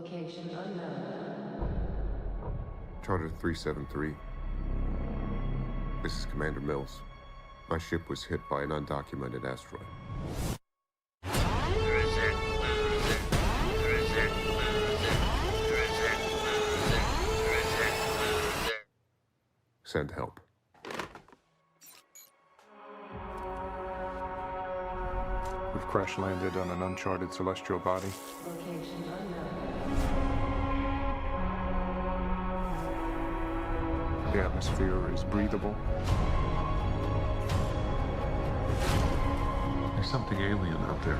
Location unknown. Charter 373. This is Commander Mills. My ship was hit by an undocumented asteroid. Send help. We've crash landed on an uncharted celestial body. Location unknown. The atmosphere is breathable. There's something alien out there.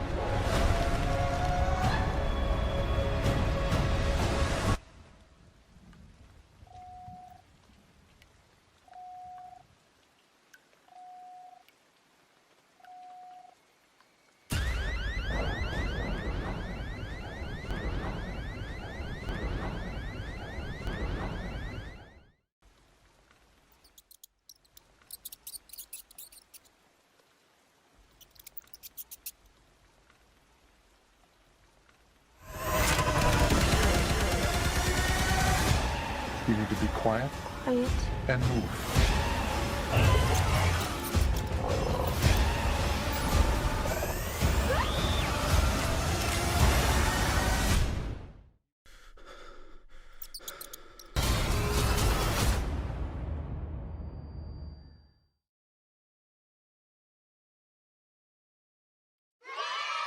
You need to be quiet and move.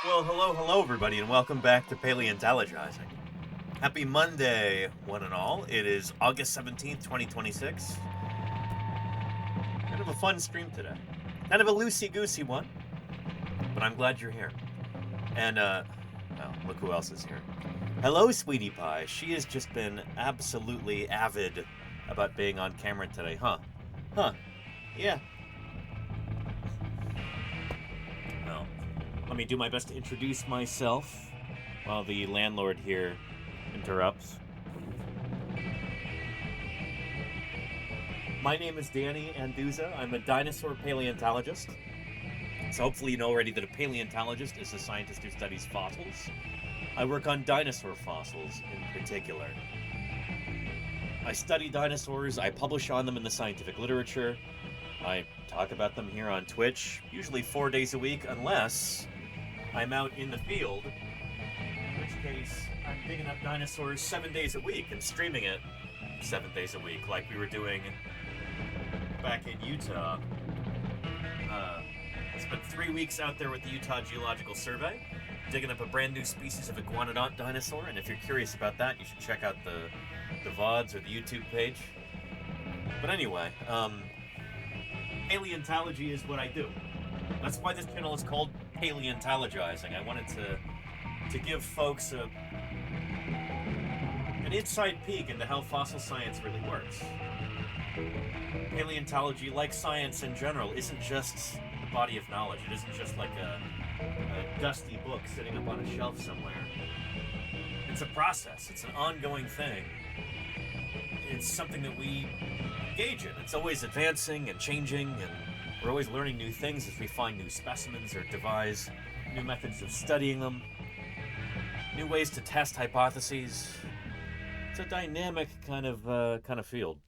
Well, hello, everybody, and welcome back to Paleontologizing. Happy Monday, one and all. It is August 17th, 2026. Kind of a fun stream today. Kind of a loosey-goosey one, but I'm glad you're here. And, well, look who else is here. Hello, Sweetie Pie. She has just been absolutely avid about being on camera today, huh? Yeah. Well, let me do my best to introduce myself while the landlord here interrupts. My name is Danny Anduza. I'm a dinosaur paleontologist. So hopefully you know already that a paleontologist is a scientist who studies fossils. I work on dinosaur fossils in particular. I study dinosaurs, I publish on them in the scientific literature. I talk about them here on Twitch, usually 4 days a week, unless I'm out in the field, in which case I'm digging up dinosaurs 7 days a week and streaming it 7 days a week, like we were doing back in Utah. I spent 3 weeks out there with the Utah Geological Survey, digging up a brand new species of iguanodont dinosaur, and if you're curious about that, you should check out the VODs or the YouTube page. But anyway, paleontology is what I do. That's why this channel is called Paleontologizing. I wanted to give folks an inside peek into how fossil science really works. Paleontology, like science in general, isn't just a body of knowledge. It isn't just like a dusty book sitting up on a shelf somewhere. It's a process. It's an ongoing thing. It's something that we engage in. It's always advancing and changing, and we're always learning new things as we find new specimens or devise new methods of studying them, new ways to test hypotheses. It's a dynamic kind of field,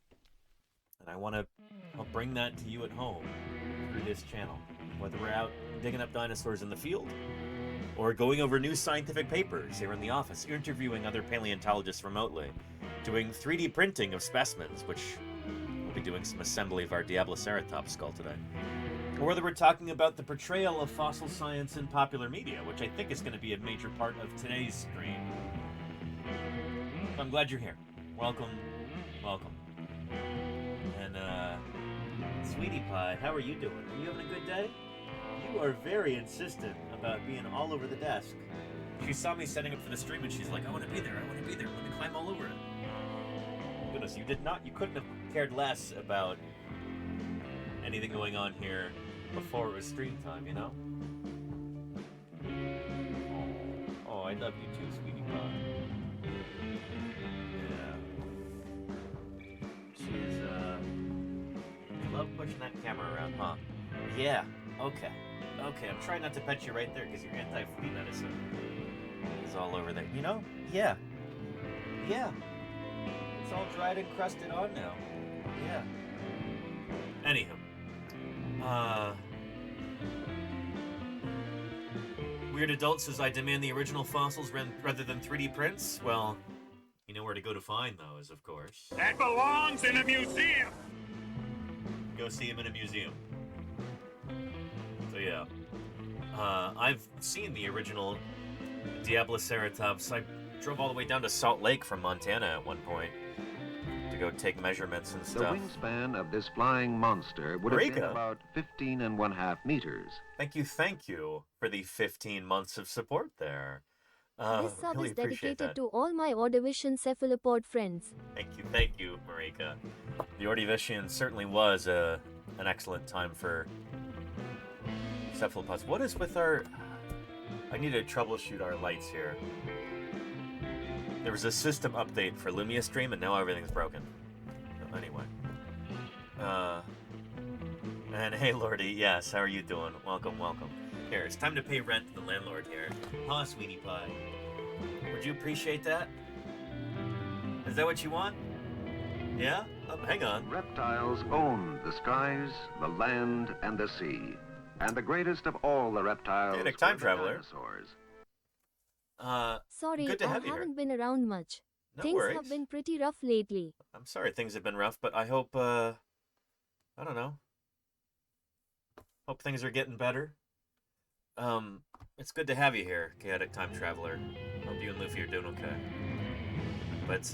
and I want to help bring that to you at home through this channel. Whether we're out digging up dinosaurs in the field, or going over new scientific papers here in the office, interviewing other paleontologists remotely, doing 3D printing of specimens, which we'll be doing some assembly of our Diabloceratops skull today. Or whether we're talking about the portrayal of fossil science in popular media, which I think is going to be a major part of today's stream. So I'm glad you're here. Welcome. And, Sweetie Pie, how are you doing? Are you having a good day? You are very insistent about being all over the desk. She saw me setting up for the stream and she's like, I want to be there, let me climb all over it. Goodness, you couldn't have cared less about anything going on here before it was stream time, you know? Oh, I love you too, Sweetie Pie. Yeah. She's, you love pushing that camera around, huh? Yeah, okay, I'm trying not to pet you right there because your anti-flea medicine is all over there. You know? Yeah. Yeah. It's all dried and crusted on now. Yeah. Anywho. Weird Adult says, I demand the original fossils rather than 3D prints. Well, you know where to go to find those, of course. That belongs in a museum! Go see him in a museum. So yeah. I've seen the original Diabloceratops. I drove all the way down to Salt Lake from Montana at one point to go take measurements and The stuff. wingspan of this flying monster would have been about 15.5 meters. Thank you for the 15 months of support there. This sub Really is appreciate dedicated that. to all my Ordovician cephalopod friends. Thank you, Marika. The Ordovician certainly was an excellent time for cephalopods. What is with our... I need to troubleshoot our lights here. There was a system update for Lumia Stream, and now everything's broken. So anyway. And hey, Lordy, yes, how are you doing? Welcome, welcome. Here, it's time to pay rent to the landlord here. Huh, sweetie pie? Would you appreciate that? Is that what you want? Yeah? Oh, hang on. Reptiles own the skies, the land, and the sea. And the greatest of all the reptiles Hey, Nick, time were the traveler. dinosaurs. Sorry, good to I have you here. haven't been around much. No Things worries. have been pretty rough lately. I'm sorry things have been rough, but I hope, I don't know. Hope things are getting better. It's good to have you here, Chaotic Time Traveler. Hope you and Luffy are doing okay. But,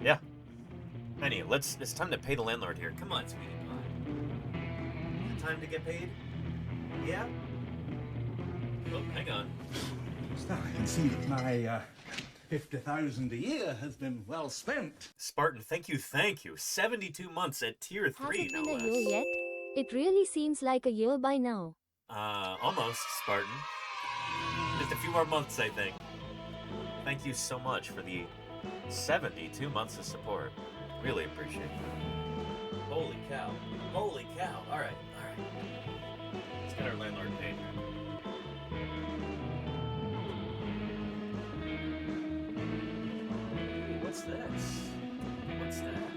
yeah. Anyway, it's time to pay the landlord here. Come on, sweetie pie. Is it time to get paid? Yeah? Oh, hang on. So I can see that my 50,000 a year has been well spent. Spartan, thank you. 72 months at tier 3, Has it no been a less. year yet? It really seems like a year by now. Almost, Spartan. Just a few more months, I think. Thank you so much for the 72 months of support. Really appreciate it. Holy cow. Holy cow. All right. Let's get our landlord paid. Ooh, what's this? What's that?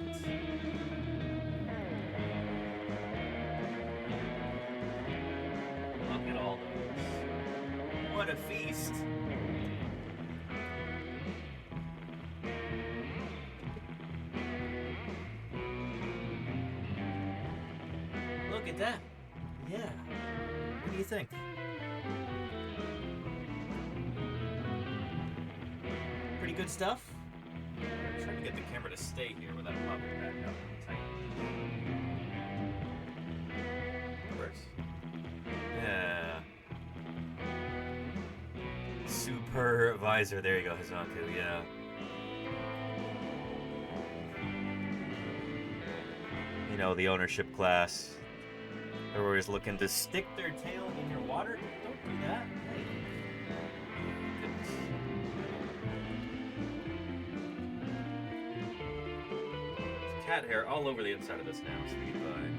Look at all those. What a feast. Look at that. Yeah. What do you think? Pretty good stuff? I'm trying to get the camera to stay here without popping back up. Tight. Works. Yeah. Supervisor. There you go, Hazaku. Yeah. You know, the ownership class. They're always looking to stick their tail in your water. Don't do that. Hey. Goodness. There's cat hair all over the inside of this now, sweetie pie.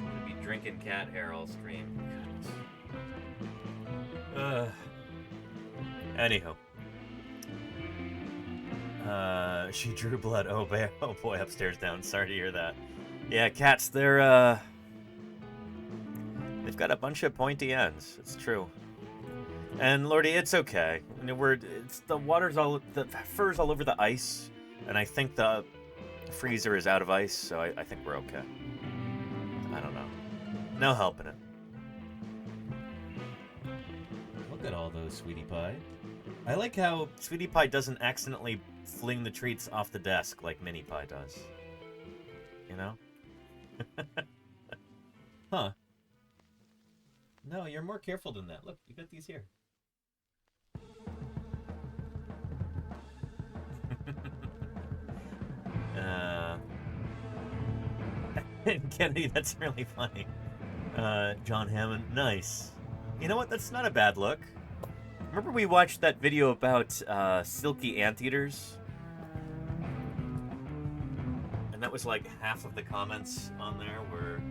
Gonna be drinking cat hair all stream. Goodness. Anyhow. She drew blood. Oh boy, upstairs down. Sorry to hear that. Yeah, cats, they've got a bunch of pointy ends. It's true. And Lordy, it's okay. It's the fur's all over the ice, and I think the freezer is out of ice, so I think we're okay. I don't know. No helping it. Look at all those, Sweetie Pie. I like how Sweetie Pie doesn't accidentally fling the treats off the desk like Mini Pie does. You know? Huh. No, you're more careful than that. Look, you got these here. Kennedy, that's really funny. John Hammond, nice. You know what? That's not a bad look. Remember we watched that video about silky anteaters? And that was like half of the comments on there were...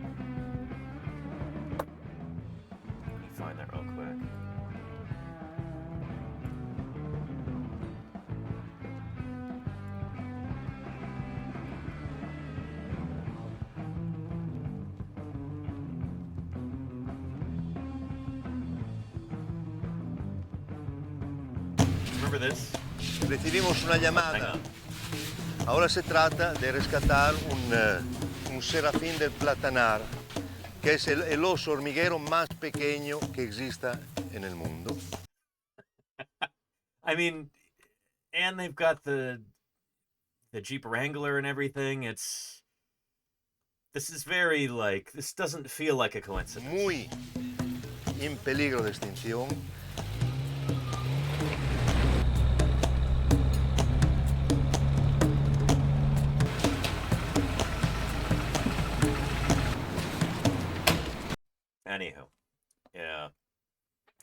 Let me find that real quick. for this. Recibimos una llamada. Ahora se trata de rescatar un serafín del platanar, que es el oso hormiguero más pequeño que exista en el mundo. I mean, and they've got the Jeep Wrangler and everything. This is very like, this doesn't feel like a coincidence. Muy en peligro de extinción. Anywho, yeah.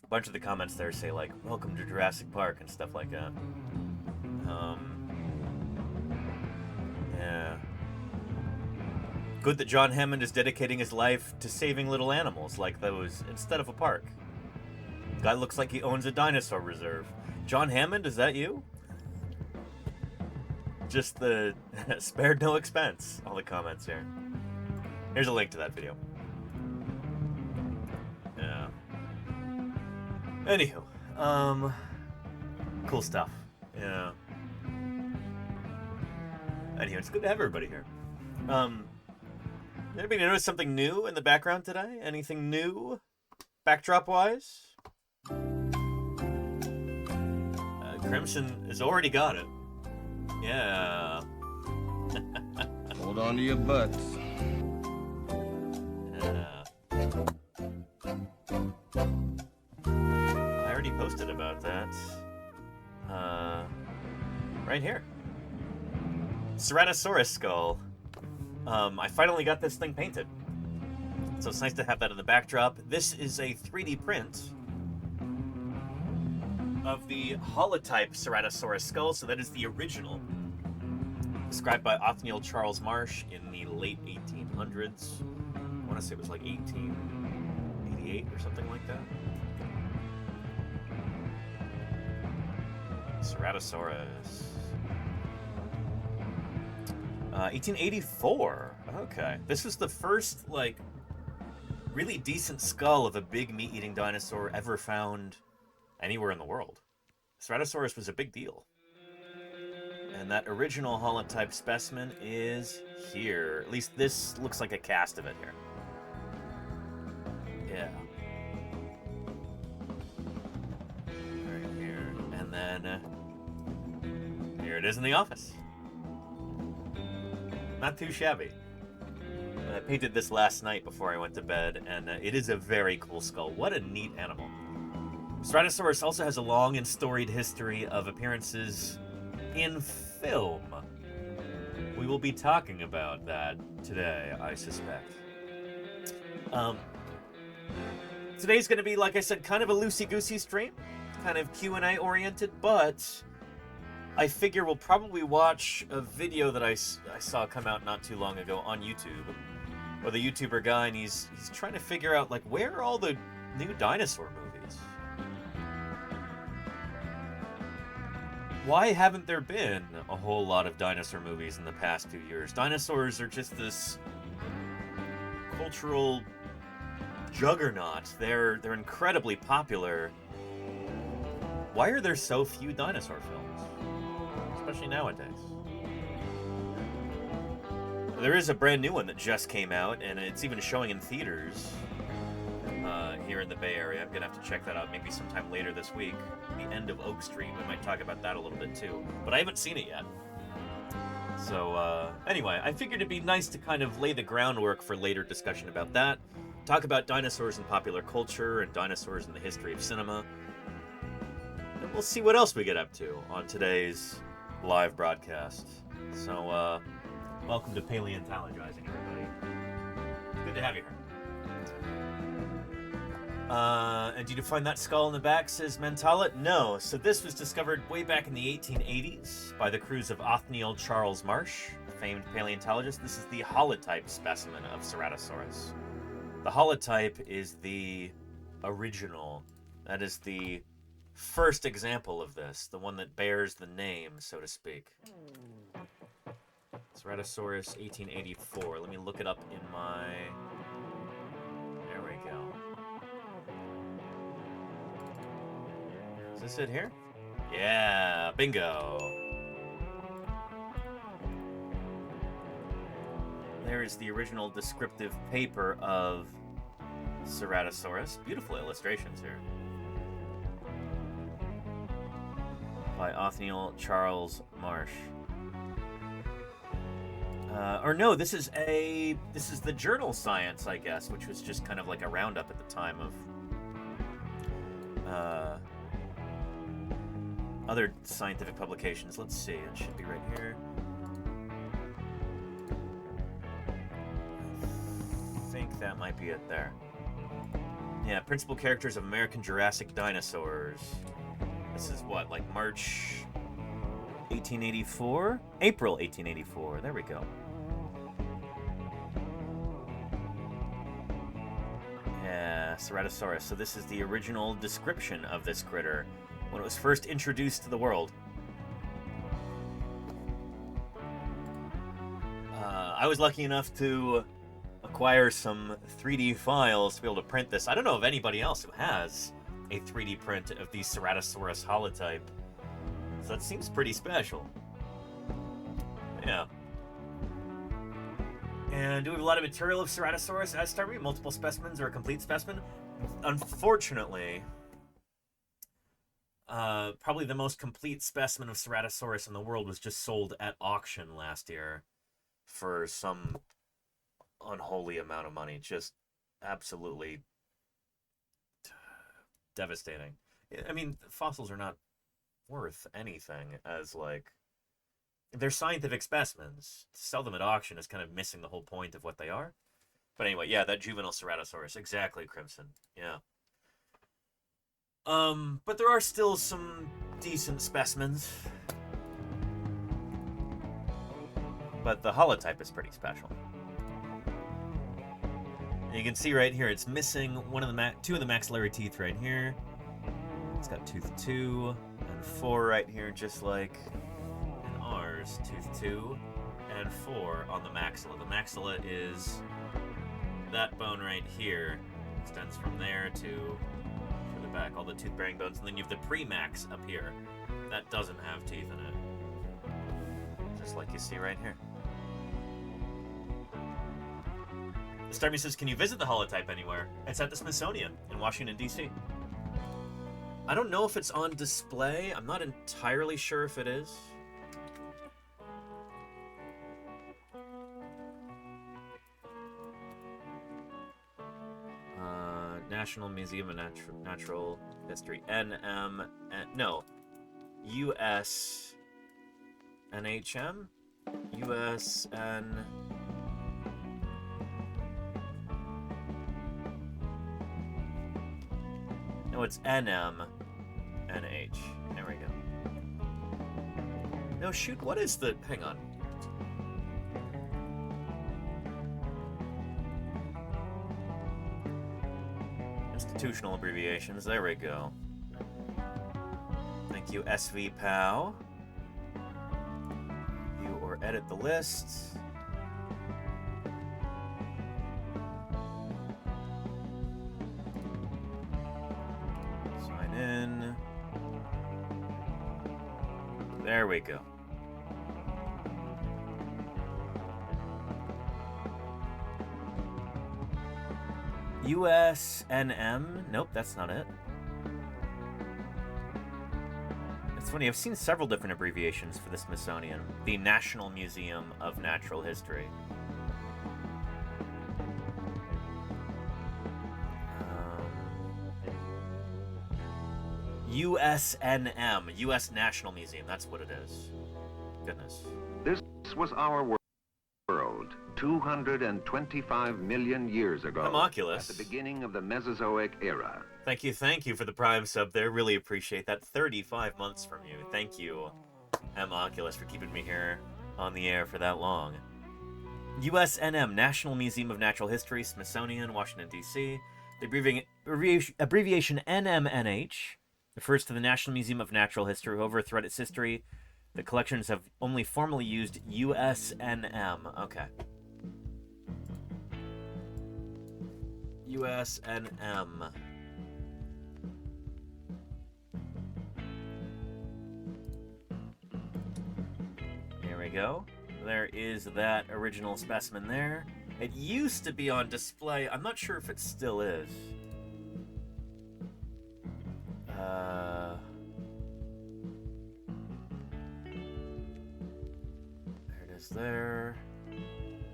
A bunch of the comments there say, like, welcome to Jurassic Park and stuff like that. Yeah. Good that John Hammond is dedicating his life to saving little animals like those instead of a park. Guy looks like he owns a dinosaur reserve. John Hammond, is that you? Just the spared no expense. All the comments here. Here's a link to that video. Yeah. Anywho, cool stuff. Yeah. Anywho, it's good to have everybody here. Anybody notice something new in the background today? Anything new, backdrop-wise? Crimson has already got it. Yeah. Hold on to your butts. Yeah. I already posted about that. Right here. Ceratosaurus skull. I finally got this thing painted. So it's nice to have that in the backdrop. This is a 3D print of the holotype Ceratosaurus skull, so that is the original. Described by Othniel Charles Marsh in the late 1800s. I want to say it was like 1888 or something like that. Ceratosaurus. 1884. Okay. This was the first, like, really decent skull of a big meat-eating dinosaur ever found anywhere in the world. Ceratosaurus was a big deal. And that original holotype specimen is here. At least this looks like a cast of it here. Yeah. Right here. And then here it is in the office. Not too shabby. I painted this last night before I went to bed, and it is a very cool skull. What a neat animal. Ceratosaurus also has a long and storied history of appearances in film. We will be talking about that today, I suspect. Today's going to be, like I said, kind of a loosey-goosey stream, kind of Q&A oriented, but I figure we'll probably watch a video that I saw come out not too long ago on YouTube, with a YouTuber guy, and he's trying to figure out, like, where are all the new dinosaur movies? Why haven't there been a whole lot of dinosaur movies in the past few years? Dinosaurs are just this cultural juggernaut. They're incredibly popular. Why are there so few dinosaur films? Especially nowadays. There is a brand new one that just came out, and it's even showing in theaters here in the Bay Area. I'm going to have to check that out maybe sometime later this week. The End of Oak Street. We might talk about that a little bit too. But I haven't seen it yet. So anyway, I figured it'd be nice to kind of lay the groundwork for later discussion about that. Talk about dinosaurs in popular culture and dinosaurs in the history of cinema. And we'll see what else we get up to on today's live broadcast. So, welcome to Paleontologizing, everybody. Good to have you here. And did you find that skull in the back, says Mentala? No. So this was discovered way back in the 1880s by the crews of Othniel Charles Marsh, famed paleontologist. This is the holotype specimen of Ceratosaurus. The holotype is the original. That is the first example of this, the one that bears the name, so to speak. Ceratosaurus 1884. Let me look it up in my... There we go. Is this it here? Yeah, bingo. There is the original descriptive paper of Ceratosaurus. Beautiful illustrations here. By Othniel Charles Marsh. Or no, this is the journal Science, I guess, which was just kind of like a roundup at the time of other scientific publications. Let's see, it should be right here. I think that might be it there. Yeah, principal characters of American Jurassic dinosaurs. This is what, like March 1884? April 1884. There we go. Yeah, Ceratosaurus. So this is the original description of this critter when it was first introduced to the world. I was lucky enough to acquire some 3D files to be able to print this. I don't know of anybody else who has a 3D print of the Ceratosaurus holotype. So that seems pretty special. Yeah. And do we have a lot of material of Ceratosaurus as Star Wars? Multiple specimens or a complete specimen? Unfortunately, probably the most complete specimen of Ceratosaurus in the world was just sold at auction last year for some unholy amount of money. Just absolutely devastating. I mean, fossils are not worth anything as, like, they're scientific specimens. To sell them at auction is kind of missing the whole point of what they are. But anyway, yeah, that juvenile Ceratosaurus. Exactly, Crimson. Yeah. But there are still some decent specimens. But the holotype is pretty special. And you can see right here, it's missing one of the two of the maxillary teeth right here. It's got tooth 2 and 4 right here, just like in ours. Tooth 2 and 4 on the maxilla. The maxilla is that bone right here. Extends from there to the back, all the tooth-bearing bones. And then you have the premax up here. That doesn't have teeth in it. Just like you see right here. Starmy says, can you visit the holotype anywhere? It's at the Smithsonian in Washington, D.C. I don't know if it's on display. I'm not entirely sure if it is. National Museum of Natural History. No. U.S. NHM? USN... No, it's NM. NH. There we go. No, shoot, what is the... Hang on. Institutional abbreviations. There we go. Thank you, SVPOW. View or edit the list. Sign in. There we go. USNM. Nope, that's not it. It's funny, I've seen several different abbreviations for the Smithsonian. The National Museum of Natural History. USNM. U.S. National Museum. That's what it is. Goodness. This was our world 225 million years ago. Homunculus. At the beginning of the Mesozoic era. Thank you for the Prime sub there. Really appreciate that. 35 months from you. Thank you, Homunculus, for keeping me here on the air for that long. USNM, National Museum of Natural History, Smithsonian, Washington, D.C. The abbreviation NMNH refers to the National Museum of Natural History. However, throughout its history, the collections have only formally used USNM. Okay. USNM. go. There is that original specimen there. It used to be on display. I'm not sure if it still is. There it is there.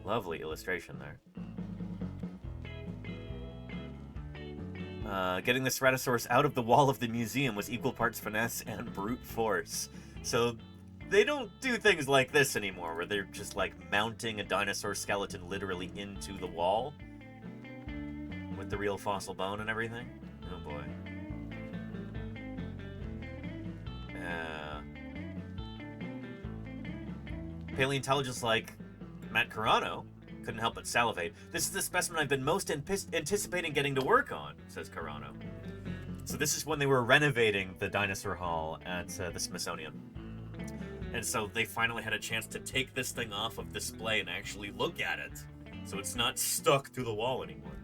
Lovely illustration there. Getting the Ceratosaurus out of the wall of the museum was equal parts finesse and brute force. So they don't do things like this anymore, where they're just like mounting a dinosaur skeleton literally into the wall with the real fossil bone and everything. Oh boy. Paleontologists like Matt Carano couldn't help but salivate. This is the specimen I've been most anticipating getting to work on, says Carano. So this is when they were renovating the dinosaur hall at the Smithsonian. And so they finally had a chance to take this thing off of display and actually look at it. So it's not stuck to the wall anymore.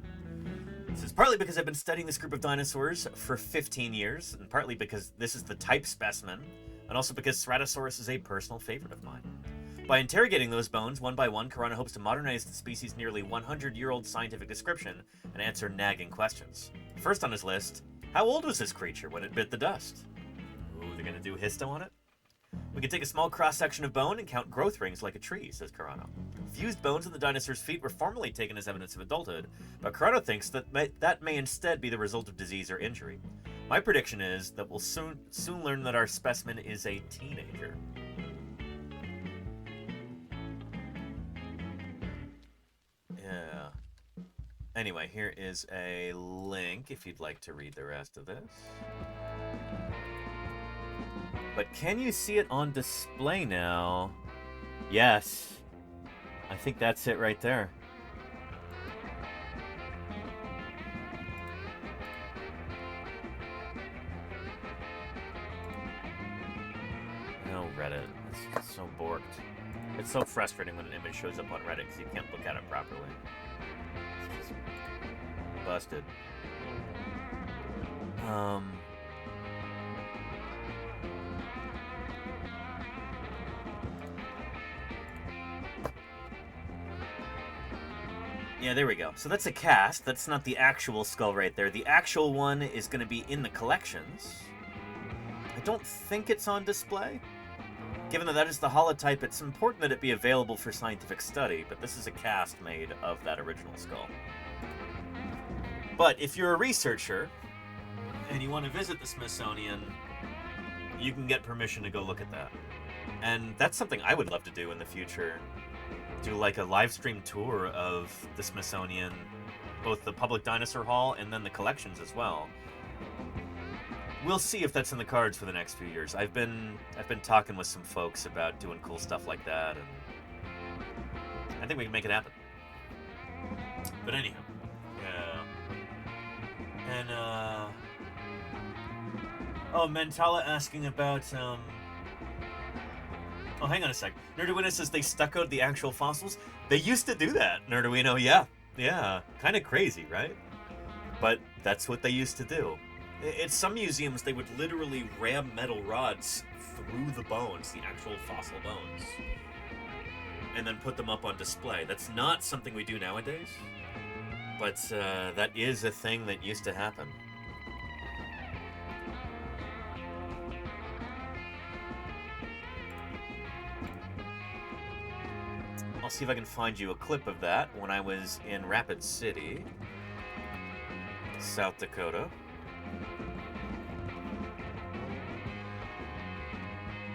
This is partly because I've been studying this group of dinosaurs for 15 years, and partly because this is the type specimen, and also because Ceratosaurus is a personal favorite of mine. By interrogating those bones one by one, Carano hopes to modernize the species' nearly 100-year-old scientific description and answer nagging questions. First on his list, how old was this creature when it bit the dust? Ooh, they're gonna do histo on it? We can take a small cross-section of bone and count growth rings like a tree, says Carano. Fused bones in the dinosaur's feet were formerly taken as evidence of adulthood, but Carano thinks that that may instead be the result of disease or injury. My prediction is that we'll soon learn that our specimen is a teenager. Yeah. Anyway, here is a link if you'd like to read the rest of this. But can you see it on display now? Yes. I think that's it right there. No, Reddit. It's so borked. It's so frustrating when an image shows up on Reddit because you can't look at it properly. It's just busted. Yeah, there we go. So that's a cast. That's not the actual skull right there. The actual one is going to be in the collections. I don't think it's on display. Given that that is the holotype, it's important that it be available for scientific study, but this is a cast made of that original skull. But if you're a researcher and you want to visit the Smithsonian, you can get permission to go look at that. And that's something I would love to do in the future. Do like a live stream tour of the Smithsonian, both the public dinosaur hall and then the collections as well. We'll see if that's in the cards for the next few years. I've been talking with some folks about doing cool stuff like that, and I think we can make it happen. But anyhow, yeah. And oh, Mentala asking about oh, hang on a sec. Nerduino says they stuck out the actual fossils. They used to do that, Nerduino. Yeah. Kind of crazy, right? But that's what they used to do. At some museums, they would literally ram metal rods through the bones, the actual fossil bones, and then put them up on display. That's not something we do nowadays, but that is a thing that used to happen. I'll see if I can find you a clip of that when I was in Rapid City, South Dakota.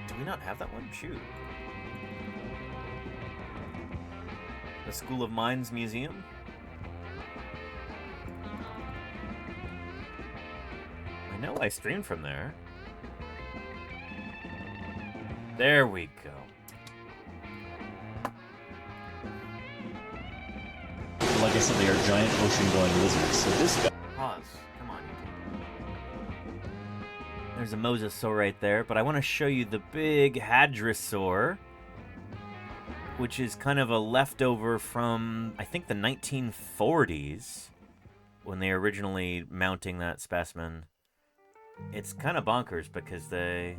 Do we not have that one? Shoot. The School of Mines Museum? I know I streamed from there. There we go. Like I said, they are giant ocean-going lizards. So this guy... Pause. Come on. There's a mosasaur right there, but I want to show you the big hadrosaur, which is kind of a leftover from, I think, the 1940s, when they were originally mounting that specimen. It's kind of bonkers because I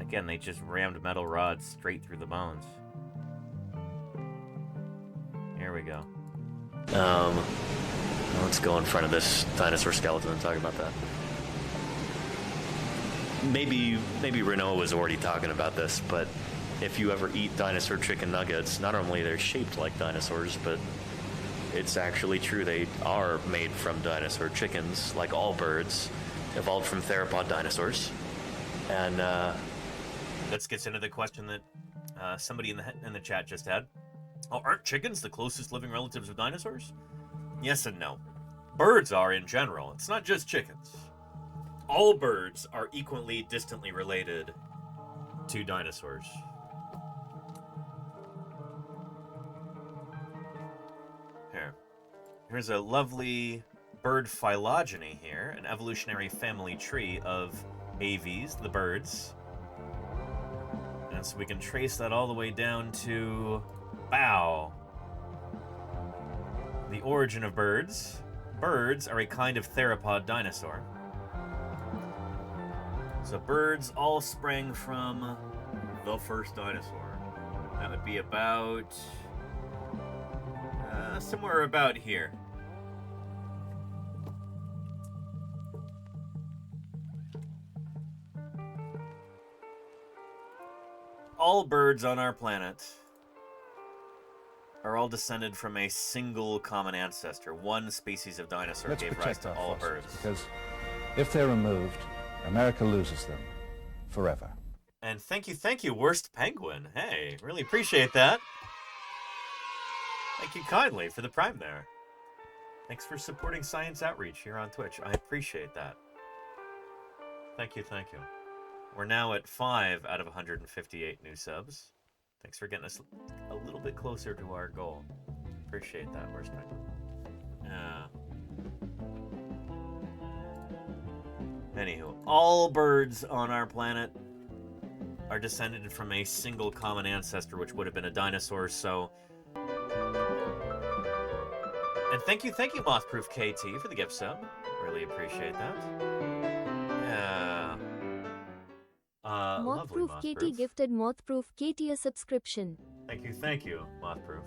Again, they just rammed metal rods straight through the bones. Here we go. Let's go in front of this dinosaur skeleton and talk about that. Maybe Renault was already talking about this, but if you ever eat dinosaur chicken nuggets, not only they're shaped like dinosaurs, but it's actually true. They are made from dinosaur chickens, like all birds, evolved from theropod dinosaurs. And this gets into the question that somebody in the chat just had. Oh, aren't chickens the closest living relatives of dinosaurs? Yes and no. Birds are in general. It's not just chickens. All birds are equally distantly related to dinosaurs. Here's a lovely bird phylogeny here, an evolutionary family tree of aves, the birds. And so we can trace that all the way down to bow. The origin of birds. Birds are a kind of theropod dinosaur. So birds all sprang from the first dinosaur. That would be about somewhere about here. All birds on our planet are all descended from a single common ancestor. One species of dinosaur gave rise to all birds. Because if they're removed, America loses them forever. And thank you, Worst Penguin. Hey, really appreciate that. Thank you kindly for the Prime there. Thanks for supporting Science Outreach here on Twitch. I appreciate that. Thank you. We're now at 5 out of 158 new subs. Thanks for getting us a little bit closer to our goal. Appreciate that, Worst Penguin. Yeah. Anywho, all birds on our planet are descended from a single common ancestor, which would have been a dinosaur, so... And thank you, Mothproof KT, for the gift sub. Really appreciate that. Yeah. Mothproof Lovely, KT gifted Mothproof KT a subscription. Thank you, Mothproof.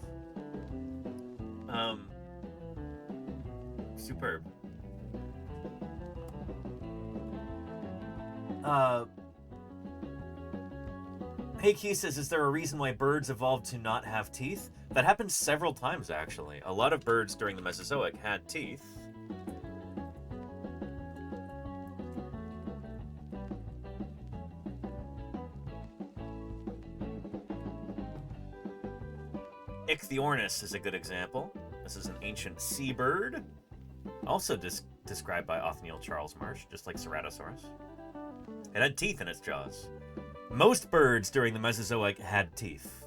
Superb. Hey Key says, is there a reason why birds evolved to not have teeth? That happened several times, actually. A lot of birds during the Mesozoic had teeth. Ichthyornis is a good example. This is an ancient seabird, also described by Othniel Charles Marsh, just like Ceratosaurus. It had teeth in its jaws. Most birds during the Mesozoic had teeth.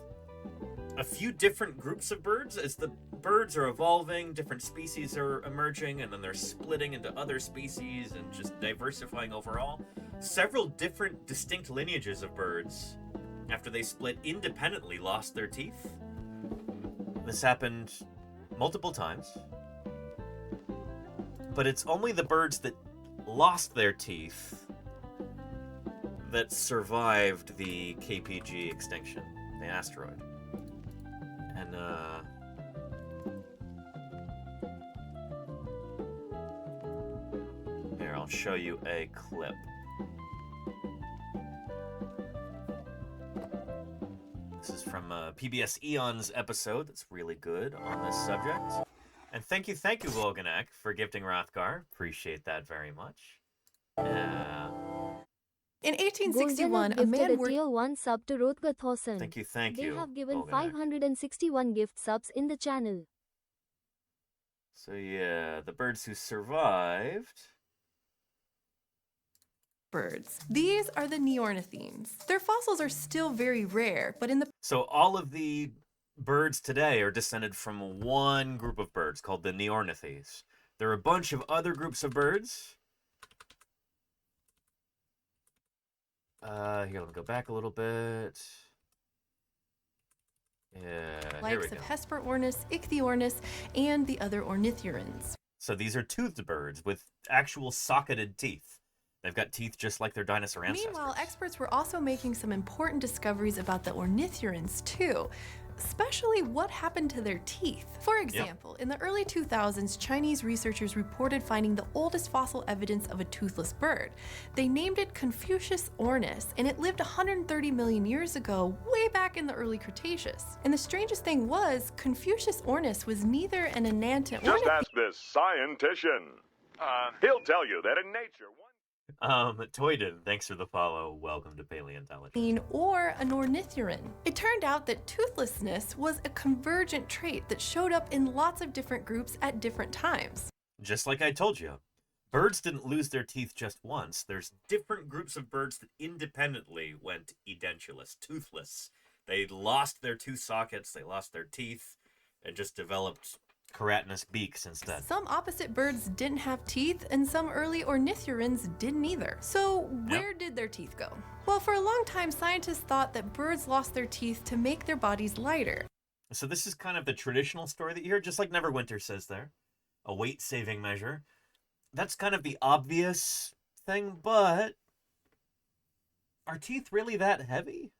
A few different groups of birds, as the birds are evolving, different species are emerging, and then they're splitting into other species and just diversifying overall. Several different distinct lineages of birds, after they split independently, lost their teeth. This happened multiple times. But it's only the birds that lost their teeth that survived the KPG extinction, the asteroid. And, here, I'll show you a clip. This is from PBS Eon's episode that's really good on this subject. And thank you, Volganek, for gifting Rothgar. Appreciate that very much. Yeah. In 1861, a man worked... tier 1 sub to Rotgar Thorson. Thank you. They have given Volganek. 561 gift subs in the channel. So yeah, the birds who survived... birds. These are the neornithines. Their fossils are still very rare, but in the... So all of the birds today are descended from one group of birds called the Neornithes. There are a bunch of other groups of birds. Here, let me go back a little bit. Yeah, here we likes go. of Hesperornis, Ichthyornis, and the other ornithurans. So these are toothed birds with actual socketed teeth. They've got teeth just like their dinosaur ancestors. Meanwhile, experts were also making some important discoveries about the ornithurans too, especially what happened to their teeth. For example, in the early 2000s, Chinese researchers reported finding the oldest fossil evidence of a toothless bird. They named it Confucius ornis, and it lived 130 million years ago, way back in the early Cretaceous. And the strangest thing was, Confucius ornis was neither an enantian Just ask this scientician. He'll tell you that in nature... Toyden, thanks for the follow. Welcome to Paleontology. Or an ornithuran. It turned out that toothlessness was a convergent trait that showed up in lots of different groups at different times. Just like I told you, birds didn't lose their teeth just once. There's different groups of birds that independently went edentulous, toothless. They lost their tooth sockets, they lost their teeth, and just developed keratinous beaks instead. Some opposite birds didn't have teeth, and some early ornithurans didn't either. So where did their teeth go? Well, for a long time, scientists thought that birds lost their teeth to make their bodies lighter. So this is kind of the traditional story that you hear, just like Neverwinter says there. A weight-saving measure. That's kind of the obvious thing, but are teeth really that heavy?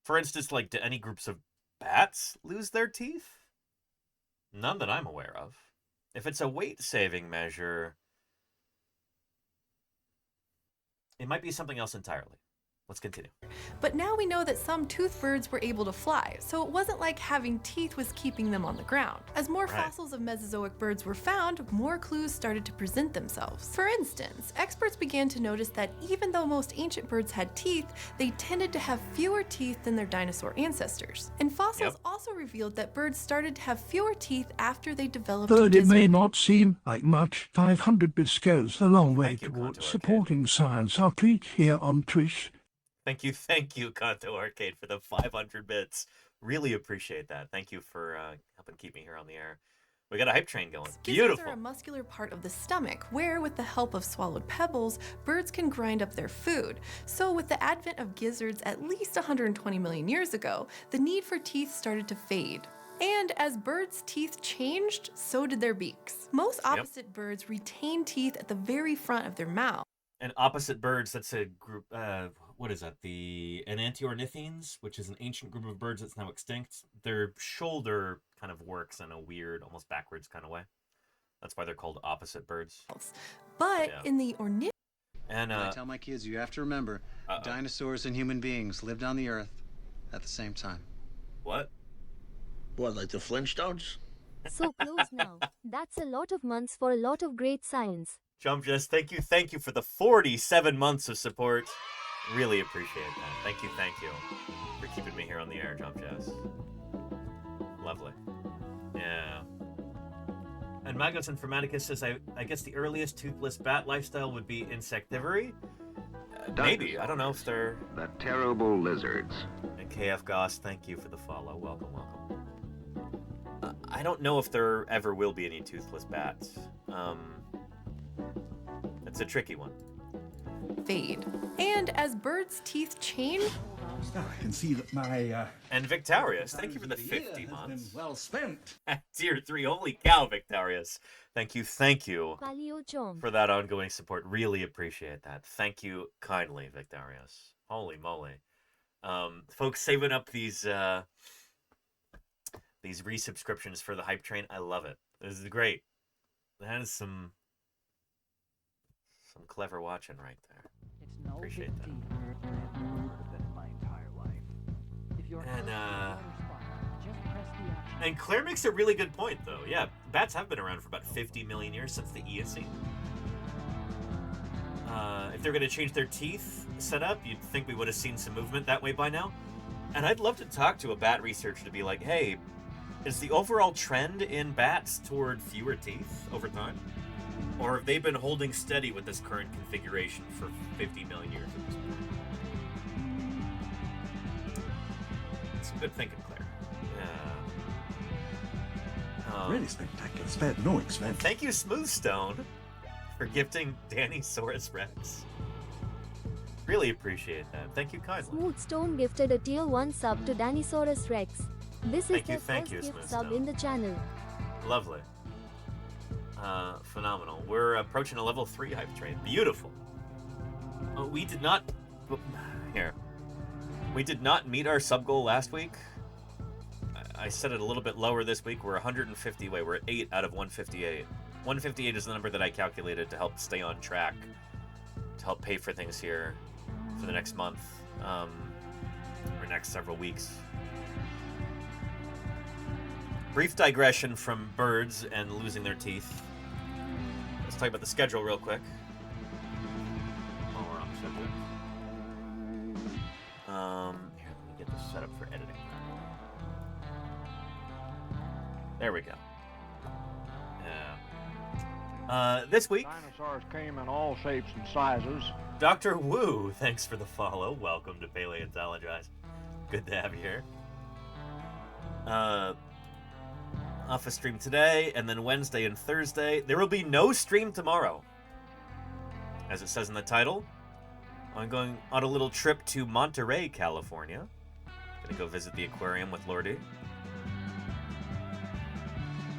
For instance, like, do any groups of bats lose their teeth? None that I'm aware of. If it's a weight-saving measure, it might be something else entirely. Let's continue. But now we know that some toothed birds were able to fly, so it wasn't like having teeth was keeping them on the ground. As more fossils of Mesozoic birds were found, more clues started to present themselves. For instance, experts began to notice that even though most ancient birds had teeth, they tended to have fewer teeth than their dinosaur ancestors. And fossils also revealed that birds started to have fewer teeth after they developed Though it may not seem like much, 500 bits goes a long way towards supporting science. I'll tweet here on Twitch. Thank you, Kanto Arcade, for the 500 bits. Really appreciate that. Thank you for helping keep me here on the air. We got a hype train going. Gizzards are a muscular part of the stomach, where, with the help of swallowed pebbles, birds can grind up their food. So with the advent of gizzards at least 120 million years ago, the need for teeth started to fade. And as birds' teeth changed, so did their beaks. Most opposite birds retain teeth at the very front of their mouth. And opposite birds, that's a group, what is that? The Enantiornithines, which is an ancient group of birds that's now extinct. Their shoulder kind of works in a weird, almost backwards kind of way. That's why they're called opposite birds. But in the ornith... And I tell my kids, you have to remember, dinosaurs and human beings lived on the Earth at the same time. What? What, like the Flintstones? So close now. That's a lot of months for a lot of great science. Jump Jess, thank you for the 47 months of support. Really appreciate that. Thank you for keeping me here on the air, Jump Jess. Lovely. Yeah. And Magnus Informaticus says, I guess the earliest toothless bat lifestyle would be insectivory? Maybe. I don't know if they're... The terrible lizards. And KF Goss, thank you for the follow. Welcome. I don't know if there ever will be any toothless bats. It's a tricky one. Fade. And as birds' teeth change... I can see that my... And Victorious, thank you for the 50 months. Well spent. Tier 3, holy cow, Victorious. Thank you Paleo for that ongoing support. Really appreciate that. Thank you kindly, Victorious. Holy moly. Folks saving up these resubscriptions for the hype train. I love it. This is great. That is some clever watching right there. Appreciate that. And Claire makes a really good point, though. Yeah, bats have been around for about 50 million years since the Eocene. If they're going to change their teeth setup, you'd think we would have seen some movement that way by now. And I'd love to talk to a bat researcher to be like, hey, is the overall trend in bats toward fewer teeth over time? Or have they been holding steady with this current configuration for 50 million years at this point? Some good thinking, Claire. Yeah. Really spectacular. Spared no expense. Thank you, Smoothstone, for gifting Danny Saurus Rex. Really appreciate that. Thank you kindly. Smoothstone gifted a tier 1 sub to Dinosaurus Rex. This is the first gift sub in the channel. Lovely. Phenomenal. We're approaching a level 3 hype train. Beautiful. We did not... Here. We did not meet our sub goal last week. I set it a little bit lower this week. We're 150 away. We're at 8 out of 158. 158 is the number that I calculated to help stay on track, to help pay for things here for the next month, or next several weeks. Brief digression from birds and losing their teeth. Let's talk about the schedule real quick. While we're on the subject. Here, let me get this set up for editing. There we go. Yeah. This week... Dinosaurs came in all shapes and sizes. Dr. Wu, thanks for the follow. Welcome to Paleontologizing. Good to have you here. Off a stream today, and then Wednesday and Thursday. There will be no stream tomorrow. As it says in the title, I'm going on a little trip to Monterey, California. Gonna go visit the aquarium with Lordy.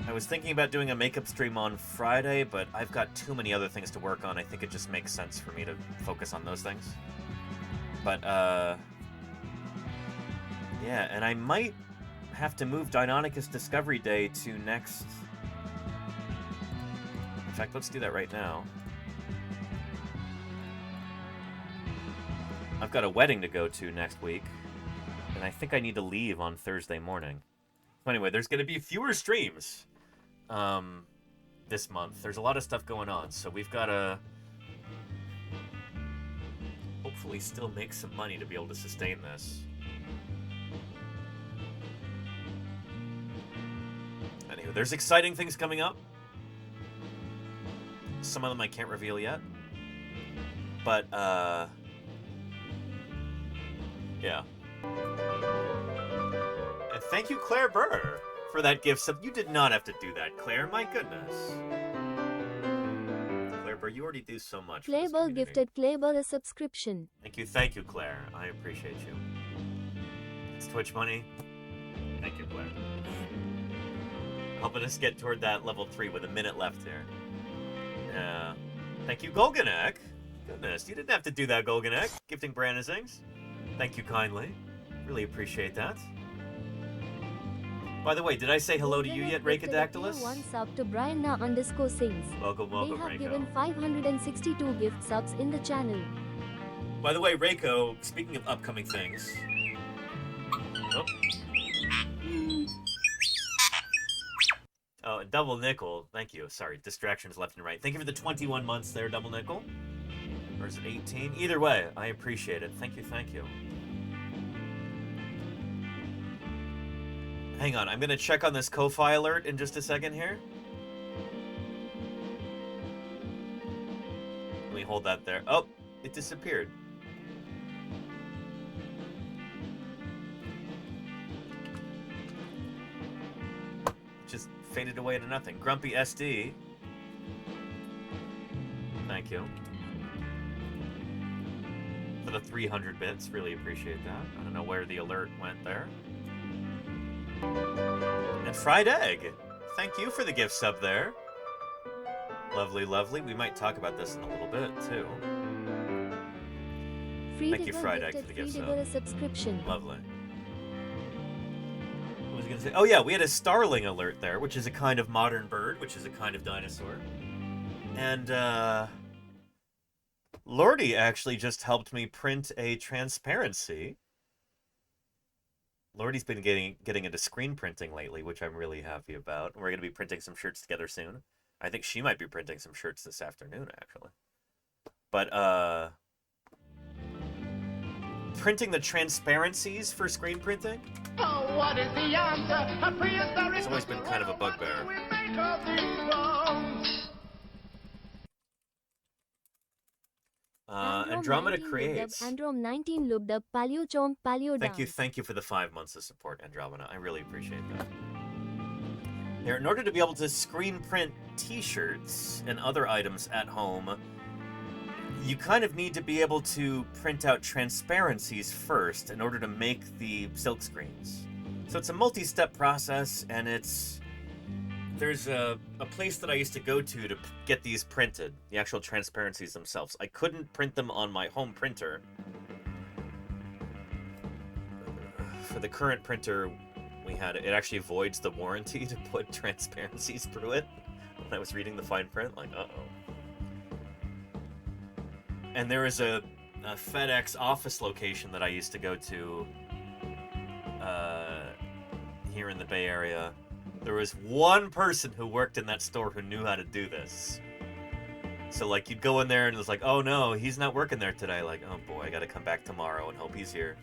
I was thinking about doing a makeup stream on Friday, but I've got too many other things to work on. I think it just makes sense for me to focus on those things. But, yeah, and I might have to move Deinonychus Discovery Day to next... In fact, let's do that right now. I've got a wedding to go to next week, and I think I need to leave on Thursday morning. So anyway, there's going to be fewer streams this month. There's a lot of stuff going on, so we've got to hopefully still make some money to be able to sustain this. Anyway, there's exciting things coming up. Some of them I can't reveal yet. But, yeah. And thank you, Claire Burr, for that gift sub. You did not have to do that, Claire. My goodness. Claire Burr, you already do so much. Claire Burr gifted Claire Burr a subscription. Thank you, Claire. I appreciate you. It's Twitch money. Thank you, Claire. Helping us get toward that level 3 with a minute left here. Yeah. Thank you, Golganek. Goodness, you didn't have to do that, Golganek. Gifting Brandon things. Thank you kindly. Really appreciate that. By the way, did I say hello to you yet, Rakadactylus? One sub to Brianna_sings. Welcome, They have Reiko. given 562 gift subs in the channel. By the way, Reiko, speaking of upcoming things... Oh. Oh, Double Nickel. Thank you. Sorry, distractions left and right. Thank you for the 21 months there, Double Nickel. Or is it 18? Either way, I appreciate it. Thank you, thank you. Hang on, I'm going to check on this Ko-Fi alert in just a second here. Let me hold that there. Oh, it disappeared. Just faded away to nothing. Grumpy SD. Thank you. For the 300 bits, really appreciate that. I don't know where the alert went there. And Fried Egg, thank you for the gift sub there. Lovely, lovely. We might talk about this in a little bit, too. Thank you, Fried Egg, for the gift sub. Subscription. Lovely. What was I going to say? Oh, yeah, we had a starling alert there, which is a kind of modern bird, which is a kind of dinosaur. And, Lordy actually just helped me print a transparency. Lordy's been getting into screen printing lately, which I'm really happy about. We're going to be printing some shirts together soon. I think she might be printing some shirts this afternoon, actually. But, printing the transparencies for screen printing? Oh, what is the answer? It's always been kind of a bugbear. Andromeda creates. Androm 19 looked up Paleochomp Paleo. Thank you for the 5 months of support, Andromeda. I really appreciate that. Here, in order to be able to screen print t-shirts and other items at home, you kind of need to be able to print out transparencies first in order to make the silk screens. So it's a multi-step process, and it's there's a place that I used to go to get these printed, the actual transparencies themselves. I couldn't print them on my home printer. For the current printer we had, it actually voids the warranty to put transparencies through it. When I was reading the fine print, like, uh-oh. And there was a FedEx office location that I used to go to here in the Bay Area. There was one person who worked in that store who knew how to do this. So, like, you'd go in there and it was like, oh no, he's not working there today. Like, oh boy, I gotta come back tomorrow and hope he's here.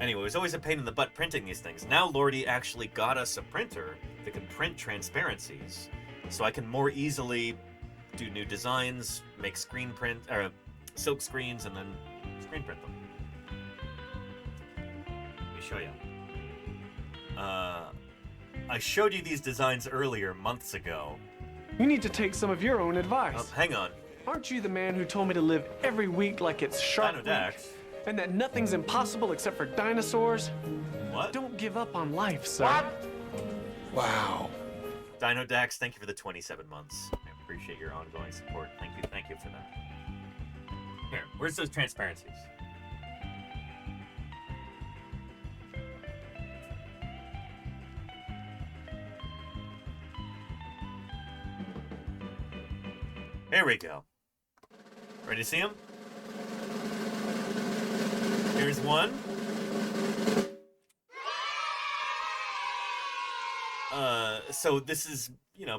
Anyway, it was always a pain in the butt printing these things. Now Lordy actually got us a printer that can print transparencies. So I can more easily do new designs, make screen print, or silk screens, and then screen print them. Let me show you. I showed you these designs earlier, months ago. You need to take some of your own advice. Hang on. Aren't you the man who told me to live every week like it's Shark Week? And that nothing's impossible except for dinosaurs? What? Don't give up on life, sir. What? Wow. Dinodax, thank you for the 27 months. I appreciate your ongoing support. Thank you for that. Here, where's those transparencies? Here we go. Ready to see them? Here's one. So this is,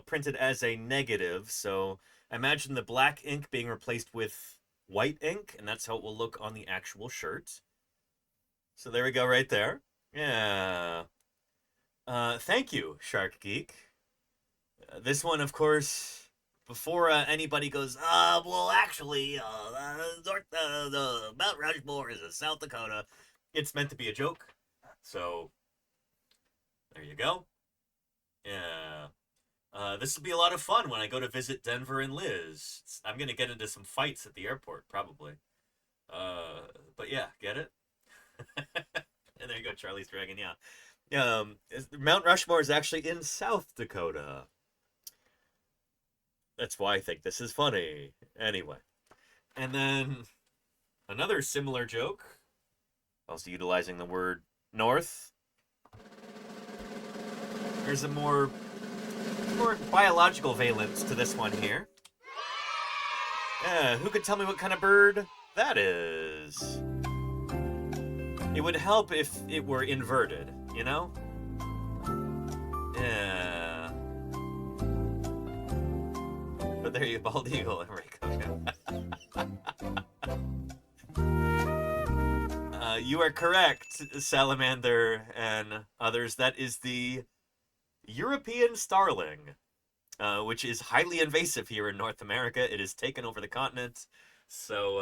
printed as a negative. So imagine the black ink being replaced with white ink, and that's how it will look on the actual shirt. So there we go right there. Yeah. Thank you, Shark Geek. This one, of course, before anybody goes, well, actually, Mount Rushmore is in South Dakota. It's meant to be a joke. So, there you go. Yeah. This will be a lot of fun when I go to visit Denver and Liz. I'm going to get into some fights at the airport, probably. But yeah, get it? And there you go, Charlie's Dragon, yeah. Mount Rushmore is actually in South Dakota. That's why I think this is funny. Anyway. And then another similar joke, also utilizing the word north. There's a more biological valence to this one here. Who could tell me what kind of bird that is? It would help if it were inverted, you know? Yeah. But there you go, bald eagle, Enrico. You are correct, Salamander and others. That is the European starling, which is highly invasive here in North America. It has taken over the continent. So,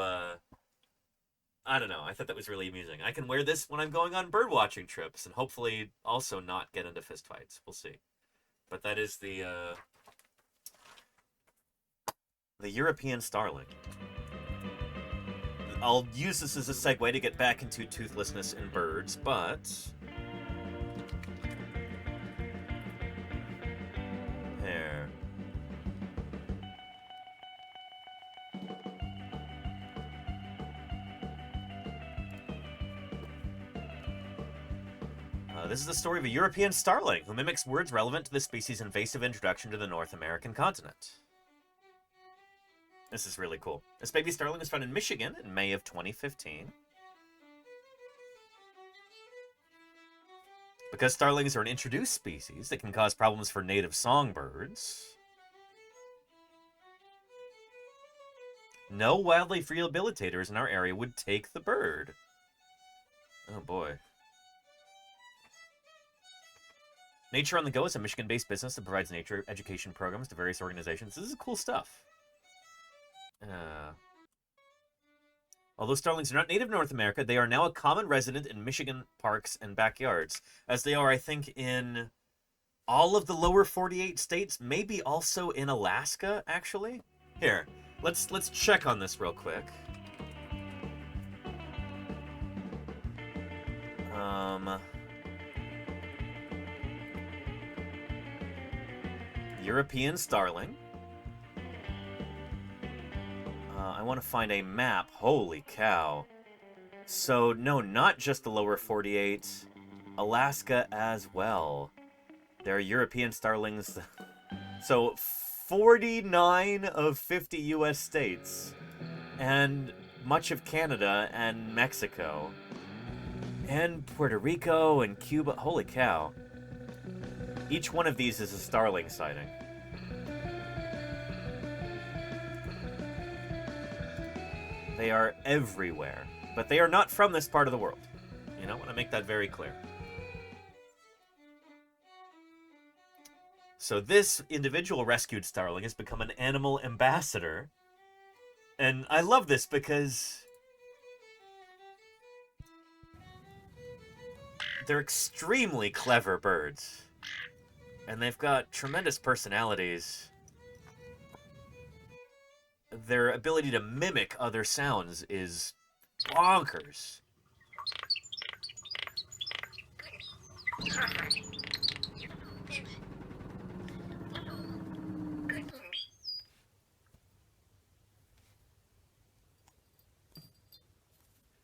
I don't know. I thought that was really amusing. I can wear this when I'm going on bird-watching trips and hopefully also not get into fistfights. We'll see. But that is the European starling. I'll use this as a segue to get back into toothlessness in birds, but there. This is the story of a European starling who mimics words relevant to the species' invasive introduction to the North American continent. This is really cool. This baby starling was found in Michigan in May of 2015. Because starlings are an introduced species that can cause problems for native songbirds, no wildlife rehabilitators in our area would take the bird. Oh boy. Nature on the Go is a Michigan-based business that provides nature education programs to various organizations. This is cool stuff. Although starlings are not native to North America, they are now a common resident in Michigan parks and backyards, as they are, I think, in all of the lower 48 states, maybe also in Alaska, actually. Here, let's check on this real quick. European starling. I want to find a map. Holy cow. So, no, not just the lower 48, Alaska as well. There are European starlings. So, 49 of 50 U.S. states, and much of Canada and Mexico, and Puerto Rico and Cuba. Holy cow. Each one of these is a starling sighting. They are everywhere, but they are not from this part of the world. You know, I want to make that very clear. So this individual rescued starling has become an animal ambassador. And I love this because they're extremely clever birds. And they've got tremendous personalities. Their ability to mimic other sounds is bonkers.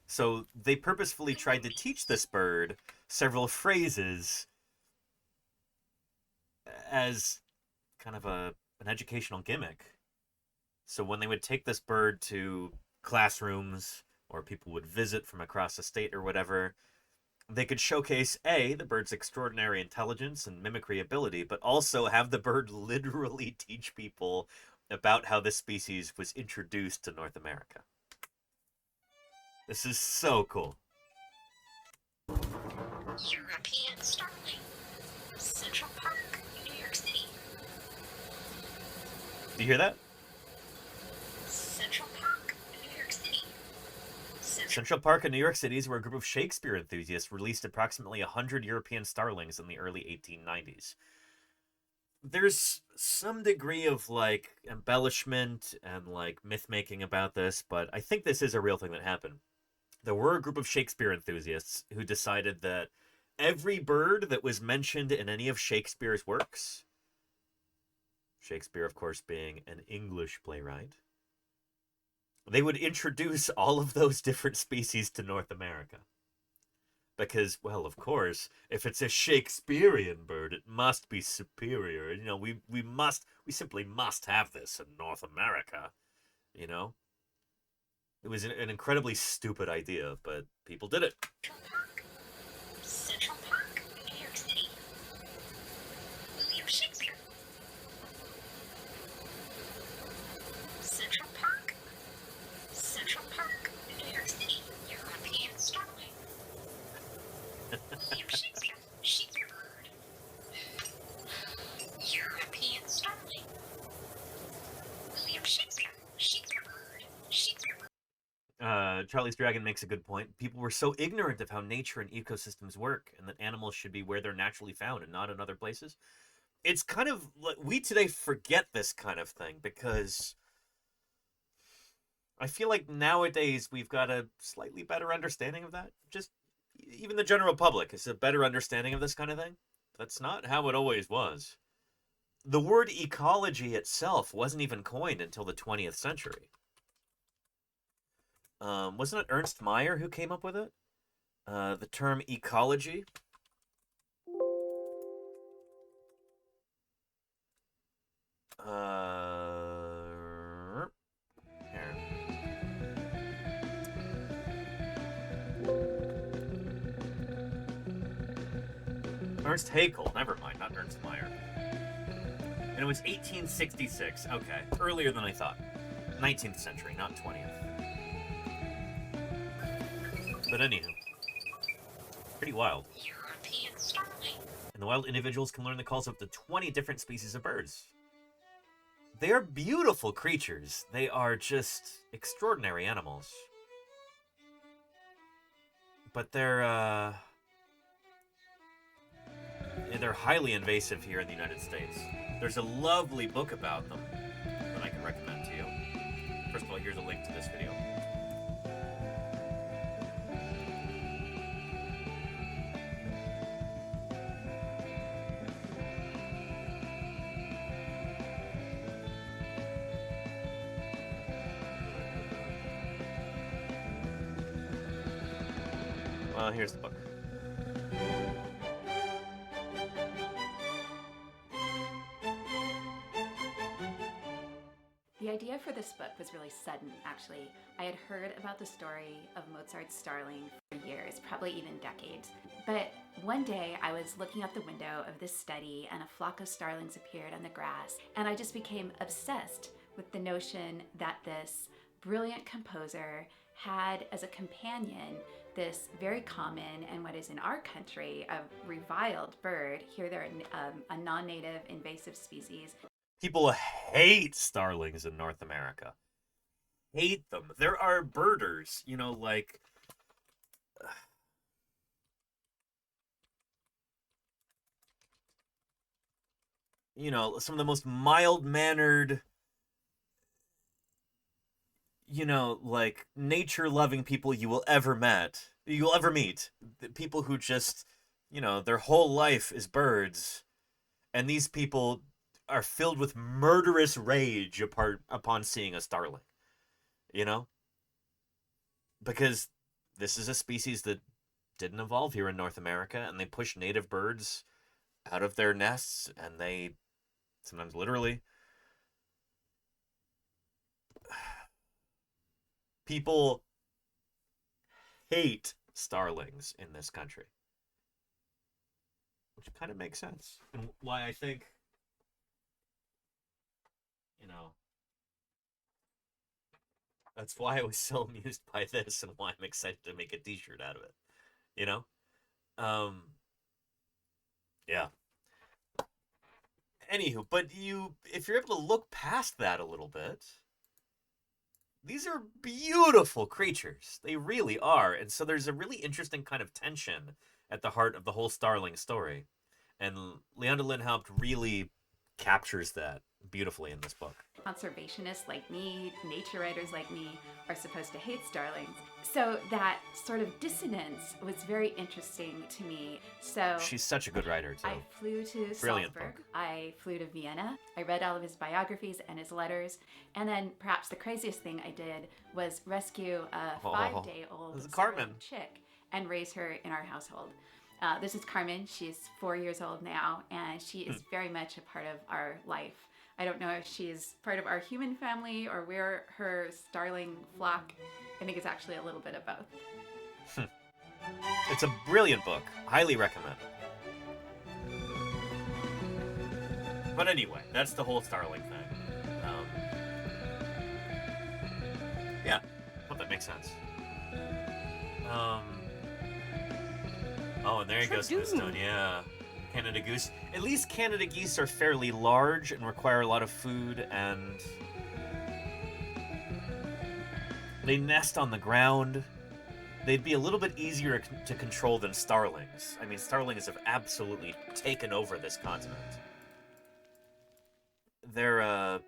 So they purposefully tried to teach this bird several phrases as kind of an educational gimmick. So when they would take this bird to classrooms or people would visit from across the state or whatever, they could showcase, A, the bird's extraordinary intelligence and mimicry ability, but also have the bird literally teach people about how this species was introduced to North America. This is so cool. European starling, Central Park, New York City. Do you hear that? Central Park, New York City. Central Park in New York City is where a group of Shakespeare enthusiasts released approximately 100 European starlings in the early 1890s. There's some degree of, like, embellishment and, like, myth-making about this, but I think this is a real thing that happened. There were a group of Shakespeare enthusiasts who decided that every bird that was mentioned in any of Shakespeare's works, Shakespeare, of course, being an English playwright, they would introduce all of those different species to North America. Because, well, of course, if it's a Shakespearean bird, it must be superior. You know, we simply must have this in North America, you know? It was an incredibly stupid idea, but people did it. Central Park, New York City. William Shakespeare. Central Park. Central Park, New York City. European starling. William Shakespeare. Shakespeare bird. European starling. William Shakespeare. Shakespeare bird. Shakespeare bird. Charlie's Dragon makes a good point. People were so ignorant of how nature and ecosystems work and that animals should be where they're naturally found and not in other places. It's kind of like we today forget this kind of thing because I feel like nowadays we've got a slightly better understanding of that. Just even the general public is a better understanding of this kind of thing. That's not how it always was. The word ecology itself wasn't even coined until the 20th century. Wasn't it Ernst Mayr who came up with it? The term ecology. Here. Ernst Haeckel, never mind, not Ernst Mayr. And it was 1866, okay, earlier than I thought. 19th century, not 20th. But anywho, pretty wild. European starling. And the wild individuals can learn the calls of up to 20 different species of birds. They are beautiful creatures. They are just extraordinary animals. But they're highly invasive here in the United States. There's a lovely book about them that I can recommend to you. First of all, here's a link to this video. Here's the book. The idea for this book was really sudden, actually. I had heard about the story of Mozart's starling for years, probably even decades. But one day I was looking out the window of this study and a flock of starlings appeared on the grass, and I just became obsessed with the notion that this brilliant composer had as a companion this very common, and what is in our country, a reviled bird. Here they're a non-native invasive species. People hate starlings in North America. Hate them. There are birders, you know, like... you know, some of the most mild-mannered, you know, like, nature-loving people you will ever meet. The people who just, you know, their whole life is birds. And these people are filled with murderous rage upon seeing a starling, you know? Because this is a species that didn't evolve here in North America, and they push native birds out of their nests, and they, sometimes literally, people hate starlings in this country. Which kind of makes sense. And why I think, you know, that's why I was so amused by this and why I'm excited to make a t-shirt out of it. You know? Yeah. Anywho, but if you're able to look past that a little bit, these are beautiful creatures. They really are. And so there's a really interesting kind of tension at the heart of the whole starling story. And Leander Lindhaupt really captures that beautifully in this book. Conservationists like me, nature writers like me, are supposed to hate starlings. So that sort of dissonance was very interesting to me. So she's such a good writer, too. I flew to Brilliant Salzburg. book. I flew to Vienna. I read all of his biographies and his letters. And then perhaps the craziest thing I did was rescue a 5-day-old Carmen chick and raise her in our household. This is Carmen. She's 4 years old now, and she is very much a part of our life. I don't know if she's part of our human family or we're her starling flock. I think it's actually a little bit of both. It's a brilliant book. Highly recommend it. But anyway, that's the whole starling thing. Yeah, well, that makes sense. Oh, and there he goes, Smithstone, yeah. Canada goose. At least Canada geese are fairly large and require a lot of food, and they nest on the ground. They'd be a little bit easier to control than starlings. I mean, starlings have absolutely taken over this continent. They're,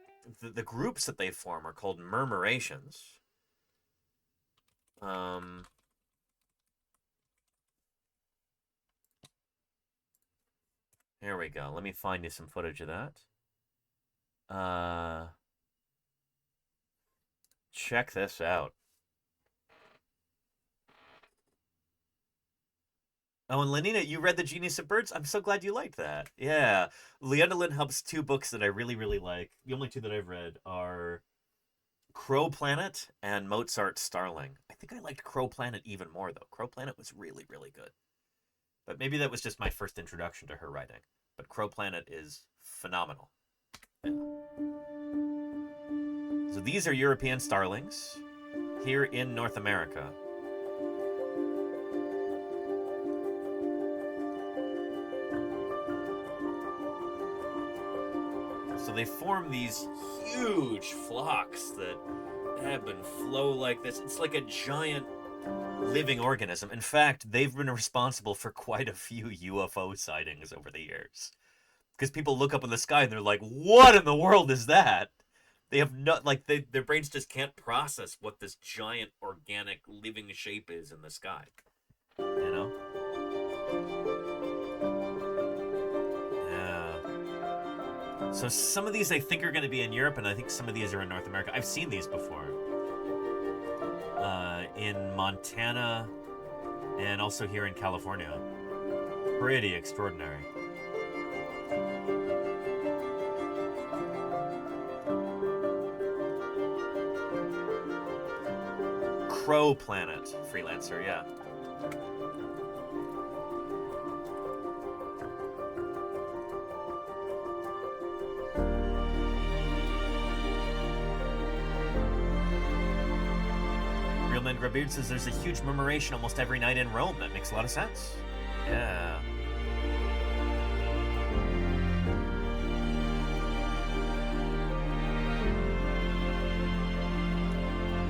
the groups that they form are called murmurations. Here we go. Let me find you some footage of that. Check this out. Oh, and Lenina, you read The Genius of Birds? I'm so glad you liked that. Yeah. Leander Lindhaupt's 2 books that I really, really like, the only 2 that I've read, are Crow Planet and Mozart's Starling. I think I liked Crow Planet even more, though. Crow Planet was really, really good. But maybe that was just my first introduction to her writing. But Crow Planet is phenomenal. Yeah. So these are European starlings here in North America. So they form these huge flocks that ebb and flow like this. It's like a giant living organism. In fact, they've been responsible for quite a few UFO sightings over the years. Because people look up in the sky and they're like, what in the world is that? They have not, like, their brains just can't process what this giant organic living shape is in the sky. You know? Yeah. So some of these I think are going to be in Europe, and I think some of these are in North America. I've seen these before. In Montana and also here in California. Pretty extraordinary. Crow Planet, Freelancer, yeah. Real Man Grubbeard says there's a huge commemoration almost every night in Rome. That makes a lot of sense. Yeah.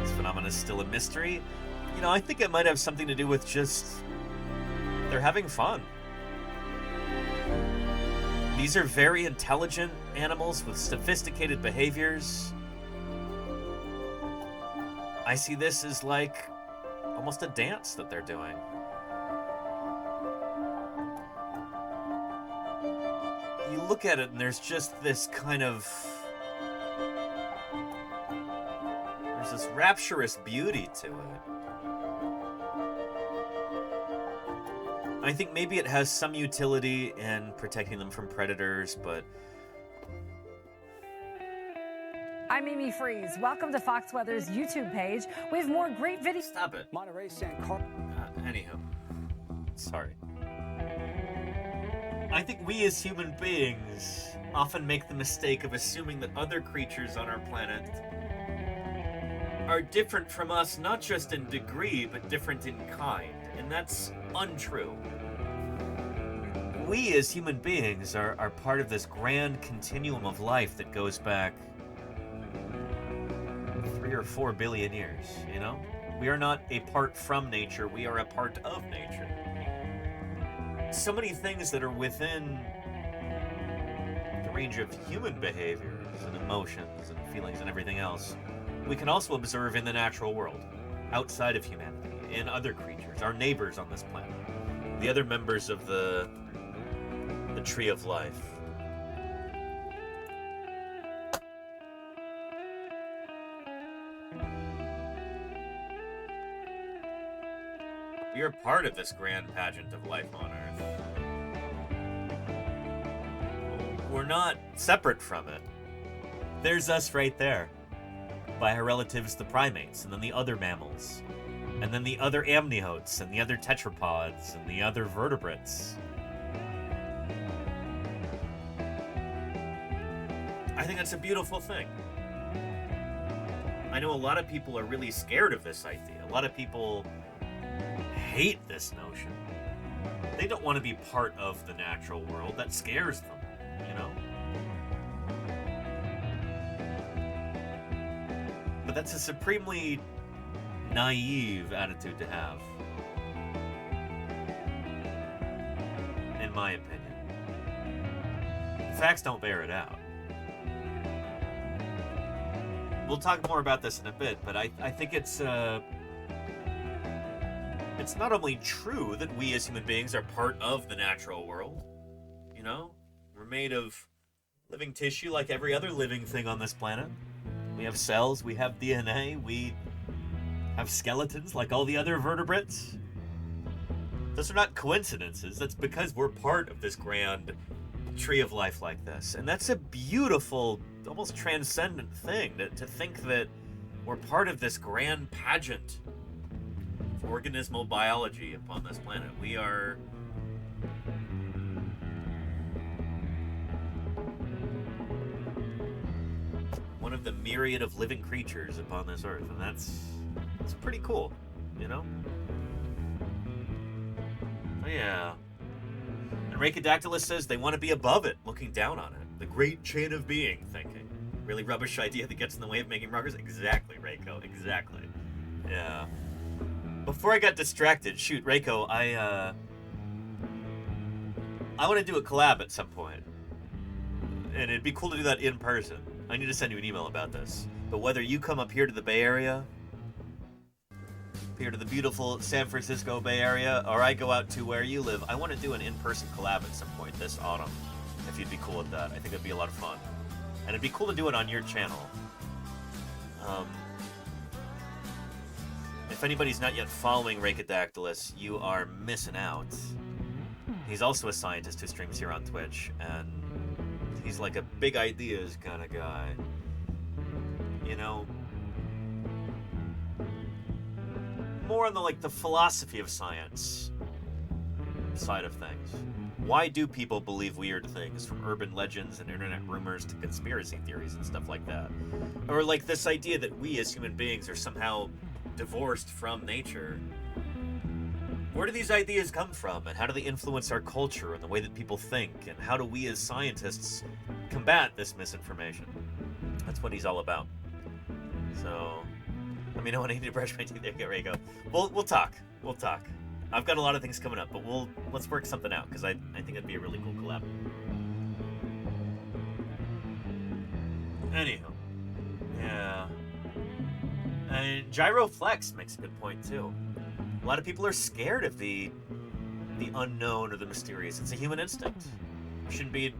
This phenomenon is still a mystery. You know, I think it might have something to do with just they're having fun. These are very intelligent animals with sophisticated behaviors. I see this as like almost a dance that they're doing. You look at it and there's just this kind of... there's this rapturous beauty to it. I think maybe it has some utility in protecting them from predators, but... I'm Amy Freeze. Welcome to Fox Weather's YouTube page. We have more great videos. Stop it. Monterey, San Carlos. Anywho. Sorry. I think we as human beings often make the mistake of assuming that other creatures on our planet are different from us, not just in degree, but different in kind. And that's untrue. We as human beings are part of this grand continuum of life that goes back 3 or 4 billion years, you know? We are not a part from nature, we are a part of nature. So many things that are within the range of human behaviors and emotions and feelings and everything else, we can also observe in the natural world, outside of humanity, in other creatures, our neighbors on this planet, the other members of the tree of life. We are part of this grand pageant of life on Earth. We're not separate from it. There's us right there. By our relatives, the primates, and then the other mammals, and then the other amniotes, and the other tetrapods, and the other vertebrates. I think that's a beautiful thing. I know a lot of people are really scared of this idea. A lot of people hate this notion. They don't want to be part of the natural world. That scares them, you know? But that's a supremely naive attitude to have, in my opinion. The facts don't bear it out. We'll talk more about this in a bit, but I think it's not only true that we as human beings are part of the natural world, you know? We're made of living tissue like every other living thing on this planet. We have cells, we have DNA, we have skeletons like all the other vertebrates. Those are not coincidences. That's because we're part of this grand tree of life like this. And that's a beautiful, almost transcendent thing, to think that we're part of this grand pageant of organismal biology upon this planet. We are one of the myriad of living creatures upon this earth, and that's pretty cool, you know? Oh, yeah. And Rakadactylus says they want to be above it, looking down on it. The great chain of being thinking. Really rubbish idea that gets in the way of making progress? Exactly, Reiko, exactly. Yeah. Before I got distracted, shoot, Reiko, I want to do a collab at some point. And it'd be cool to do that in person. I need to send you an email about this. But whether you come up here to the Bay Area, here to the beautiful San Francisco Bay Area, or I go out to where you live, I want to do an in-person collab at some point this autumn. If you'd be cool with that. I think it'd be a lot of fun. And it'd be cool to do it on your channel. if anybody's not yet following Rhacodactylus, you are missing out. He's also a scientist who streams here on Twitch, and he's like a big ideas kind of guy. You know, more on the philosophy of science side of things. Why do people believe weird things, from urban legends and internet rumors to conspiracy theories and stuff like that? Or like this idea that we as human beings are somehow divorced from nature. Where do these ideas come from, and how do they influence our culture and the way that people think, and how do we as scientists combat this misinformation? That's what he's all about. So, let me know when I need to brush my teeth. There you go. We'll talk. We'll talk. I've got a lot of things coming up, but let's work something out, because I think it'd be a really cool collab. Anyhow. Yeah. And Gyroflex makes a good point, too. A lot of people are scared of the unknown or the mysterious. It's a human instinct. You shouldn't be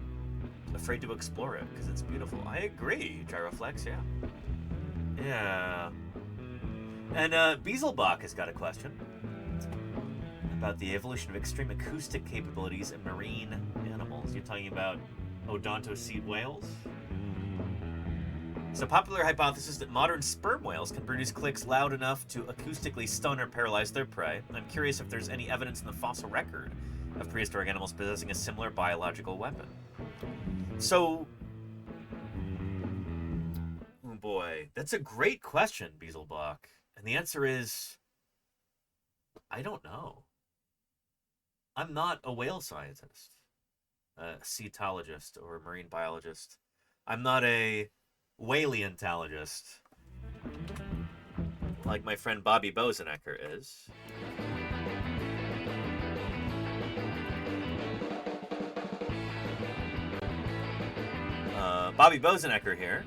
afraid to explore it, because it's beautiful. I agree, Gyroflex, yeah. Yeah. And Beaselbach has got a question about the evolution of extreme acoustic capabilities in marine animals. You're talking about odontocead whales? It's a popular hypothesis that modern sperm whales can produce clicks loud enough to acoustically stun or paralyze their prey. I'm curious if there's any evidence in the fossil record of prehistoric animals possessing a similar biological weapon. So, oh boy, that's a great question, Beaselbach. And the answer is, I don't know. I'm not a whale scientist, a cetologist or a marine biologist. I'm not a whaleontologist, like my friend Bobby Bozenecker is. Bobby Bozenecker here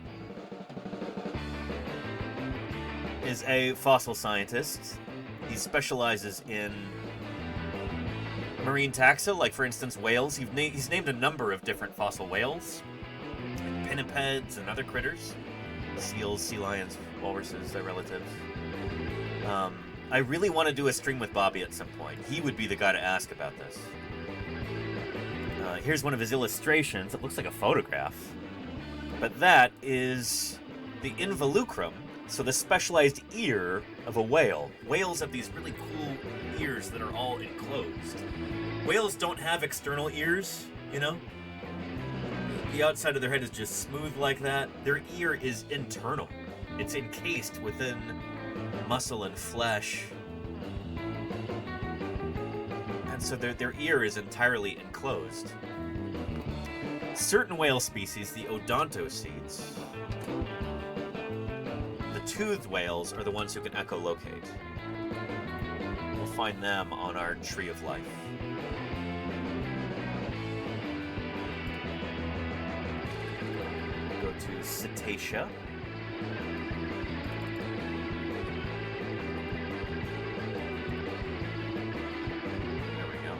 is a fossil scientist. He specializes in marine taxa, like for instance whales. He's named a number of different fossil whales, like pinnipeds and other critters, seals, sea lions, walruses, their relatives. I really want to do a stream with Bobby at some point. He would be the guy to ask about this. Here's one of his illustrations. It looks like a photograph, but that is the involucrum, so the specialized ear of a whale. Whales have these really cool ears that are all enclosed. Whales don't have external ears, you know? The outside of their head is just smooth like that. Their ear is internal. It's encased within muscle and flesh. And so their ear is entirely enclosed. Certain whale species, the odontocetes, the toothed whales, are the ones who can echolocate. We'll find them on our Tree of Life. Go to Cetacea. There we go.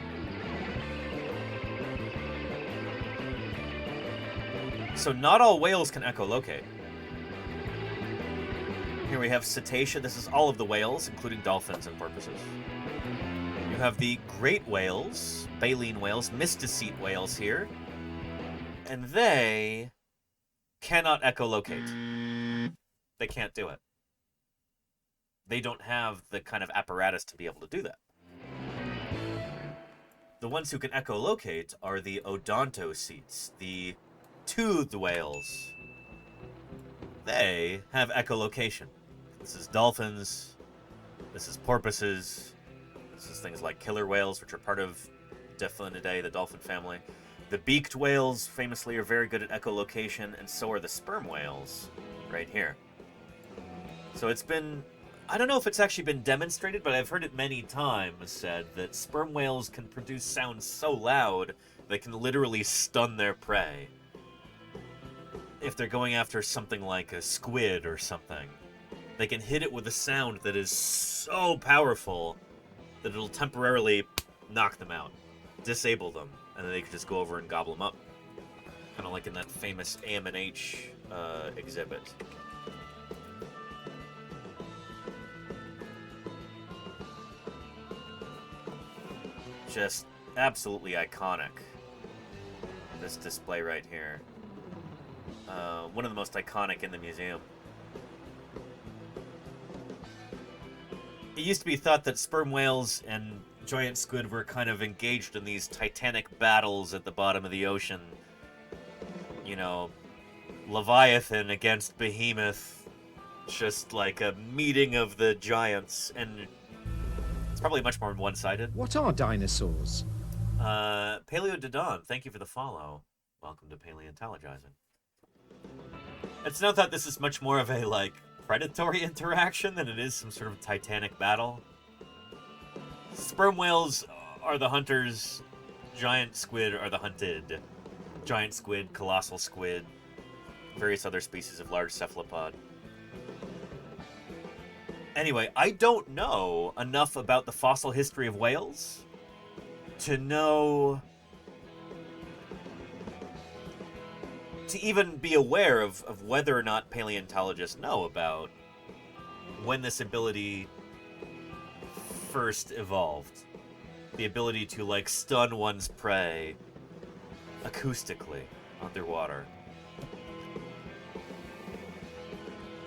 So not all whales can echolocate. Here we have Cetacea. This is all of the whales, including dolphins and porpoises. You have the great whales, baleen whales, mysticete whales here. And they cannot echolocate. They can't do it. They don't have the kind of apparatus to be able to do that. The ones who can echolocate are the odontocetes, the toothed whales. They have echolocation. This is dolphins. This is porpoises. This is things like killer whales, which are part of Delphinidae, the dolphin family. The beaked whales famously are very good at echolocation, and so are the sperm whales right here. So it's been, I don't know if it's actually been demonstrated, but I've heard it many times said that sperm whales can produce sounds so loud they can literally stun their prey. If they're going after something like a squid or something, they can hit it with a sound that is so powerful that it'll temporarily knock them out, disable them, and then they can just go over and gobble them up. Kind of like in that famous AM&H exhibit. just absolutely iconic. This display right here. One of the most iconic in the museum. It used to be thought that sperm whales and giant squid were kind of engaged in these titanic battles at the bottom of the ocean. You know, Leviathan against Behemoth. Just like a meeting of the giants, and it's probably much more one-sided. What are dinosaurs? Paleododon, thank you for the follow. Welcome to Paleontologizing. It's not that this is much more of a, like, predatory interaction than it is some sort of titanic battle. Sperm whales are the hunters, giant squid are the hunted. Giant squid, colossal squid, various other species of large cephalopod. Anyway, I don't know enough about the fossil history of whales to know... to even be aware of whether or not paleontologists know about when this ability first evolved. The ability to, like, stun one's prey acoustically underwater.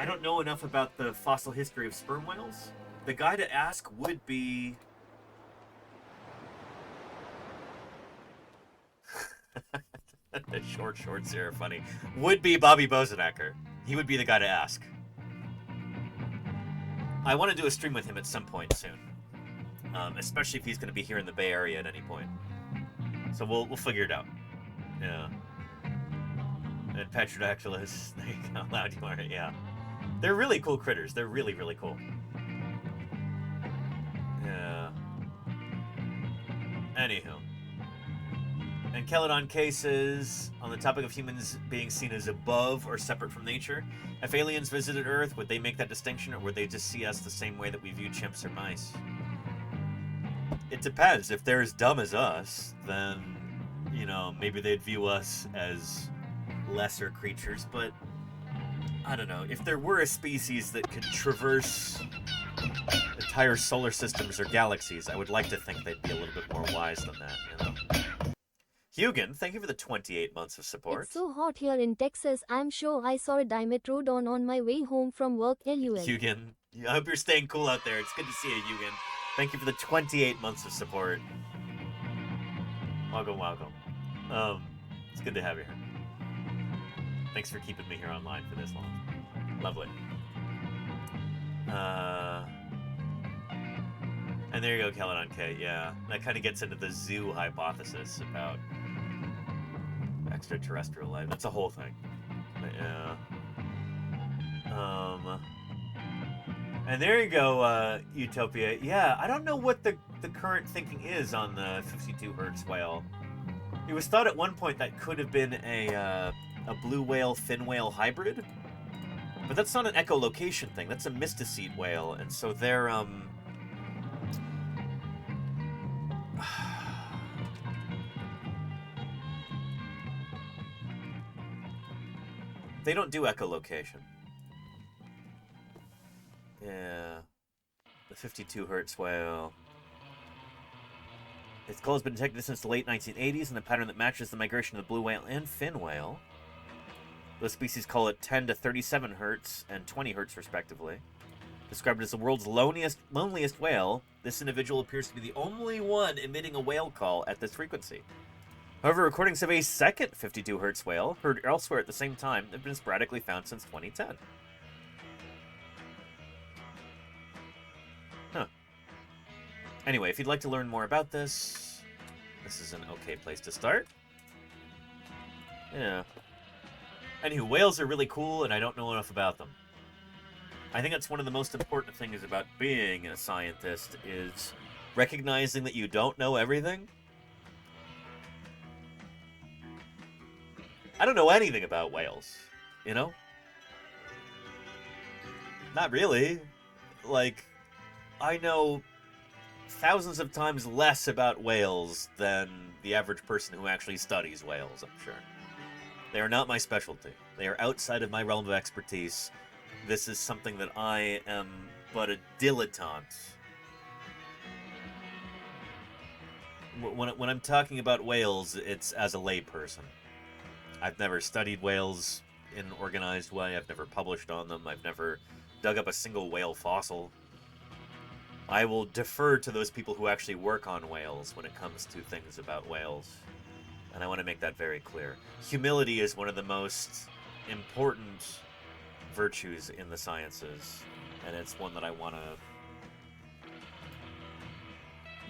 I don't know enough about the fossil history of sperm whales. The guy to ask would be... the short shorts here are funny. Would be Bobby Bozenacker. He would be the guy to ask. I want to do a stream with him at some point soon. Especially if he's going to be here in the Bay Area at any point. So we'll figure it out. Yeah. And Petrodactylus, how loud you are, yeah. They're really cool critters. They're really, really cool. Yeah. Anywho. And Celadon cases, on the topic of humans being seen as above or separate from nature, if aliens visited Earth, would they make that distinction, or would they just see us the same way that we view chimps or mice? It depends. If they're as dumb as us, then, you know, maybe they'd view us as lesser creatures, but I don't know. If there were a species that could traverse entire solar systems or galaxies, I would like to think they'd be a little bit more wise than that, you know? Hugin, thank you for the 28 months of support. It's so hot here in Texas. I'm sure I saw a Dimetrodon on my way home from work. LUL. Hugin, I hope you're staying cool out there. It's good to see you, Hugin. Thank you for the 28 months of support. Welcome, welcome. It's good to have you here. Thanks for keeping me here online for this long. Lovely. And there you go, Celadon K. Yeah, that kind of gets into the zoo hypothesis about extraterrestrial life. That's a whole thing. But yeah. And there you go, Utopia. Yeah, I don't know what the current thinking is on the 52 Hertz whale. It was thought at one point that could have been a blue whale fin whale hybrid, but that's not an echolocation thing. That's a mysticete whale, and so they're they don't do echolocation. Yeah, the 52 Hertz whale. Its call has been detected since the late 1980s in a pattern that matches the migration of the blue whale and fin whale. Those species call it 10 to 37 Hertz and 20 Hertz respectively. Described as the world's loneliest whale, this individual appears to be the only one emitting a whale call at this frequency. However, recordings of a second 52 Hertz whale, heard elsewhere at the same time, have been sporadically found since 2010. Huh. Anyway, if you'd like to learn more about this, this is an okay place to start. Yeah. Anywho, whales are really cool, and I don't know enough about them. I think that's one of the most important things about being a scientist, is recognizing that you don't know everything. I don't know anything about whales, you know? Not really. Like, I know thousands of times less about whales than the average person who actually studies whales, I'm sure. They are not my specialty. They are outside of my realm of expertise. This is something that I am but a dilettante when I'm talking about whales, it's as a layperson. I've never studied whales in an organized way. I've never published on them. I've never dug up a single whale fossil. I will defer to those people who actually work on whales when it comes to things about whales. And I want to make that very clear. Humility is one of the most important virtues in the sciences, and it's one that I want to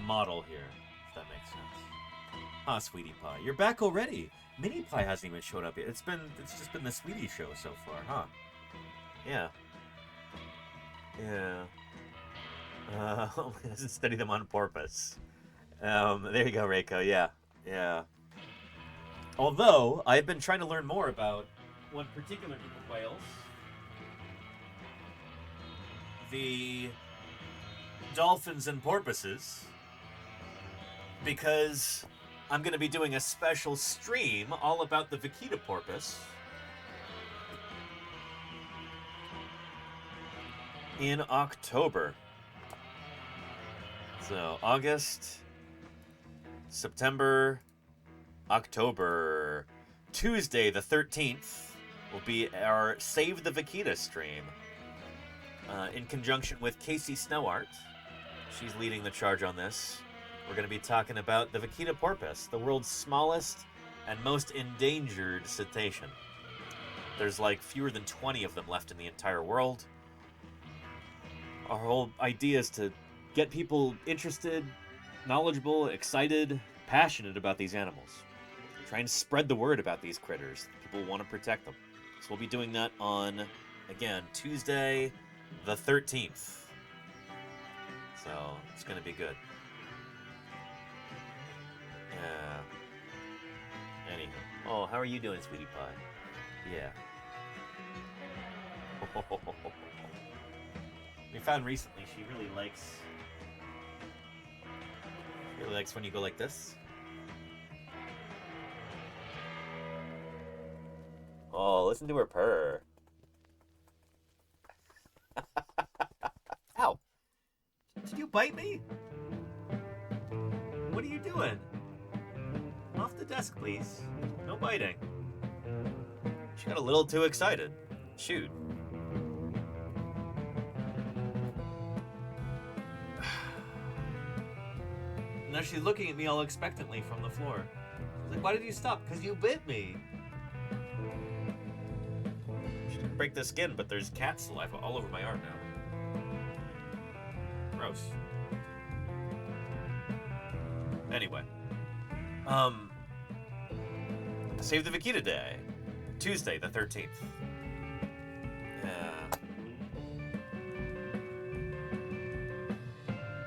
model here, if that makes sense. Ah, Sweetie Pie, you're back already. Mini Pie hasn't even showed up yet. It's just been the Sweetie show so far, huh? Yeah. Yeah. Doesn't study them on purpose. There you go, Reiko. Yeah. Yeah. Although, I've been trying to learn more about one particular group of whales. The dolphins and porpoises. Because I'm going to be doing a special stream all about the vaquita porpoise in October. So, August, September, October. Tuesday, the 13th, will be our Save the Vaquita stream. In conjunction with Casey Snowart. She's leading the charge on this. We're going to be talking about the vaquita porpoise, the world's smallest and most endangered cetacean. There's like fewer than 20 of them left in the entire world. Our whole idea is to get people interested, knowledgeable, excited, passionate about these animals. Try and spread the word about these critters. People want to protect them. So we'll be doing that on, again, Tuesday the 13th. So it's going to be good. Yeah. Anyhow. Oh, how are you doing, Sweetie Pie? Yeah. We found recently she really likes when you go like this. Oh, listen to her purr. Ow. Did you bite me? What are you doing? Off the desk, please. No biting. She got a little too excited. Shoot. Now she's looking at me all expectantly from the floor. She's like, why did you stop? Because you bit me. She didn't break the skin, but there's cat saliva all over my arm now. Gross. Anyway. Save the Vaquita Day. Tuesday, the 13th.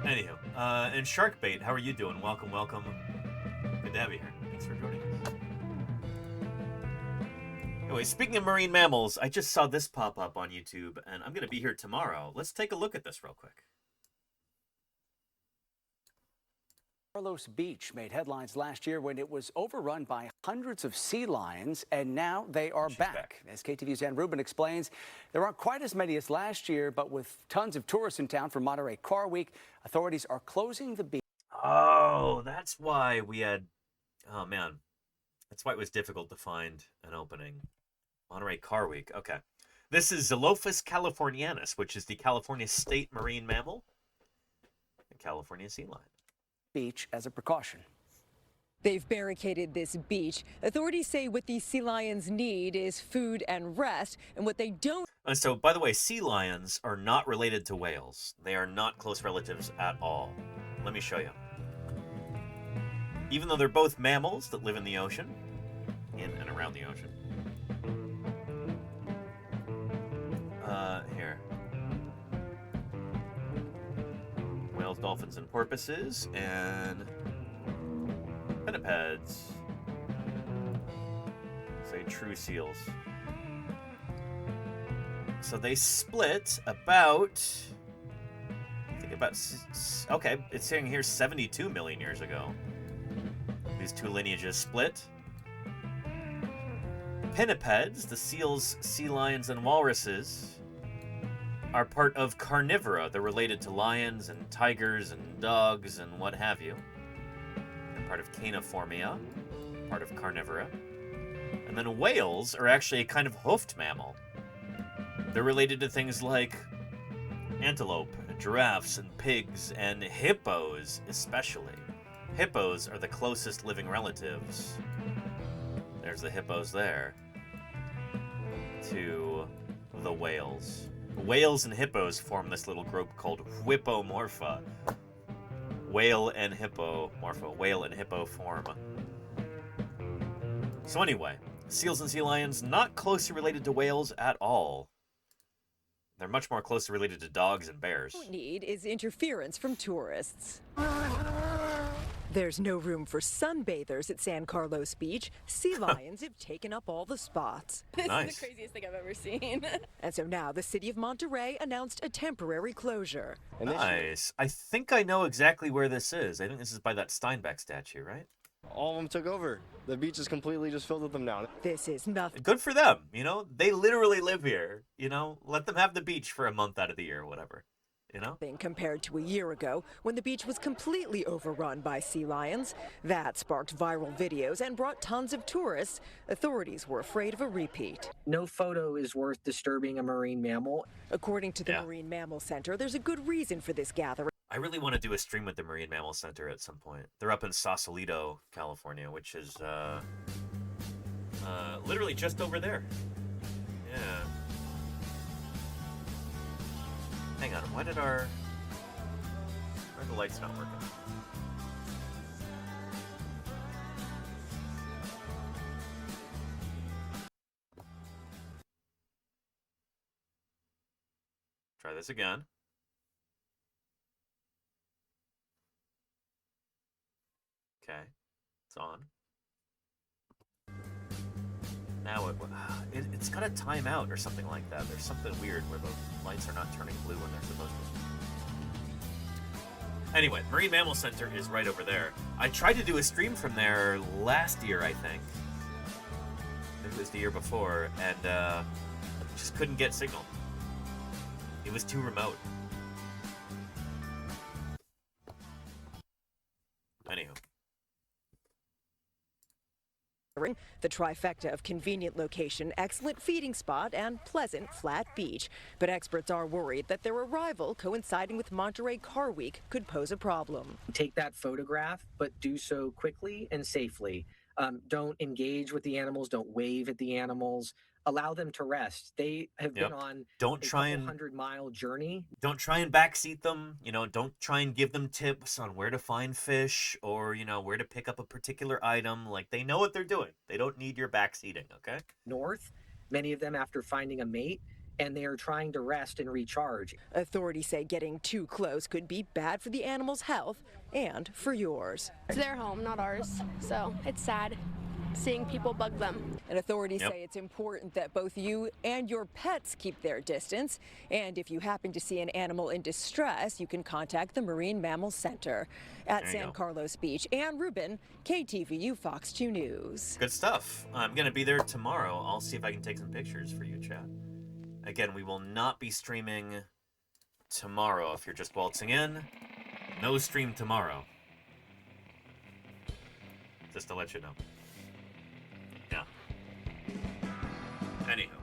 Anywho, and Sharkbait, how are you doing? Welcome, welcome. Good to have you here. Thanks for joining us. Anyway, speaking of marine mammals, I just saw this pop up on YouTube, and I'm going to be here tomorrow. Let's take a look at this real quick. Carlos Beach made headlines last year when it was overrun by hundreds of sea lions, and now they are back. As KTV's Ann Rubin explains, there aren't quite as many as last year, but with tons of tourists in town for Monterey Car Week, authorities are closing the beach. Oh, that's why we had... Oh, man. That's why it was difficult to find an opening. Monterey Car Week. Okay. This is Xylophus californianus, which is the California state marine mammal. The California sea lion. Beach as a precaution. They've barricaded this beach. Authorities say what these sea lions need is food and rest, and what they don't... So, by the way, sea lions are not related to whales. They are not close relatives at all. Let me show you. Even though they're both mammals that live in the ocean, in and around the ocean. Here. Whales, dolphins, and porpoises, and pinnipeds. Say true seals. So they split about, okay, it's saying here 72 million years ago. These two lineages split. Pinnipeds, the seals, sea lions, and walruses, are part of carnivora. They're related to lions and tigers and dogs and what have you. part of Caeniformia, part of Carnivora. And then whales are actually a kind of hoofed mammal. They're related to things like antelope, and giraffes, and pigs, and hippos especially. Hippos are the closest living relatives. There's the hippos there. To the whales. Whales and hippos form this little group called Whippomorpha. Whale and hippo form. So anyway, seals and sea lions not closely related to whales at all. They're much more closely related to dogs and bears. What we need is interference from tourists. There's no room for sunbathers at San Carlos Beach. Sea lions have taken up all the spots. This Nice. is the craziest thing I've ever seen. And so now the city of Monterey announced a temporary closure. Nice. I think I know exactly where this is. I think this is by that Steinbeck statue, right? All of them took over. The beach is completely just filled with them now. This is nothing. Good for them, you know? They literally live here, you know? Let them have the beach for a month out of the year or whatever, you know? Compared to a year ago, when the beach was completely overrun by sea lions. That sparked viral videos and brought tons of tourists. Authorities were afraid of a repeat. No photo is worth disturbing a marine mammal. According to the Marine Mammal Center, there's a good reason for this gathering. I really want to do a stream with the Marine Mammal Center at some point. They're up in Sausalito, California, which is literally just over there. Yeah. Hang on, why are the lights not working? Try this again. Okay, it's on. Now it's got to time out or something like that. There's something weird where the lights are not turning blue when they're supposed to. Anyway, Marine Mammal Center is right over there. I tried to do a stream from there last year, I think. Maybe it was the year before, and just couldn't get signal. It was too remote. Anywho. The trifecta of convenient location, excellent feeding spot, and pleasant, flat beach. But experts are worried that their arrival, coinciding with Monterey Car Week, could pose a problem. Take that photograph, but do so quickly and safely. Don't engage with the animals. Don't wave at the animals. Allow them to rest. They have been on Don't a try and 100-mile journey. Don't try and backseat them. You know, don't try and give them tips on where to find fish or, you know, where to pick up a particular item. Like, they know what they're doing. They don't need your backseating, okay? North, many of them after finding a mate, and they are trying to rest and recharge. Authorities say getting too close could be bad for the animal's health and for yours. It's their home, not ours. So it's sad seeing people bug them. And authorities say it's important that both you and your pets keep their distance. And if you happen to see an animal in distress, you can contact the Marine Mammal Center at San Carlos Beach. Ann Rubin, KTVU Fox 2 News. Good stuff. I'm going to be there tomorrow. I'll see if I can take some pictures for you, chat. Again, we will not be streaming tomorrow. If you're just waltzing in, no stream tomorrow. Just to let you know. Yeah. Anywho.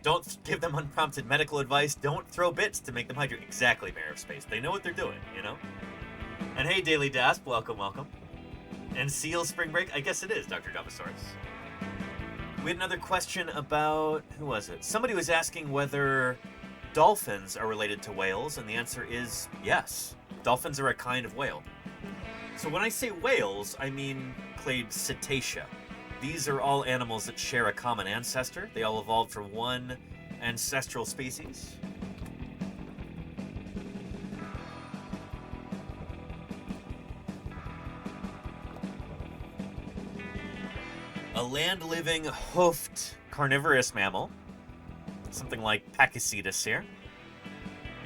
Don't give them unprompted medical advice. Don't throw bits to make them hydrate. Exactly, Mayor of Space. They know what they're doing, you know? And hey, Daily Dasp, welcome, welcome. And Seal Spring Break, I guess it is, Dr. Dumbosaurus. We had another question about, who was it? Somebody was asking whether dolphins are related to whales, and the answer is yes. Dolphins are a kind of whale. So when I say whales, I mean clade Cetacea. These are all animals that share a common ancestor. They all evolved from one ancestral species. A land-living, hoofed, carnivorous mammal. Something like Pachycetus here.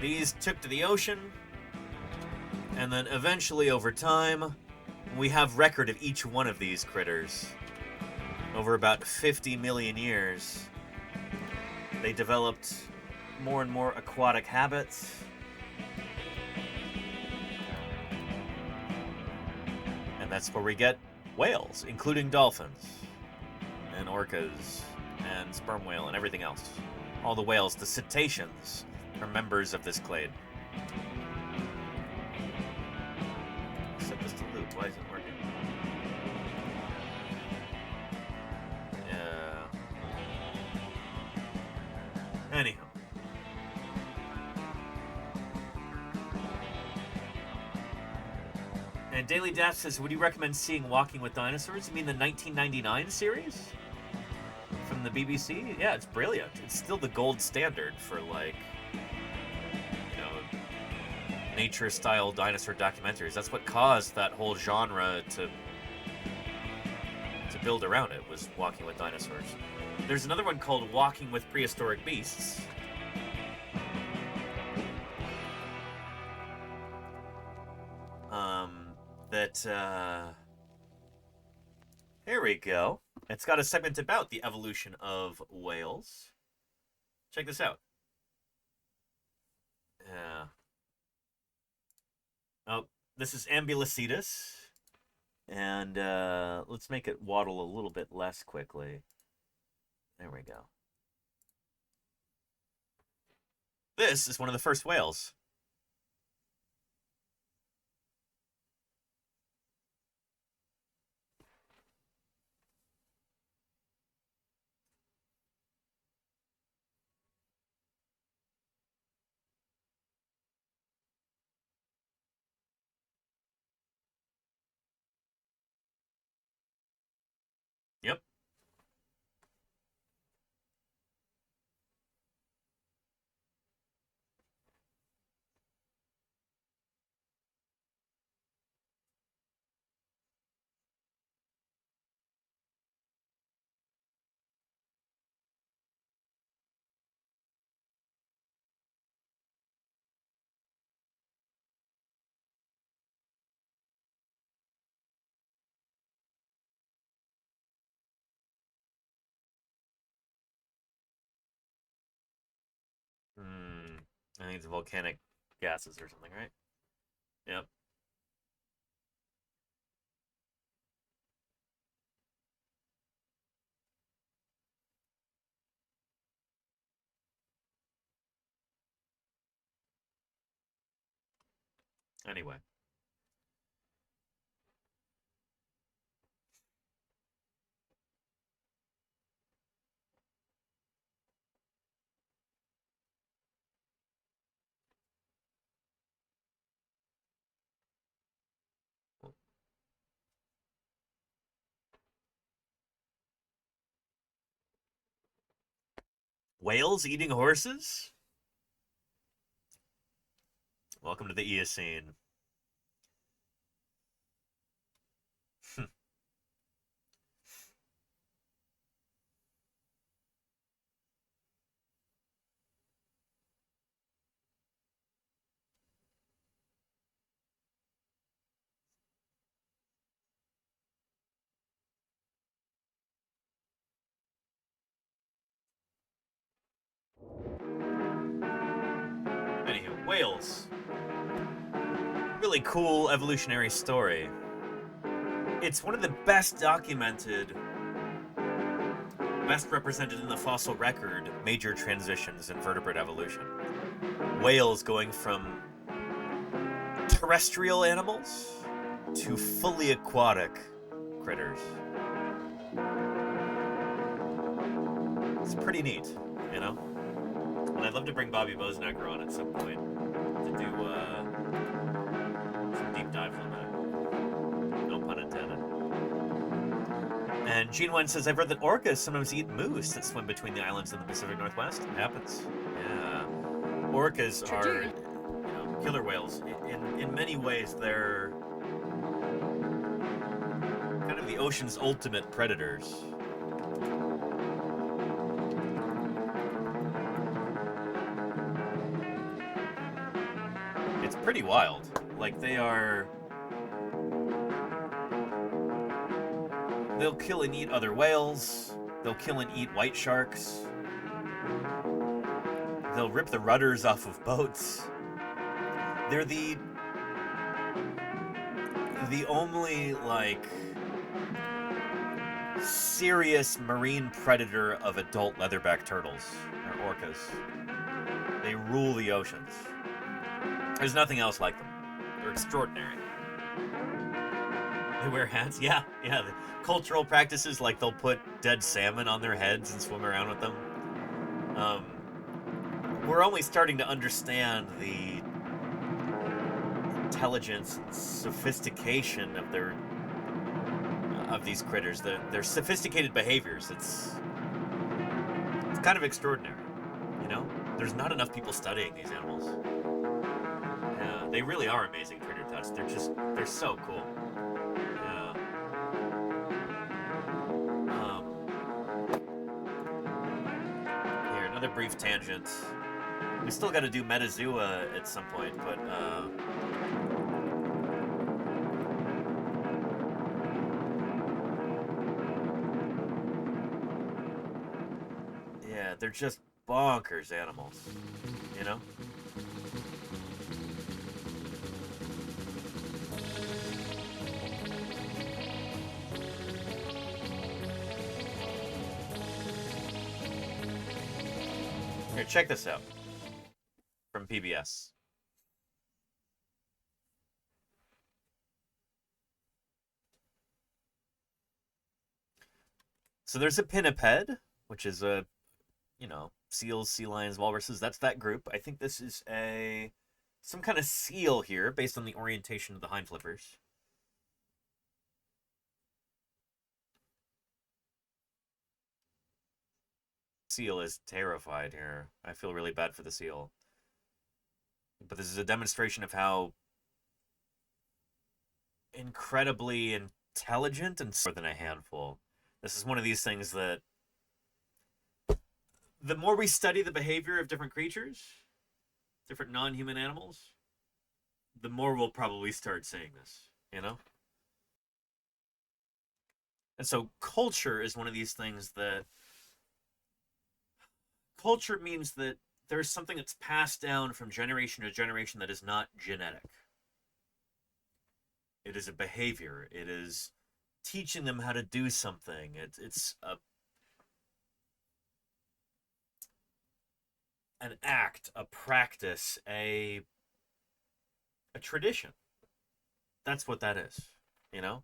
These took to the ocean, and then eventually, over time, we have record of each one of these critters. Over about 50 million years, they developed more and more aquatic habits. that's where we get whales, including dolphins, and orcas, and sperm whale, and everything else. All the whales, the cetaceans, are members of this clade. Set this to loop. Why isn't it working? Anyhow. And Daily Dash says, would you recommend seeing Walking with Dinosaurs? You mean the 1999 series? From the BBC? Yeah, it's brilliant. It's still the gold standard for, like, you know, nature-style dinosaur documentaries. That's what caused that whole genre to build around it, was Walking with Dinosaurs. There's another one called Walking with Prehistoric Beasts. Here we go. It's got a segment about the evolution of whales. Check this out. Oh, this is Ambulocetus. And let's make it waddle a little bit less quickly. There we go. This is one of the first whales. Yep. I think it's volcanic gases or something, right? Yep. Anyway. Whales eating horses? Welcome to the Eocene. Anywho, whales. Really cool evolutionary story. It's one of the best documented, best represented in the fossil record, major transitions in vertebrate evolution. Whales going from terrestrial animals to fully aquatic critters. It's pretty neat, you know? And I'd love to bring Bobby Boznacker on at some point to do some deep dives on that. No pun intended. And Gene Wen says, I've read that orcas sometimes eat moose that swim between the islands in the Pacific Northwest. It happens. Yeah. Orcas are, you know, killer whales. In many ways, they're kind of the ocean's ultimate predators. It's pretty wild. Like, they'll kill and eat other whales. They'll kill and eat white sharks. They'll rip the rudders off of boats. They're the only, like, serious marine predator of adult leatherback turtles, or orcas. They rule the oceans. There's nothing else like them. They're extraordinary. They wear hats? Yeah. The cultural practices, like they'll put dead salmon on their heads and swim around with them. We're only starting to understand the intelligence and sophistication of these critters. Their sophisticated behaviors. It's kind of extraordinary, you know? There's not enough people studying these animals. Yeah, they really are amazing critter touch. They're so cool. Yeah. Here, another brief tangent. We still got to do Metazoa at some point, but yeah, they're just bonkers animals, you know? Here, check this out. From PBS. So there's a pinniped, which is a, you know, seals, sea lions, walruses. That's that group. I think this is some kind of seal here, based on the orientation of the hind flippers. Seal is terrified here. I feel really bad for the seal. But this is a demonstration of how incredibly intelligent and more than a handful. This is one of these things that the more we study the behavior of different creatures, different non-human animals, the more we'll probably start seeing this, you know? And so culture is one of these things that... Culture means that there's something that's passed down from generation to generation that is not genetic. It is a behavior. It is teaching them how to do something. It's an act, a practice, a tradition. That's what that is, you know?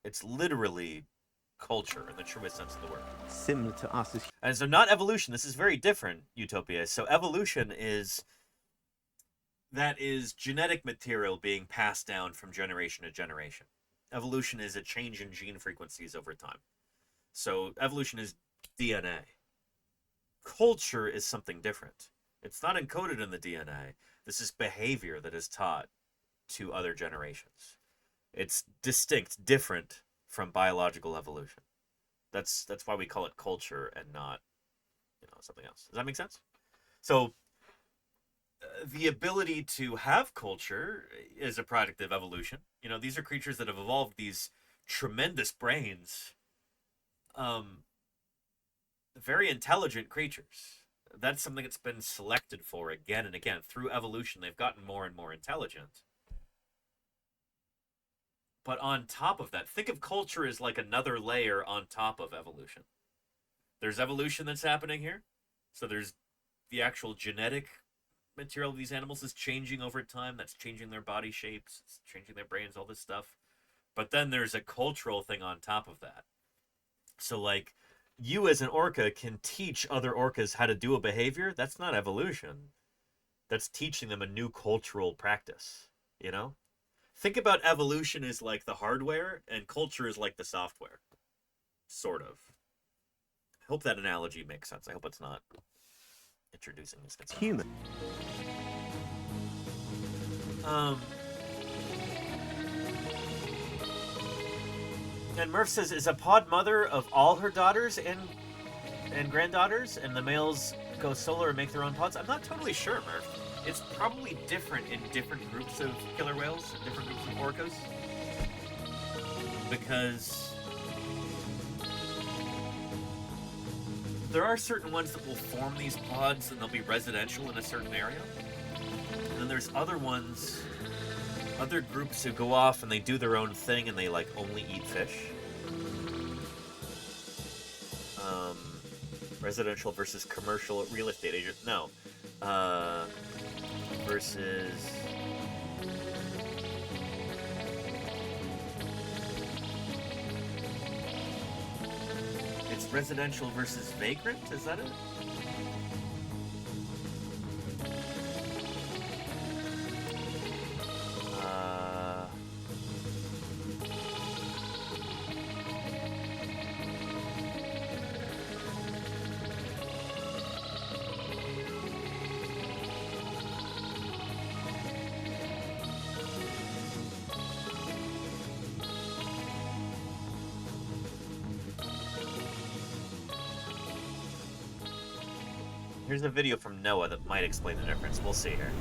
It's literally culture in the truest sense of the word. Similar to us as... And so not evolution. This is very different, Utopia. So evolution is... that is genetic material being passed down from generation to generation. Evolution is a change in gene frequencies over time. So evolution is DNA. Culture is something different. It's not encoded in the DNA. This is behavior that is taught to other generations. It's distinct, different from biological evolution. That's why we call it culture and not, you know, something else. Does that make sense? So the ability to have culture is a product of evolution. You know, these are creatures that have evolved these tremendous brains. Very intelligent creatures. That's something that's been selected for again and again. Through evolution, they've gotten more and more intelligent. But on top of that, think of culture as like another layer on top of evolution. There's evolution that's happening here. So there's the actual genetic material of these animals is changing over time. That's changing their body shapes. It's changing their brains, all this stuff. But then there's a cultural thing on top of that. So like, you as an orca can teach other orcas how to do a behavior. That's not evolution. That's teaching them a new cultural practice, you know? Think about evolution as like the hardware and culture is like the software. Sort of. I hope that analogy makes sense. I hope it's not introducing this concept. Human. And Murph says, is a pod mother of all her daughters and granddaughters, and the males go solo or make their own pods? I'm not totally sure, Murph. It's probably different in different groups of killer whales, different groups of orcas. Because there are certain ones that will form these pods and they'll be residential in a certain area. And then there's other ones other groups who go off and they do their own thing and they like only eat fish. Residential versus commercial real estate agent. No. Versus... It's residential versus vagrant? Is that it? Here's a video from NOAA that might explain the difference. We'll see here.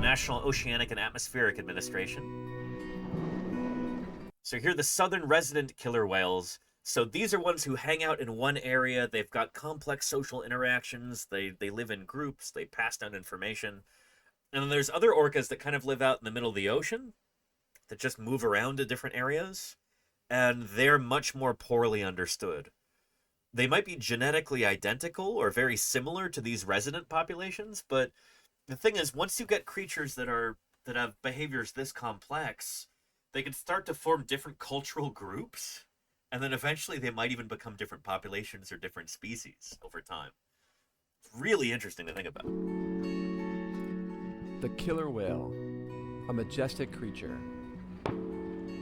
National Oceanic and Atmospheric Administration. So here are the southern resident killer whales. So these are ones who hang out in one area. They've got complex social interactions. They live in groups. They pass down information. And then there's other orcas that kind of live out in the middle of the ocean that just move around to different areas. And they're much more poorly understood. They might be genetically identical or very similar to these resident populations, but the thing is, once you get creatures that have behaviors this complex, they can start to form different cultural groups, and then eventually they might even become different populations or different species over time. It's really interesting to think about. The killer whale, a majestic creature,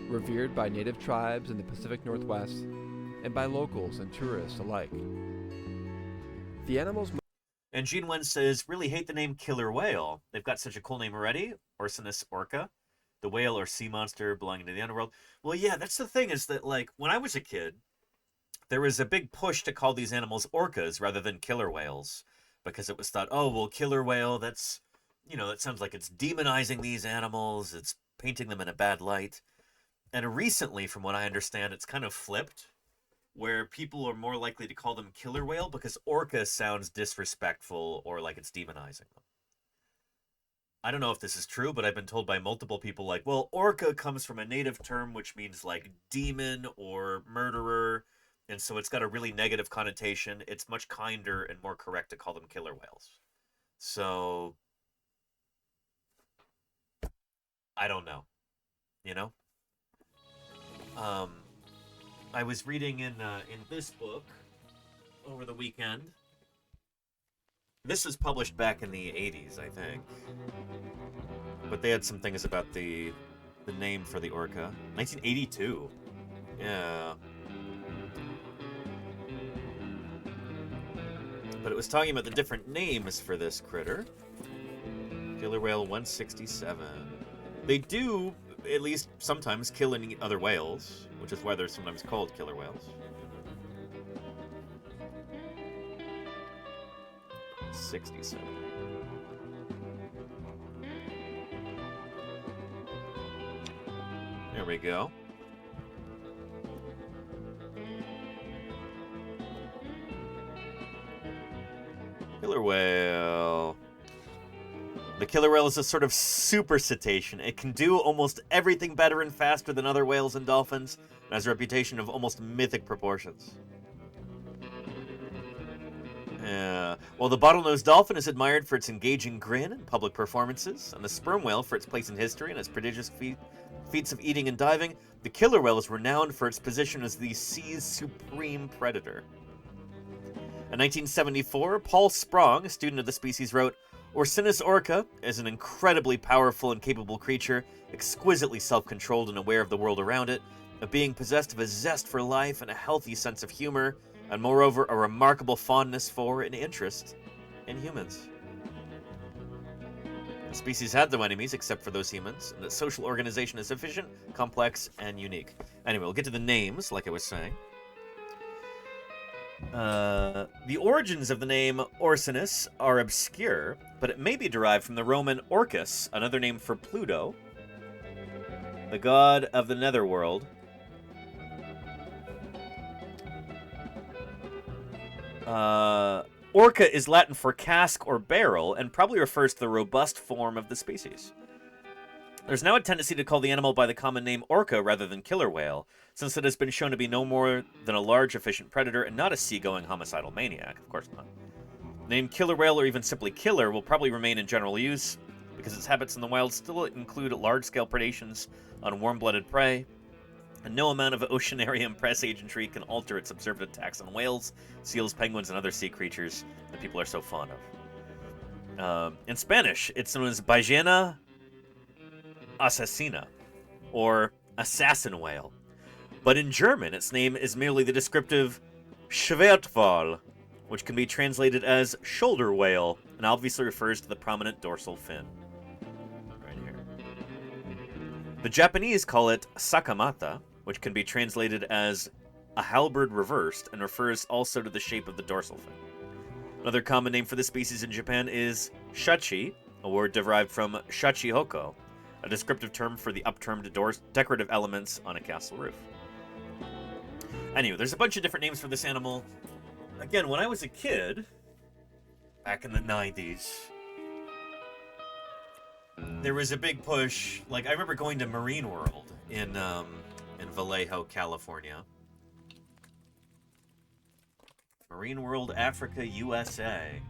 revered by native tribes in the Pacific Northwest and by locals and tourists alike. The animals... And Gene Wen says, really hate the name killer whale. They've got such a cool name already. Orcinus orca, the whale or sea monster belonging to the underworld. Well, yeah, that's the thing, is that, like, when I was a kid, there was a big push to call these animals orcas rather than killer whales, because it was thought, oh, well, killer whale, that's, you know, that sounds like it's demonizing these animals, it's painting them in a bad light. And recently, from what I understand, it's kind of flipped, where people are more likely to call them killer whale because orca sounds disrespectful or like it's demonizing them. I don't know if this is true, but I've been told by multiple people, like, well, orca comes from a native term which means like demon or murderer, and so it's got a really negative connotation. It's much kinder and more correct to call them killer whales. So I don't know, you know? I was reading in this book over the weekend. This was published back in the 80s, I think. But they had some things about the name for the orca. 1982. Yeah. But it was talking about the different names for this critter. Killer whale 167. They do, at least sometimes, kill and eat other whales, which is why they're sometimes called killer whales. 67. There we go. Killer whale. The killer whale is a sort of super cetacean. It can do almost everything better and faster than other whales and dolphins, and has a reputation of almost mythic proportions. Well, the bottlenose dolphin is admired for its engaging grin and public performances, and the sperm whale for its place in history and its prodigious feats of eating and diving. The killer whale is renowned for its position as the sea's supreme predator. In 1974, Paul Sprong, a student of the species, wrote, Orcinus orca is an incredibly powerful and capable creature, exquisitely self-controlled and aware of the world around it, a being possessed of a zest for life and a healthy sense of humor, and moreover a remarkable fondness for and interest in humans. The species had no enemies except for those humans, and its social organization is efficient, complex, and unique. Anyway, we'll get to the names, like I was saying. The origins of the name Orcinus are obscure, but it may be derived from the Roman Orcus, another name for Pluto, the god of the netherworld. Orca is Latin for cask or barrel, and probably refers to the robust form of the species. There's now a tendency to call the animal by the common name orca rather than killer whale, since it has been shown to be no more than a large, efficient predator and not a seagoing homicidal maniac. Of course not. The name killer whale, or even simply killer, will probably remain in general use, because its habits in the wild still include large-scale predations on warm-blooded prey, and no amount of oceanarium press agentry can alter its observed attacks on whales, seals, penguins, and other sea creatures that people are so fond of. In Spanish, it's known as ballena assassina, or assassin whale. But in German, its name is merely the descriptive Schwertwal, which can be translated as shoulder whale, and obviously refers to the prominent dorsal fin. Right here. The Japanese call it sakamata, which can be translated as a halberd reversed, and refers also to the shape of the dorsal fin. Another common name for this species in Japan is shachi, a word derived from shachihoko, a descriptive term for the upturned decorative elements on a castle roof. Anyway, there's a bunch of different names for this animal. Again, when I was a kid, back in the 90s, there was a big push. Like, I remember going to Marine World in Vallejo, California. Marine World, Africa, USA.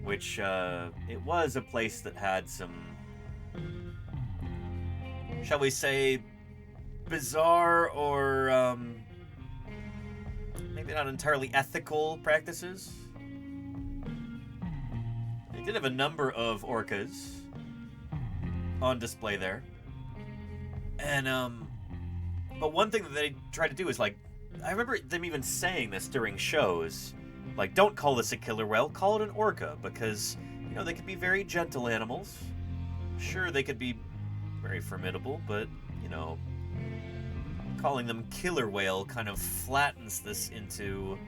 Which, it was a place that had some, shall we say, bizarre or, maybe not entirely ethical practices. They did have a number of orcas on display there. And, but one thing that they tried to do is, like, I remember them even saying this during shows, like, don't call this a killer whale, call it an orca, because, you know, they could be very gentle animals. Sure, they could be very formidable, but, you know, calling them killer whale kind of flattens this into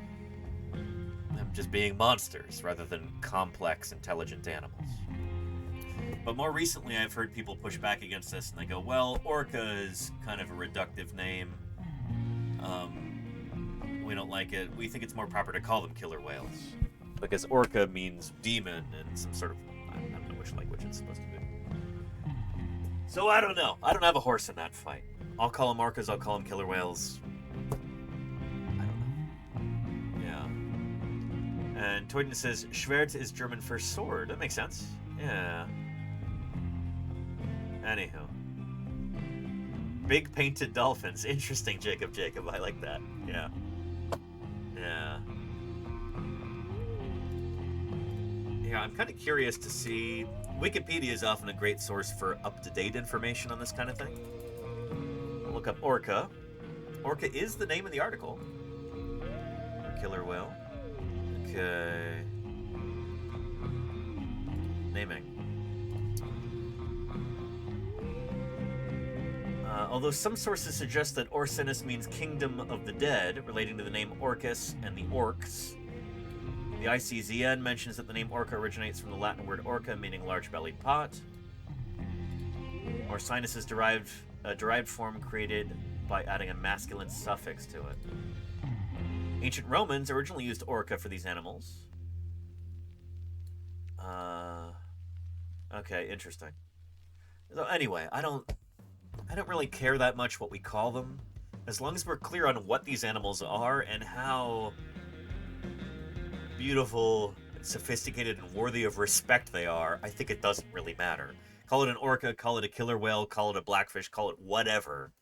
them just being monsters rather than complex, intelligent animals. But more recently, I've heard people push back against this, and they go, well, orca is kind of a reductive name. We don't like it. We think it's more proper to call them killer whales, because orca means demon in some sort of, I don't know which language it's supposed to be. So I don't know. I don't have a horse in that fight. I'll call them orcas, I'll call them killer whales. I don't know. Yeah. And Toyden says, Schwert is German for sword. That makes sense. Yeah. Anywho. Big painted dolphins. Interesting, Jacob. I like that. Yeah. Yeah. Yeah, I'm kind of curious to see. Wikipedia is often a great source for up-to-date information on this kind of thing. I'll look up orca. Orca is the name of the article. Killer whale. Okay. Naming. Although some sources suggest that Orcinus means kingdom of the dead, relating to the name Orcus and the orcs. The ICZN mentions that the name orca originates from the Latin word orca, meaning large-bellied pot. Orcinus is a derived form created by adding a masculine suffix to it. Ancient Romans originally used orca for these animals. Okay, interesting. So anyway, I don't really care that much what we call them, as long as we're clear on what these animals are and how beautiful, sophisticated, and worthy of respect they are. I think it doesn't really matter. Call it an orca, call it a killer whale, call it a blackfish, call it whatever.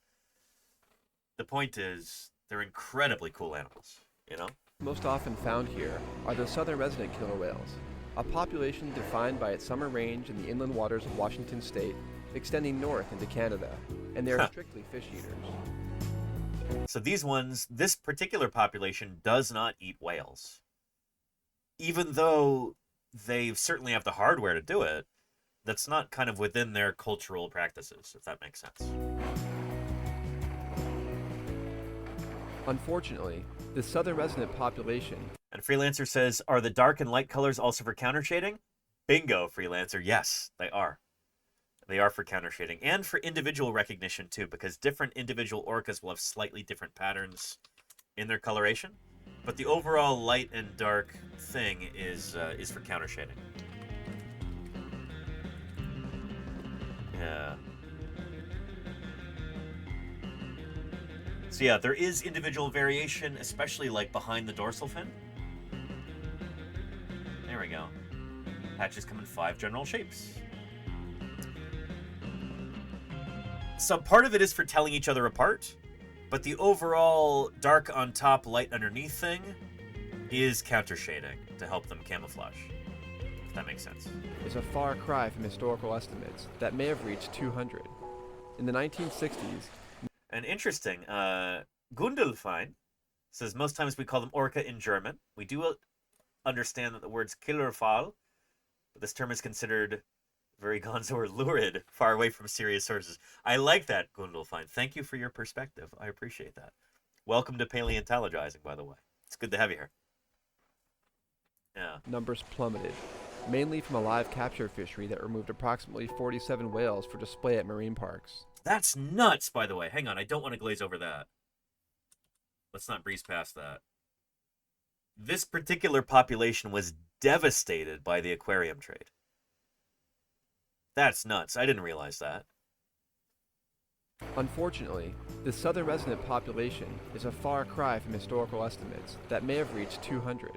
The point is, they're incredibly cool animals, you know? Most often found here are the southern resident killer whales, a population defined by its summer range in the inland waters of Washington state, extending north into Canada, and they are strictly fish eaters. So this particular population does not eat whales. Even though they certainly have the hardware to do it, that's not kind of within their cultural practices, if that makes sense. Unfortunately, the southern resident population... And Freelancer says, are the dark and light colors also for counter shading? Bingo, Freelancer. Yes, they are. They are for counter shading and for individual recognition too, because different individual orcas will have slightly different patterns in their coloration. But the overall light and dark thing is for counter shading. Yeah. So yeah, there is individual variation, especially like behind the dorsal fin. There we go. Patches come in 5 general shapes. So part of it is for telling each other apart, but the overall dark on top, light underneath thing is counter shading to help them camouflage. If that makes sense. Is a far cry from historical estimates that may have reached 200. In the 1960s, and interesting, Gundelfein says most times we call them orca in German. We do understand that the word's Killerfall, but this term is considered very gonzo or lurid, far away from serious sources. I like that, Gundelfein. Thank you for your perspective. I appreciate that. Welcome to Paleontologizing, by the way. It's good to have you here. Yeah. Numbers plummeted, mainly from a live capture fishery that removed approximately 47 whales for display at marine parks. That's nuts, by the way. Hang on, I don't want to glaze over that. Let's not breeze past that. This particular population was devastated by the aquarium trade. That's nuts. I didn't realize that. Unfortunately, the southern resident population is a far cry from historical estimates that may have reached 200.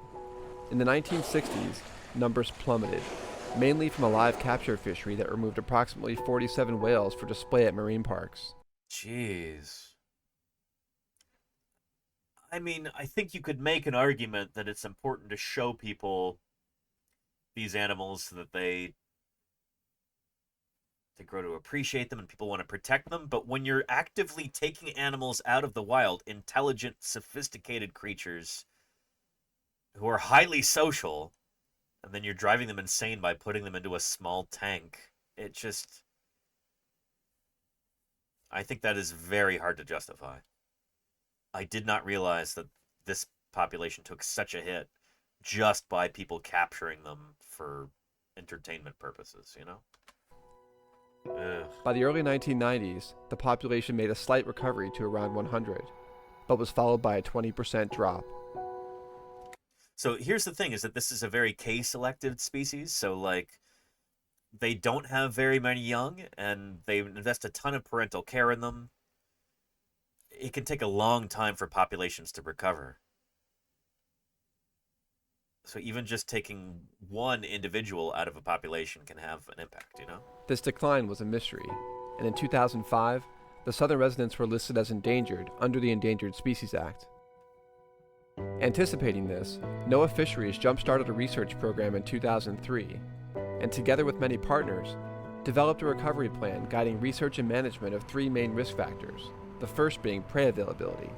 In the 1960s, numbers plummeted, mainly from a live capture fishery that removed approximately 47 whales for display at marine parks. Jeez. I mean, I think you could make an argument that it's important to show people these animals so that they grow to appreciate them and people want to protect them. But when you're actively taking animals out of the wild, intelligent, sophisticated creatures who are highly social, and then you're driving them insane by putting them into a small tank, it just... I think that is very hard to justify. I did not realize that this population took such a hit just by people capturing them for entertainment purposes, you know? Ugh. By the early 1990s, the population made a slight recovery to around 100, but was followed by a 20% drop. So here's the thing, is that this is a very K-selected species, so like they don't have very many young, and they invest a ton of parental care in them. It can take a long time for populations to recover. So even just taking one individual out of a population can have an impact, you know? This decline was a mystery, and in 2005, the southern residents were listed as endangered under the Endangered Species Act. Anticipating this, NOAA Fisheries jump-started a research program in 2003, and together with many partners, developed a recovery plan guiding research and management of 3 main risk factors, the first being prey availability.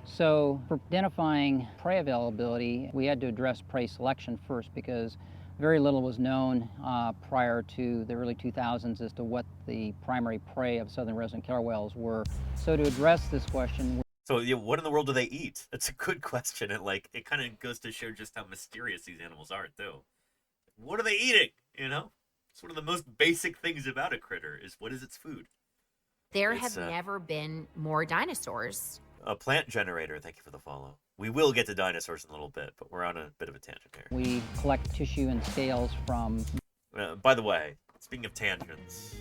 So for identifying prey availability, we had to address prey selection first because very little was known prior to the early 2000s as to what the primary prey of southern resident killer whales were. So to address this question... So yeah, what in the world do they eat? That's a good question. And like, it kind of goes to show just how mysterious these animals are too. What are they eating? You know? It's one of the most basic things about a critter is what is its food? There have never been more dinosaurs. A plant generator, thank you for the follow. We will get to dinosaurs in a little bit, but we're on a bit of a tangent here. We collect tissue and scales from... By the way, speaking of tangents,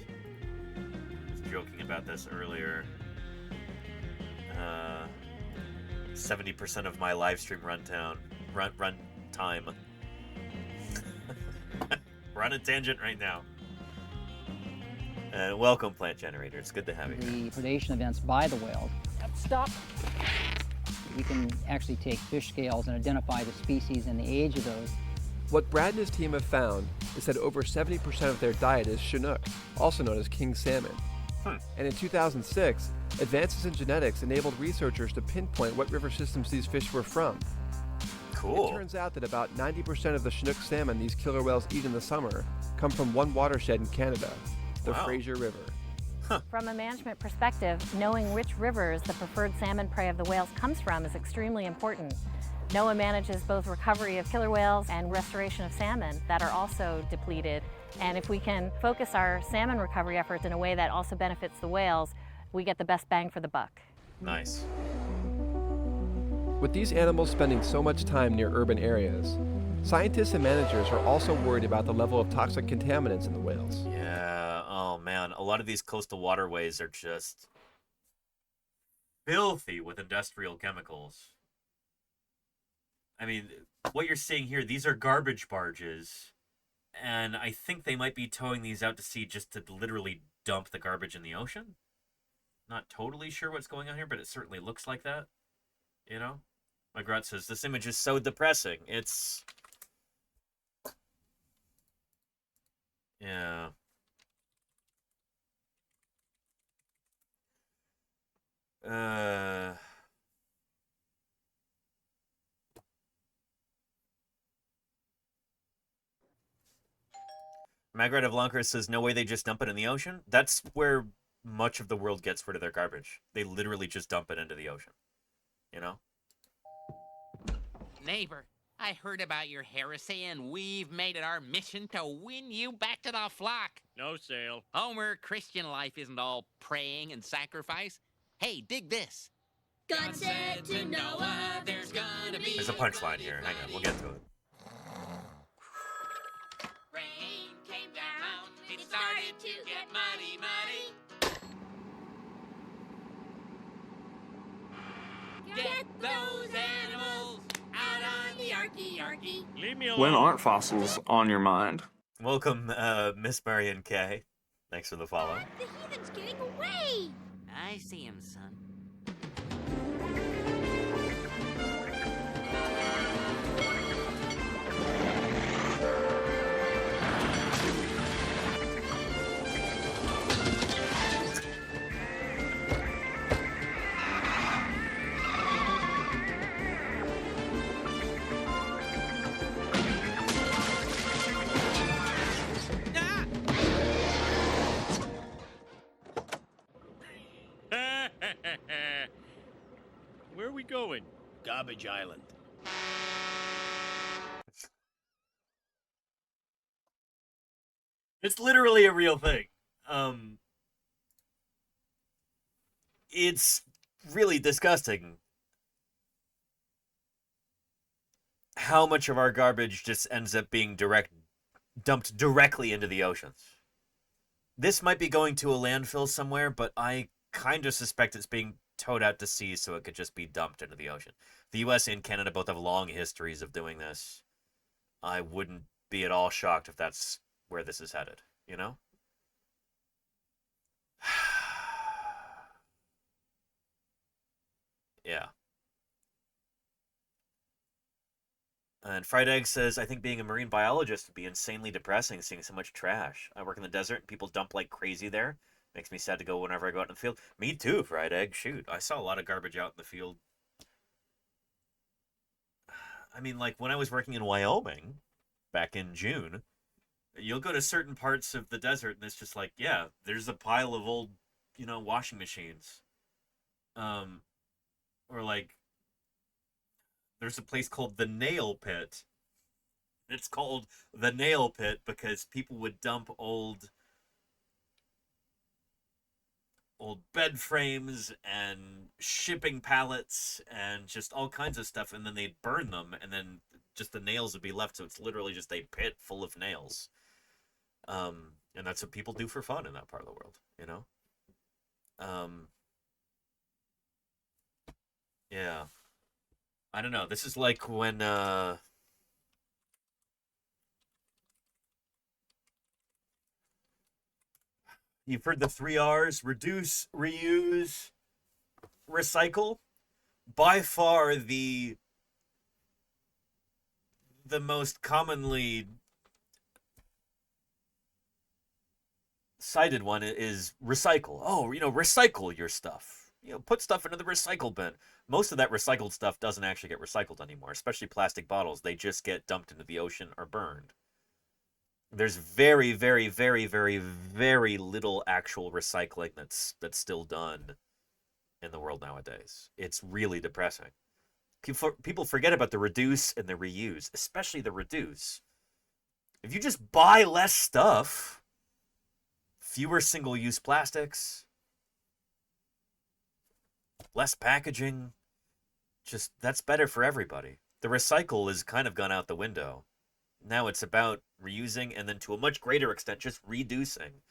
I was joking about this earlier. 70% of my live stream run time. We're on a tangent right now. Welcome, plant generator. It's good to have you here. The predation events by the whales. Stop! We can actually take fish scales and identify the species and the age of those. What Brad and his team have found is that over 70% of their diet is Chinook, also known as king salmon. And in 2006, advances in genetics enabled researchers to pinpoint what river systems these fish were from. Cool. It turns out that about 90% of the Chinook salmon these killer whales eat in the summer come from one watershed in Canada, the Fraser River. From a management perspective, knowing which rivers the preferred salmon prey of the whales comes from is extremely important. NOAA manages both recovery of killer whales and restoration of salmon that are also depleted. And if we can focus our salmon recovery efforts in a way that also benefits the whales, we get the best bang for the buck. Nice. With these animals spending so much time near urban areas, scientists and managers are also worried about the level of toxic contaminants in the whales. Yeah, oh man, a lot of these coastal waterways are just filthy with industrial chemicals. I mean, what you're seeing here, these are garbage barges, and I think they might be towing these out to sea just to literally dump the garbage in the ocean. Not totally sure what's going on here, but it certainly looks like that. You know? My Grut says, this image is so depressing. It's... Yeah. Margaret of Lonkers says, no way they just dump it in the ocean. That's where much of the world gets rid of their garbage. They literally just dump it into the ocean. You know? Neighbor, I heard about your heresy, and we've made it our mission to win you back to the flock. No sale. Homer, Christian life isn't all praying and sacrifice. Hey, dig this. God said to Noah, there's gonna be... There's a punchline here. Hang on, we'll get to it. Rain came down, it started to get muddy. Get those animals out on the arky. Leave me alone. When aren't fossils on your mind? Welcome, Miss Marion K. Thanks for the follow. The heathen's getting away! I see him, son. Where are we going? Garbage Island. It's literally a real thing. It's really disgusting how much of our garbage just ends up being dumped directly into the oceans. This might be going to a landfill somewhere, but I kind of suspect it's being towed out to sea so it could just be dumped into the ocean. The US and Canada both have long histories of doing this. I wouldn't be at all shocked if that's where this is headed, you know? Yeah. And Fried Egg says, I think being a marine biologist would be insanely depressing, seeing so much trash. I work in the desert and people dump like crazy there. Makes me sad to go whenever I go out in the field. Me too, Fried Egg. Shoot, I saw a lot of garbage out in the field. I mean, like, when I was working in Wyoming back in June, you'll go to certain parts of the desert and it's just like, yeah, there's a pile of old, washing machines. Or like, there's a place called the Nail Pit. It's called the Nail Pit because people would dump old bed frames and shipping pallets and just all kinds of stuff, and then they'd burn them, and then just the nails would be left, so it's literally just a pit full of nails. And that's what people do for fun in that part of the world, you know? Yeah. I don't know. This is like when, you've heard the 3 R's: reduce, reuse, recycle. By far the most commonly cited one is recycle. Oh, recycle your stuff. Put stuff into the recycle bin. Most of that recycled stuff doesn't actually get recycled anymore, especially plastic bottles. They just get dumped into the ocean or burned. There's very, very, very, very, very little actual recycling that's still done in the world nowadays. It's really depressing. People forget about the reduce and the reuse, especially the reduce. If you just buy less stuff, fewer single-use plastics, less packaging, that's better for everybody. The recycle has kind of gone out the window. Now it's about reusing and then to a much greater extent just reducing.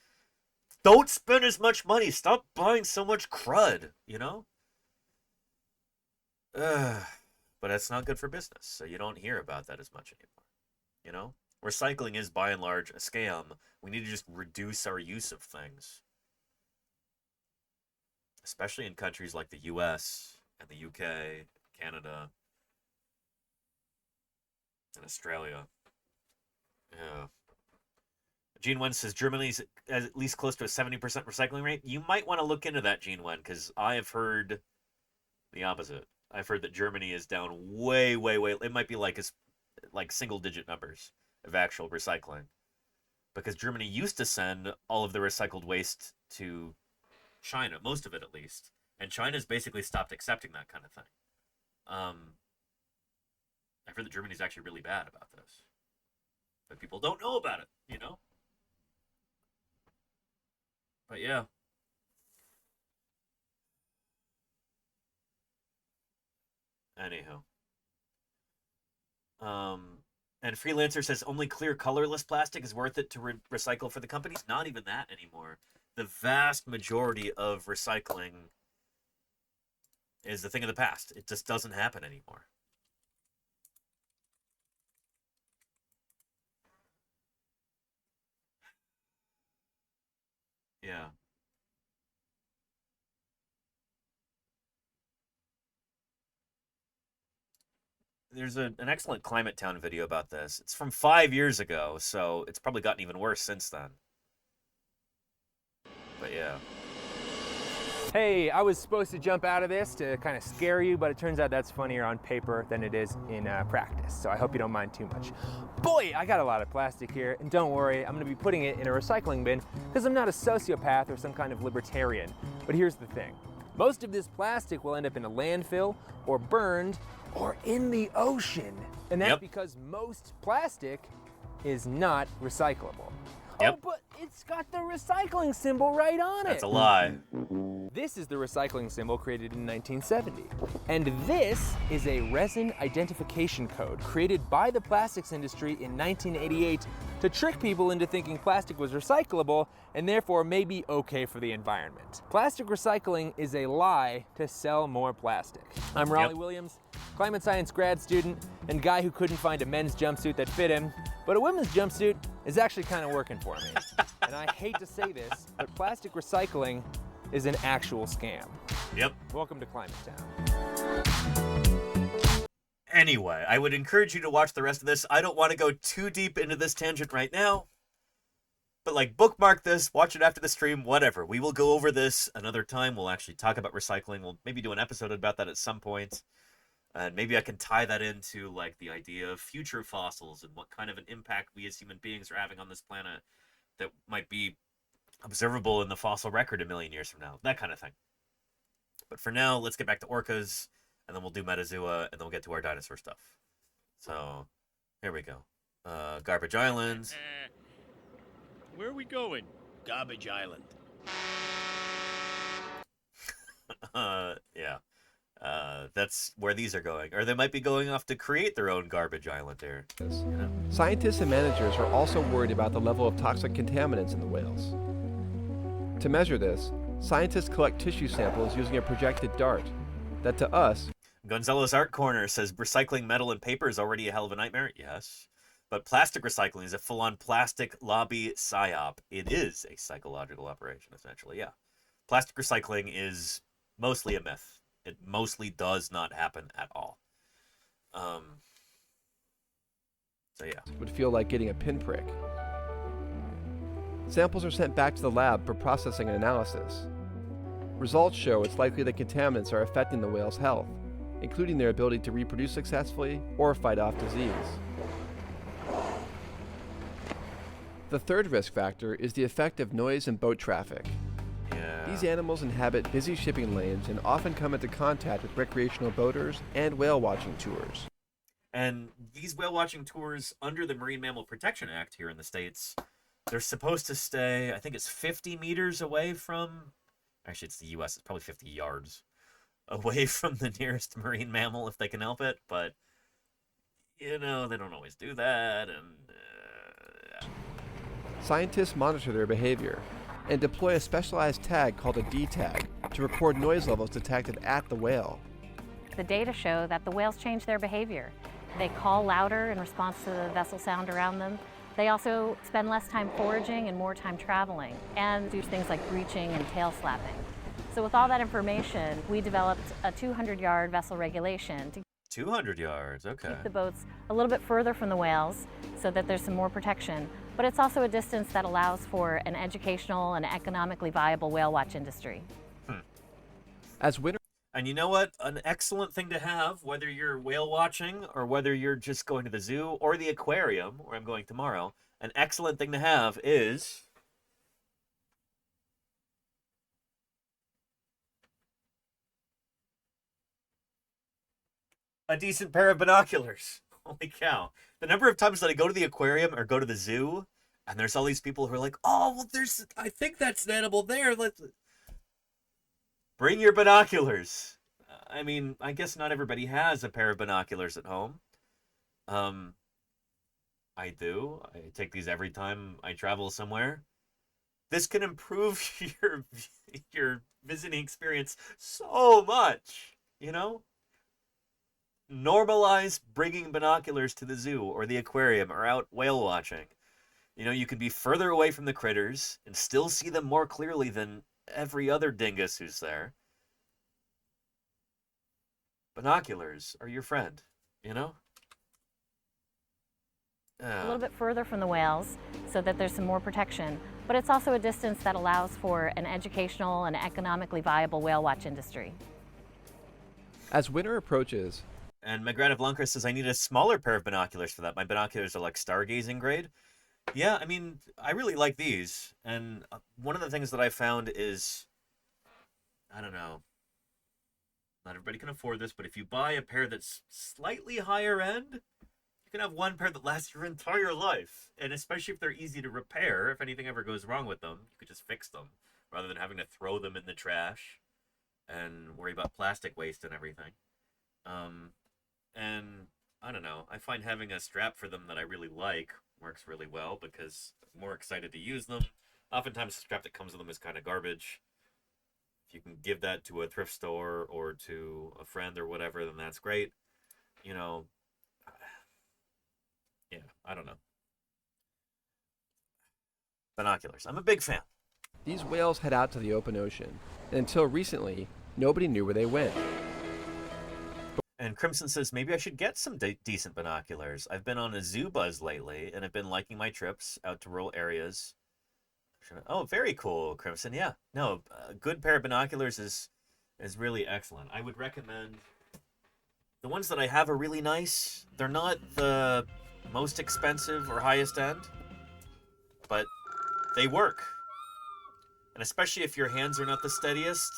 Don't spend as much money. Stop buying so much crud, But that's not good for business, so you don't hear about that as much anymore. You know? Recycling is, by and large, a scam. We need to just reduce our use of things. Especially in countries like the US and the UK, Canada, and Australia. Yeah. Gene Wen says Germany's at least close to a 70% recycling rate. You might want to look into that, Gene Wen, because I have heard the opposite. I've heard that Germany is down way. It might be like single-digit numbers of actual recycling, because Germany used to send all of the recycled waste to China, most of it at least, and China's basically stopped accepting that kind of thing. I've heard that Germany's actually really bad about this, but people don't know about it, you know? But yeah. Anyhow. And Freelancer says only clear, colorless plastic is worth it to recycle for the companies. Not even that anymore. The vast majority of recycling is a thing of the past. It just doesn't happen anymore. Yeah. There's an excellent Climate Town video about this. It's from 5 years ago, so it's probably gotten even worse since then. But yeah. Hey, I was supposed to jump out of this to kind of scare you, but it turns out that's funnier on paper than it is in practice, so I hope you don't mind too much. Boy, I got a lot of plastic here, and don't worry, I'm going to be putting it in a recycling bin because I'm not a sociopath or some kind of libertarian. But here's the thing. Most of this plastic will end up in a landfill or burned or in the ocean, and that's because most plastic is not recyclable. Yep. Oh, but it's got the recycling symbol right on it. That's a lie. This is the recycling symbol created in 1970. And this is a resin identification code created by the plastics industry in 1988 to trick people into thinking plastic was recyclable and therefore maybe okay for the environment. Plastic recycling is a lie to sell more plastic. I'm Raleigh Williams, climate science grad student and guy who couldn't find a men's jumpsuit that fit him, but a women's jumpsuit is actually kind of working for me. And I hate to say this, but plastic recycling is an actual scam. Yep. Welcome to Climate Town. Anyway, I would encourage you to watch the rest of this. I don't want to go too deep into this tangent right now. But like, bookmark this, watch it after the stream, whatever. We will go over this another time. We'll actually talk about recycling. We'll maybe do an episode about that at some point. And maybe I can tie that into like the idea of future fossils and what kind of an impact we as human beings are having on this planet that might be observable in the fossil record a million years from now. That kind of thing. But for now, let's get back to orcas, and then we'll do Metazoa, and then we'll get to our dinosaur stuff. So, here we go. Garbage Island. Where are we going? Garbage Island. Yeah. That's where these are going. Or they might be going off to create their own garbage island here. You know? Scientists and managers are also worried about the level of toxic contaminants in the whales. To measure this, scientists collect tissue samples using a projected dart that to us... Gonzalo's Art Corner says recycling metal and paper is already a hell of a nightmare. Yes. But plastic recycling is a full-on plastic lobby psyop. It is a psychological operation, essentially, yeah. Plastic recycling is mostly a myth. It mostly does not happen at all. So yeah. Would feel like getting a pinprick. Samples are sent back to the lab for processing and analysis. Results show it's likely that contaminants are affecting the whale's health, including their ability to reproduce successfully or fight off disease. The third risk factor is the effect of noise and boat traffic. These animals inhabit busy shipping lanes and often come into contact with recreational boaters and whale watching tours. And these whale watching tours under the Marine Mammal Protection Act here in the States, they're supposed to stay, I think it's 50 meters away from, actually it's the US, it's probably 50 yards away from the nearest marine mammal if they can help it, but, you know, they don't always do that, and... Scientists monitor their behavior and deploy a specialized tag called a D tag to record noise levels detected at the whale. the data show that the whales change their behavior. They call louder in response to the vessel sound around them. They also spend less time foraging and more time traveling, and do things like breaching and tail slapping. So with all that information, we developed a 200-yard vessel regulation to 200 yards, okay. keep the boats a little bit further from the whales so that there's some more protection. But it's also a distance that allows for an educational and economically viable whale watch industry. As winter... And you know what? An excellent thing to have, whether you're whale watching or whether you're just going to the zoo or the aquarium, where I'm going tomorrow, an excellent thing to have is... a decent pair of binoculars. Holy cow. The number of times that I go to the aquarium or go to the zoo, and there's all these people who are like, oh, well, I think that's an animal there. Let's... Bring your binoculars. I mean, I guess not everybody has a pair of binoculars at home. I do. I take these every time I travel somewhere. This can improve your visiting experience so much, you know? Normalize bringing binoculars to the zoo or the aquarium or out whale watching. You know, you can be further away from the critters and still see them more clearly than every other dingus who's there. Binoculars are your friend, you know? A little bit further from the whales so that there's some more protection. But it's also a distance that allows for an educational and economically viable whale watch industry. As winter approaches... And Magrana Blanca says, I need a smaller pair of binoculars for that. My binoculars are like stargazing grade. Yeah, I mean, I really like these. And one of the things that I found is, I don't know, not everybody can afford this, but if you buy a pair that's slightly higher end, you can have one pair that lasts your entire life. And especially if they're easy to repair, if anything ever goes wrong with them, you could just fix them rather than having to throw them in the trash and worry about plastic waste and everything. And I don't know, I find having a strap for them that I really like works really well because I'm more excited to use them. Oftentimes the strap that comes with them is kind of garbage. If you can give that to a thrift store or to a friend or whatever, then that's great. You know, yeah, I don't know. Binoculars. I'm a big fan. These whales head out to the open ocean, and until recently, nobody knew where they went. And Crimson says, maybe I should get some decent binoculars. I've been on a zoo buzz lately, and I've been liking my trips out to rural areas. Oh, very cool, Crimson. Yeah, no, a good pair of binoculars is really excellent. I would recommend... The ones that I have are really nice. They're not the most expensive or highest end, but they work. And especially if your hands are not the steadiest,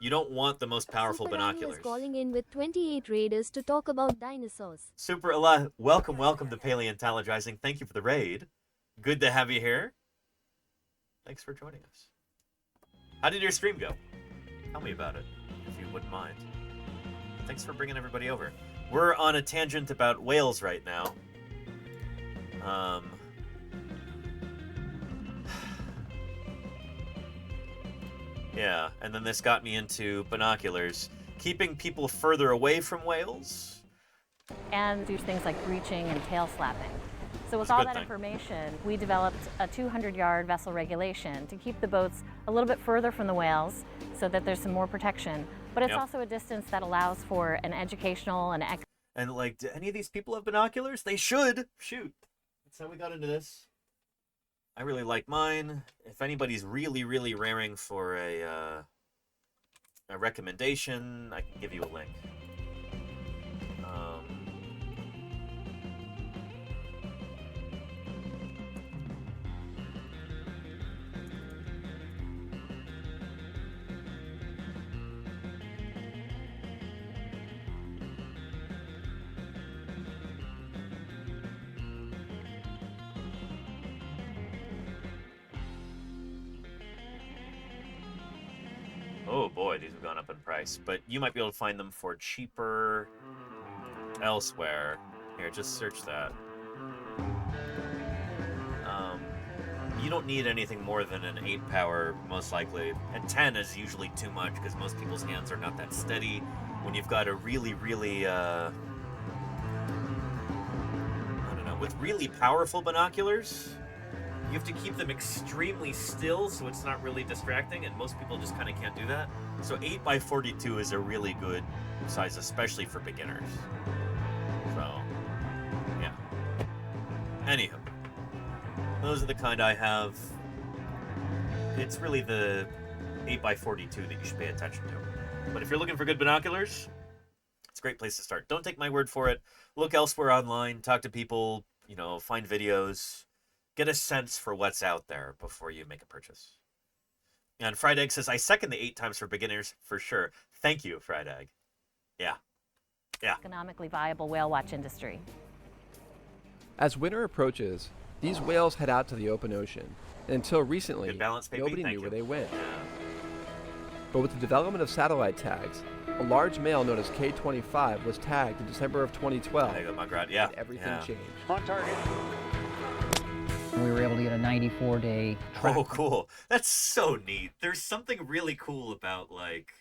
you don't want the most powerful binoculars. Is calling in with 28 raiders to talk about dinosaurs. Super Allah, welcome to Paleontologizing. Thank you for the raid. Good to have you here. Thanks for joining us. How did your stream go? Tell me about it, if you wouldn't mind. Thanks for bringing everybody over. We're on a tangent about whales right now. Yeah, and then this got me into binoculars. Keeping people further away from whales. And do things like breaching and tail slapping. So with all that information, we developed a 200-yard vessel regulation to keep the boats a little bit further from the whales so that there's some more protection. But it's also a distance that allows for an educational and... And like, do any of these people have binoculars? They should. Shoot. That's how we got into this. I really like mine. If anybody's really, really raring for a recommendation, I can give you a link. Oh boy, these have gone up in price, but you might be able to find them for cheaper elsewhere. Here, just search that. You don't need anything more than an 8 power, most likely, and 10 is usually too much because most people's hands are not that steady. when you've got a really, really, I don't know, with really powerful binoculars, you have to keep them extremely still so it's not really distracting, and most people just kind of can't do that. So 8x42 is a really good size, especially for beginners. So, yeah. Anywho, those are the kind I have. It's really the 8x42 that you should pay attention to. But if you're looking for good binoculars, it's a great place to start. Don't take my word for it. Look elsewhere online, talk to people, you know, find videos, get a sense for what's out there before you make a purchase. And Fried Egg says, I second the 8 times for beginners for sure. Thank you, Fried Egg. Yeah. Yeah. Economically viable whale watch industry. As winter approaches, these whales head out to the open ocean. And until recently, Good balance, baby. nobody Thank knew you. where they went. But with the development of satellite tags, a large male known as K25 was tagged in December of 2012. There you go, Mugrat. Yeah. And everything Yeah. changed. On target. We were able to get a 94-day track. Oh, cool. That's so neat. There's something really cool about, like,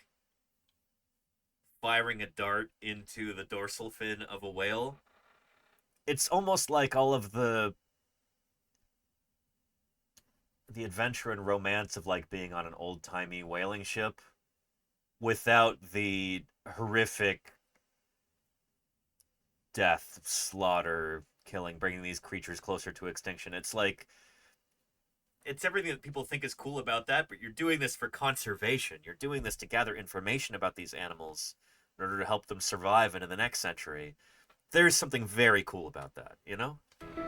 firing a dart into the dorsal fin of a whale. It's almost like all of the adventure and romance of, like, being on an old-timey whaling ship without the horrific death, slaughter, killing, bringing these creatures closer to extinction. It's like, it's everything that people think is cool about that, but you're doing this for conservation. You're doing this to gather information about these animals in order to help them survive into the next century. There's something very cool about that, you know?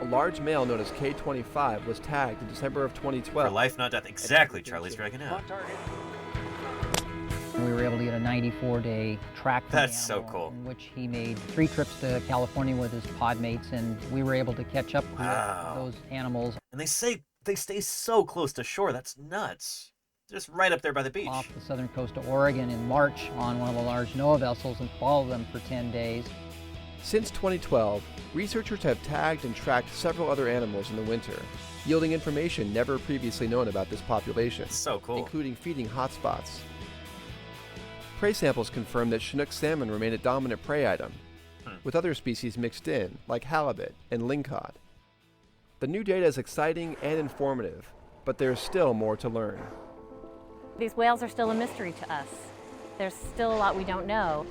A large male known as K25 was tagged in December of 2012. For life, not death. Exactly, Charlie's Dragon out. We were able to get a 94-day track from That's the so animal, cool. in which he made 3 trips to California with his pod mates, and we were able to catch up with those animals. And they say they stay so close to shore. That's nuts. Just right up there by the beach. Off the southern coast of Oregon in March on one of the large NOAA vessels and followed them for 10 days. Since 2012, researchers have tagged and tracked several other animals in the winter, yielding information never previously known about this population. So cool. Including feeding hotspots. Prey samples confirm that Chinook salmon remain a dominant prey item, with other species mixed in, like halibut and lingcod. The new data is exciting and informative, but there's still more to learn. These whales are still a mystery to us. There's still a lot we don't know,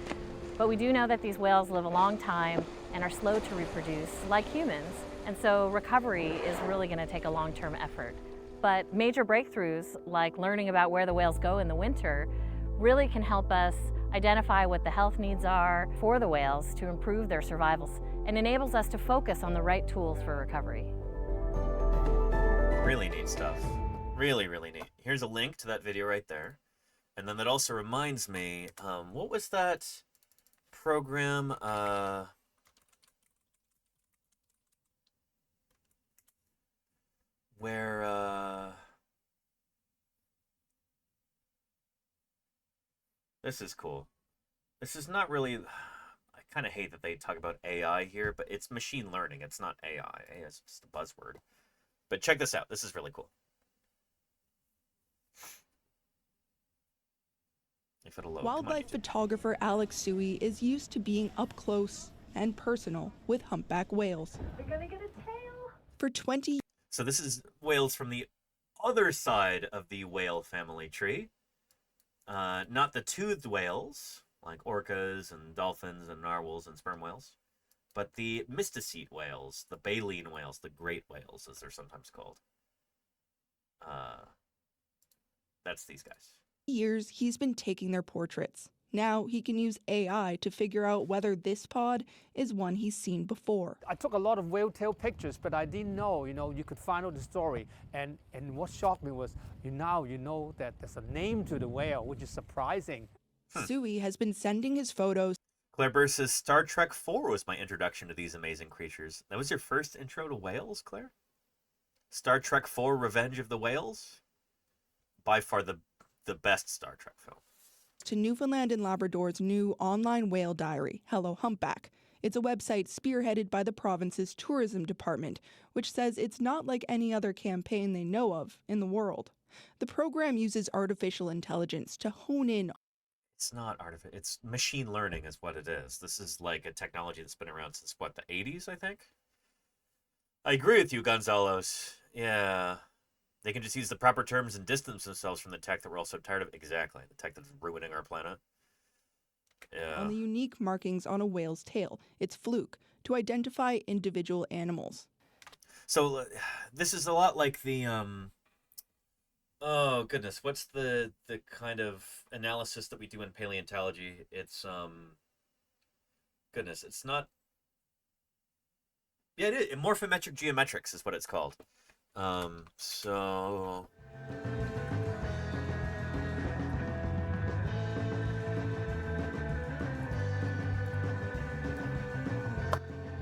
but we do know that these whales live a long time and are slow to reproduce, like humans, and so recovery is really going to take a long-term effort. But major breakthroughs, like learning about where the whales go in the winter, really can help us identify what the health needs are for the whales to improve their survivals, and enables us to focus on the right tools for recovery. Really neat stuff. Really, really neat. Here's a link to that video right there. And then that also reminds me, what was that program? Where, this is cool. This is not really, I kind of hate that they talk about AI here, but it's machine learning. It's not AI. AI is just a buzzword. But check this out. This is really cool. If it'll load. Wildlife photographer Alex Suey is used to being up close and personal with humpback whales. We're gonna get a tail. For 20 years. So this is whales from the other side of the whale family tree. Not the toothed whales, like orcas and dolphins and narwhals and sperm whales, but the mystacete whales, the baleen whales, the great whales, as they're sometimes called. That's these guys. Years he's been taking their portraits. Now he can use AI to figure out whether this pod is one he's seen before. I took a lot of whale tail pictures, but I didn't know, you could find out the story. And what shocked me was, now you know that there's a name to the whale, which is surprising. Suey has been sending his photos. Claire Burr says, Star Trek 4 was my introduction to these amazing creatures. That was your first intro to whales, Claire? Star Trek 4 Revenge of the Whales? By far the best Star Trek film. To Newfoundland and Labrador's new online whale diary, Hello Humpback. It's a website spearheaded by the province's tourism department, which says it's not like any other campaign they know of in the world. The program uses artificial intelligence to hone in. It's not artificial. It's machine learning is what it is. This is like a technology that's been around since, what, the 80s, I think? I agree with you, Gonzalos. Yeah. They can just use the proper terms and distance themselves from the tech that we're all so tired of. Exactly. The tech that's ruining our planet. Yeah. On the unique markings on a whale's tail, its fluke, to identify individual animals. So this is a lot like the oh goodness, what's the kind of analysis that we do in paleontology? It's goodness, it's not. Yeah, it is. Morphometric geometrics is what it's called. So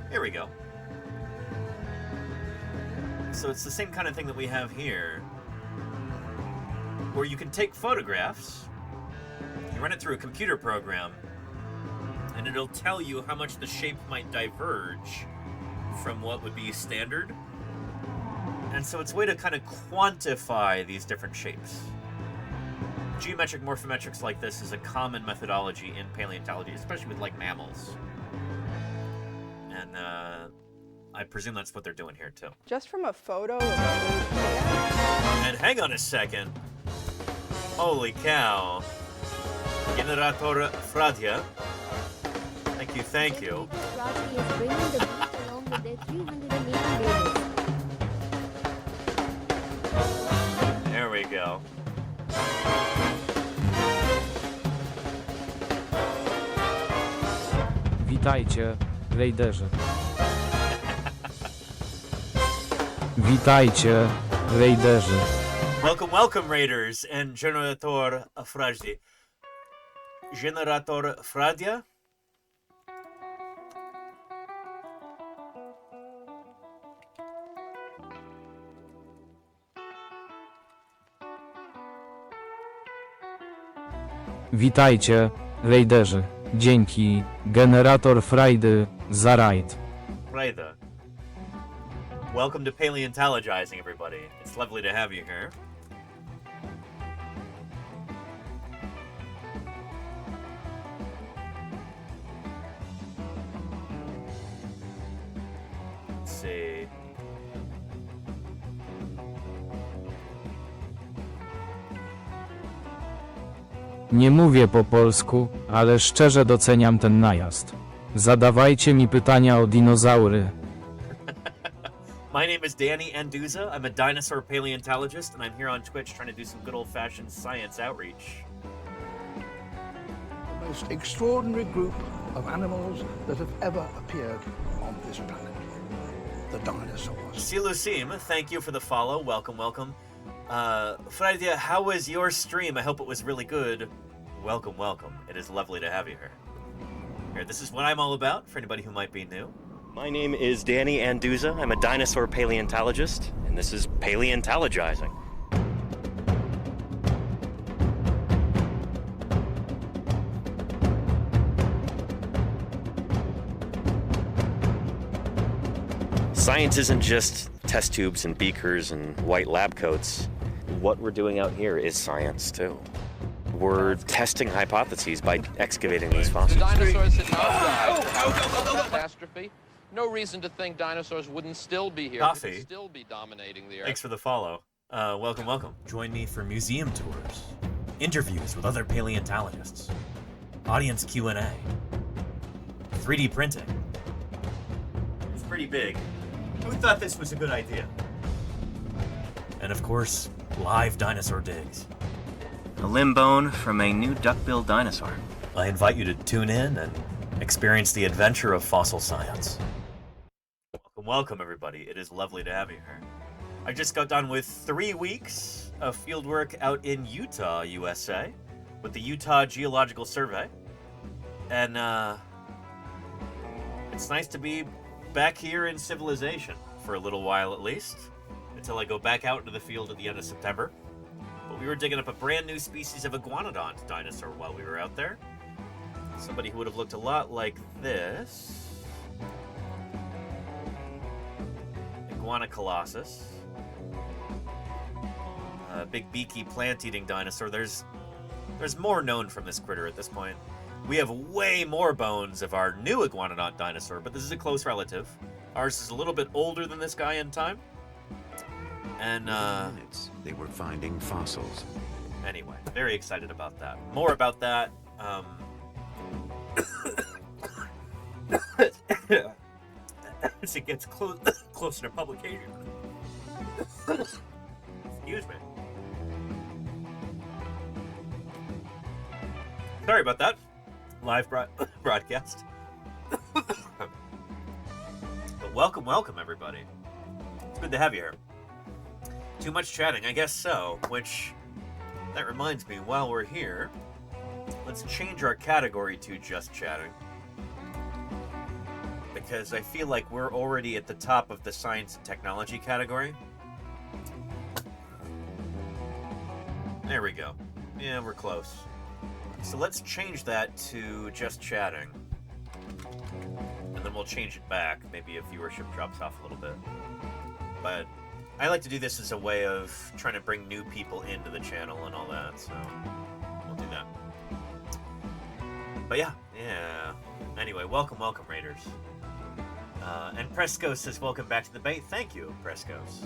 here we go. So it's the same kind of thing that we have here, where you can take photographs, you run it through a computer program, and it'll tell you how much the shape might diverge from what would be standard. And so it's a way to kind of quantify these different shapes. Geometric morphometrics like this is a common methodology in paleontology, especially with like mammals. And I presume that's what they're doing here too. Just from a photo of And hang on a second. Holy cow. Generator Fradia. Thank you, thank you. Fradia is bringing the beach along with their 380 neighbors. There we go. Witajcie, rejderzy. Witajcie, rejderzy. Welcome, welcome, Raiders and Generator Fradi. Generator Fradia? Witajcie, rejderzy. Dzięki, generator frajdy, za rajd. Frajda. Welcome to Paleontologizing, everybody. It's lovely to have you here. Let's see. Nie mówię po polsku, ale szczerze doceniam ten najazd. Zadawajcie mi pytania o dinozaury. My name is Danny Anduza. I'm a dinosaur paleontologist, and I'm here on Twitch trying to do some good old-fashioned science outreach. The most extraordinary group of animals that have ever appeared on this planet. The dinosaurs. Silusim, thank you for the follow. Welcome, welcome. Friday, how was your stream? I hope it was really good. Welcome, welcome. It is lovely to have you here. Here, this is what I'm all about, for anybody who might be new. My name is Danny Anduza. I'm a dinosaur paleontologist, and this is Paleontologizing. Science isn't just test tubes and beakers and white lab coats. What we're doing out here is science, too. We're testing hypotheses by excavating these fossils. The dinosaurs had not died. Catastrophe. No reason to think dinosaurs wouldn't still be here. Coffee. Would still be dominating the earth. Thanks for the follow. Welcome, welcome. Join me for museum tours, interviews with other paleontologists, audience Q&A, 3D printing. It's pretty big. Who thought this was a good idea? And of course, live dinosaur digs. A limb bone from a new duck-billed dinosaur. I invite you to tune in and experience the adventure of fossil science. Welcome, welcome, everybody. It is lovely to have you here. I just got done with 3 weeks of fieldwork out in Utah, USA, with the Utah Geological Survey. And it's nice to be back here in civilization for a little while at least, until I go back out into the field at the end of September. But we were digging up a brand new species of iguanodont dinosaur while we were out there. Somebody who would have looked a lot like this. Iguana colossus. A big beaky plant-eating dinosaur. There's There's more known from this critter at this point. We have way more bones of our new iguanodont dinosaur, but this is a close relative. Ours is a little bit older than this guy in time. And, they were finding fossils. Anyway, very excited about that. More about that, as it gets closer to publication. Excuse me. Sorry about that. Live broadcast. But welcome, everybody. It's good to have you here. Too much chatting, I guess so, which, that reminds me, while we're here, let's change our category to just chatting. Because I feel like we're already at the top of the science and technology category. There we go. Yeah, we're close. So let's change that to just chatting. And then we'll change it back. Maybe if viewership drops off a little bit. But I like to do this as a way of trying to bring new people into the channel and all that, so we'll do that. But yeah. Anyway, welcome, Raiders. And Presco says, welcome back to the debate. Thank you, Prescos.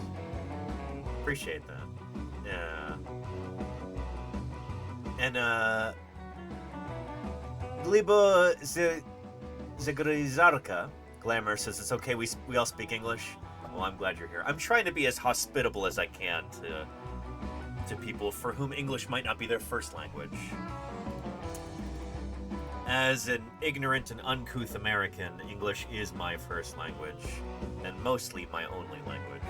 Appreciate that. Yeah. And, Glibo Zagrizarka Glamour says, it's okay, we all speak English. Well, I'm glad you're here. I'm trying to be as hospitable as I can to people for whom English might not be their first language. As an ignorant and uncouth American, English is my first language, and mostly my only language.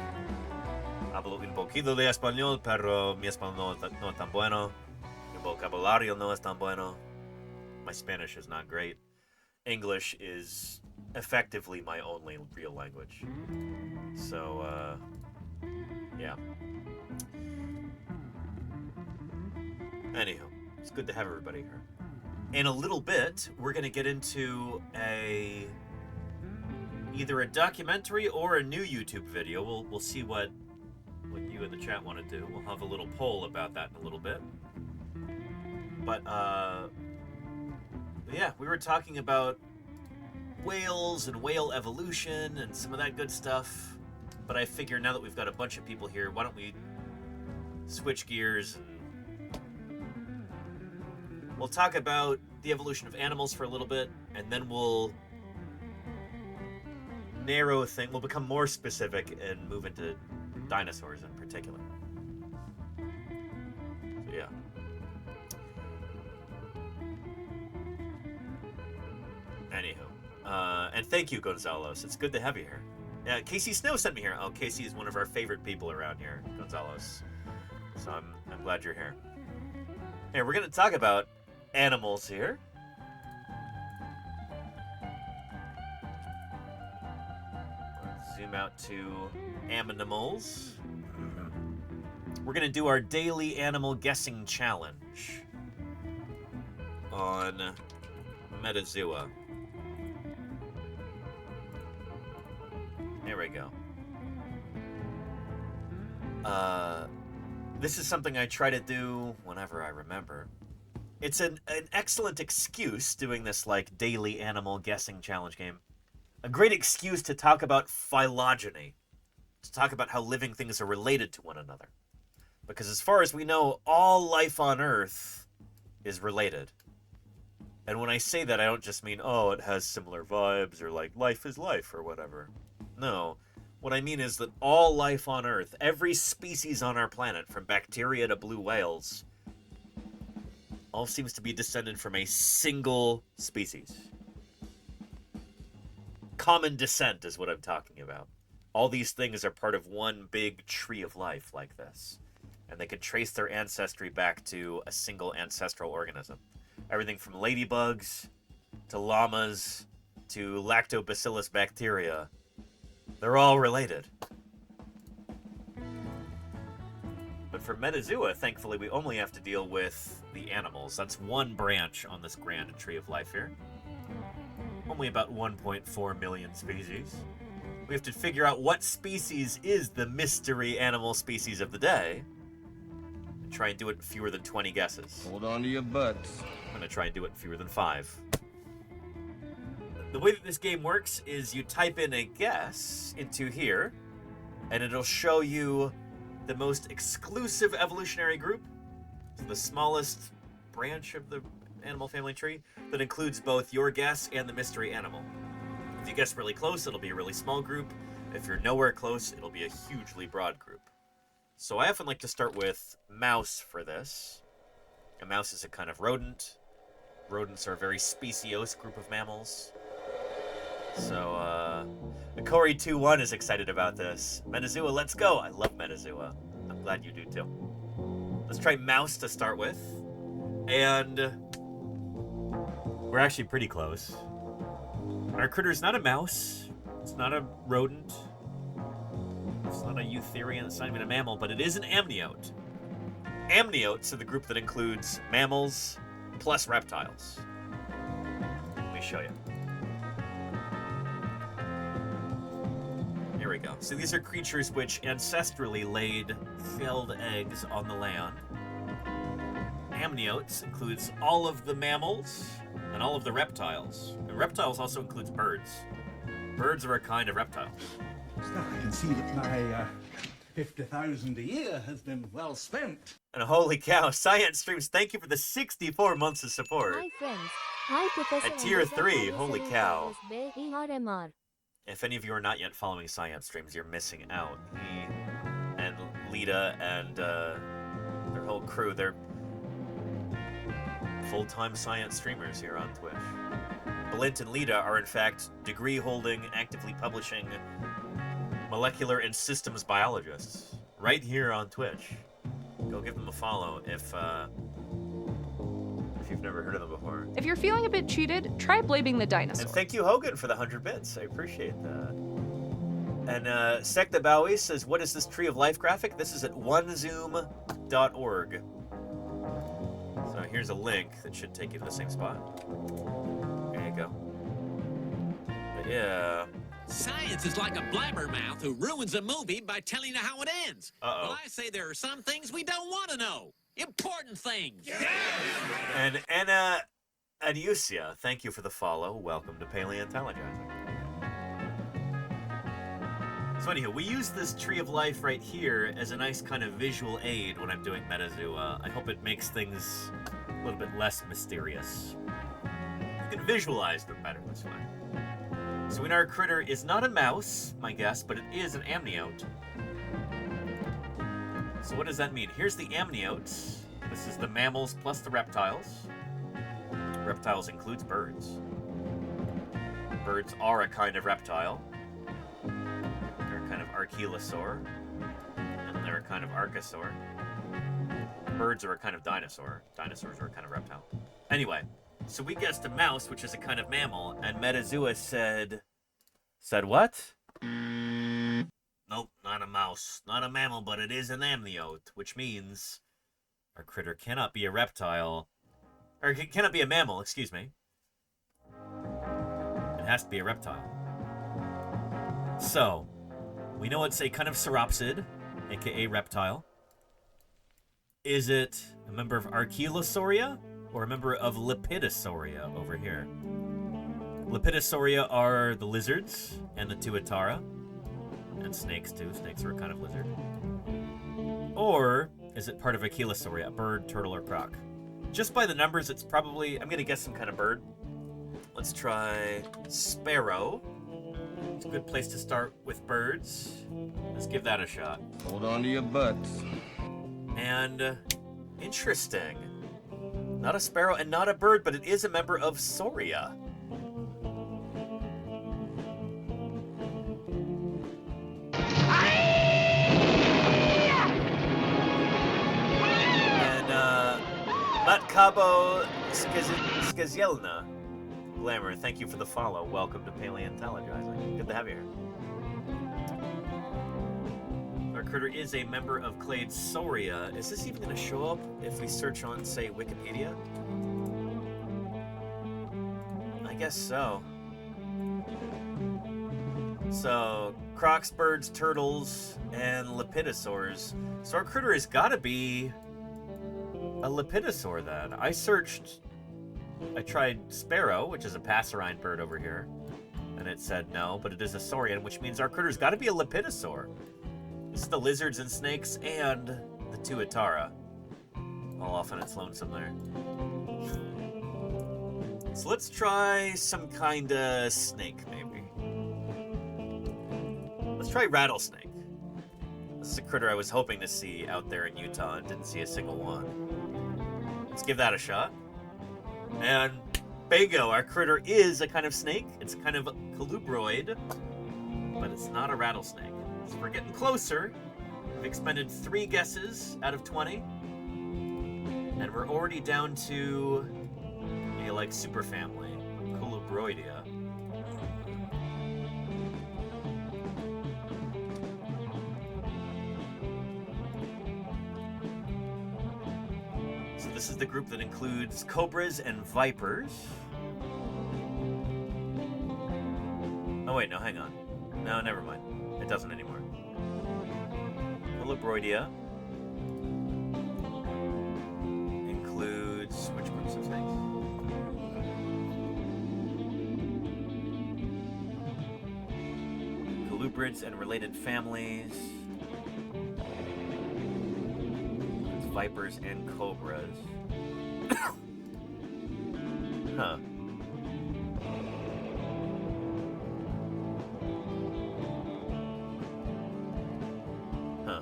Hablo un poquito de español, pero mi español no es tan bueno. Mi vocabulario no es tan bueno. My Spanish is not great. English is effectively my only real language. So, yeah. Anywho, it's good to have everybody here. In a little bit, we're going to get into either a documentary or a new YouTube video. We'll see what you in the chat want to do. We'll have a little poll about that in a little bit. But, yeah, we were talking about whales and whale evolution and some of that good stuff. But I figure now that we've got a bunch of people here, why don't we switch gears and we'll talk about the evolution of animals for a little bit, and then we'll we'll become more specific and move into dinosaurs in particular. So, yeah. Anywho, and thank you, Gonzalos. It's good to have you here. Yeah, Casey Snow sent me here. Oh, Casey is one of our favorite people around here, Gonzalos. So I'm glad you're here. Hey, we're going to talk about animals here. Let's zoom out to animals. We're going to do our daily animal guessing challenge on Metazoa. There we go. This is something I try to do whenever I remember. It's an excellent excuse, doing this, like, daily animal guessing challenge game. A great excuse to talk about phylogeny. To talk about how living things are related to one another. Because as far as we know, all life on Earth is related. And when I say that, I don't just mean, oh, it has similar vibes, or like, life is life, or whatever. No. What I mean is that all life on Earth, every species on our planet, from bacteria to blue whales, all seems to be descended from a single species. Common descent is what I'm talking about. All these things are part of one big tree of life like this. And they can trace their ancestry back to a single ancestral organism. Everything from ladybugs to llamas to lactobacillus bacteria. They're all related. But for Metazoa, thankfully, we only have to deal with the animals. That's one branch on this grand tree of life here. Only about 1.4 million species. We have to figure out what species is the mystery animal species of the day. try and do it in fewer than 20 guesses. Hold on to your butts. I'm gonna try and do it in fewer than 5. The way that this game works is you type in a guess into here, and it'll show you the most exclusive evolutionary group, so the smallest branch of the animal family tree that includes both your guess and the mystery animal. If you guess really close, it'll be a really small group. If you're nowhere close, it'll be a hugely broad group. So I often like to start with mouse for this. A mouse is a kind of rodent. Rodents are a very speciose group of mammals. So, Corey21 is excited about this. Metazoa, let's go! I love Metazoa. I'm glad you do too. Let's try mouse to start with. And we're actually pretty close. Our critter's not a mouse. It's not a rodent. It's not a eutherian. It's not even a mammal, but it is an amniote. Amniotes are the group that includes mammals plus reptiles. Let me show you. Here we go. So these are creatures which ancestrally laid shelled eggs on the land. Amniotes includes all of the mammals and all of the reptiles. And reptiles also includes birds. Birds are a kind of reptile. So I can see that my 50,000 a year has been well spent. And holy cow, Science Streams, thank you for the 64 months of support. Hi friends. Hi Professor. At tier 3, holy cow. ERMR. If any of you are not yet following Science Streams, you're missing out. He and Lita and their whole crew, they're full-time science streamers here on Twitch. Blint and Lita are in fact degree-holding, actively publishing molecular and systems biologists right here on Twitch. Go give them a follow if you've never heard of them before. If you're feeling a bit cheated, try blaming the dinosaur. And thank you, Hogan, for the 100 bits. I appreciate that. And Sekta Bowie says, what is this Tree of Life graphic? This is at onezoom.org. So here's a link that should take you to the same spot. There you go. But yeah. Science is like a blabbermouth who ruins a movie by telling you how it ends. Uh-oh. Well, I say there are some things we don't want to know. Important things. Yeah. And Anna Anusia, thank you for the follow. Welcome to Paleontologizing. So anyhow, we use this Tree of Life right here as a nice kind of visual aid when I'm doing Metazoa. I hope it makes things a little bit less mysterious. You can visualize them better this way. So we know our critter is not a mouse, my guess, but it is an amniote. So what does that mean? Here's the amniotes. This is the mammals plus the reptiles. Reptiles includes birds. Birds are a kind of reptile. They're a kind of archelosaur. And they're a kind of archosaur. Birds are a kind of dinosaur. Dinosaurs are a kind of reptile. Anyway, so we guessed a mouse, which is a kind of mammal, and Metazoa said... Said what? Nope, not a mouse. Not a mammal, but it is an amniote, which means our critter cannot be a reptile. Or it cannot be a mammal, excuse me. It has to be a reptile. So, we know it's a kind of sauropsid, aka reptile. Is it a member of Archaeolosauria or a member of Lepidosauria over here? Lepidosauria are the lizards and the tuatara. And snakes too. Snakes are a kind of lizard. Or is it part of Archaeolosauria, a bird, turtle, or croc? Just by the numbers, it's probably... I'm going to guess some kind of bird. Let's try sparrow. It's a good place to start with birds. Let's give that a shot. Hold on to your butts. And interesting. Not a sparrow and not a bird, but it is a member of Sauria. Matkabo Skazielna. Glamour, thank you for the follow. Welcome to Paleontologizing. Good to have you here. Our critter is a member of clade Sauria. Is this even going to show up if we search on, say, Wikipedia? I guess so. So, crocs, birds, turtles, and lepidosaurs. So our critter has got to be A lepidosaur, then. I tried sparrow, which is a passerine bird over here, and it said no, but it is a saurian, which means our critter's got to be a lepidosaur. This is the lizards and snakes and the tuatara, all off on its lonesome there. So let's try some kind of snake, maybe. Let's try rattlesnake. This is a critter I was hoping to see out there in Utah and didn't see a single one. Let's give that a shot. And bingo, our critter is a kind of snake. It's a kind of colubroid, but it's not a rattlesnake. So we're getting closer. We've expended 3 guesses out of 20. And we're already down to a, like, superfamily, Colubroidea. So this is the group that includes cobras and vipers. Oh wait, no, hang on. No, never mind. It doesn't anymore. Colubroidea includes which groups of snakes? Colubrids and related families. It's vipers and cobras. Huh. Huh.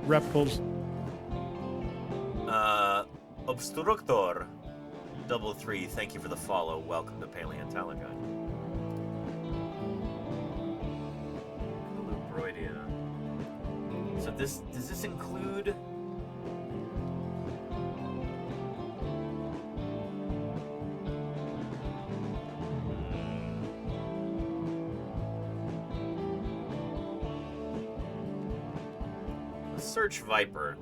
Reptiles. Obstructor 33, thank you for the follow. Welcome to Paleontologizing. Colubroidea. So does this include let's search viper.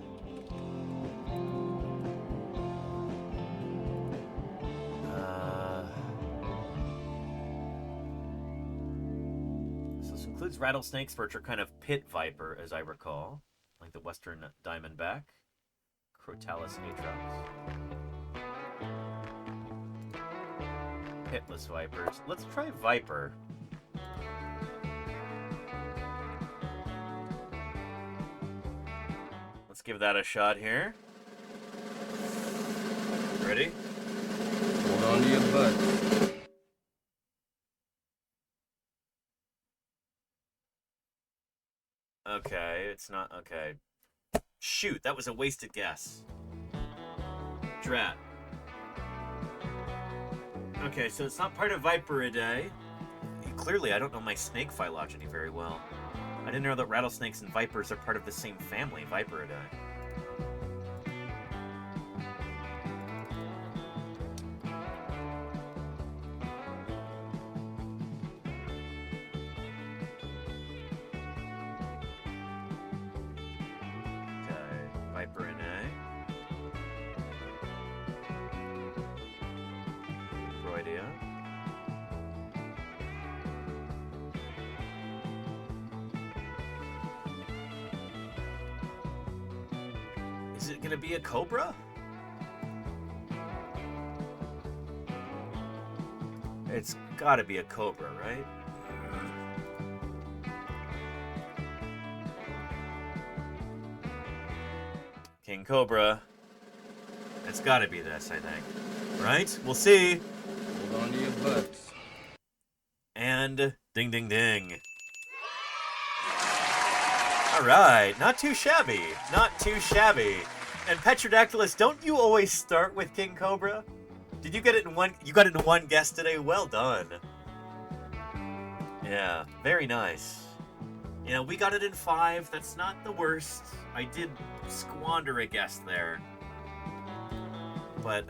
Includes rattlesnakes, which are kind of pit viper, as I recall, like the western diamondback, Crotalus atrox, pitless vipers. Let's try viper. Let's give that a shot here. Ready? Hold on to your butt. Okay, it's not okay. Shoot, that was a wasted guess. Drat. Okay, so it's not part of Viperidae. Clearly, I don't know my snake phylogeny very well. I didn't know that rattlesnakes and vipers are part of the same family, Viperidae. Is it gonna be a cobra? It's gotta be a cobra, right? King Cobra. It's gotta be this, I think. Right? We'll see. Hold on to your butts. And ding, ding, ding. All right, not too shabby, not too shabby. And Petrodactylus, don't you always start with King Cobra? Did you get it in one? You got it in one guess today. Well done. Yeah, very nice. You know, we got it in 5. That's not the worst. I did squander a guess there, but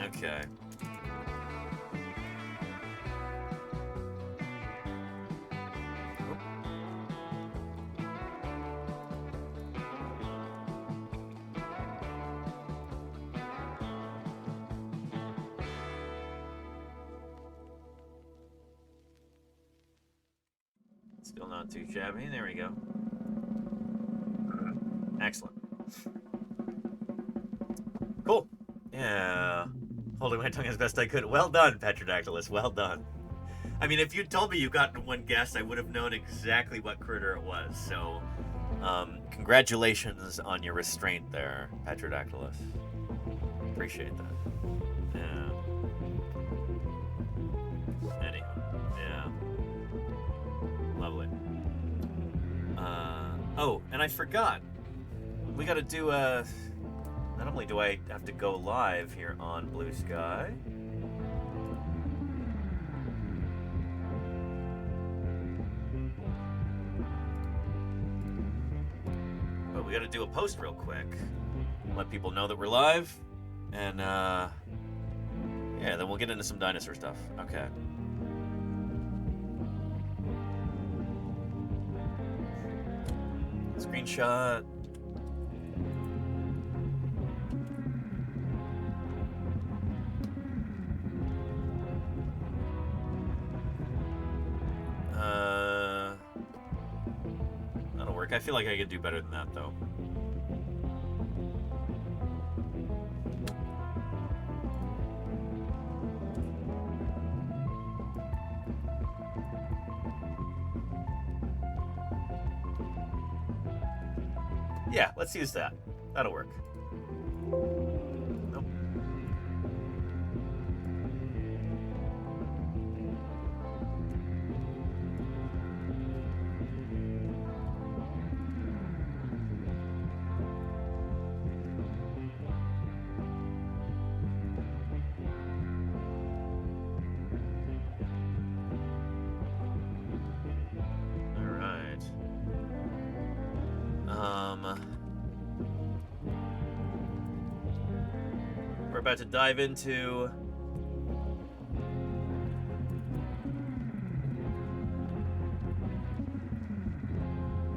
okay. Still not too shabby. There we go. Excellent. Cool. Yeah. Holding my tongue as best I could. Well done, Petrodactylus. Well done. I mean, if you told me you got one guess, I would have known exactly what critter it was. So, congratulations on your restraint there, Petrodactylus. Appreciate that. Yeah. Anyhow, yeah. Lovely. Oh, and I forgot. We gotta do a... Not only do I have to go live here on Blue Sky, but we gotta do a post real quick. Let people know that we're live. And, yeah, then we'll get into some dinosaur stuff. Okay. Screenshot. That'll work. I feel like I could do better than that, though. Yeah, let's use that. That'll work. Nope. All right. We're about to dive into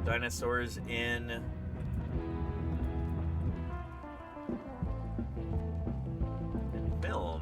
dinosaurs in film.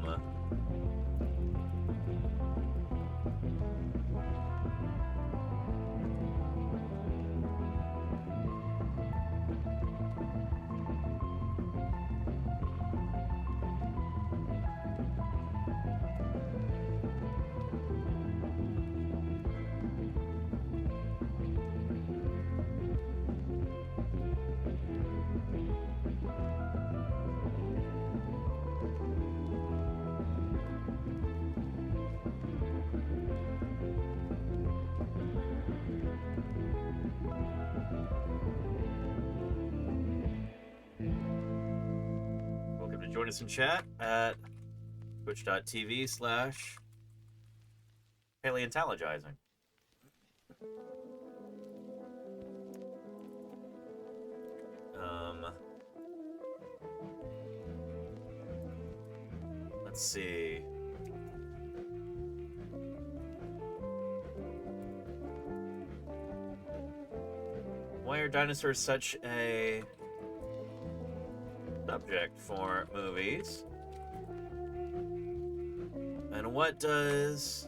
Join us in chat at twitch.tv/paleontologizing. Let's see. Why are dinosaurs such a subject for movies? And what does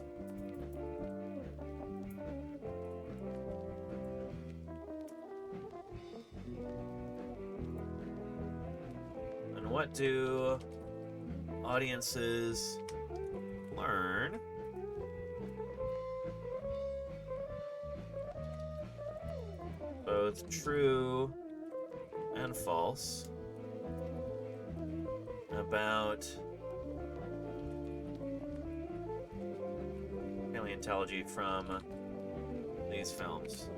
what do audiences learn both true and false about paleontology from these films?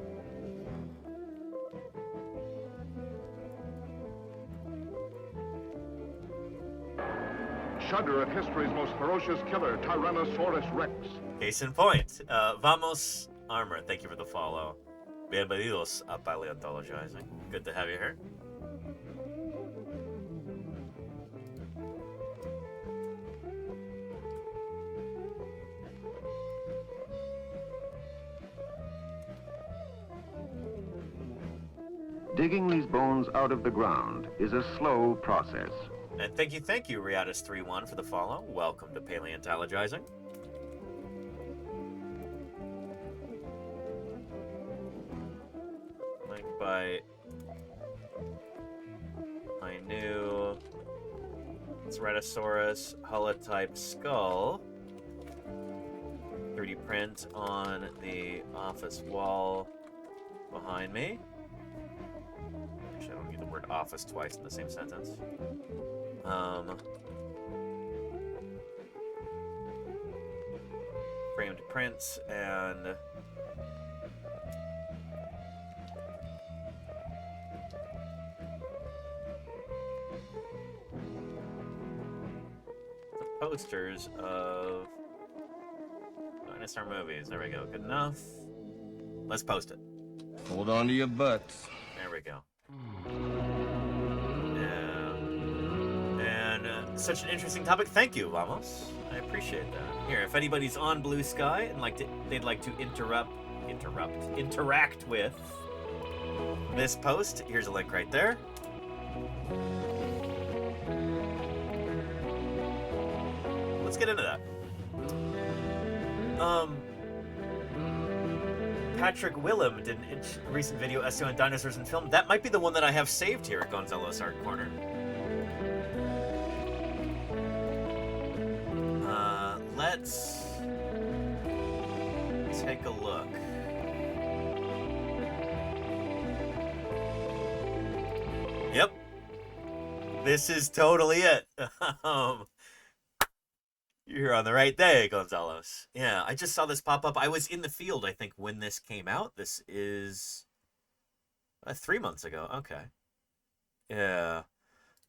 Shudder at history's most ferocious killer, Tyrannosaurus Rex. Case in point. Vamos Armor, thank you for the follow. Bienvenidos a Paleontologizing. Good to have you here. Digging these bones out of the ground is a slow process. And thank you, Riatus31 for the follow. Welcome to Paleontologizing. Link by my new Ceratosaurus holotype skull. 3D print on the office wall behind me. Actually, I don't use the word office twice in the same sentence. Framed prints and posters of dinosaur movies. There we go. Good enough. Let's post it. Hold on to your butts. There we go. And such an interesting topic. Thank you, Vamos. I appreciate that. Here, if anybody's on Blue Sky and they'd like to interact with this post, here's a link right there. Let's get into that. Patrick Willem did a recent video essay on dinosaurs in film. That might be the one that I have saved here at Gonzalo's Art Corner. Let's take a look. Yep. This is totally it. You're on the right day, Gonzalo's. Yeah, I just saw this pop up. I was in the field, I think, when this came out. This is 3 months ago. Okay. Yeah.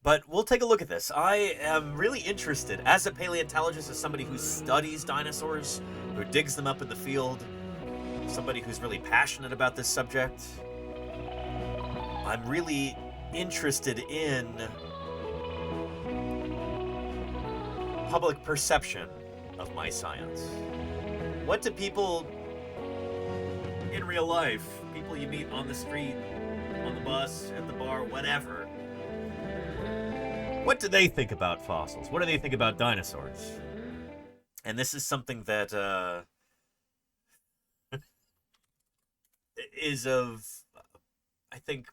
But we'll take a look at this. I am really interested, as a paleontologist, as somebody who studies dinosaurs, who digs them up in the field, somebody who's really passionate about this subject. I'm really interested in public perception of my science. What do people in real life, people you meet on the street, on the bus, at the bar, whatever, what do they think about fossils? What do they think about dinosaurs? And this is something that is of, I think,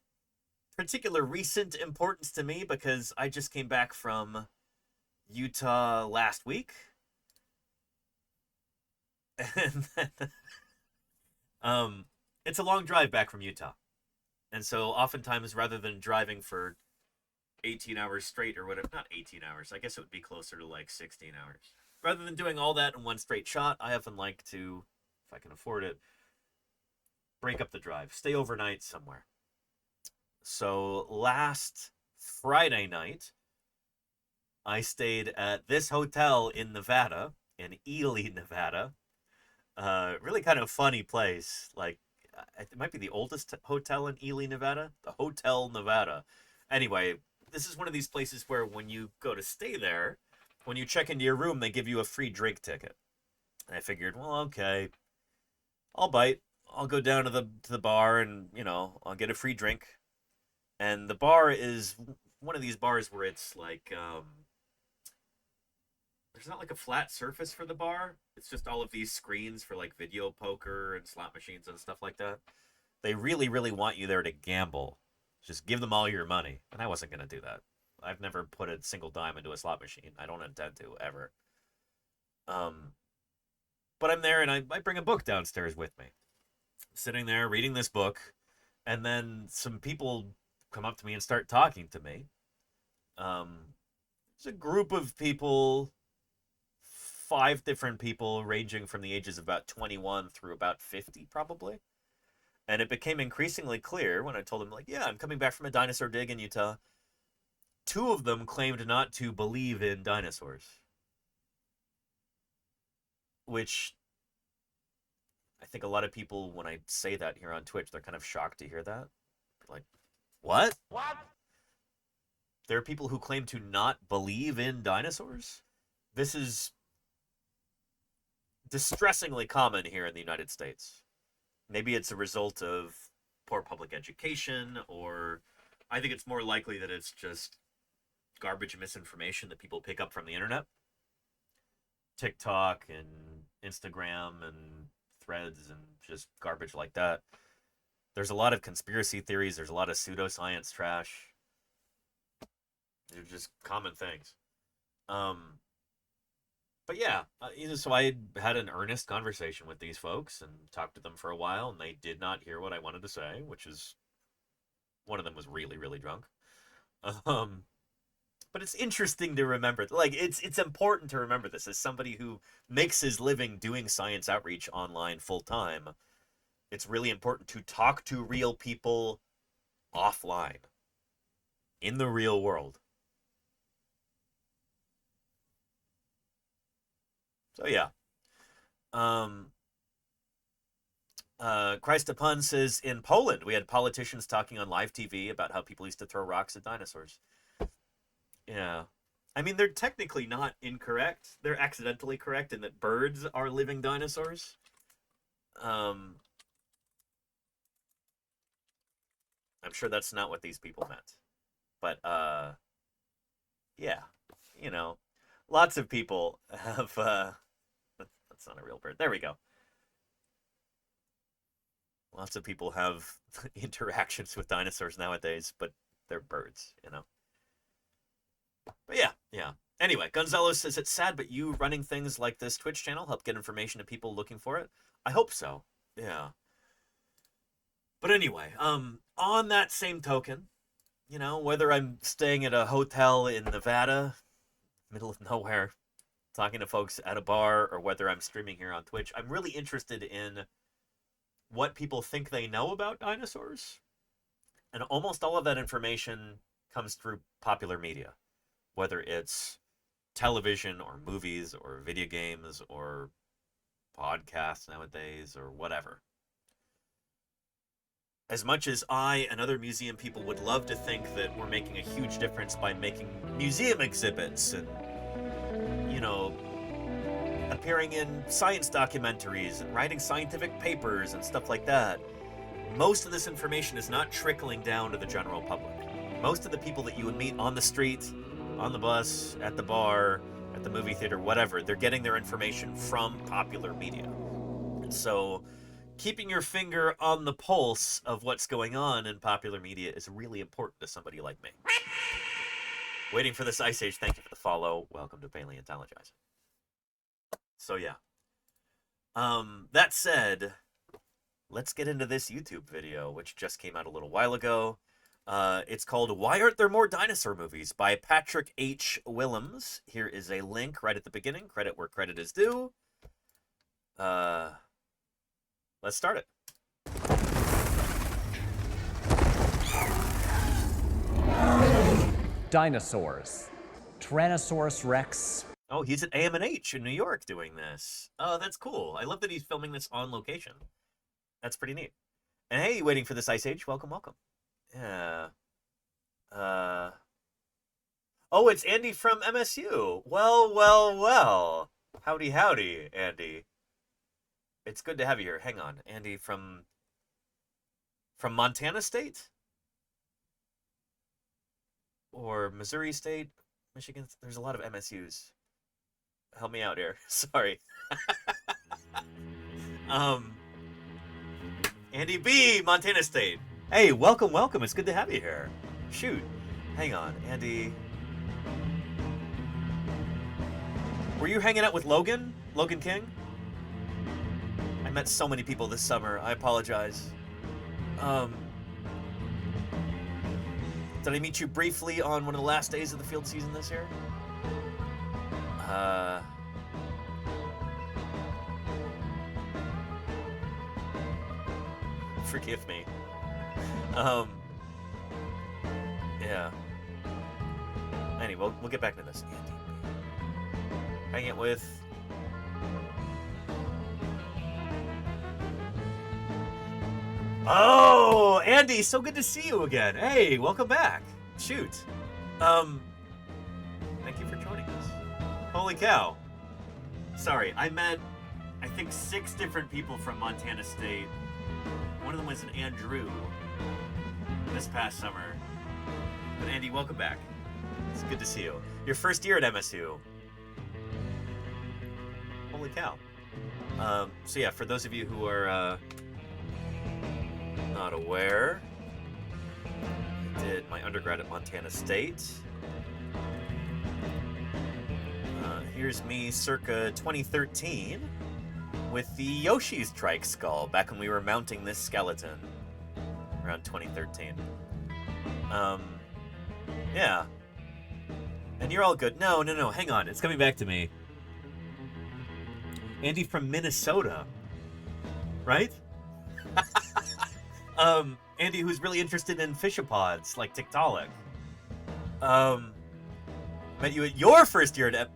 particular recent importance to me because I just came back from Utah last week. And then, it's a long drive back from Utah. And so oftentimes, rather than driving for 18 hours straight or whatever, not 18 hours, I guess it would be closer to like 16 hours. Rather than doing all that in one straight shot, I often like to, if I can afford it, break up the drive, stay overnight somewhere. So last Friday night, I stayed at this hotel in Nevada, in Ely, Nevada. Really kind of funny place. Like, it might be the oldest hotel in Ely, Nevada. The Hotel Nevada. Anyway, this is one of these places where when you go to stay there, when you check into your room, they give you a free drink ticket. And I figured, well, okay, I'll bite. I'll go down to the bar and, you know, I'll get a free drink. And the bar is one of these bars where it's like, there's not like a flat surface for the bar. It's just all of these screens for like video poker and slot machines and stuff like that. They really, really want you there to gamble. Just give them all your money. And I wasn't going to do that. I've never put a single dime into a slot machine. I don't intend to, ever. But I'm there and I bring a book downstairs with me. I'm sitting there reading this book. And then some people come up to me and start talking to me. It's a group of people, 5 different people ranging from the ages of about 21 through about 50 probably. And it became increasingly clear when I told them, like, yeah, I'm coming back from a dinosaur dig in Utah. 2 of them claimed not to believe in dinosaurs. Which I think a lot of people, when I say that here on Twitch, they're kind of shocked to hear that. Like, what? What? There are people who claim to not believe in dinosaurs? This is distressingly common here in the United States. Maybe it's a result of poor public education, or I think it's more likely that it's just garbage misinformation that people pick up from the internet. TikTok and Instagram and threads and just garbage like that. There's a lot of conspiracy theories. There's a lot of pseudoscience trash. They're just common things. But yeah, so I had an earnest conversation with these folks and talked to them for a while, and they did not hear what I wanted to say, which is, one of them was really, really drunk. But it's interesting to remember. Like, it's important to remember this as somebody who makes his living doing science outreach online full time. It's really important to talk to real people offline, in the real world. So yeah. Christ Upon says, in Poland, we had politicians talking on live TV about how people used to throw rocks at dinosaurs. Yeah. I mean, they're technically not incorrect. They're accidentally correct in that birds are living dinosaurs. I'm sure that's not what these people meant. But, yeah. You know, lots of people have, that's not a real bird. There we go. Lots of people have interactions with dinosaurs nowadays, but they're birds, you know. But yeah. Anyway, Gonzalo says, it's sad, but you running things like this Twitch channel help get information to people looking for it? I hope so, yeah. But anyway, on that same token, you know, whether I'm staying at a hotel in Nevada, middle of nowhere, talking to folks at a bar, or whether I'm streaming here on Twitch, I'm really interested in what people think they know about dinosaurs. And almost all of that information comes through popular media, whether it's television or movies or video games or podcasts nowadays or whatever. As much as I and other museum people would love to think that we're making a huge difference by making museum exhibits and, you know, appearing in science documentaries and writing scientific papers and stuff like that, most of this information is not trickling down to the general public. Most of the people that you would meet on the street, on the bus, at the bar, at the movie theater, whatever, they're getting their information from popular media. And so keeping your finger on the pulse of what's going on in popular media is really important to somebody like me. Waiting for this Ice Age, thank you for the follow. Welcome to Paleontologizing. So yeah. That said, let's get into this YouTube video, which just came out a little while ago. It's called Why Aren't There More Dinosaur Movies by Patrick H. Willems. Here is a link right at the beginning. Credit where credit is due. Let's start it. Dinosaurs. Tyrannosaurus Rex. Oh, he's at AM&H in New York doing this. Oh, that's cool. I love that he's filming this on location. That's pretty neat. And hey, waiting for this Ice Age. Welcome, welcome. Yeah. Oh, it's Andy from MSU. Well. Howdy, howdy, Andy. It's good to have you here. Hang on. Andy from Montana State? Or Missouri State? Michigan? There's a lot of MSUs. Help me out here. Sorry. Andy B, Montana State. Hey, welcome. It's good to have you here. Shoot. Hang on, Andy. Were you hanging out with Logan? Logan King? I met so many people this summer. I apologize. Did I meet you briefly on one of the last days of the field season this year? Forgive me. Yeah. Anyway, we'll get back to this. Andy. Hang it with... Oh, Andy, so good to see you again. Hey, welcome back. Shoot. Thank you for joining us. Holy cow. Sorry, I met, I think, 6 different people from Montana State. One of them was an Andrew this past summer. But Andy, welcome back. It's good to see you. Your first year at MSU. Holy cow. So yeah, for those of you who are not aware, I did my undergrad at Montana State. Here's me circa 2013 with the Yoshi's trike skull back when we were mounting this skeleton around 2013. Yeah. And you're all good. No, hang on. It's coming back to me. Andy from Minnesota. Right? Andy who's really interested in fishopods, like Tiktaalik. Met you at your first year at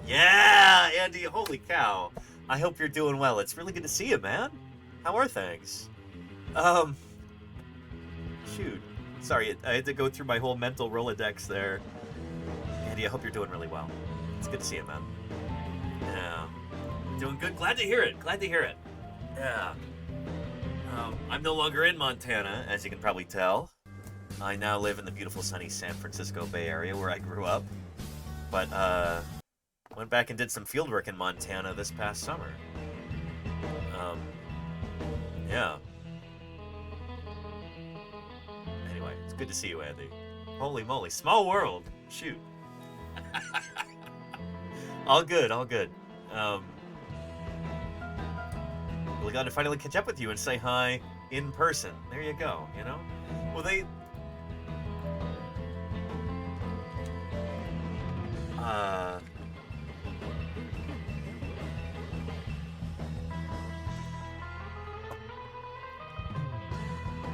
Yeah, Andy, holy cow. I hope you're doing well. It's really good to see you, man. How are things? Shoot. Sorry, I had to go through my whole mental Rolodex there. Andy, I hope you're doing really well. It's good to see you, man. Yeah. Doing good? Glad to hear it. Glad to hear it. Yeah. I'm no longer in Montana, as you can probably tell. I now live in the beautiful sunny San Francisco Bay Area where I grew up. But, went back and did some field work in Montana this past summer. Yeah. Anyway, it's good to see you, Andy. Holy moly, small world. Shoot. All good, all good. Really glad to finally catch up with you and say hi in person. There you go, you know? Well,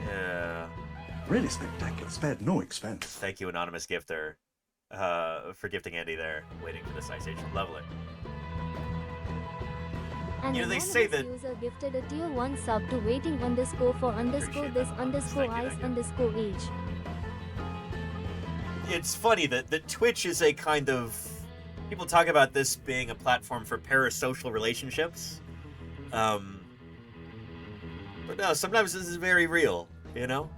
yeah. Really spectacular. Spared no expense. Thank you, Anonymous Gifter, for gifting Andy there, waiting for this Ice Age. Lovely. An You know, they say that... user gifted a tier 1 sub to waiting underscore for underscore this underscore ice underscore age. It's funny that Twitch is a kind of... People talk about this being a platform for parasocial relationships. But no, sometimes this is very real, you know?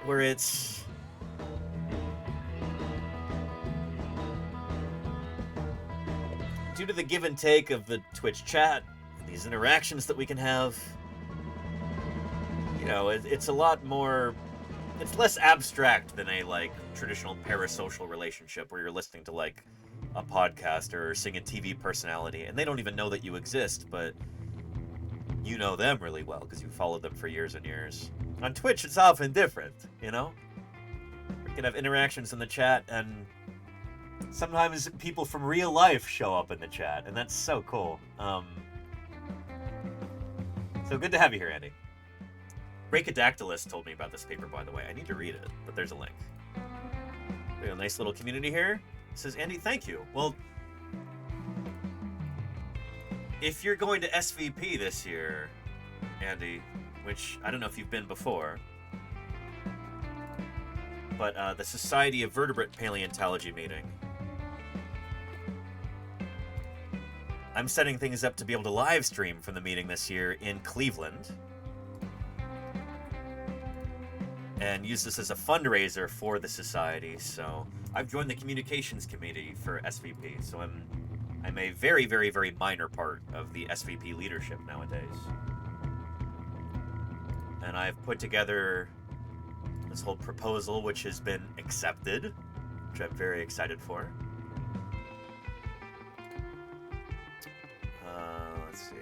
Where it's... Due to the give and take of the Twitch chat, these interactions that we can have, you know, it's a lot more... It's less abstract than a, like, traditional parasocial relationship where you're listening to, like, a podcast or seeing a TV personality, and they don't even know that you exist, but you know them really well because you followed them for years and years. On Twitch, it's often different, you know? We can have interactions in the chat, and sometimes people from real life show up in the chat, and that's so cool. So good to have you here, Andy. Brachydactylus told me about this paper, by the way. I need to read it, but there's a link. We have a nice little community here. It says, Andy, thank you. Well, if you're going to SVP this year, Andy, which I don't know if you've been before, but the Society of Vertebrate Paleontology meeting, I'm setting things up to be able to live stream from the meeting this year in Cleveland and use this as a fundraiser for the society. So I've joined the communications committee for SVP, so I'm a very, very, very minor part of the SVP leadership nowadays. And I've put together this whole proposal, which has been accepted, which I'm very excited for. Let's see.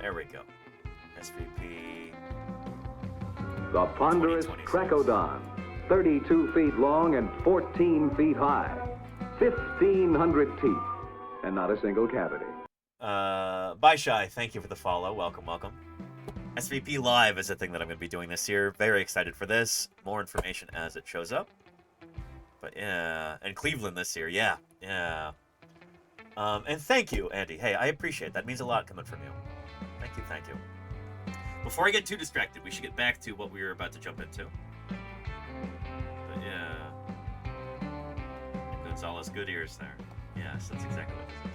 There we go. SVP. The ponderous Trecodon, 32 feet long and 14 feet high, 1,500 teeth, and not a single cavity. Bye, Shy. Thank you for the follow. Welcome, welcome. SVP Live is a thing that I'm going to be doing this year. Very excited for this. More information as it shows up. But yeah, and Cleveland this year. Yeah. And thank you, Andy. Hey, I appreciate that. It means a lot coming from you. Thank you. Before I get too distracted, we should get back to what we were about to jump into. But yeah. Gonzalez, good ears there. Yes, that's exactly what this is.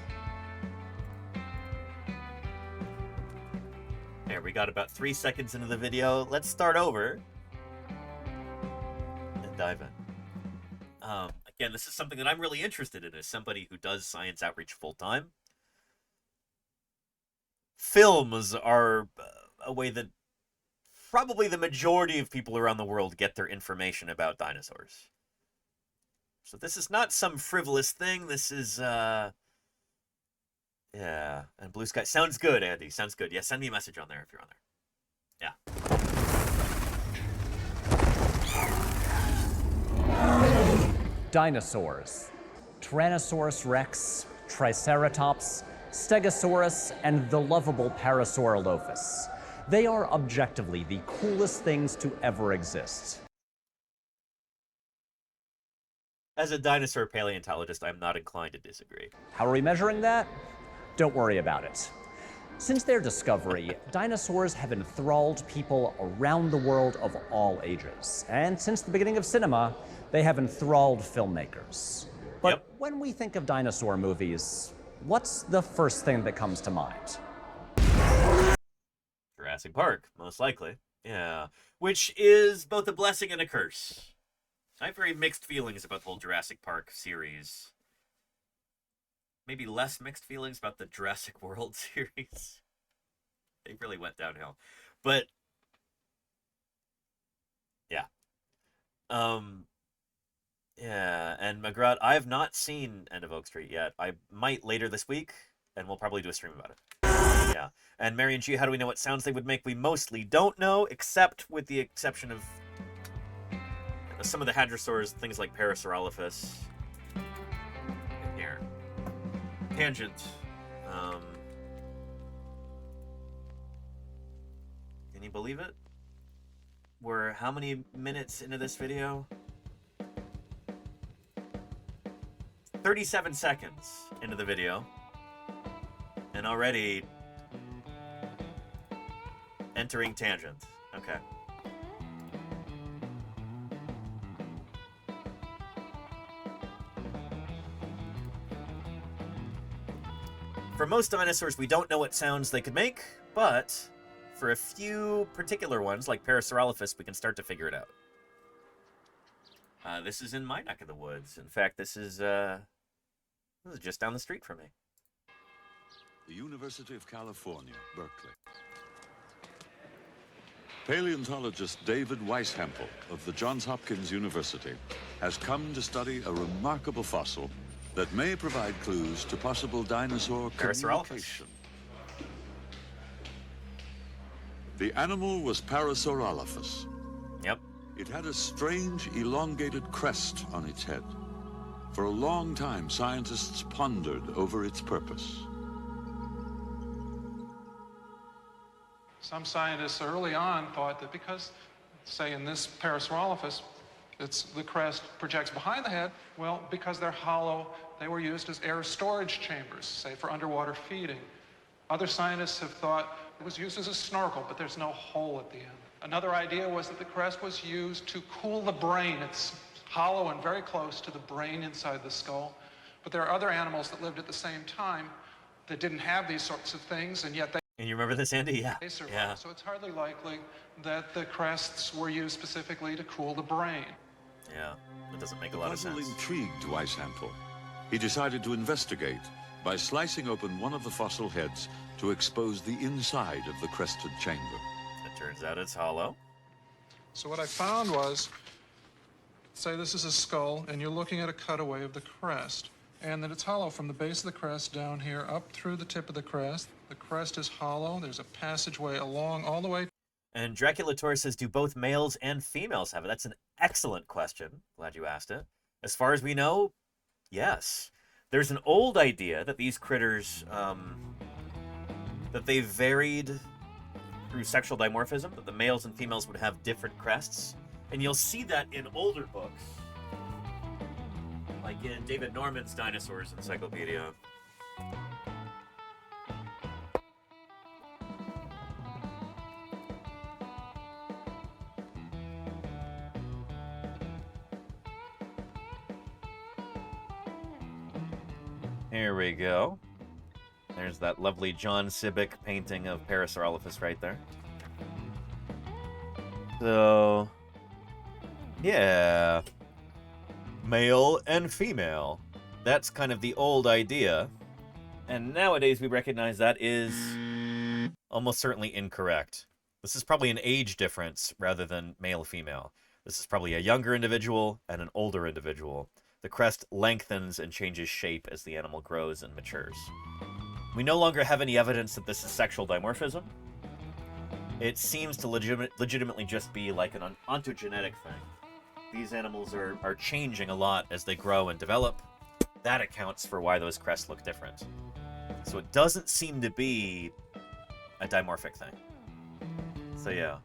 There, we got about 3 seconds into the video. Let's start over and dive in. Again, this is something that I'm really interested in as somebody who does science outreach full-time. Films are a way that probably the majority of people around the world get their information about dinosaurs. So this is not some frivolous thing. This is, yeah, and Blue Sky. Sounds good, Andy. Sounds good. Yeah, send me a message on there if you're on there. Yeah. Dinosaurs. Tyrannosaurus rex, Triceratops, Stegosaurus, and the lovable Parasaurolophus. They are objectively the coolest things to ever exist. As a dinosaur paleontologist, I'm not inclined to disagree. How are we measuring that? Don't worry about it. Since their discovery, dinosaurs have enthralled people around the world of all ages. And since the beginning of cinema, they have enthralled filmmakers. But when we think of dinosaur movies, what's the first thing that comes to mind? Jurassic Park, most likely. Yeah. Which is both a blessing and a curse. I have very mixed feelings about the whole Jurassic Park series. Maybe less mixed feelings about the Jurassic World series. They really went downhill. But, yeah. Yeah, and McGrath, I have not seen End of Oak Street yet. I might later this week, and we'll probably do a stream about it. Yeah. And Marion G, how do we know what sounds they would make? We mostly don't know, except with the exception of some of the hadrosaurs, things like Parasaurolophus. Here. Tangent. Can you believe it? We're how many minutes into this video? 37 seconds into the video. And already entering tangent. Okay. For most dinosaurs, we don't know what sounds they could make, but for a few particular ones, like Parasaurolophus, we can start to figure it out. This is in my neck of the woods. In fact, this is just down the street from me. The University of California, Berkeley. Paleontologist David Weishempel of the Johns Hopkins University has come to study a remarkable fossil that may provide clues to possible dinosaur communication. The animal was Parasaurolophus. Yep. It had a strange, elongated crest on its head. For a long time, scientists pondered over its purpose. Some scientists early on thought that because, say in this Parasaurolophus, the crest projects behind the head, well, because they're hollow, they were used as air storage chambers, say for underwater feeding. Other scientists have thought it was used as a snorkel, but there's no hole at the end. Another idea was that the crest was used to cool the brain. It's hollow and very close to the brain inside the skull. But there are other animals that lived at the same time that didn't have these sorts of things, and yet they And you remember this, Andy? Yeah. They survived. Yeah. So it's hardly likely that the crests were used specifically to cool the brain. Yeah, that doesn't make a lot of The puzzle sense. intrigued Weishempel. He decided to investigate by slicing open one of the fossil heads to expose the inside of the crested chamber. It turns out it's hollow. So what I found was, say this is a skull, and you're looking at a cutaway of the crest, and that it's hollow from the base of the crest down here up through the tip of the crest. The crest is hollow. There's a passageway along all the way. And Dracula Torres says, do both males and females have it? That's an excellent question. Glad you asked it. As far as we know, yes. There's an old idea that these critters, that they varied through sexual dimorphism, that the males and females would have different crests. And you'll see that in older books, like in David Norman's Dinosaurs Encyclopedia. Here we go. There's that lovely John Sibbick painting of Parasaurolophus right there. So, yeah. Male and female. That's kind of the old idea. And nowadays we recognize that is almost certainly incorrect. This is probably an age difference rather than male-female. This is probably a younger individual and an older individual. The crest lengthens and changes shape as the animal grows and matures. We no longer have any evidence that this is sexual dimorphism. It seems to legitimately just be like an ontogenetic thing. These animals are changing a lot as they grow and develop. That accounts for why those crests look different. So it doesn't seem to be a dimorphic thing. So yeah.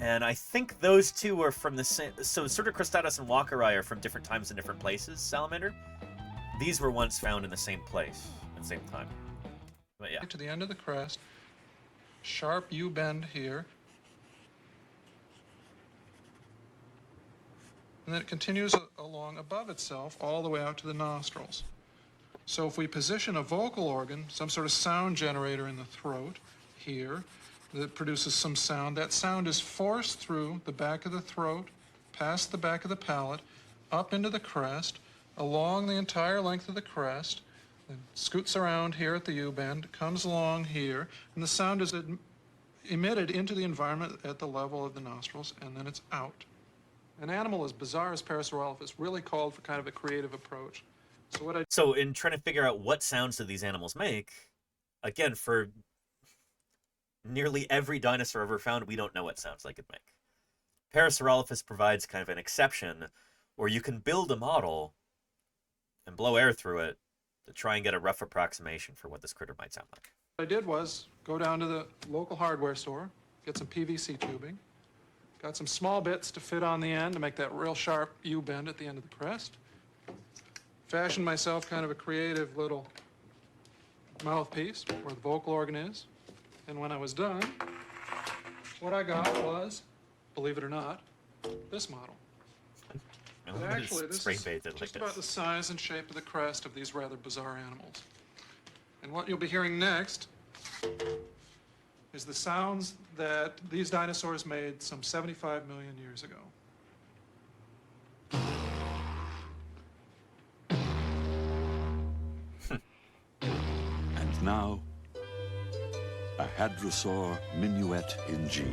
And I think those two are from the same... So Pseudocristatus and Walkeri are from different times and different places, Salamander. These were once found in the same place at the same time. But yeah. To the end of the crest, sharp U-bend here. And then it continues along above itself all the way out to the nostrils. So if we position a vocal organ, some sort of sound generator in the throat here that produces some sound, that sound is forced through the back of the throat, past the back of the palate, up into the crest, along the entire length of the crest, then scoots around here at the U-bend, comes along here, and the sound is emitted into the environment at the level of the nostrils, and then it's out. An animal as bizarre as Parasaurolophus really called for kind of a creative approach. So in trying to figure out what sounds do these animals make, again, for nearly every dinosaur ever found, we don't know what sounds they could make. Parasaurolophus provides kind of an exception where you can build a model and blow air through it to try and get a rough approximation for what this critter might sound like. What I did was go down to the local hardware store, get some PVC tubing, got some small bits to fit on the end to make that real sharp U-bend at the end of the crest, fashioned myself kind of a creative little mouthpiece where the vocal organ is, and when I was done, what I got was, believe it or not, this model. But actually, this is just about the size and shape of the crest of these rather bizarre animals. And what you'll be hearing next is the sounds that these dinosaurs made some 75 million years ago. And now, a hadrosaur minuet in G.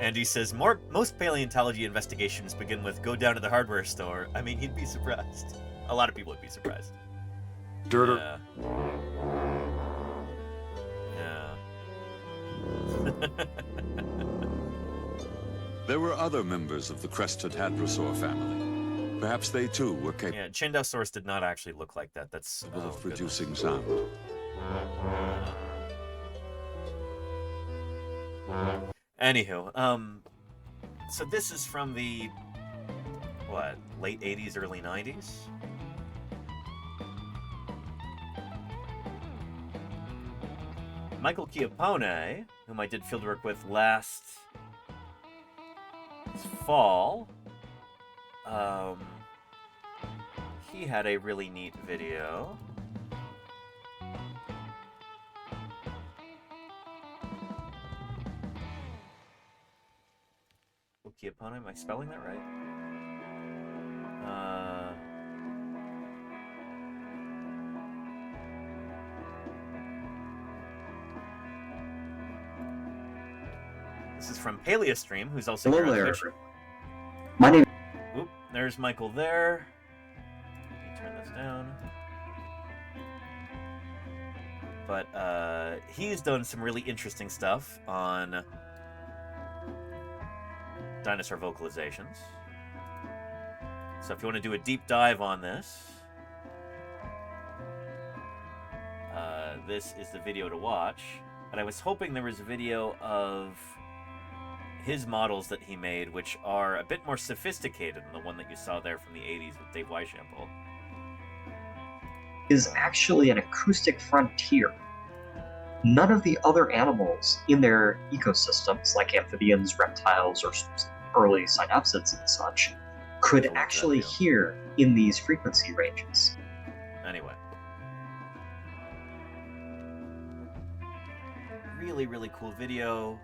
Andy says, most paleontology investigations begin with go down to the hardware store. I mean, you'd be surprised. A lot of people would be surprised. Dirter. Yeah. There were other members of the crested hadrosaur family. Perhaps they too were capable Yeah, Chindosaurus did not actually look like that. That's of producing sound. Anywho, so this is from the, what, late 80s, early 90s? Michael Chiappone, whom I did fieldwork with last fall, he had a really neat video. Chiappone, am I spelling that right? This is from Paleostream, who's also here on Twitch. My name. Oop, there's Michael there. Let me turn this down. But he's done some really interesting stuff on dinosaur vocalizations. So if you want to do a deep dive on this, this is the video to watch. And I was hoping there was a video of his models that he made, which are a bit more sophisticated than the one that you saw there from the 80s with Dave Weishampel. Is actually an acoustic frontier. None of the other animals in their ecosystems, like amphibians, reptiles, or early synapsids and such, could actually hear in these frequency ranges. Anyway. Really, really cool video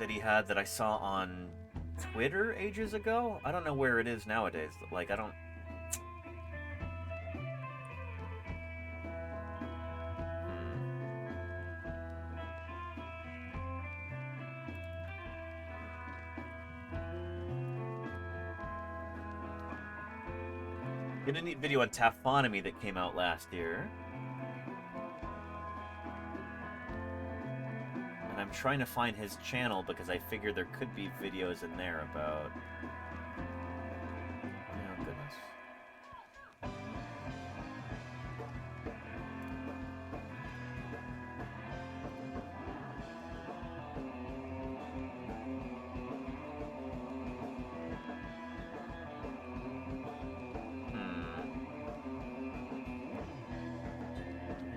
that he had that I saw on Twitter ages ago. I don't know where it is nowadays. Like, I don't... Get a neat video on taphonomy that came out last year. And I'm trying to find his channel because I figured there could be videos in there about... Oh, goodness.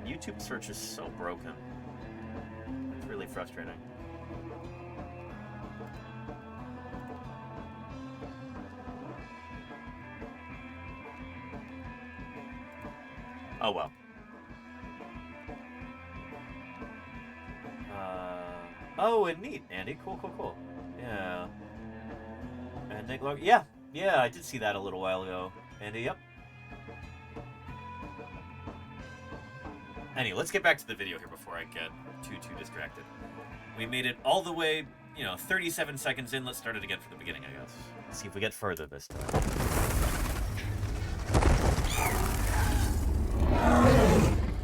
YouTube search is so broken. It's really frustrating. Oh well. Oh, and neat, Andy. Cool, cool, cool. Yeah. And Nick Log. Yeah, I did see that a little while ago. Andy, yep. Anyway, let's get back to the video here before I get too distracted. We made it all the way, 37 seconds in. Let's start it again from the beginning, I guess. Let's see if we get further this time.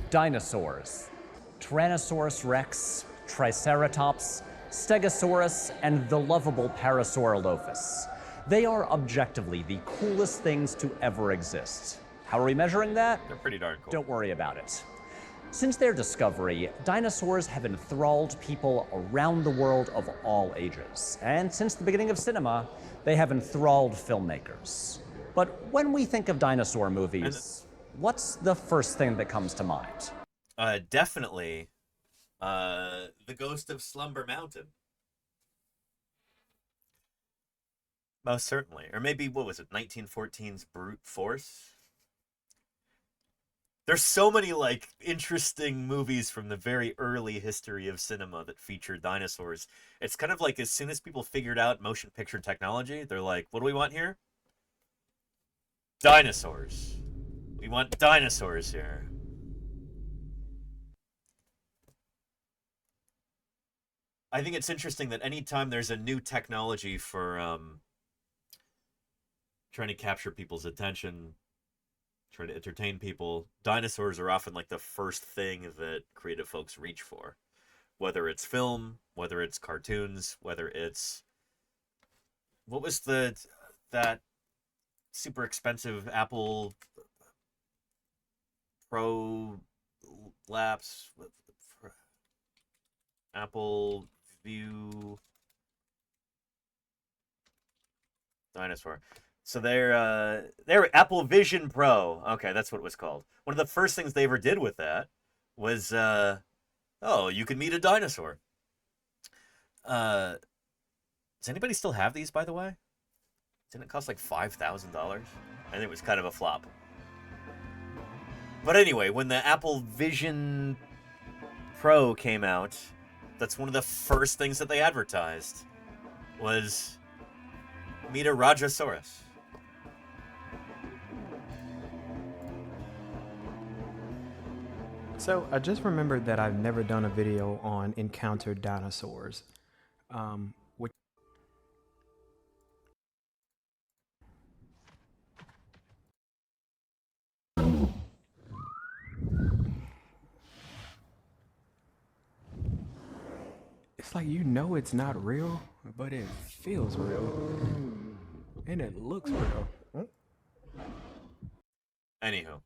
Dinosaurs. Tyrannosaurus rex, Triceratops, Stegosaurus, and the lovable Parasaurolophus. They are objectively the coolest things to ever exist. How are we measuring that? They're pretty darn cool. Don't worry about it. Since their discovery, dinosaurs have enthralled people around the world of all ages. And since the beginning of cinema, they have enthralled filmmakers. But when we think of dinosaur movies, what's the first thing that comes to mind? Definitely, The Ghost of Slumber Mountain. Most certainly. Or maybe, what was it, 1914's Brute Force? There's so many, interesting movies from the very early history of cinema that feature dinosaurs. It's kind of like as soon as people figured out motion picture technology, they're like, what do we want here? Dinosaurs. We want dinosaurs here. I think it's interesting that anytime there's a new technology for trying to capture people's attention, try to entertain people, dinosaurs are often the first thing that creative folks reach for. Whether it's film, whether it's cartoons, whether it's... What was that super expensive Apple Pro Lapse? Apple View... Dinosaur. So they're Apple Vision Pro. Okay, that's what it was called. One of the first things they ever did with that was, you can meet a dinosaur. Does anybody still have these, by the way? Didn't it cost $5,000? I think it was kind of a flop. But anyway, when the Apple Vision Pro came out, that's one of the first things that they advertised was meet a Rajasaurus. So I just remembered that I've never done a video on encountered dinosaurs. Which it's like it's not real, but it feels real. And it looks real. Anywho.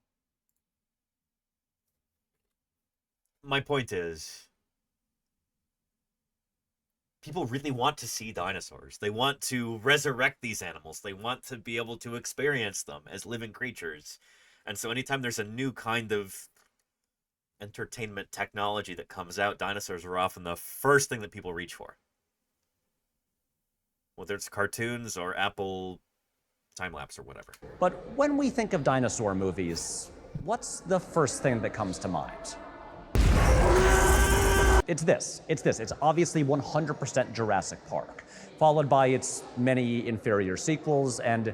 My point is, people really want to see dinosaurs. They want to resurrect these animals. They want to be able to experience them as living creatures. And so anytime there's a new kind of entertainment technology that comes out, dinosaurs are often the first thing that people reach for. Whether it's cartoons or Apple time-lapse or whatever. But when we think of dinosaur movies, what's the first thing that comes to mind? It's this. It's obviously 100% Jurassic Park, followed by its many inferior sequels, and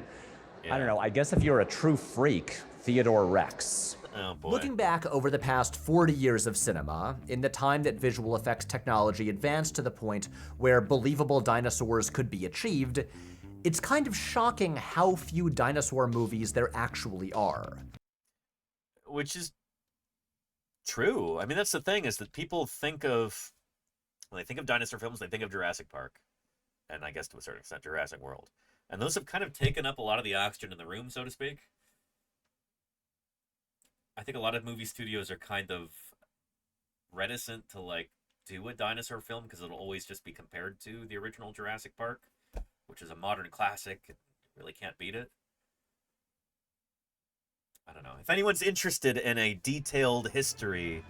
I don't know, I guess if you're a true freak, Theodore Rex. Oh boy. Looking back over the past 40 years of cinema, in the time that visual effects technology advanced to the point where believable dinosaurs could be achieved, It's kind of shocking how few dinosaur movies there actually are. Which is true. I mean, that's the thing, is that people think of, when they think of dinosaur films, they think of Jurassic Park. And I guess to a certain extent, Jurassic World. And those have kind of taken up a lot of the oxygen in the room, so to speak. I think a lot of movie studios are kind of reticent to, like, do a dinosaur film because it'll always just be compared to the original Jurassic Park, which is a modern classic. You really can't beat it. I don't know. If anyone's interested in a detailed history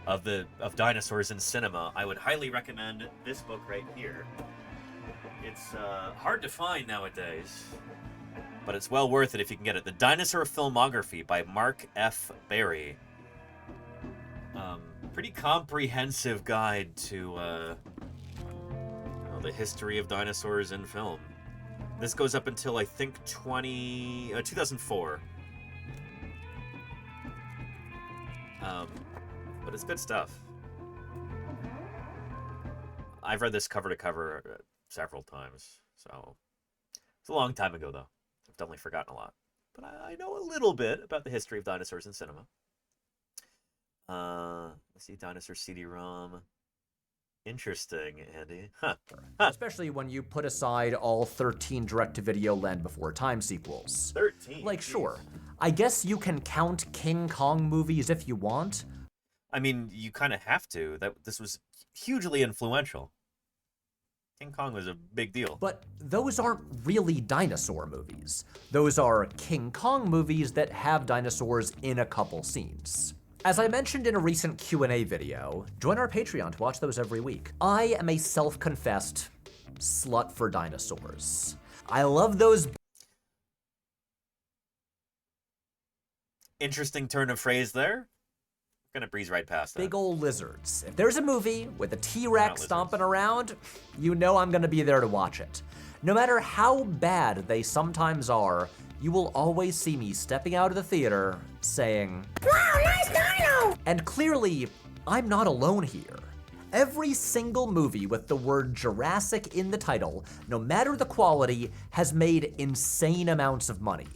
of dinosaurs in cinema, I would highly recommend this book right here. It's hard to find nowadays, but it's well worth it if you can get it. The Dinosaur Filmography by Mark F. Berry. Pretty comprehensive guide to the history of dinosaurs in film. This goes up until, I think, 2004. But it's good stuff. I've read this cover to cover several times, so it's a long time ago, though. I've definitely forgotten a lot. But I know a little bit about the history of dinosaurs in cinema. Let's see, Dinosaur CD-ROM. Interesting, Andy. Huh. Especially when you put aside all 13 direct-to-video Land Before Time sequels. 13? Like, sure. I guess you can count King Kong movies if you want. I mean, you kind of have to. This was hugely influential. King Kong was a big deal. But those aren't really dinosaur movies. Those are King Kong movies that have dinosaurs in a couple scenes. As I mentioned in a recent Q&A video, join our Patreon to watch those every week. I am a self-confessed slut for dinosaurs. I love those. Interesting turn of phrase there. Gonna breeze right past that. Big old lizards. If there's a movie with a T-Rex stomping around, you know I'm gonna be there to watch it. No matter how bad they sometimes are, you will always see me stepping out of the theater saying, "Wow, nice dino!" And clearly, I'm not alone here. Every single movie with the word Jurassic in the title, no matter the quality, has made insane amounts of money.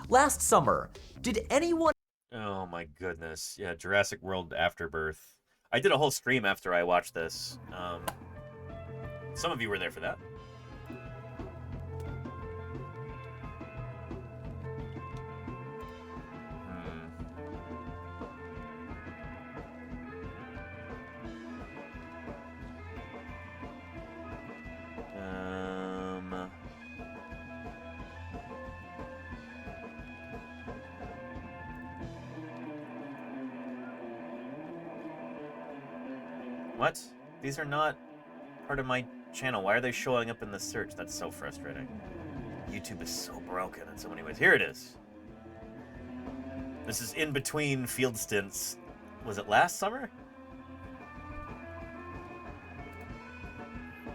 Last summer, did anyone... Oh my goodness. Yeah, Jurassic World Afterbirth. I did a whole stream after I watched this. Some of you were there for that. What? These are not part of my channel. Why are they showing up in the search? That's so frustrating. YouTube is so broken in so many ways. Here it is. This is in between field stints. Was it last summer?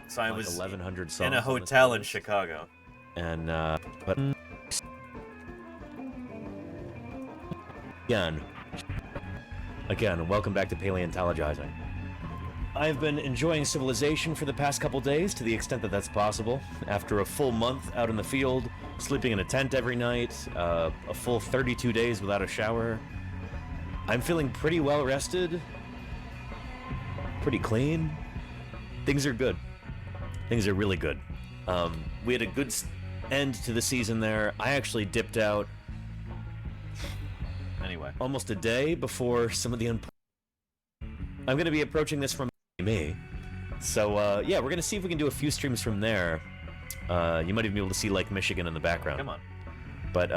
So I was 1,100 songs in a hotel in Chicago. And, but... Again, welcome back to Paleontologizing. I've been enjoying civilization for the past couple days, to the extent that that's possible. After a full month out in the field, sleeping in a tent every night, a full 32 days without a shower, I'm feeling pretty well rested, pretty clean. Things are good. Things are really good. We had a good end to the season there. I actually dipped out anyway almost a day before some of the I'm going to be approaching this from me. So, yeah, we're going to see if we can do a few streams from there. You might even be able to see Lake Michigan in the background. Come on. But,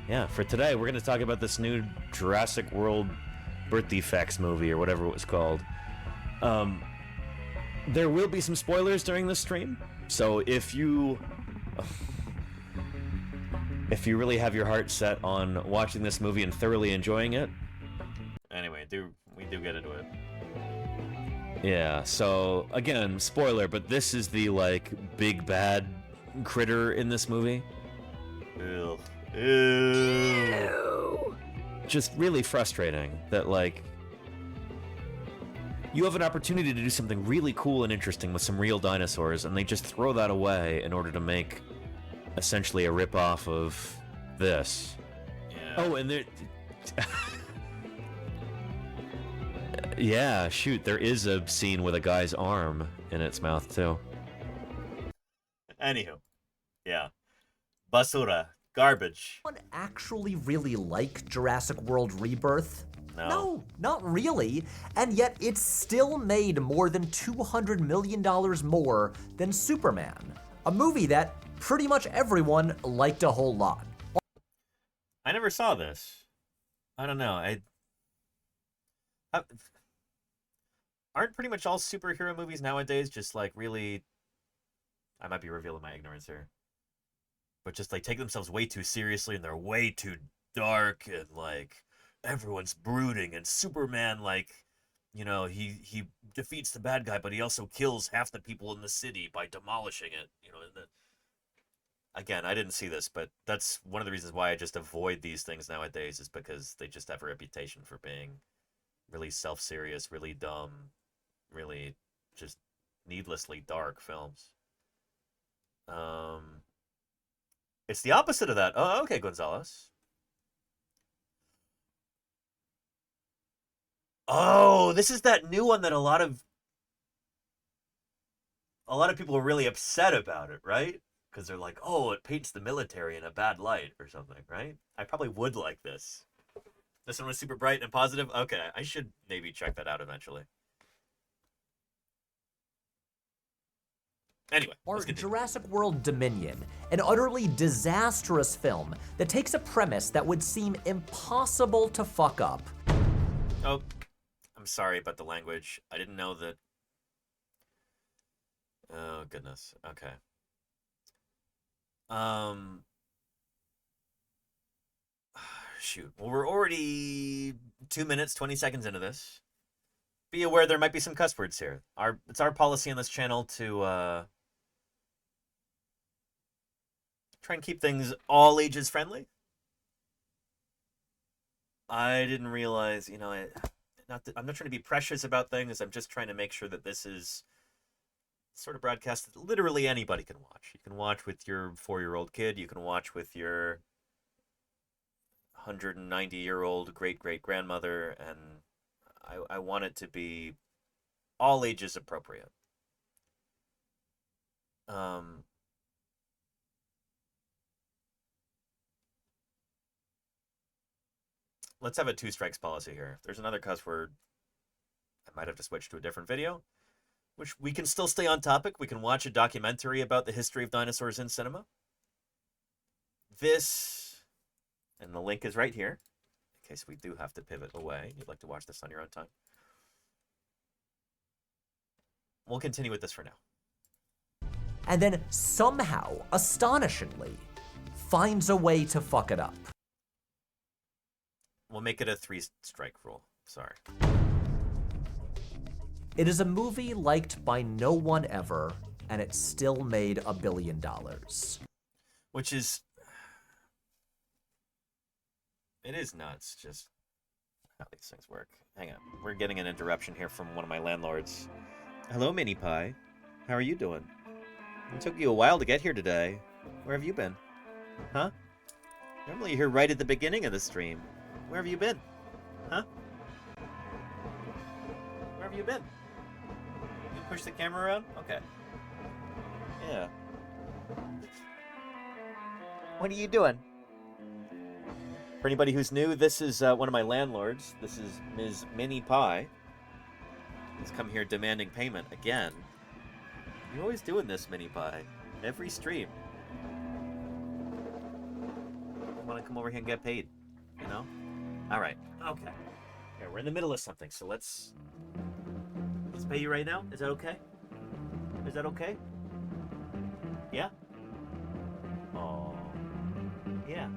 yeah, for today, we're going to talk about this new Jurassic World Birth Defects movie, or whatever it was called. There will be some spoilers during this stream, so if you really have your heart set on watching this movie and thoroughly enjoying it... Anyway, we do get into it. Yeah, so, again, spoiler, but this is the, like, big bad critter in this movie. Ew. Ew. Just really frustrating that, like, you have an opportunity to do something really cool and interesting with some real dinosaurs, and they just throw that away in order to make essentially a ripoff of this. Yeah. Oh, and there... yeah, shoot, there is a scene with a guy's arm in its mouth, too. Anywho. Yeah. Basura. Garbage. Anyone actually really like Jurassic World Rebirth? No, not really. And yet it's still made more than $200 million more than Superman, a movie that pretty much everyone liked a whole lot. I never saw this. I don't know. Aren't pretty much all superhero movies nowadays just like really... I might be revealing my ignorance here. But just like take themselves way too seriously and they're way too dark and like everyone's brooding and Superman like, you know, he defeats the bad guy but he also kills half the people in the city by demolishing it, you know. And again, I didn't see this, but that's one of the reasons why I just avoid these things nowadays is because they just have a reputation for being really self-serious, really dumb, really just needlessly dark films. It's the opposite of that. Oh, okay, Gonzalez. Oh, this is that new one that a lot of people are really upset about it, right? Because they're like, oh, it paints the military in a bad light or something, right? I probably would like this. This one was super bright and positive? Okay, I should maybe check that out eventually. Anyway, or Jurassic World Dominion, an utterly disastrous film that takes a premise that would seem impossible to fuck up. Oh, I'm sorry about the language. I didn't know that... Oh, goodness. Okay. Shoot. Well, we're already 2 minutes, 20 seconds into this. Be aware there might be some cuss words here. It's our policy on this channel to try and keep things all ages friendly. I didn't realize, you know, I'm not trying to be precious about things. I'm just trying to make sure that this is sort of broadcast that literally anybody can watch. You can watch with your 4-year-old kid. You can watch with your 190-year-old great-great-grandmother. And I want it to be all ages appropriate. Let's have a 2 strikes policy here. If there's another cuss word, I might have to switch to a different video, which we can still stay on topic. We can watch a documentary about the history of dinosaurs in cinema. This, and the link is right here, in case we do have to pivot away. You'd like to watch this on your own time. We'll continue with this for now. And then somehow, astonishingly, finds a way to fuck it up. We'll make it a 3-strike rule. Sorry. It is a movie liked by no one ever, and it still made $1 billion. Which is... It is nuts, just how these things work. Hang on. We're getting an interruption here from one of my landlords. Hello, Mini Pie. How are you doing? It took you a while to get here today. Where have you been? Huh? Normally you're here right at the beginning of the stream. Where have you been? Huh? Where have you been? You push the camera around? Okay. Yeah. What are you doing? For anybody who's new, this is one of my landlords. This is Ms. Mini Pie. He's come here demanding payment again. You're always doing this, Mini Pie. Every stream. I want to come over here and get paid, you know? Alright, okay. Here, we're in the middle of something, so let's pay you right now. Is that okay? Is that okay? Yeah? Oh. Yeah.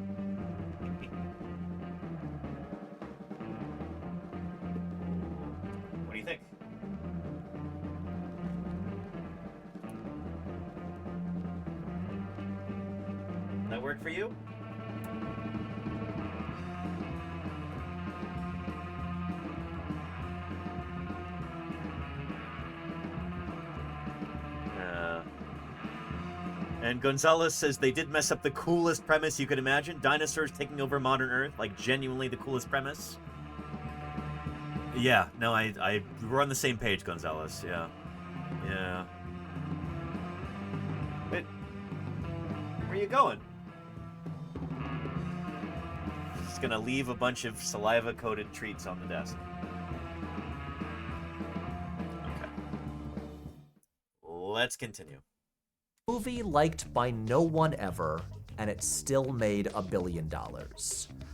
What do you think? That work for you? And Gonzalez says they did mess up the coolest premise you could imagine. Dinosaurs taking over modern Earth, like genuinely the coolest premise. Yeah, no, we're on the same page, Gonzalez. Yeah. Yeah. Wait, where are you going? Just gonna leave a bunch of saliva-coated treats on the desk. Okay. Let's continue. Movie liked by no one ever, and it still made $1 billion.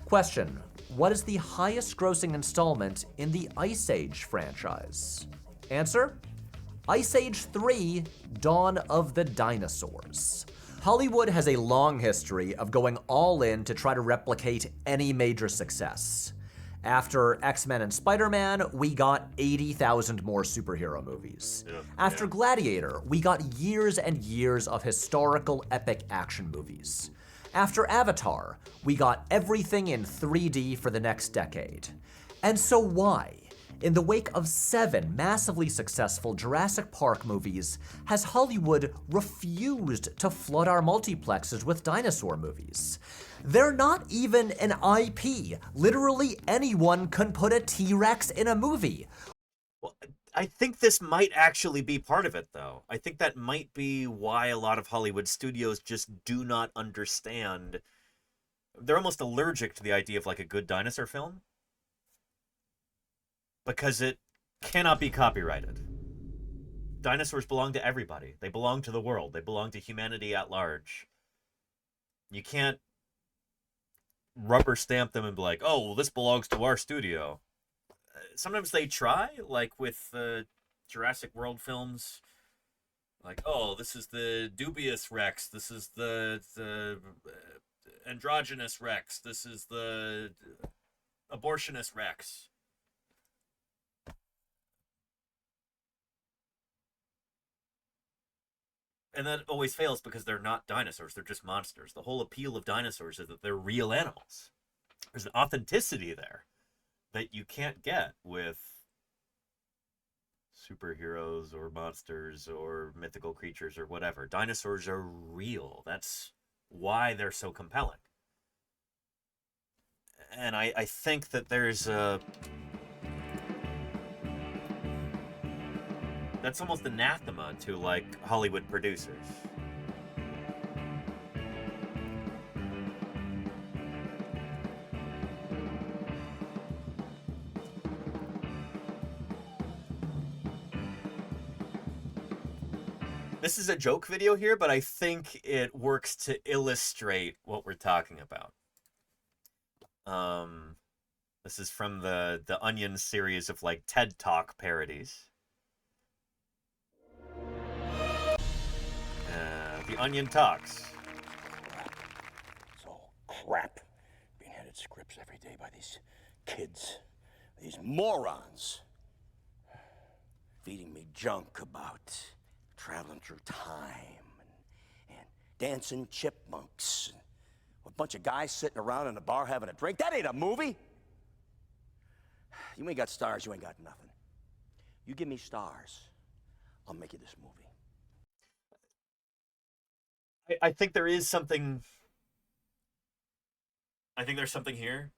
Question, what is the highest grossing installment in the Ice Age franchise? Answer, Ice Age 3, Dawn of the Dinosaurs. Hollywood has a long history of going all in to try to replicate any major success. After X-Men and Spider-Man, we got 80,000 more superhero movies. After Gladiator, we got years and years of historical epic action movies. After Avatar, we got everything in 3D for the next decade. And so why, in the wake of 7 massively successful Jurassic Park movies, has Hollywood refused to flood our multiplexes with dinosaur movies? They're not even an IP. Literally anyone can put a T-Rex in a movie. Well, I think this might actually be part of it, though. I think that might be why a lot of Hollywood studios just do not understand. They're almost allergic to the idea of like a good dinosaur film. Because it cannot be copyrighted. Dinosaurs belong to everybody. They belong to the world. They belong to humanity at large. You can't rubber stamp them and be like, oh, well, this belongs to our studio. Sometimes they try, like with Jurassic World films. Like, oh, this is the dubious Rex. This is the androgynous Rex. This is the abortionist Rex. And that always fails because they're not dinosaurs. They're just monsters. The whole appeal of dinosaurs is that they're real animals. There's an authenticity there that you can't get with superheroes or monsters or mythical creatures or whatever. Dinosaurs are real. That's why they're so compelling. And I think that there's a... That's almost anathema to, like, Hollywood producers. This is a joke video here, but I think it works to illustrate what we're talking about. This is from the Onion series of, like, TED Talk parodies. The Onion talks. It's all crap. Being handed scripts every day by these kids, these morons, feeding me junk about traveling through time and dancing chipmunks. And a bunch of guys sitting around in a bar having a drink. That ain't a movie. You ain't got stars, you ain't got nothing. You give me stars, I'll make you this movie. I think there is something... I think there's something here.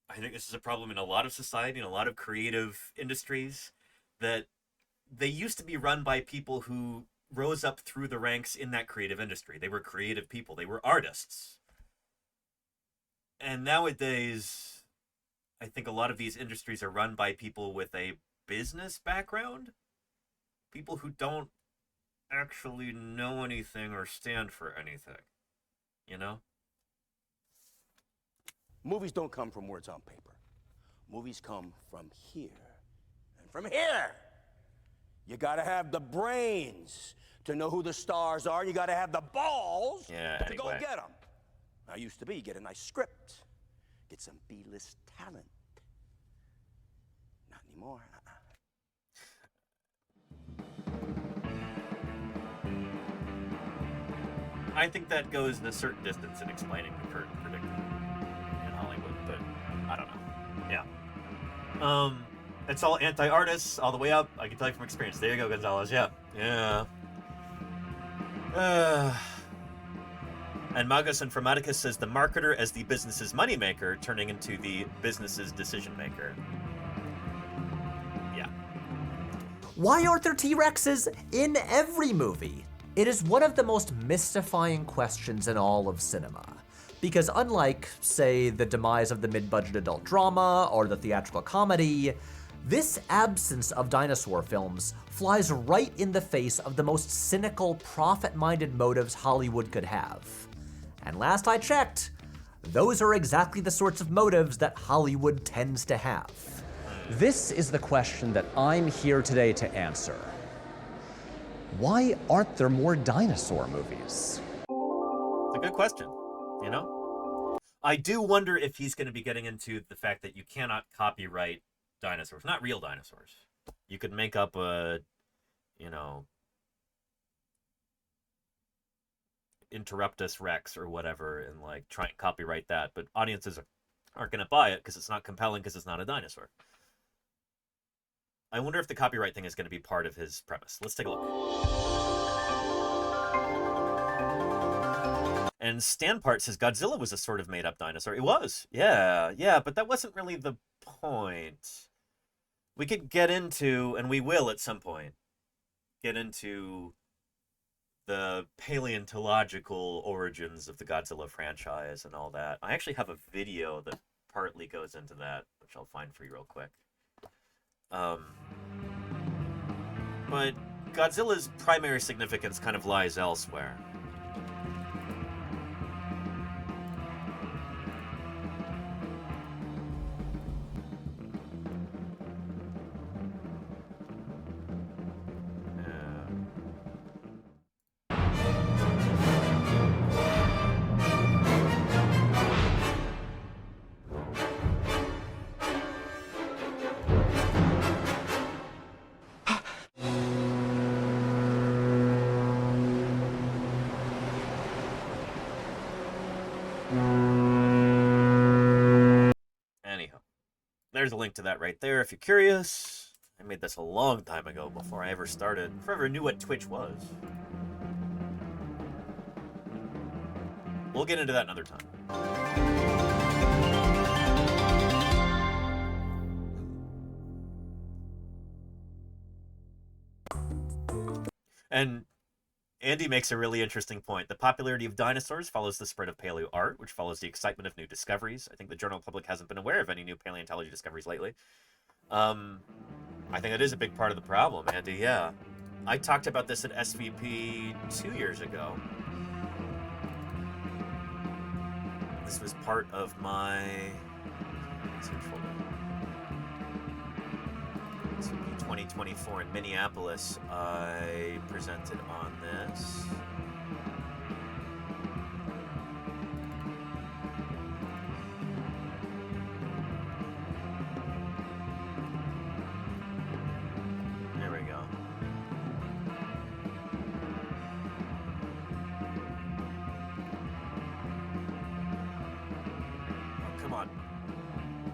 I think this is a problem in a lot of society, in a lot of creative industries, that they used to be run by people who rose up through the ranks in that creative industry. They were creative people. They were artists. And nowadays, I think a lot of these industries are run by people with a business background. People who don't actually know anything or stand for anything, you know? Movies don't come from words on paper. Movies come from here. And from here, you gotta have the brains to know who the stars are. You gotta have the balls to go get them. Now, used to be, get a nice script, get some B-list talent. Not anymore. I think that goes a certain distance in explaining the current predicament in Hollywood, but I don't know. Yeah. It's all anti-artists all the way up. I can tell you from experience. There you go, Gonzalez. Yeah. Yeah. And Magos Informaticus says the marketer as the business's moneymaker, turning into the business's decision maker. Yeah. Why aren't there T-Rexes in every movie? It is one of the most mystifying questions in all of cinema. Because unlike, say, the demise of the mid-budget adult drama or the theatrical comedy, this absence of dinosaur films flies right in the face of the most cynical, profit-minded motives Hollywood could have. And last I checked, those are exactly the sorts of motives that Hollywood tends to have. This is the question that I'm here today to answer. Why aren't there more dinosaur movies? It's a good question, you know? I do wonder if he's going to be getting into the fact that you cannot copyright dinosaurs, not real dinosaurs. You could make up a, you know, Interruptus Rex or whatever and like try and copyright that, but audiences aren't going to buy it because it's not compelling because it's not a dinosaur. I wonder if the copyright thing is going to be part of his premise. Let's take a look. And Stanpart says Godzilla was a sort of made-up dinosaur. It was. Yeah, but that wasn't really the point. We could get into, and we will at some point, get into the paleontological origins of the Godzilla franchise and all that. I actually have a video that partly goes into that, which I'll find for you real quick. But Godzilla's primary significance kind of lies elsewhere. Anyhow, there's a link to that right there if you're curious. I made this a long time ago before I ever started, before I ever knew what Twitch was. We'll get into that another time. And Andy makes a really interesting point. The popularity of dinosaurs follows the spread of paleo art, which follows the excitement of new discoveries. I think the general public hasn't been aware of any new paleontology discoveries lately. I think that is a big part of the problem, Andy, yeah. I talked about this at SVP 2 years ago. This was part of my... SVP 2024 in Minneapolis. I presented on this. There we go. Oh, come on.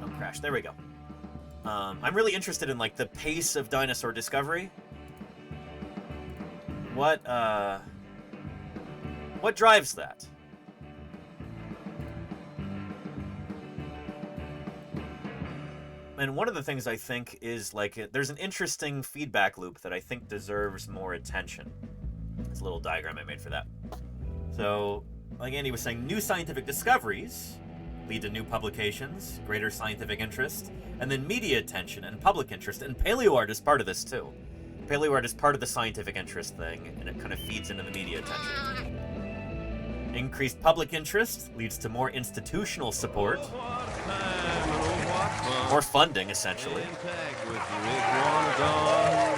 Don't crash. There we go. I'm really interested in like the pace of dinosaur discovery. What drives that? And one of the things I think is like there's an interesting feedback loop that I think deserves more attention. There's a little diagram I made for that. So, like Andy was saying, new scientific discoveries lead to new publications, greater scientific interest, and then media attention and public interest. And paleo art is part of this too. Paleo art is part of the scientific interest thing, and it kind of feeds into the media attention. Increased public interest leads to more institutional support, more funding, essentially.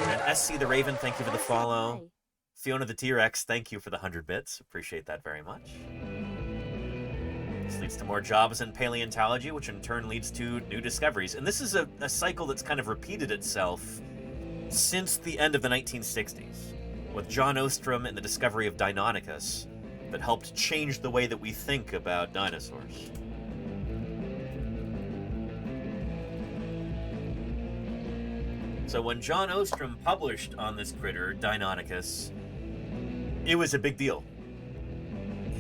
And SC the Raven, thank you for the follow. Fiona the T-Rex, thank you for the 100 bits. Appreciate that very much. This leads to more jobs in paleontology, which in turn leads to new discoveries. And this is a cycle that's kind of repeated itself since the end of the 1960s, with John Ostrom and the discovery of Deinonychus that helped change the way that we think about dinosaurs. So when John Ostrom published on this critter, Deinonychus, it was a big deal.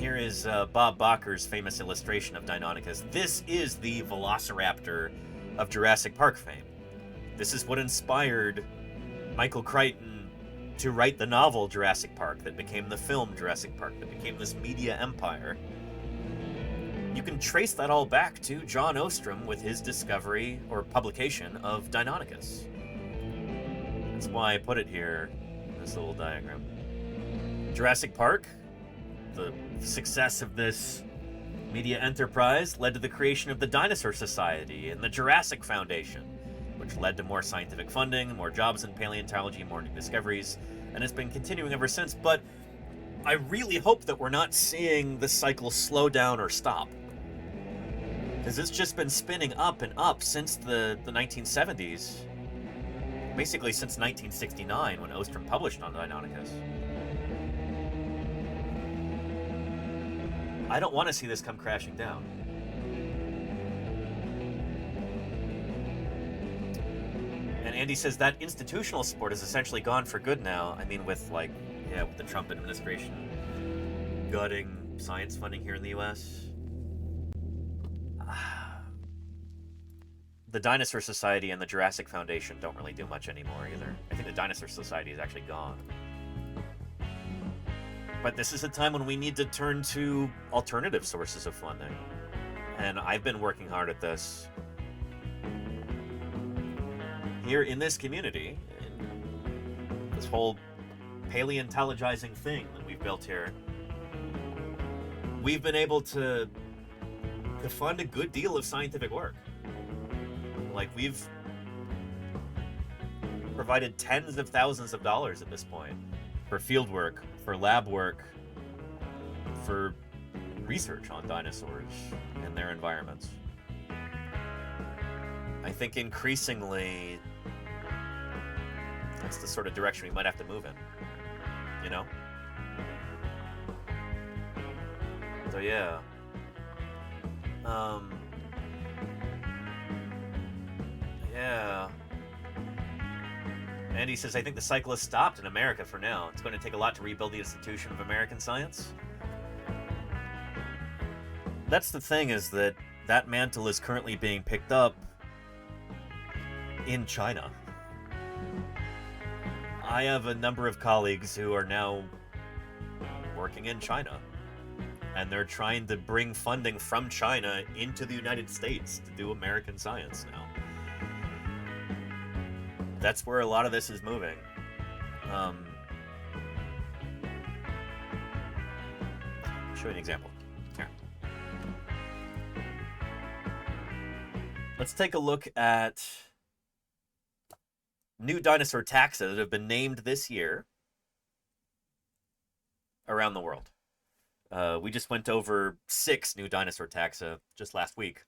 Here is Bob Bacher's famous illustration of Deinonychus. This is the Velociraptor of Jurassic Park fame. This is what inspired Michael Crichton to write the novel Jurassic Park that became the film Jurassic Park, that became this media empire. You can trace that all back to John Ostrom with his discovery or publication of Deinonychus. That's why I put it here in this little diagram. Jurassic Park, the success of this media enterprise led to the creation of the Dinosaur Society and the Jurassic Foundation, which led to more scientific funding, more jobs in paleontology, more new discoveries, and it's been continuing ever since. But I really hope that we're not seeing the cycle slow down or stop, because it's just been spinning up and up since the 1970s, basically since 1969 when Ostrom published on Deinonychus. I don't want to see this come crashing down. And Andy says that institutional support is essentially gone for good now. I mean, with with the Trump administration gutting science funding here in the U.S. The Dinosaur Society and the Jurassic Foundation don't really do much anymore either. I think the Dinosaur Society is actually gone. But this is a time when we need to turn to alternative sources of funding. And I've been working hard at this here in this community, in this whole paleontologizing thing that we've built here. We've been able to fund a good deal of scientific work. Like, we've provided tens of thousands of dollars at this point for field work, for lab work, for research on dinosaurs and their environments. I think increasingly that's the sort of direction we might have to move in, you know? So yeah. Yeah. Andy says, I think the cycle has stopped in America for now. It's going to take a lot to rebuild the institution of American science. That's the thing, is that that mantle is currently being picked up in China. I have a number of colleagues who are now working in China, and they're trying to bring funding from China into the United States to do American science now. That's where a lot of this is moving. I'll show you an example. Here. Let's take a look at new dinosaur taxa that have been named this year around the world. We just went over 6 new dinosaur taxa just last week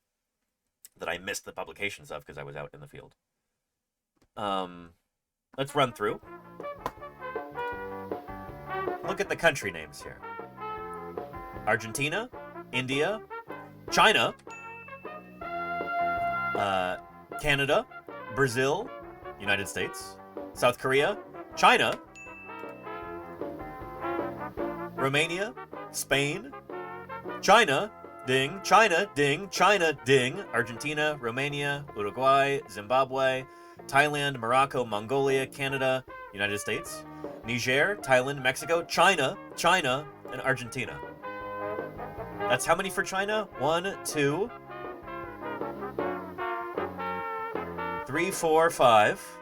that I missed the publications of because I was out in the field. Let's run through. Look at the country names here. Argentina, India, China, Canada, Brazil, United States, South Korea, China, Romania, Spain, China, ding, China, ding, China, ding, Argentina, Romania, Uruguay, Zimbabwe, Thailand, Morocco, Mongolia, Canada, United States, Niger, Thailand, Mexico, China, China, and Argentina. That's how many for China? 1, 2, 3, 4, 5,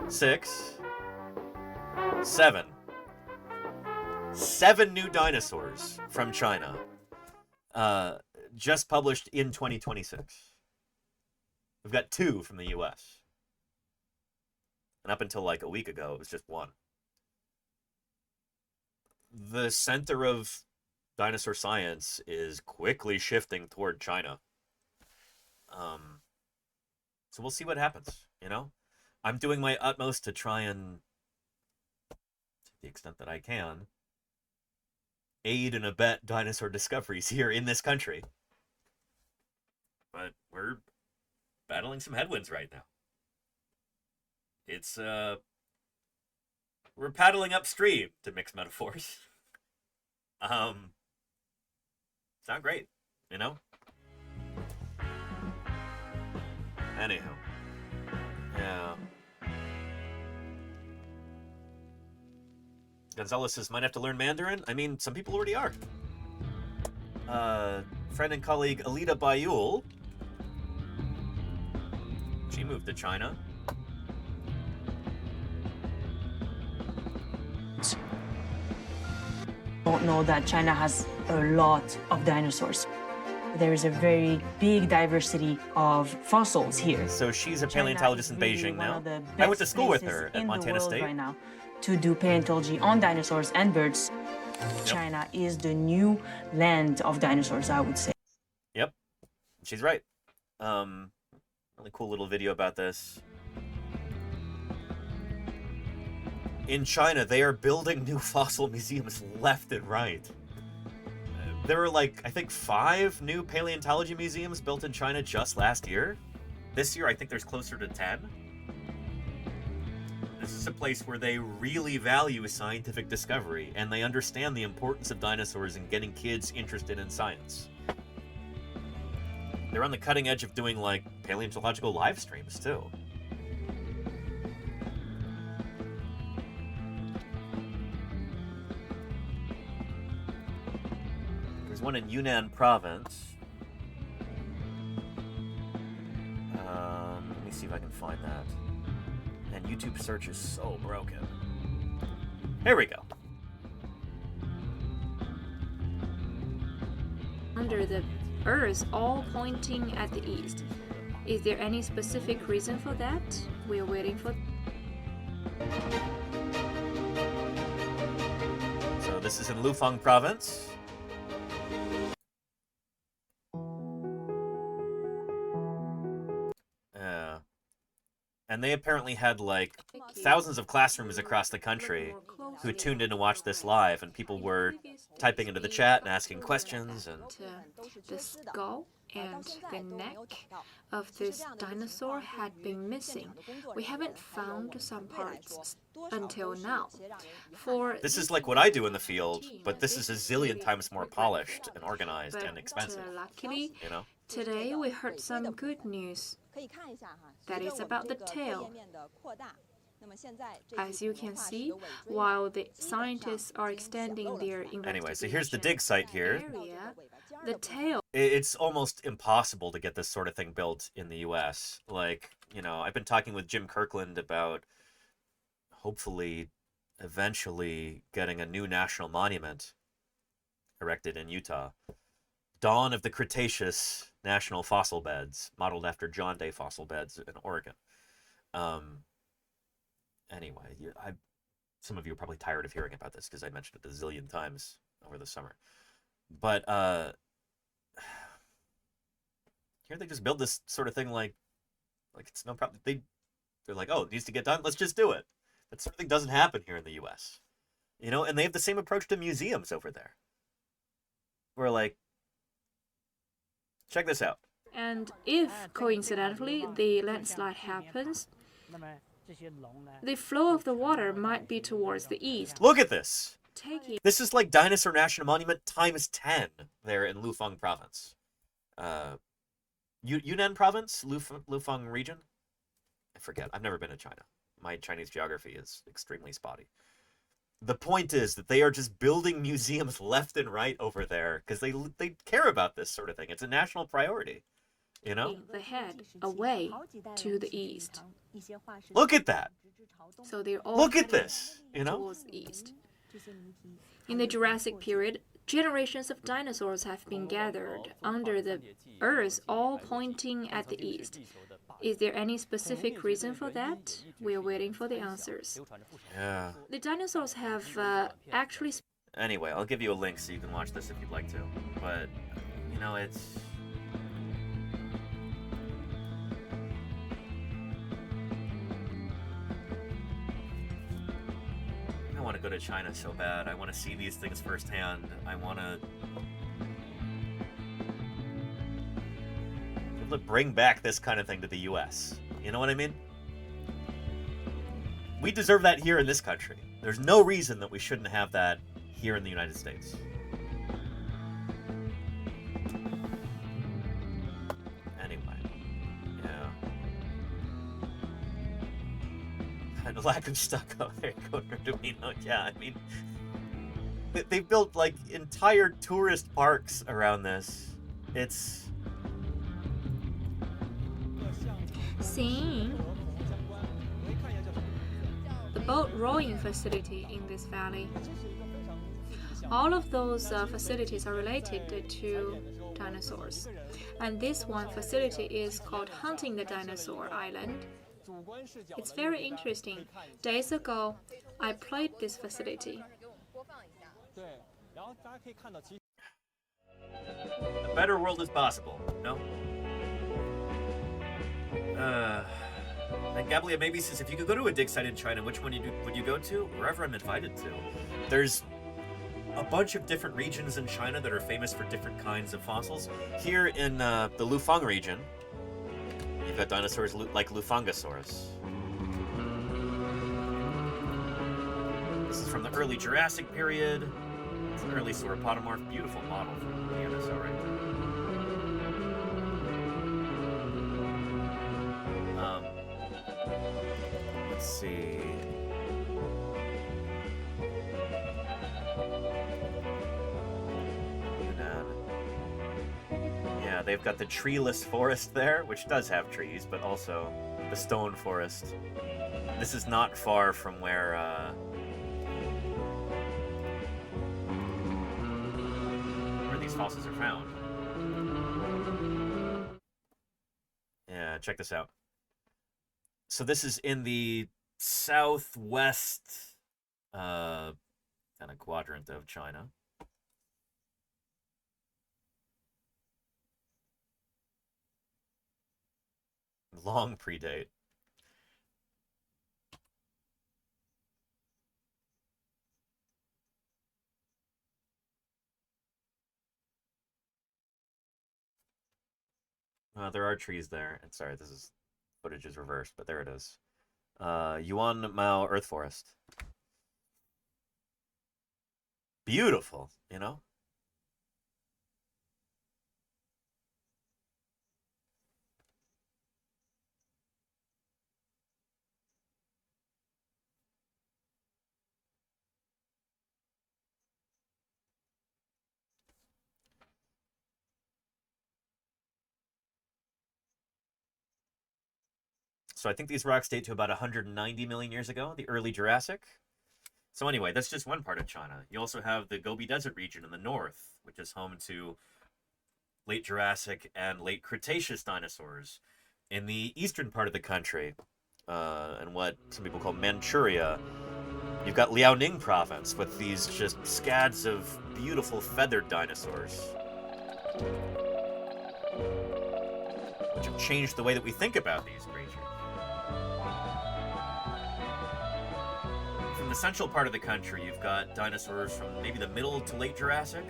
6, 7. 7 new dinosaurs from China, just published in 2026. We've got 2 from the US. And up until like a week ago, it was just 1. The center of dinosaur science is quickly shifting toward China. So we'll see what happens, you know? I'm doing my utmost to try and, to the extent that I can, aid and abet dinosaur discoveries here in this country. But we're battling some headwinds right now. It's, we're paddling upstream, to mix metaphors. Sound great, you know? Anyhow. Yeah. Gonzalez says, might have to learn Mandarin? I mean, some people already are. Friend and colleague Alida Bayul. She moved to China. Don't know that China has a lot of dinosaurs. There is a very big diversity of fossils here. So she's a paleontologist in Beijing now. I went to school with her at Montana State. Right now to do paleontology on dinosaurs and birds. Yep. China is the new land of dinosaurs, I would say. Yep, she's right. Really cool little video about this. In China, they are building new fossil museums left and right. There were like, I think 5 new paleontology museums built in China just last year. This year, I think there's closer to 10. This is a place where they really value scientific discovery, and they understand the importance of dinosaurs in getting kids interested in science. They're on the cutting edge of doing, like, paleontological live streams, too. There's one in Yunnan province. Let me see if I can find that. And YouTube search is so broken. Here we go. Under the Earth, all pointing at the east. Is there any specific reason for that? We're waiting for... So this is in Lufeng province. And they apparently had, like, thousands of classrooms across the country who tuned in to watch this live, and people were typing into the chat and asking questions. And the skull and the neck of this dinosaur had been missing. We haven't found some parts until now. This is like what I do in the field, but this is a zillion times more polished and organized and expensive. Luckily, you know? Today we heard some good news. That is about the tail. As you can see, while the scientists are extending their investigation anyway, so here's the dig site here. Area, the tail. It's almost impossible to get this sort of thing built in the US. Like, you know, I've been talking with Jim Kirkland about hopefully eventually getting a new national monument erected in Utah. Dawn of the Cretaceous National Fossil Beds, modeled after John Day fossil beds in Oregon. Anyway, some of you are probably tired of hearing about this because I mentioned it a zillion times over the summer. But here they just build this sort of thing like it's no problem. They're like, oh, it needs to get done. Let's just do it. That sort of thing doesn't happen here in the U.S. You know, and they have the same approach to museums over there. We're like, check this out. And if, coincidentally, the landslide happens, the flow of the water might be towards the east. Look at this. This is like Dinosaur National Monument times 10 there in Lufeng province. Yunnan province? Lufeng region? I forget. I've never been to China. My Chinese geography is extremely spotty. The point is that they are just building museums left and right over there because they care about this sort of thing. It's a national priority, you know? The head away to the east. Look at that. So they're all look at this, you know? Towards the east. In the Jurassic period, generations of dinosaurs have been gathered under the Earth, all pointing at the east. Is there any specific reason for that? We're waiting for the answers. Yeah. The dinosaurs have actually... Anyway, I'll give you a link so you can watch this if you'd like to. But, you know, it's... I want to go to China so bad. I want to see these things firsthand. I want to... bring back this kind of thing to the US. You know what I mean? We deserve that here in this country. There's no reason that we shouldn't have that here in the United States. The lack of stucco. There you go, Arduino. Yeah, I mean, they built like entire tourist parks around this. It's seeing the boat rowing facility in this valley. All of those facilities are related to dinosaurs. And this one facility is called Hunting the Dinosaur Island. It's very interesting. Days ago, I played this facility. a better world is possible, no? And Gablia maybe says, if you could go to a dig site in China, which one would you go to? Wherever I'm invited to. There's a bunch of different regions in China that are famous for different kinds of fossils. Here in the Lufang region, you've got dinosaurs like Lufangosaurus. This is from the early Jurassic period. It's an early sauropodomorph. Beautiful model from the NSO right there. Let's see. Yeah, they've got the treeless forest there, which does have trees, but also the stone forest. This is not far from where these fossils are found. Yeah, check this out. So this is in the southwest kind of quadrant of China. Long predate. There are trees there. And sorry, footage is reversed, but there it is. Yuan Mao Earth Forest. Beautiful, you know? So I think these rocks date to about 190 million years ago, the early Jurassic. So anyway, that's just one part of China. You also have the Gobi Desert region in the north, which is home to late Jurassic and late Cretaceous dinosaurs. In the eastern part of the country, and what some people call Manchuria, you've got Liaoning province with these just scads of beautiful feathered dinosaurs, which have changed the way that we think about these creatures. From the central part of the country, you've got dinosaurs from maybe the middle to late Jurassic.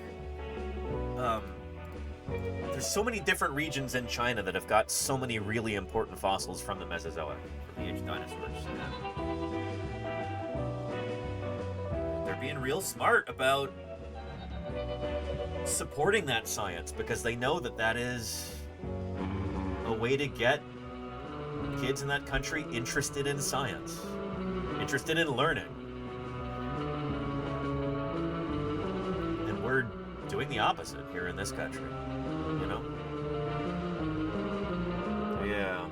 There's so many different regions in China that have got so many really important fossils from the Mesozoic, from the age of dinosaurs. They're being real smart about supporting that science because they know that that is a way to get kids in that country interested in science, interested in learning. And we're doing the opposite here in this country, you know? Yeah.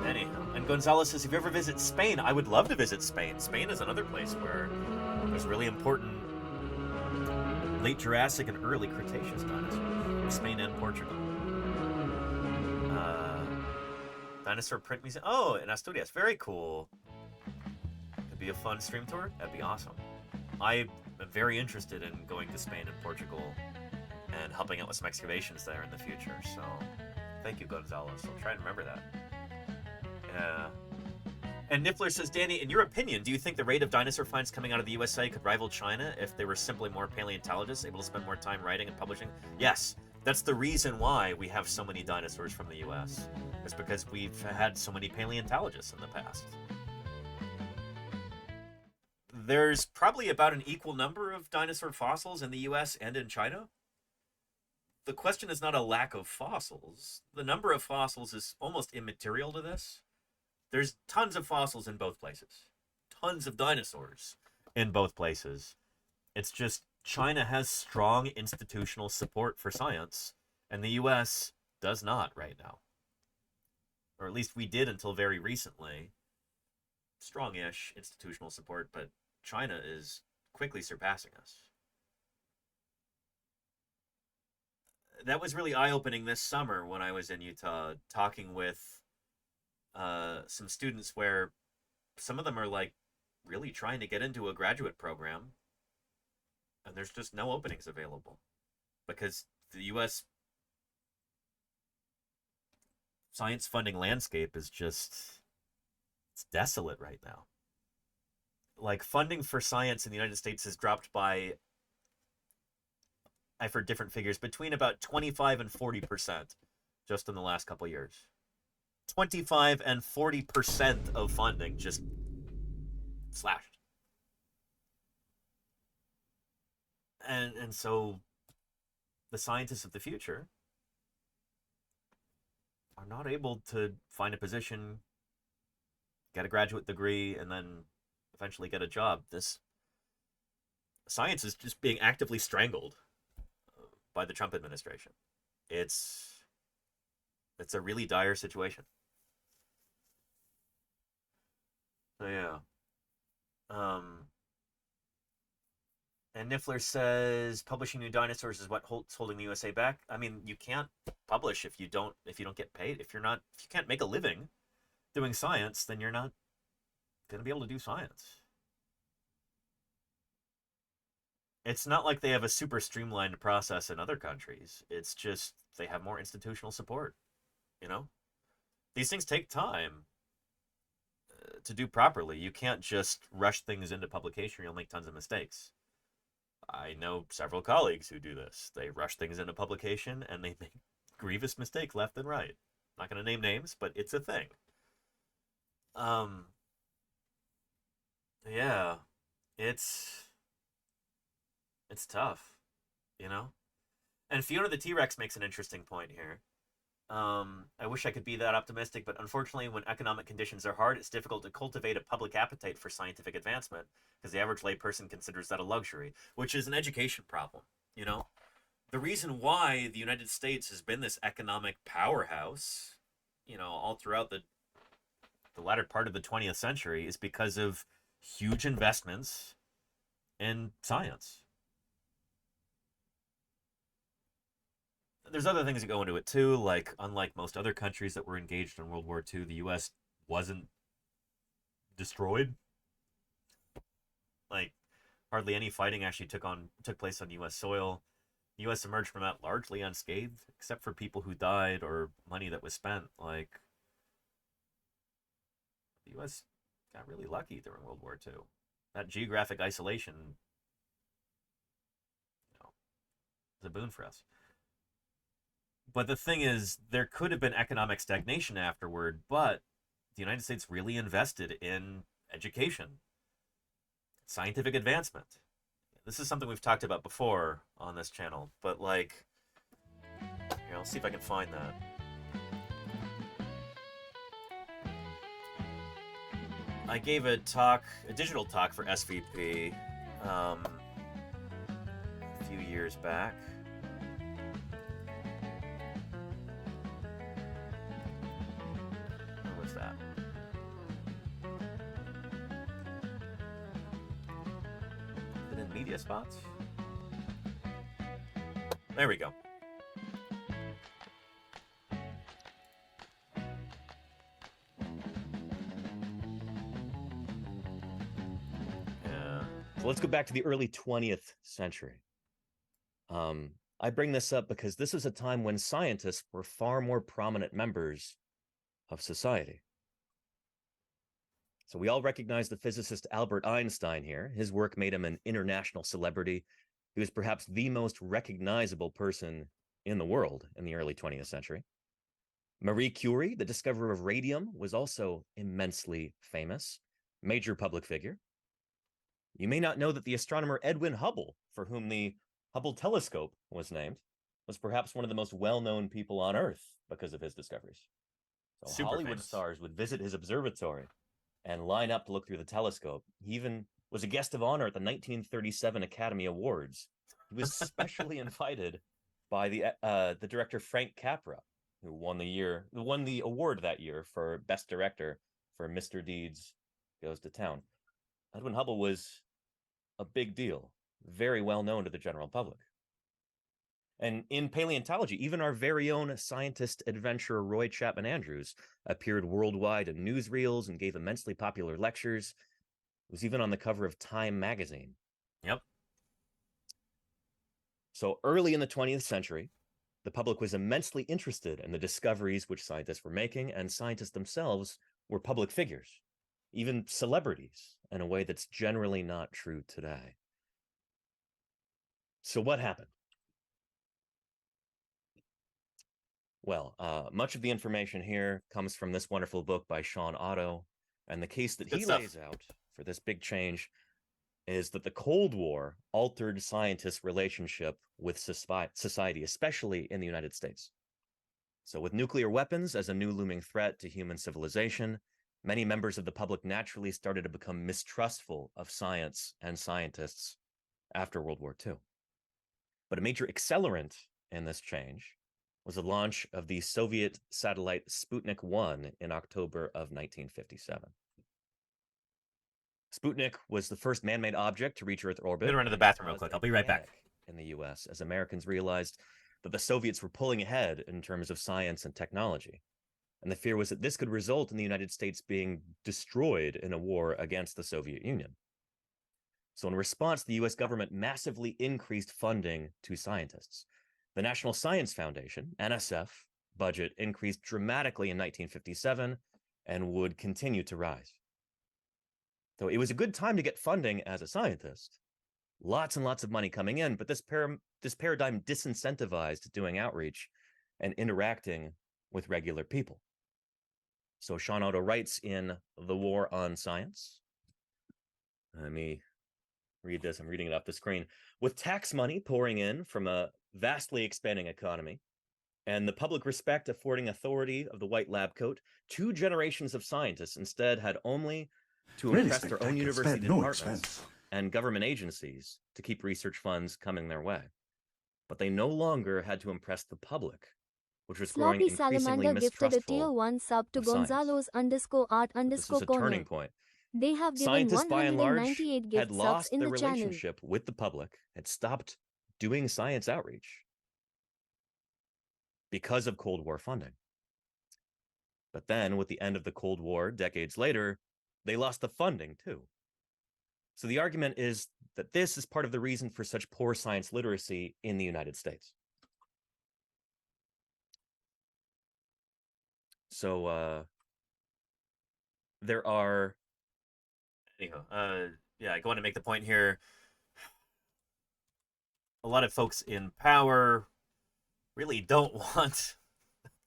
Anyhow, and Gonzalez says, if you ever visit Spain, I would love to visit Spain. Spain is another place where there's really important late Jurassic and early Cretaceous dinosaurs. Spain and Portugal. Dinosaur Print Museum. Oh, in Asturias. Very cool. Could be a fun stream tour. That'd be awesome. I am very interested in going to Spain and Portugal and helping out with some excavations there in the future. So, thank you, Gonzalez. I'll try and remember that. Yeah. And Niffler says, Danny, in your opinion, do you think the rate of dinosaur finds coming out of the USA could rival China if they were simply more paleontologists, able to spend more time writing and publishing? Yes. That's the reason why we have so many dinosaurs from the US. It's because we've had so many paleontologists in the past. There's probably about an equal number of dinosaur fossils in the US and in China. the question is not a lack of fossils. The number of fossils is almost immaterial to this. There's tons of fossils in both places. Tons of dinosaurs in both places. It's just China has strong institutional support for science, and the US does not right now. Or at least we did until very recently. Strong-ish institutional support, but China is quickly surpassing us. That was really eye-opening this summer when I was in Utah talking with some students where some of them are like really trying to get into a graduate program and there's just no openings available because the U.S. science funding landscape is just, it's desolate right now. Like funding for science in the United States has dropped by, I've heard different figures, between about 25 and 40% just in the last couple of years. 25 and 40% of funding just slashed. And so the scientists of the future are not able to find a position, get a graduate degree, and then eventually get a job. This science is just being actively strangled by the Trump administration. It's a really dire situation. So yeah. And Niffler says publishing new dinosaurs is what's holding the USA back. I mean, you can't publish if you don't get paid. If you can't make a living doing science, then you're not going to be able to do science. It's not like they have a super streamlined process in other countries. It's just they have more institutional support, you know? These things take time to do properly. You can't just rush things into publication or you'll make tons of mistakes. I know several colleagues who do this. They rush things into publication and they make grievous mistakes left and right. I'm not going to name names, but it's a thing. Yeah, it's tough, you know? And Fiona the T-Rex makes an interesting point here. I wish I could be that optimistic, but unfortunately, when economic conditions are hard, it's difficult to cultivate a public appetite for scientific advancement because the average layperson considers that a luxury, which is an education problem, you know? The reason why the United States has been this economic powerhouse, you know, all throughout the latter part of the 20th century is because of huge investments in science. There's other things that go into it too, like unlike most other countries that were engaged in World War II, the U.S. wasn't destroyed. Like hardly any fighting actually took place on U.S. soil. The U.S. emerged from that largely unscathed, except for people who died or money that was spent. Like the U.S. got really lucky during World War II. That geographic isolation, you know, was a boon for us. But the thing is, there could have been economic stagnation afterward, but the United States really invested in education, scientific advancement. This is something we've talked about before on this channel, but like, here, I'll see if I can find that. I gave a digital talk for SVP a few years back. That. Is it in media spots? There we go. Yeah. So let's go back to the early 20th century. I bring this up because this is a time when scientists were far more prominent members of society. So we all recognize the physicist Albert Einstein here. His work made him an international celebrity. He was perhaps the most recognizable person in the world in the early 20th century. Marie Curie, the discoverer of radium, was also immensely famous, major public figure. You may not know that the astronomer Edwin Hubble, for whom the Hubble telescope was named, was perhaps one of the most well-known people on Earth because of his discoveries. So Super Hollywood famous. stars would visit his observatory and line up to look through the telescope. He even was a guest of honor at the 1937 Academy Awards. He was specially invited by the director Frank Capra, who won the award that year for Best Director for Mr. Deeds Goes to Town. Edwin Hubble was a big deal, very well known to the general public. And in paleontology, even our very own scientist adventurer Roy Chapman Andrews appeared worldwide in newsreels and gave immensely popular lectures. It was even on the cover of Time magazine. Yep. So early in the 20th century, the public was immensely interested in the discoveries which scientists were making, and scientists themselves were public figures, even celebrities, in a way that's generally not true today. So what happened? Well, much of the information here comes from this wonderful book by Sean Otto, and the case that he lays out for this big change is that the Cold War altered scientists' relationship with society, especially in the United States. So with nuclear weapons as a new looming threat to human civilization, many members of the public naturally started to become mistrustful of science and scientists after World War II. But a major accelerant in this change was the launch of the Soviet satellite Sputnik 1 in October of 1957. Sputnik was the first man-made object to reach Earth orbit. I'm gonna run to the bathroom real quick. I'll be right back. In the US, as Americans realized that the Soviets were pulling ahead in terms of science and technology. And the fear was that this could result in the United States being destroyed in a war against the Soviet Union. So in response, the US government massively increased funding to scientists. The National Science Foundation, NSF, budget increased dramatically in 1957 and would continue to rise. So it was a good time to get funding as a scientist. Lots and lots of money coming in, but this paradigm disincentivized doing outreach and interacting with regular people. So Sean Otto writes in The War on Science. Let me read this. I'm reading it off the screen. With tax money pouring in from a vastly expanding economy and the public respect affording authority of the white lab coat, 2 generations of scientists instead had only to impress their own university departments and government agencies to keep research funds coming their way. But they no longer had to impress the public, which was growing Sloppy increasingly Salamander gifted a tier mistrustful 1 sub to of science. Gonzalo's_art_corner. This was a turning point. They have given Scientists, by and large, 198 had gift subs lost in their the channel. relationship with the public, had stopped doing science outreach because of Cold War funding. But then, with the end of the Cold War, decades later, they lost the funding too. So the argument is that this is part of the reason for such poor science literacy in the United States. So there are... Anyhow, yeah, I want to make the point here. A lot of folks in power really don't want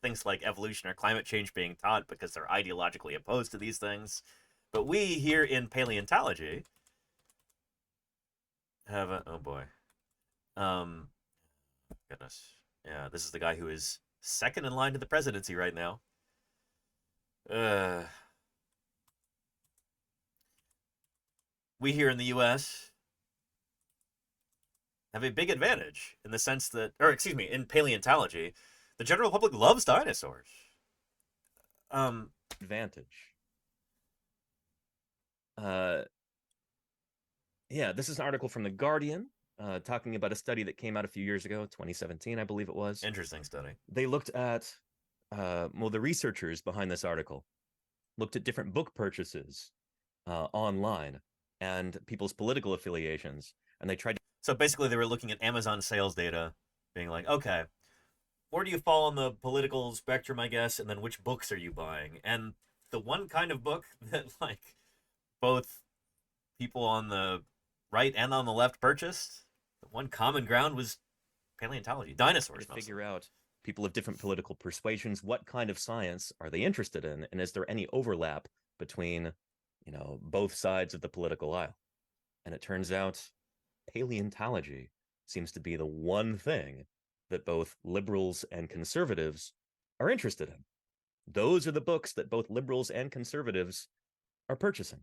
things like evolution or climate change being taught because they're ideologically opposed to these things. But we here in paleontology have a... Oh, boy. Goodness. Yeah, this is the guy who is second in line to the presidency right now. We here in the U.S. have a big advantage in the sense that, or excuse me, in paleontology, the general public loves dinosaurs. Advantage. Yeah, this is an article from The Guardian talking about a study that came out a few years ago, 2017, I believe it was. Interesting study. They looked at, well, the researchers behind this article looked at different book purchases online and people's political affiliations, and they tried to... So basically they were looking at Amazon sales data, being like, okay, where do you fall on the political spectrum, I guess, and then which books are you buying? And the one kind of book that, like, both people on the right and on the left purchased, the one common ground was paleontology, dinosaurs. To figure out people of different political persuasions, what kind of science are they interested in, and is there any overlap between, you know, both sides of the political aisle? And it turns out paleontology seems to be the one thing that both liberals and conservatives are interested in. Those are the books that both liberals and conservatives are purchasing.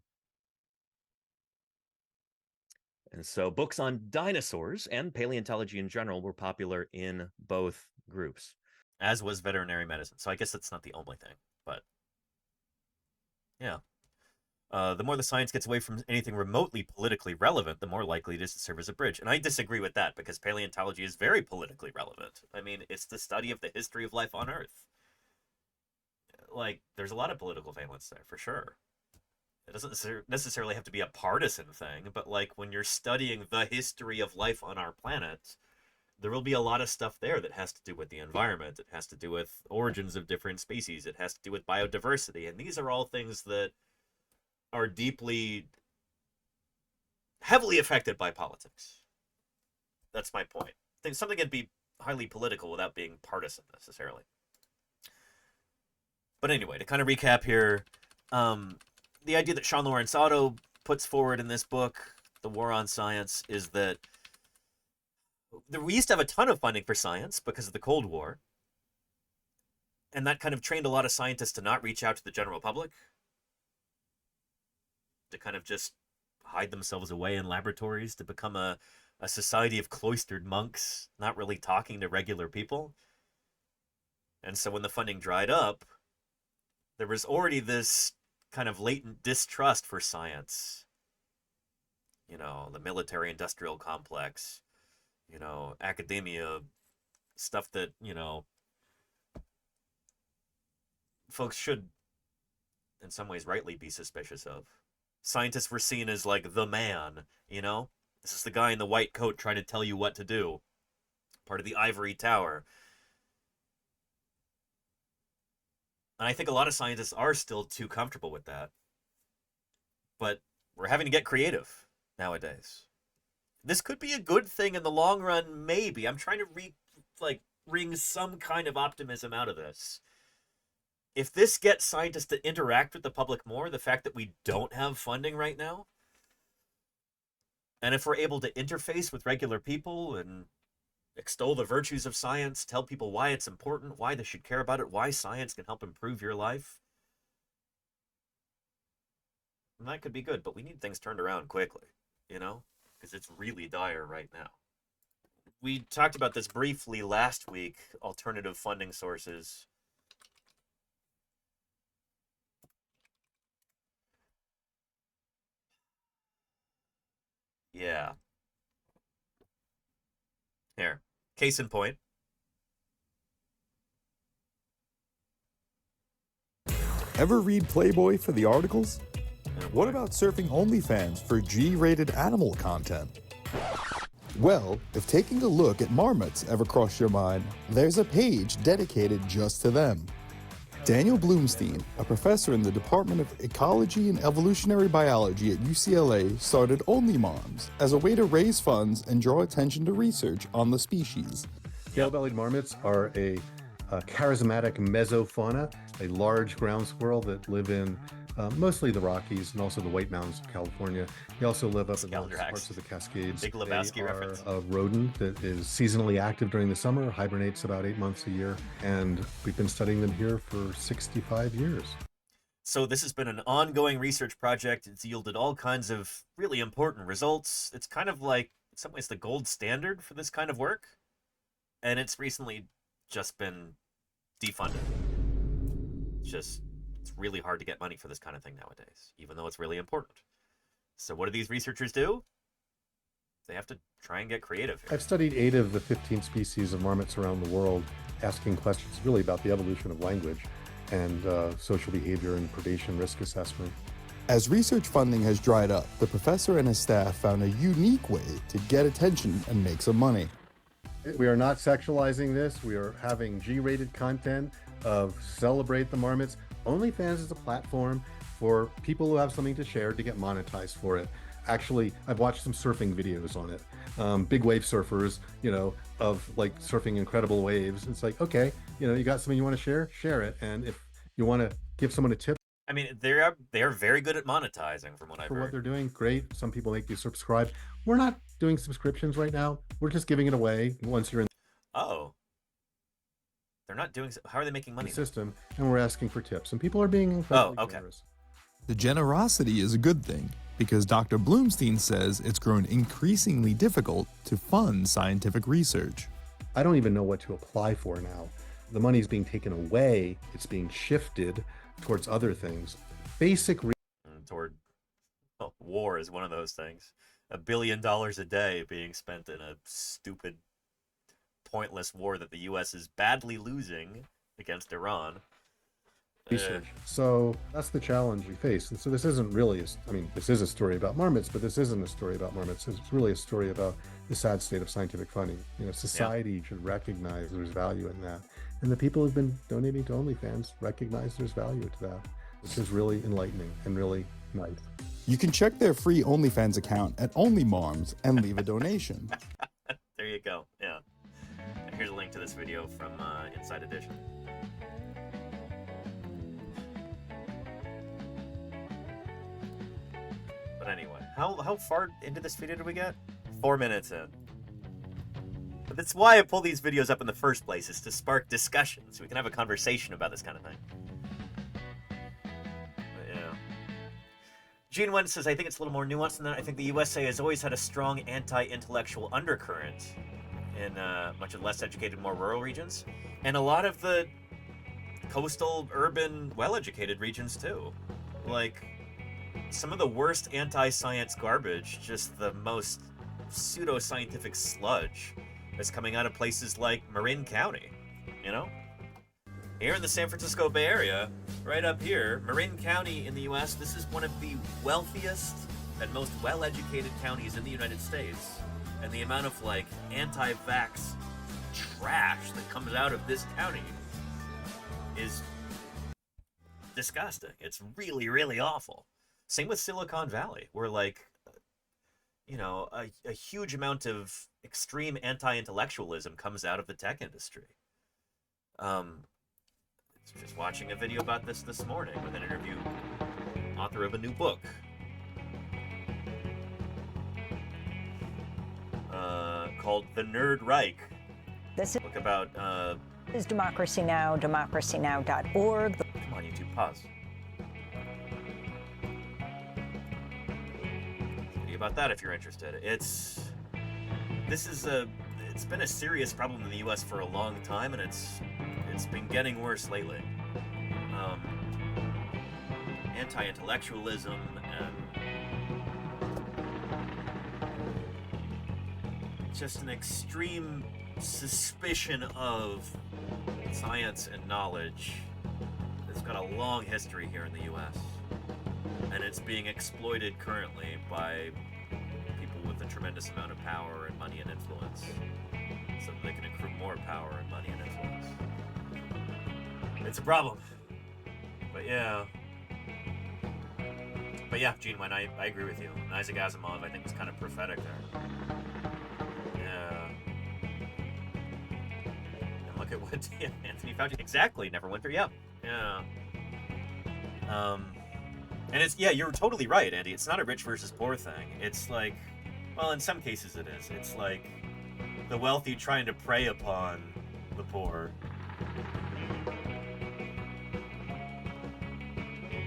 And so books on dinosaurs and paleontology in general were popular in both groups. As was veterinary medicine. So I guess that's not the only thing, but yeah. The more the science gets away from anything remotely politically relevant, the more likely it is to serve as a bridge. And I disagree with that because paleontology is very politically relevant. I mean, it's the study of the history of life on Earth. Like, there's a lot of political valence there, for sure. It doesn't necessarily have to be a partisan thing, but like when you're studying the history of life on our planet, there will be a lot of stuff there that has to do with the environment. It has to do with origins of different species. It has to do with biodiversity. And these are all things that are deeply, heavily affected by politics. That's my point. I think something can be highly political without being partisan necessarily. But anyway, to kind of recap here, the idea that Sean Lawrence Otto puts forward in this book, The War on Science, is that we used to have a ton of funding for science because of the Cold War. And that kind of trained a lot of scientists to not reach out to the general public, to kind of just hide themselves away in laboratories, to become a society of cloistered monks, not really talking to regular people. And so when the funding dried up, there was already this kind of latent distrust for science. You know, the military-industrial complex, you know, academia, stuff that, you know, folks should, in some ways, rightly be suspicious of. Scientists were seen as, like, the man, you know? This is the guy in the white coat trying to tell you what to do. Part of the ivory tower. And I think a lot of scientists are still too comfortable with that. But we're having to get creative nowadays. This could be a good thing in the long run, maybe. I'm trying to wring some kind of optimism out of this. If this gets scientists to interact with the public more, the fact that we don't have funding right now, and if we're able to interface with regular people and extol the virtues of science, tell people why it's important, why they should care about it, why science can help improve your life, that could be good, but we need things turned around quickly, you know? Because it's really dire right now. We talked about this briefly last week, alternative funding sources. Yeah. Here. Case in point. Ever read Playboy for the articles? What about surfing OnlyFans for G-rated animal content? Well, if taking a look at marmots ever crossed your mind, there's a page dedicated just to them. Daniel Bloomstein, a professor in the Department of Ecology and Evolutionary Biology at UCLA, started OnlyMoms as a way to raise funds and draw attention to research on the species. Scale-bellied marmots are a charismatic mesofauna, a large ground squirrel that live in mostly the Rockies and also the White Mountains of California. They also live up in parts of the Cascades. Big Lebowski they reference. Are a rodent that is seasonally active during the summer, hibernates about 8 months a year, and we've been studying them here for 65 years. So this has been an ongoing research project. It's yielded all kinds of really important results. It's kind of like, in some ways, the gold standard for this kind of work. And it's recently just been defunded. It's really hard to get money for this kind of thing nowadays, even though it's really important. So what do these researchers do? They have to try and get creative here. I've studied 8 of the 15 species of marmots around the world, asking questions really about the evolution of language and social behavior and predation risk assessment. As research funding has dried up, the professor and his staff found a unique way to get attention and make some money. We are not sexualizing this. We are having G-rated content of Celebrate the Marmots. OnlyFans is a platform for people who have something to share to get monetized for it. Actually, I've watched some surfing videos on it. Big wave surfers, you know, of like surfing incredible waves. It's like, okay, you know, you got something you want to share, share it. And if you want to give someone a tip, I mean, they are very good at monetizing, from what I've for heard. what they're doing, great. Some people make you subscribe. We're not doing subscriptions right now. We're just giving it away once you're in. Oh, They're not doing. How are they making money? System, and we're asking for tips, and people are being incredibly generous. The generosity is a good thing, because Dr. Bloomstein says it's grown increasingly difficult to fund scientific research. I don't even know what to apply for now. The money's being taken away, it's being shifted towards other things. Basic toward war is one of those things. $1 billion a day being spent in a stupid, pointless war that the U.S. is badly losing against Iran. research. So that's the challenge we face. And so this isn't really, this is a story about marmots, but this isn't a story about marmots. It's really a story about the sad state of scientific funding. Society should recognize there's value in that. And the people who've been donating to OnlyFans recognize there's value to that, which is really enlightening and really nice. You can check their free OnlyFans account at OnlyMarms and leave a donation. There you go. Yeah. And here's a link to this video from Inside Edition. But anyway, how far into this video did we get? 4 minutes in. But that's why I pull these videos up in the first place, is to spark discussion, so we can have a conversation about this kind of thing. But yeah. Gene Wen says, I think it's a little more nuanced than that. I think the USA has always had a strong anti-intellectual undercurrent in much of the less educated, more rural regions. And a lot of the coastal, urban, well-educated regions, too. Like, some of the worst anti-science garbage, just the most pseudo-scientific sludge, is coming out of places like Marin County, you know? Here in the San Francisco Bay Area, right up here, Marin County in the U.S., this is one of the wealthiest and most well-educated counties in the United States. And the amount of, like, anti-vax trash that comes out of this county is disgusting. It's really, really awful. Same with Silicon Valley, where, like, you know, a huge amount of extreme anti-intellectualism comes out of the tech industry. Just watching a video about this morning with an interview, author of a new book. Called The Nerd Reich. This book about is Democracy Now!, democracynow.org. Come on, YouTube, pause. About that if you're interested. It's been a serious problem in the US for a long time, and it's been getting worse lately. Anti-intellectualism and just an extreme suspicion of science and knowledge. It's got a long history here in the US, and it's being exploited currently by people with a tremendous amount of power and money and influence, so that they can accrue more power and money and influence. It's a problem. But yeah, Gene Wen, I agree with you. And Isaac Asimov, I think, was kind of prophetic there. Yeah. And look at what Anthony Fauci, exactly, Neverwinter, yeah. And it's, yeah, you're totally right, Andy. It's not a rich versus poor thing. It's like, well, in some cases it is. It's like the wealthy trying to prey upon the poor.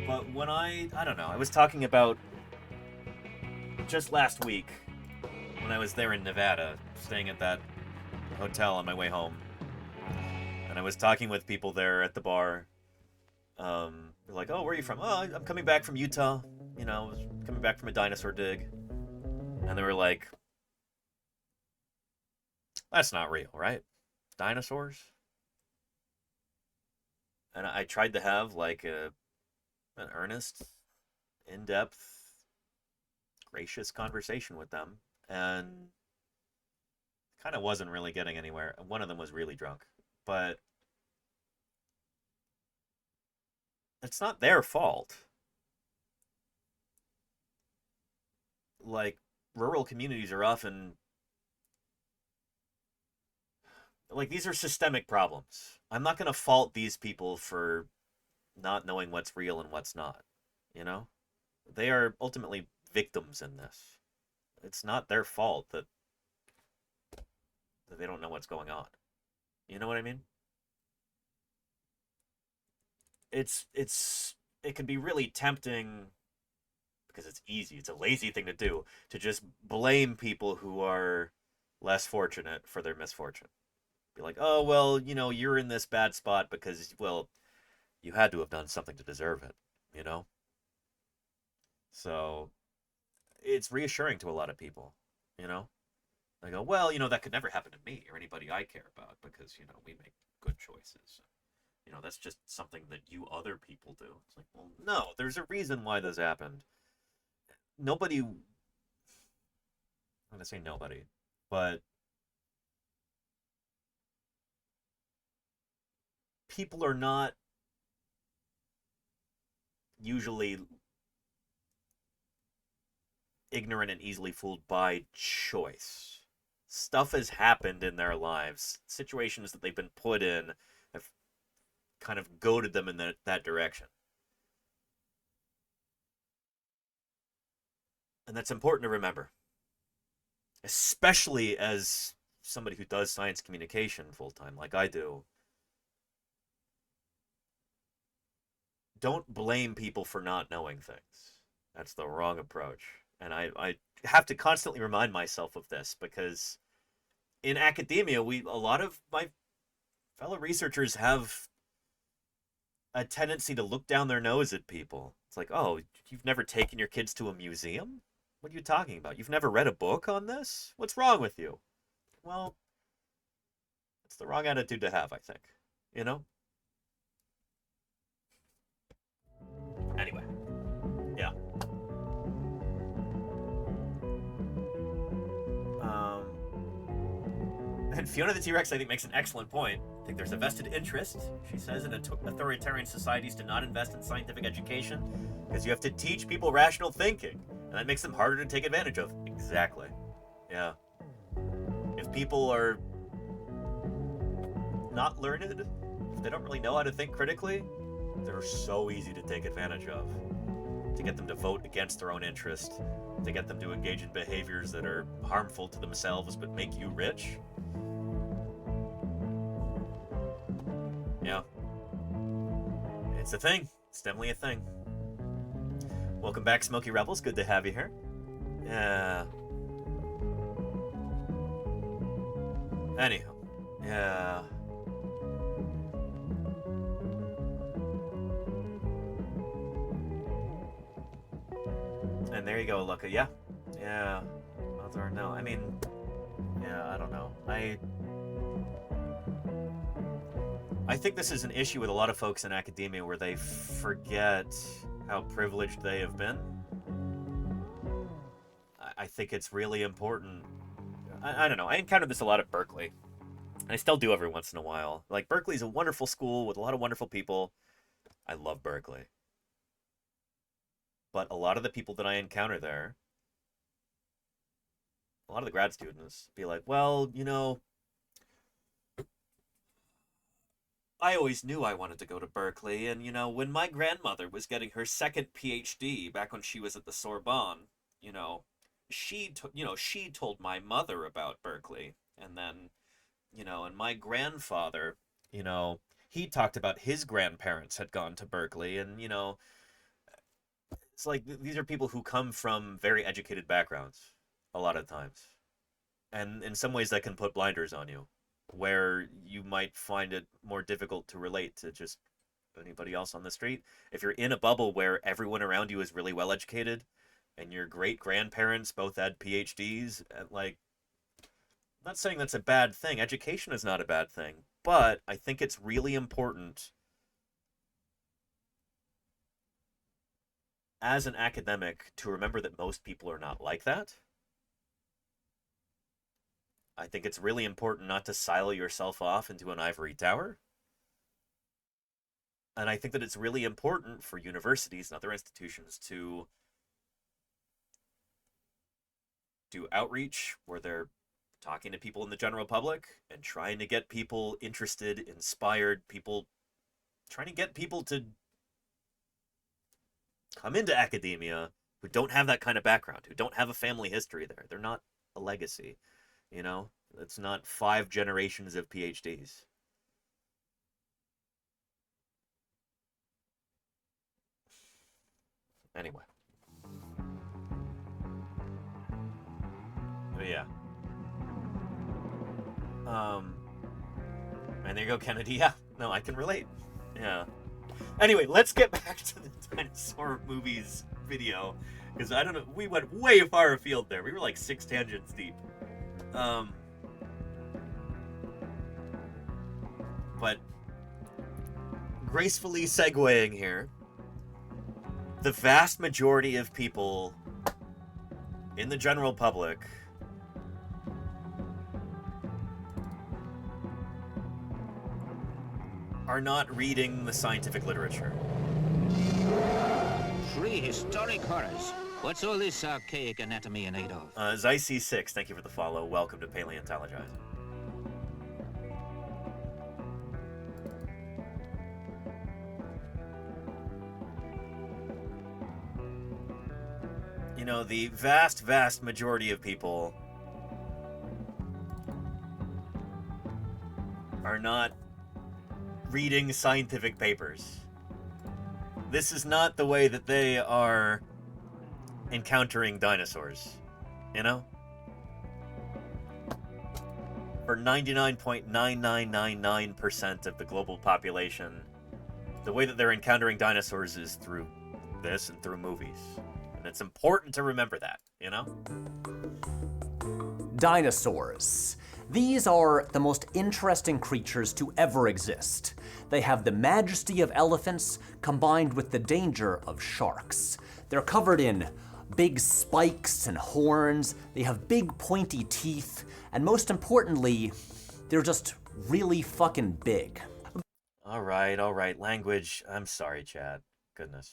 But when I don't know, I was talking about just last week when I was there in Nevada, staying at that hotel on my way home. And I was talking with people there at the bar. They're like, oh, where are you from? Oh, I'm coming back from Utah. You know, I was coming back from a dinosaur dig. And they were like, that's not real, right? Dinosaurs? And I tried to have like an earnest, in-depth, gracious conversation with them, and kind of wasn't really getting anywhere. One of them was really drunk, but it's not their fault. Like, rural communities are often, like, these are systemic problems. I'm not going to fault these people for not knowing what's real and what's not, you know? They are ultimately victims in this. It's not their fault that they don't know what's going on. You know what I mean? it can be really tempting because it's easy. It's a lazy thing to do to just blame people who are less fortunate for their misfortune. Be like, oh, well, you're in this bad spot because, well, you had to have done something to deserve it, you know? So it's reassuring to a lot of people, you know? They go, well, that could never happen to me or anybody I care about because, we make good choices. That's just something that you other people do. It's like, well, no, there's a reason why this happened. Nobody, I'm going to say nobody, but people are not usually ignorant and easily fooled by choice. Stuff has happened in their lives. Situations that they've been put in have kind of goaded them in that direction. And that's important to remember. Especially as somebody who does science communication full-time like I do. Don't blame people for not knowing things. That's the wrong approach. And I have to constantly remind myself of this because in academia, a lot of my fellow researchers have a tendency to look down their nose at people. It's like, oh, you've never taken your kids to a museum? What are you talking about? You've never read a book on this? What's wrong with you? Well, it's the wrong attitude to have, I think. Anyway, yeah. And Fiona the T-Rex, I think, makes an excellent point. I think there's a vested interest, she says, in authoritarian societies to not invest in scientific education because you have to teach people rational thinking, and that makes them harder to take advantage of. Exactly. Yeah. If people are not learned, if they don't really know how to think critically, they're so easy to take advantage of. To get them to vote against their own interest, to get them to engage in behaviors that are harmful to themselves but make you rich. Yeah. It's a thing. It's definitely a thing. Welcome back, Smoky Rebels. Good to have you here. Yeah. Anyhow. Yeah. And there you go, Luca. Yeah. Yeah. Odds are no. I mean, yeah, I don't know. I think this is an issue with a lot of folks in academia where they forget how privileged they have been. I think it's really important. I don't know. I encountered this a lot at Berkeley. And I still do every once in a while. Like, Berkeley's a wonderful school with a lot of wonderful people. I love Berkeley. But a lot of the people that I encounter there, a lot of the grad students, be like, well, I always knew I wanted to go to Berkeley, and, when my grandmother was getting her second PhD back when she was at the Sorbonne, she told my mother about Berkeley, and then, and my grandfather, he talked about his grandparents had gone to Berkeley, and, it's like these are people who come from very educated backgrounds a lot of times. And in some ways that can put blinders on you, where you might find it more difficult to relate to just anybody else on the street. If you're in a bubble where everyone around you is really well educated and your great grandparents both had PhDs, like, I'm not saying that's a bad thing. Education is not a bad thing, but I think it's really important as an academic to remember that most people are not like that. I think it's really important not to silo yourself off into an ivory tower. And I think that it's really important for universities and other institutions to do outreach where they're talking to people in the general public and trying to get people interested, inspired, trying to get people to come into academia who don't have that kind of background, who don't have a family history there. They're not a legacy, It's not 5 generations of PhDs. Anyway. But yeah. And there you go, Kennedy. Yeah, no, I can relate. Yeah. Anyway, let's get back to the dinosaur movies video, because I don't know, we went way far afield there. We were like 6 tangents deep. But gracefully segueing here, the vast majority of people in the general public are not reading the scientific literature. Prehistoric horrors. What's all this archaic anatomy in aid of? Zyc6, thank you for the follow. Welcome to Paleontologizing. You know, the vast, vast majority of people are not reading scientific papers. This is not the way that they are encountering dinosaurs, you know? For 99.9999% of the global population, the way that they're encountering dinosaurs is through this and through movies. And it's important to remember that, you know? Dinosaurs. These are the most interesting creatures to ever exist. They have the majesty of elephants combined with the danger of sharks. They're covered in big spikes and horns, they have big pointy teeth, and most importantly, they're just really fucking big. All right, language. I'm sorry, Chad. Goodness.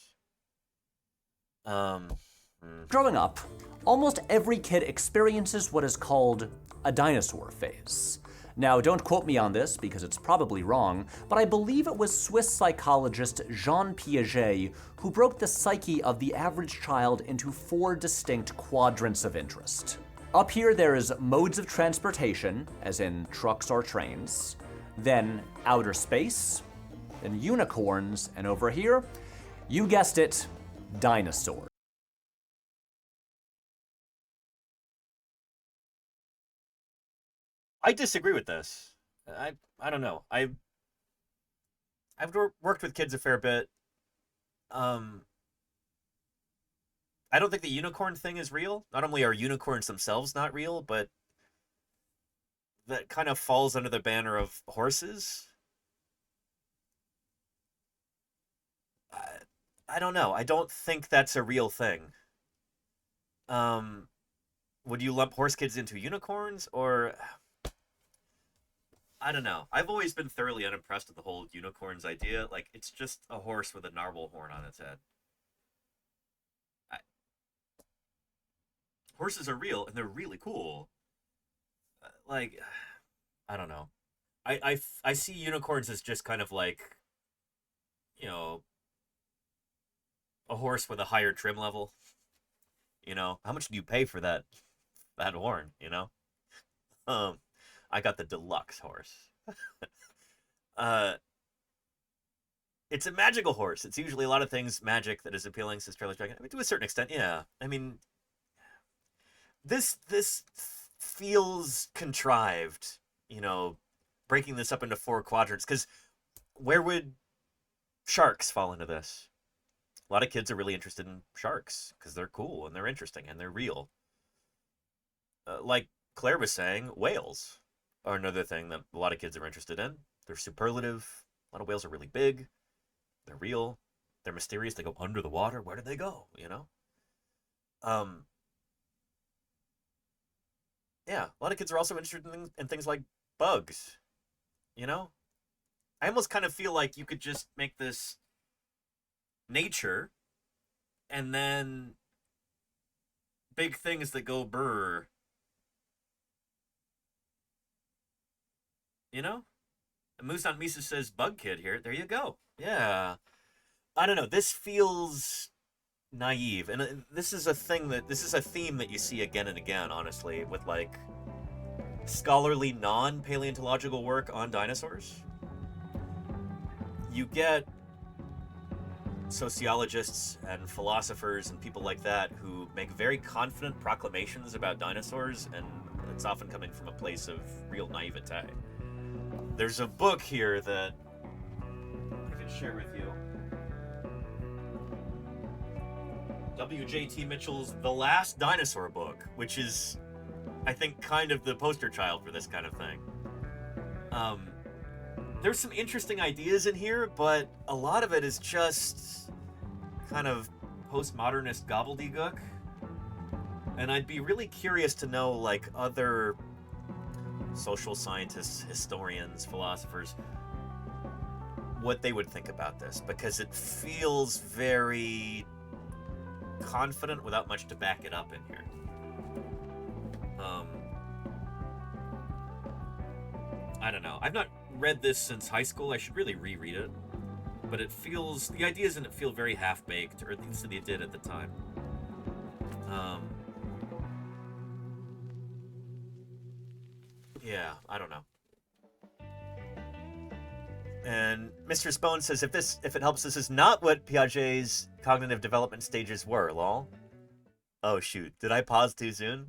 Growing up, almost every kid experiences what is called a dinosaur phase. Now, don't quote me on this because it's probably wrong, but I believe it was Swiss psychologist Jean Piaget who broke the psyche of the average child into 4 distinct quadrants of interest. Up here there is modes of transportation, as in trucks or trains, then outer space, then unicorns, and over here, you guessed it, dinosaurs. I disagree with this. I don't know. I've worked with kids a fair bit. I don't think the unicorn thing is real. Not only are unicorns themselves not real, but that kind of falls under the banner of horses. I don't know. I don't think that's a real thing. Would you lump horse kids into unicorns, or... I don't know. I've always been thoroughly unimpressed with the whole unicorns idea. Like, it's just a horse with a narwhal horn on its head. Horses are real, and they're really cool. Like, I don't know. I see unicorns as just kind of like, you know, a horse with a higher trim level. You know, how much do you pay for that horn, you know? I got the deluxe horse. It's a magical horse. It's usually a lot of things magic that is appealing, says Trailer Dragon. I mean, to a certain extent, yeah. I mean, this feels contrived, you know, breaking this up into 4 quadrants, because where would sharks fall into this? A lot of kids are really interested in sharks because they're cool and they're interesting and they're real. Like Claire was saying, whales are another thing that a lot of kids are interested in. They're superlative. A lot of whales are really big. They're real. They're mysterious. They go under the water. Where do they go? You know? Yeah, a lot of kids are also interested in things like bugs. You know? I almost kind of feel like you could just make this nature and then big things that go brr. You know? And Moose on Misa says bug kid here. There you go. Yeah. I don't know. This feels naive. And this is a theme that you see again and again, honestly, with like scholarly non-paleontological work on dinosaurs. You get sociologists and philosophers and people like that who make very confident proclamations about dinosaurs, and it's often coming from a place of real naivete. There's a book here that I can share with you. W.J.T. Mitchell's The Last Dinosaur book, which is, I think, kind of the poster child for this kind of thing. There's some interesting ideas in here, but a lot of it is just kind of postmodernist gobbledygook. And I'd be really curious to know, like, other social scientists, historians, philosophers, what they would think about this, because it feels very confident without much to back it up in here. I don't know. I've not read this since high school. I should really reread it. But it feels, the ideas in it feel very half-baked, or at least they did at the time. Yeah, I don't know. And Mr. Spone says, if it helps, this is not what Piaget's cognitive development stages were, lol. Oh shoot, did I pause too soon?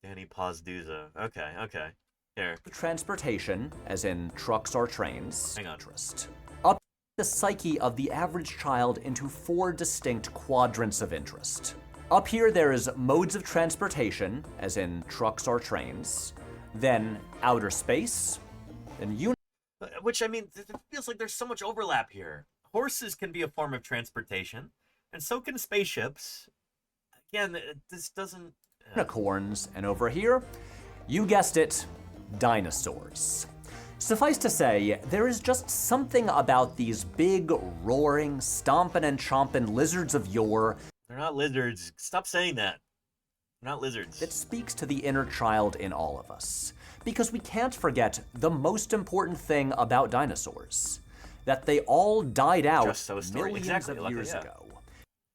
Danny Anduza. Okay. Here. Transportation, as in trucks or trains. Hang on. Interest. Up the psyche of the average child into 4 distinct quadrants of interest. Up here there is modes of transportation, as in trucks or trains. Then outer space. Then which, I mean, it feels like there's so much overlap here. Horses can be a form of transportation, and so can spaceships. Again, this doesn't... unicorns, and over here, you guessed it, dinosaurs. Suffice to say, there is just something about these big, roaring, stomping and chomping lizards of yore. They're not lizards. Stop saying that. They're not lizards. That speaks to the inner child in all of us. Because we can't forget the most important thing about dinosaurs. That they all died out millions of years ago.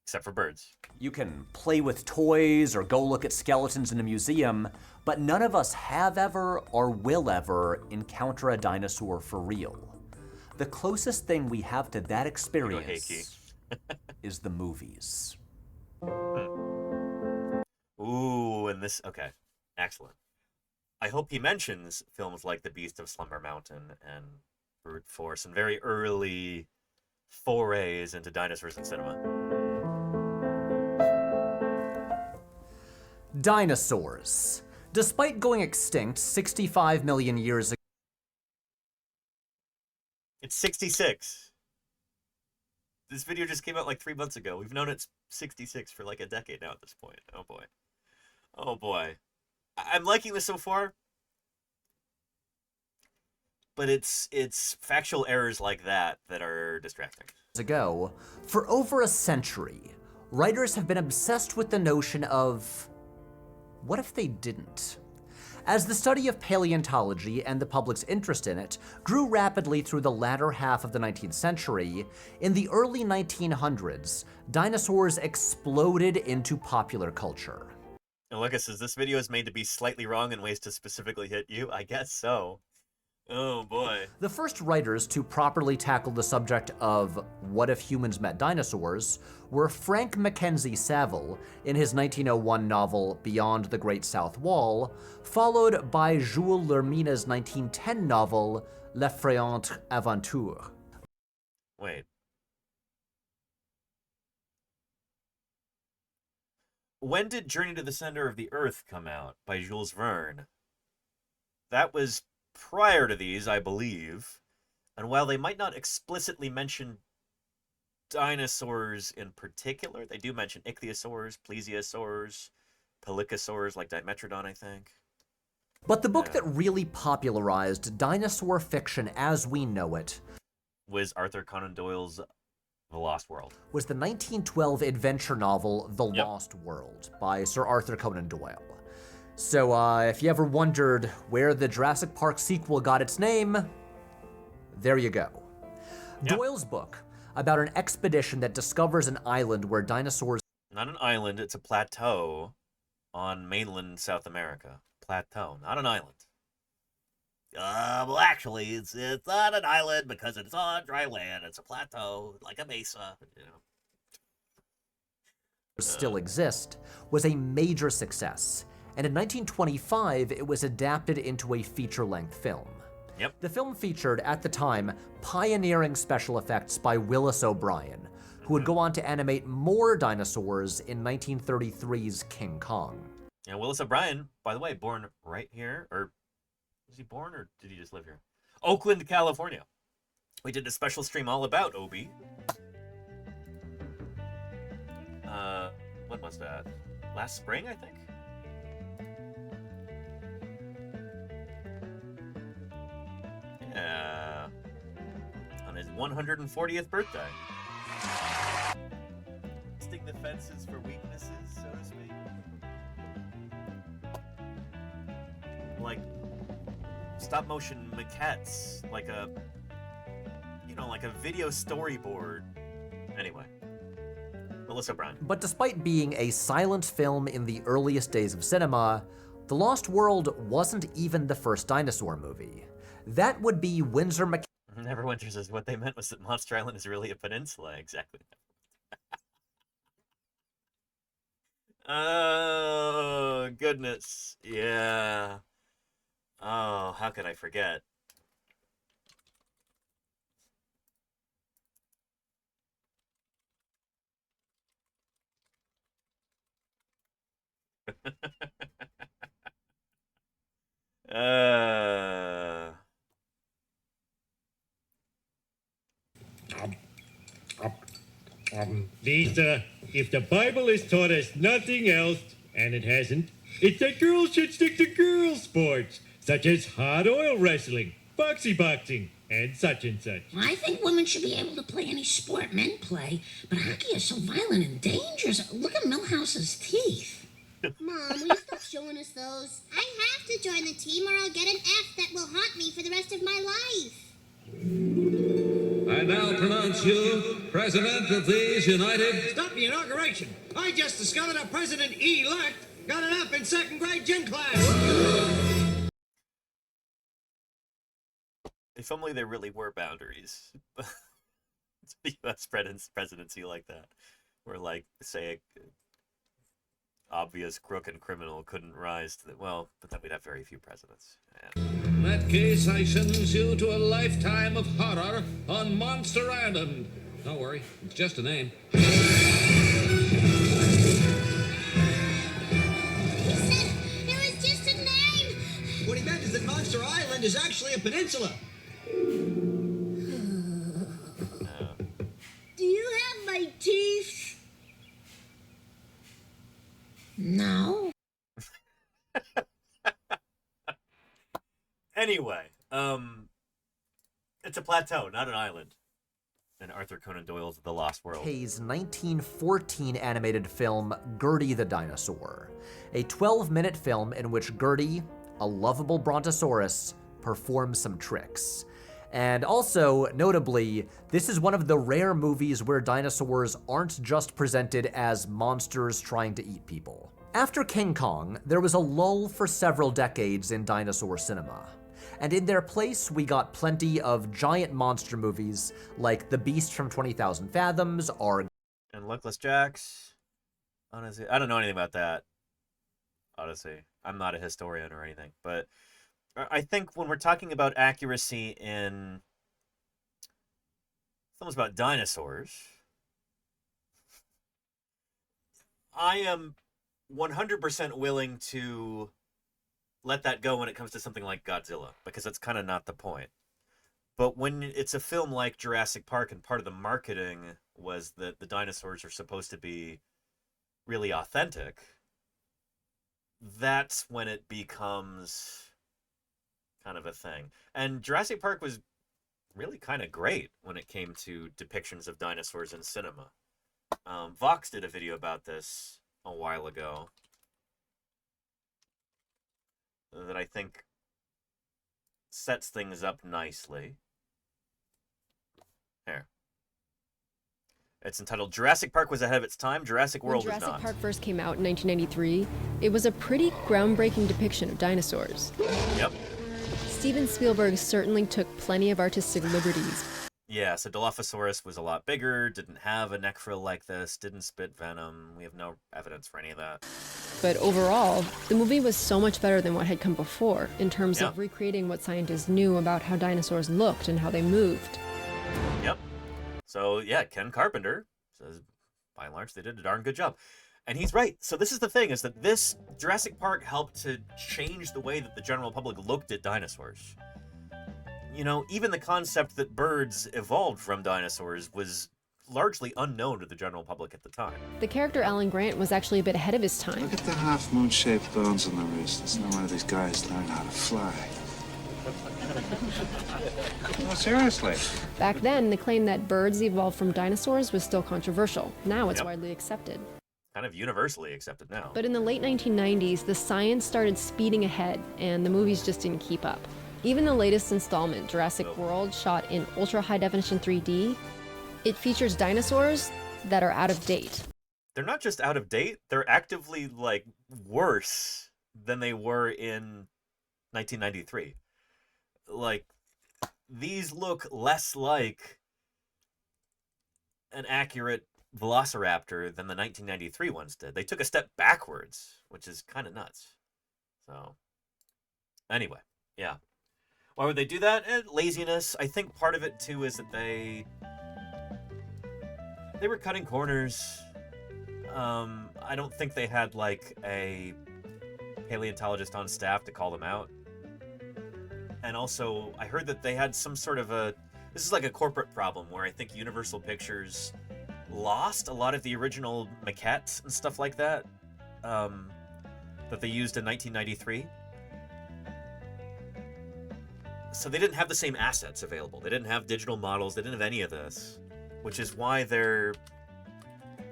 Except for birds. You can play with toys or go look at skeletons in a museum, but none of us have ever or will ever encounter a dinosaur for real. The closest thing we have to that experience is the movies. Ooh, and this, okay, excellent. I hope he mentions films like The Beast of Slumber Mountain and Brute Force and very early forays into dinosaurs in cinema. Dinosaurs. Despite going extinct 65 million years ago. It's 66. This video just came out like 3 months ago. We've known it's 66 for like a decade now at this point. Oh boy. Oh boy. I'm liking this so far. But it's factual errors like that that are distracting. Ago, for over a century, writers have been obsessed with the notion of, what if they didn't? As the study of paleontology and the public's interest in it grew rapidly through the latter half of the 19th century, in the early 1900s, dinosaurs exploded into popular culture. And Lucas says, this video is made to be slightly wrong in ways to specifically hit you? I guess so. Oh boy. The first writers to properly tackle the subject of what if humans met dinosaurs were Frank Mackenzie Saville in his 1901 novel Beyond the Great South Wall, followed by Jules Lermina's 1910 novel L'Effrayante Aventure. Wait. When did Journey to the Center of the Earth come out by Jules Verne? That was prior to these, I believe, and while they might not explicitly mention dinosaurs in particular, they do mention ichthyosaurs, plesiosaurs, pelycosaurs like Dimetrodon, I think. But the book that really popularized dinosaur fiction as we know it was Arthur Conan Doyle's The Lost World. Was the 1912 adventure novel The Lost World by Sir Arthur Conan Doyle. So, if you ever wondered where the Jurassic Park sequel got its name, there you go. Doyle's book, about an expedition that discovers an island where dinosaurs... Not an island, it's a plateau on mainland South America. Plateau, not an island. well, actually, it's not an island because it's on dry land. It's a plateau, like a mesa, you know. Still exist, was a major success, and in 1925 it was adapted into a feature-length film. Yep. The film featured, at the time, pioneering special effects by Willis O'Brien, who would go on to animate more dinosaurs in 1933's King Kong. And Willis O'Brien, by the way, born right here, or was he born or did he just live here? Oakland, California. We did a special stream all about Obi. When was that? Last spring, I think? Yeah. On his 140th birthday. Testing the fences for weaknesses, so to speak. Like stop motion maquettes, like a, you know, like a video storyboard. Anyway. Willis O'Brien. But despite being a silent film in the earliest days of cinema, The Lost World wasn't even the first dinosaur movie. That would be Windsor Mc... Neverwinter says what they meant was that Monster Island is really a peninsula. Exactly. Oh, goodness. Yeah. Oh, how could I forget? Lisa, if the Bible has taught us nothing else, and it hasn't, it's that girls should stick to girl sports, such as hot oil wrestling, boxing, and such. I think women should be able to play any sport men play, but hockey is so violent and dangerous. Look at Milhouse's teeth. Mom, will you stop showing us those? I have to join the team or I'll get an F that will haunt me for the rest of my life. I now pronounce you President of these United... Stop the inauguration. I just discovered our President-elect got an F in second grade gym class. If only there really were boundaries. It's the U.S. presidency like that. Where, like, say, obvious crook and criminal couldn't rise to the... Well, but then we'd have very few presidents. Yeah. In that case, I sentence you to a lifetime of horror on Monster Island. Don't worry, it's just a name. He said it was just a name. What he meant is that Monster Island is actually a peninsula. Do you have my teeth? No. Anyway, it's a plateau, not an island. And Arthur Conan Doyle's The Lost World. Hayes' 1914 animated film, Gertie the Dinosaur. A 12-minute film in which Gertie, a lovable brontosaurus, performs some tricks. And also, notably, this is one of the rare movies where dinosaurs aren't just presented as monsters trying to eat people. After King Kong, there was a lull for several decades in dinosaur cinema. And in their place, we got plenty of giant monster movies like The Beast from 20,000 Fathoms, or... And Luckless Jacks. Honestly, I don't know anything about that. Honestly, I'm not a historian or anything. But I think when we're talking about accuracy in films about dinosaurs, I am 100% willing to let that go when it comes to something like Godzilla, because that's kind of not the point. But when it's a film like Jurassic Park, and part of the marketing was that the dinosaurs are supposed to be really authentic, that's when it becomes kind of a thing. And Jurassic Park was really kind of great when it came to depictions of dinosaurs in cinema. Vox did a video about this a while ago that I think sets things up nicely. Here. It's entitled Jurassic Park was ahead of its time, Jurassic World When was not. Jurassic Park first came out in 1993, it was a pretty groundbreaking depiction of dinosaurs. Yep. Steven Spielberg certainly took plenty of artistic liberties. Yeah, so Dilophosaurus was a lot bigger, didn't have a neck frill like this, didn't spit venom. We have no evidence for any of that. But overall, the movie was so much better than what had come before in terms of recreating what scientists knew about how dinosaurs looked and how they moved. Yep. So, yeah, Ken Carpenter says, by and large, they did a darn good job. And he's right. So this is the thing, is that this Jurassic Park helped to change the way that the general public looked at dinosaurs. You know, even the concept that birds evolved from dinosaurs was largely unknown to the general public at the time. The character Alan Grant was actually a bit ahead of his time. Look at the half-moon-shaped bones on the wrist. There's no way these guys learn how to fly. No, seriously. Back then, the claim that birds evolved from dinosaurs was still controversial. Now it's widely accepted. Kind of universally accepted now. But in the late 1990s, the science started speeding ahead, and the movies just didn't keep up. Even the latest installment, Jurassic World, shot in ultra-high-definition 3D, it features dinosaurs that are out of date. They're not just out of date, they're actively, like, worse than they were in 1993. Like, these look less like an accurate Velociraptor than the 1993 ones did. They took a step backwards, which is kind of nuts. So, anyway, yeah. Why would they do that? Laziness. I think part of it, too, is that they were cutting corners. I don't think they had, like, a paleontologist on staff to call them out. And also, I heard that they had some sort of this is like a corporate problem, where I think Universal Pictures lost a lot of the original maquettes and stuff like that, that they used in 1993. So they didn't have the same assets available. They didn't have digital models. They didn't have any of this, which is why their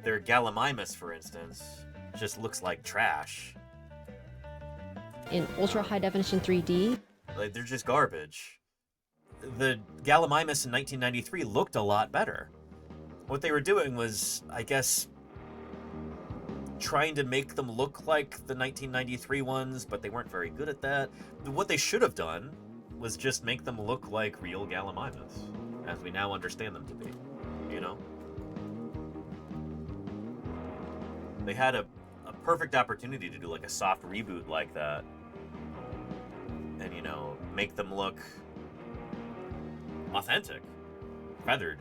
Gallimimus, for instance, just looks like trash. In ultra-high-definition 3D? Like, they're just garbage. The Gallimimus in 1993 looked a lot better. What they were doing was, I guess, trying to make them look like the 1993 ones, but they weren't very good at that. What they should have done was just make them look like real Gallimimus, as we now understand them to be, you know? They had a perfect opportunity to do like a soft reboot like that, and, you know, make them look authentic, feathered.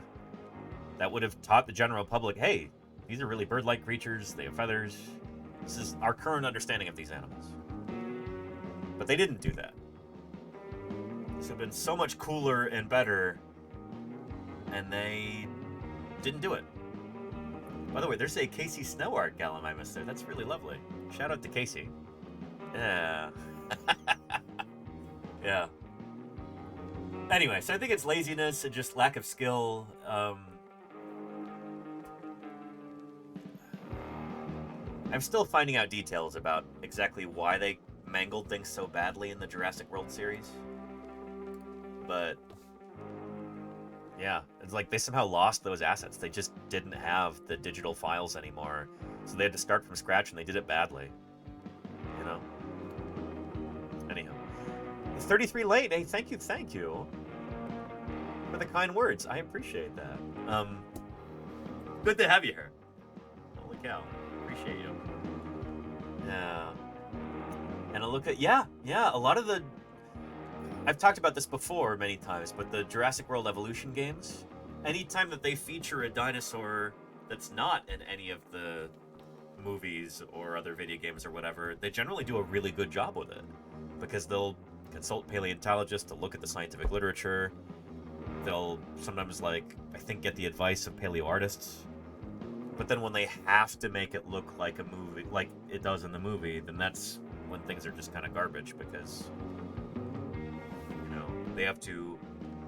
That would have taught the general public, hey, these are really bird-like creatures, they have feathers. This is our current understanding of these animals. But they didn't do that. This would have been so much cooler and better, and they didn't do it. By the way, there's a Casey Snow art Gallimimus there. That's really lovely. Shout out to Casey. Yeah. Yeah. Anyway, so I think it's laziness and just lack of skill. I'm still finding out details about exactly why they mangled things so badly in the Jurassic World series. But yeah, it's like they somehow lost those assets. They just didn't have the digital files anymore. So they had to start from scratch, and they did it badly. You know? Anyhow. 33 late. Hey, thank you for the kind words. I appreciate that. Good to have you here. Holy cow. Appreciate you. Yeah. And I look at, yeah, a lot of the, I've talked about this before many times, but the Jurassic World Evolution games, anytime that they feature a dinosaur that's not in any of the movies or other video games or whatever, they generally do a really good job with it. Because they'll consult paleontologists to look at the scientific literature. They'll sometimes, like, I think, get the advice of paleo artists. But then when they have to make it look like a movie, like it does in the movie, then that's when things are just kind of garbage, because, you know, they have to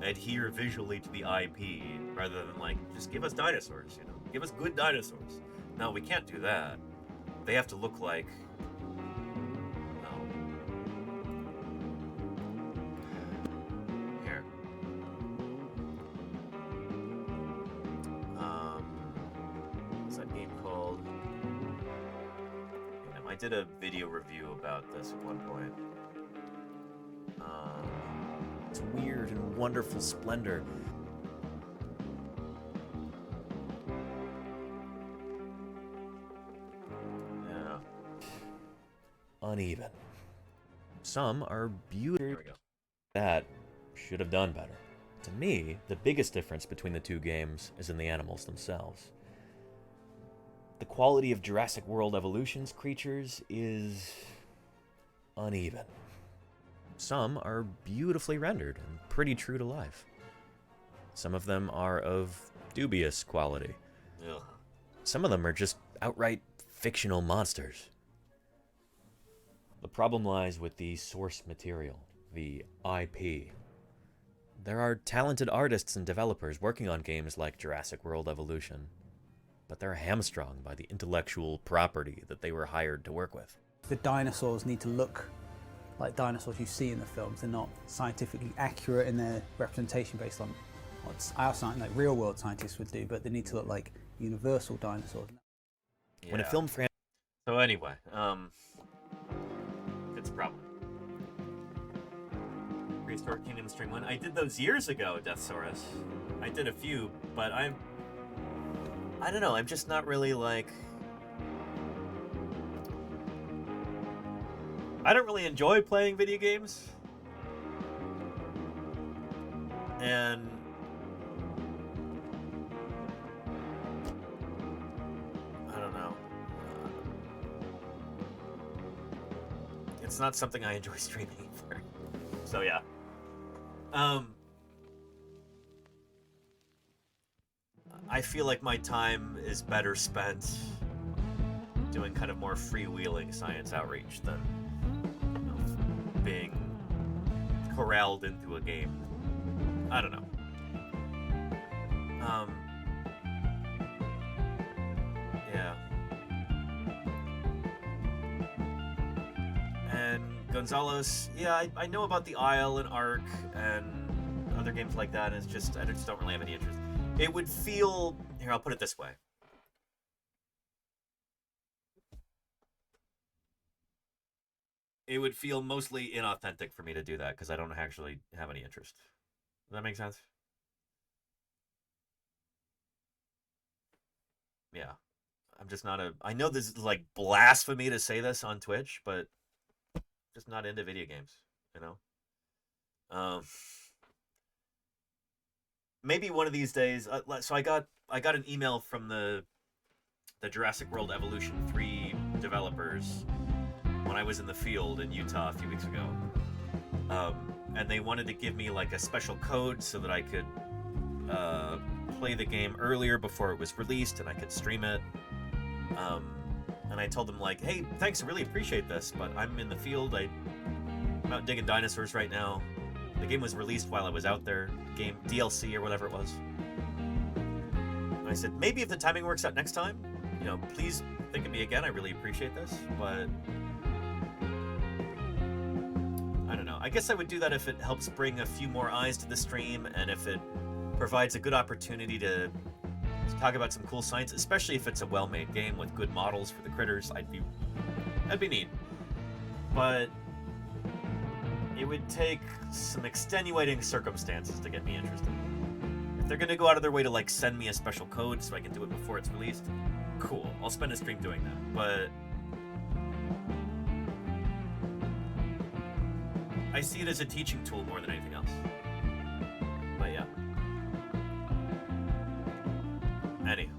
adhere visually to the IP rather than, like, just give us dinosaurs, you know, give us good dinosaurs. No, we can't do that. They have to look like, here. What's that game called? I did a video review about this at one point. its weird and wonderful splendor. Yeah. Uneven. Some are beautiful. There we go. That should have done better. To me, the biggest difference between the two games is in the animals themselves. The quality of Jurassic World Evolution's creatures is uneven. Some are beautifully rendered and pretty true to life. Some of them are of dubious quality. Ugh. Some of them are just outright fictional monsters. The problem lies with the source material, the IP. There are talented artists and developers working on games like Jurassic World Evolution, but they're hamstrung by the intellectual property that they were hired to work with. The dinosaurs need to look like dinosaurs you see in the films. They're not scientifically accurate in their representation based on what like real world scientists would do, but they need to look like universal dinosaurs. Yeah. When a film franchise... So anyway, it's a problem. Prehistoric Kingdom Stream 1. I did those years ago, Deathsaurus. I did a few, but I don't know, I'm just not really like... I don't really enjoy playing video games. And... I don't know. It's not something I enjoy streaming either. So yeah. I feel like my time is better spent doing kind of more freewheeling science outreach than being corralled into a game. I don't know. Yeah. And Gonzalez, yeah, I know about the Isle and Ark and other games like that, and I just don't really have any interest. It would feel... Here, I'll put it this way. It would feel mostly inauthentic for me to do that, because I don't actually have any interest. Does that make sense? Yeah. I'm just not a... I know this is like blasphemy to say this on Twitch, but just not into video games, you know? Maybe one of these days. So I got an email from the Jurassic World Evolution 3 developers when I was in the field in Utah a few weeks ago, and they wanted to give me like a special code so that I could play the game earlier before it was released and I could stream it. And I told them like, hey, thanks, I really appreciate this, but I'm in the field. I'm out digging dinosaurs right now. The game was released while I was out there, game DLC or whatever it was. And I said, maybe if the timing works out next time, you know, please think of me again. I really appreciate this, but I don't know. I guess I would do that if it helps bring a few more eyes to the stream and if it provides a good opportunity to talk about some cool science, especially if it's a well-made game with good models for the critters. That'd be neat. But it would take some extenuating circumstances to get me interested. If they're gonna go out of their way to like send me a special code so I can do it before it's released, cool. I'll spend a stream doing that. But I see it as a teaching tool more than anything else. But yeah. Anywho.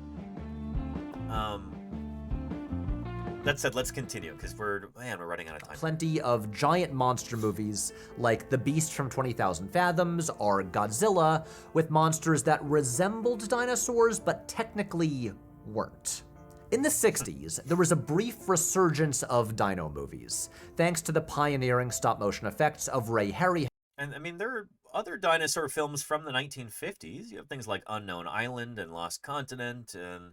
That said, let's continue, because we're running out of time. Plenty of giant monster movies like The Beast from 20,000 Fathoms or Godzilla, with monsters that resembled dinosaurs but technically weren't. In the 60s, there was a brief resurgence of dino movies, thanks to the pioneering stop-motion effects of Ray Harryhausen. And I mean, there are other dinosaur films from the 1950s. You have things like Unknown Island and Lost Continent, and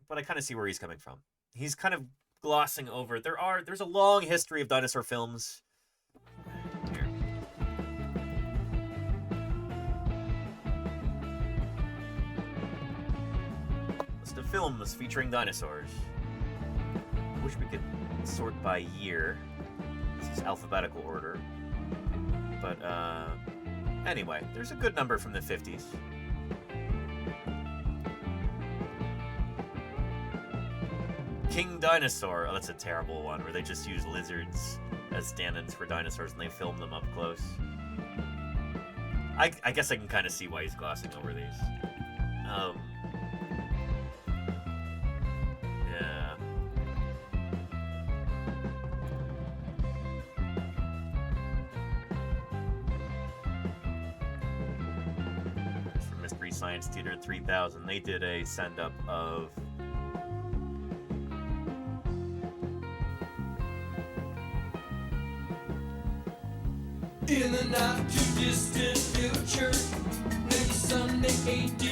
but I kind of see where he's coming from. He's kind of glossing over. There's a long history of dinosaur films. Here. List of films featuring dinosaurs. I wish we could sort by year. This is alphabetical order. But, anyway, there's a good number from the 50s. King Dinosaur. Oh, that's a terrible one, where they just use lizards as stand-ins for dinosaurs and they film them up close. I guess I can kind of see why he's glossing over these. Yeah. From Mystery Science Theater 3000, they did a send-up of... In the not too distant future, next Sunday AD,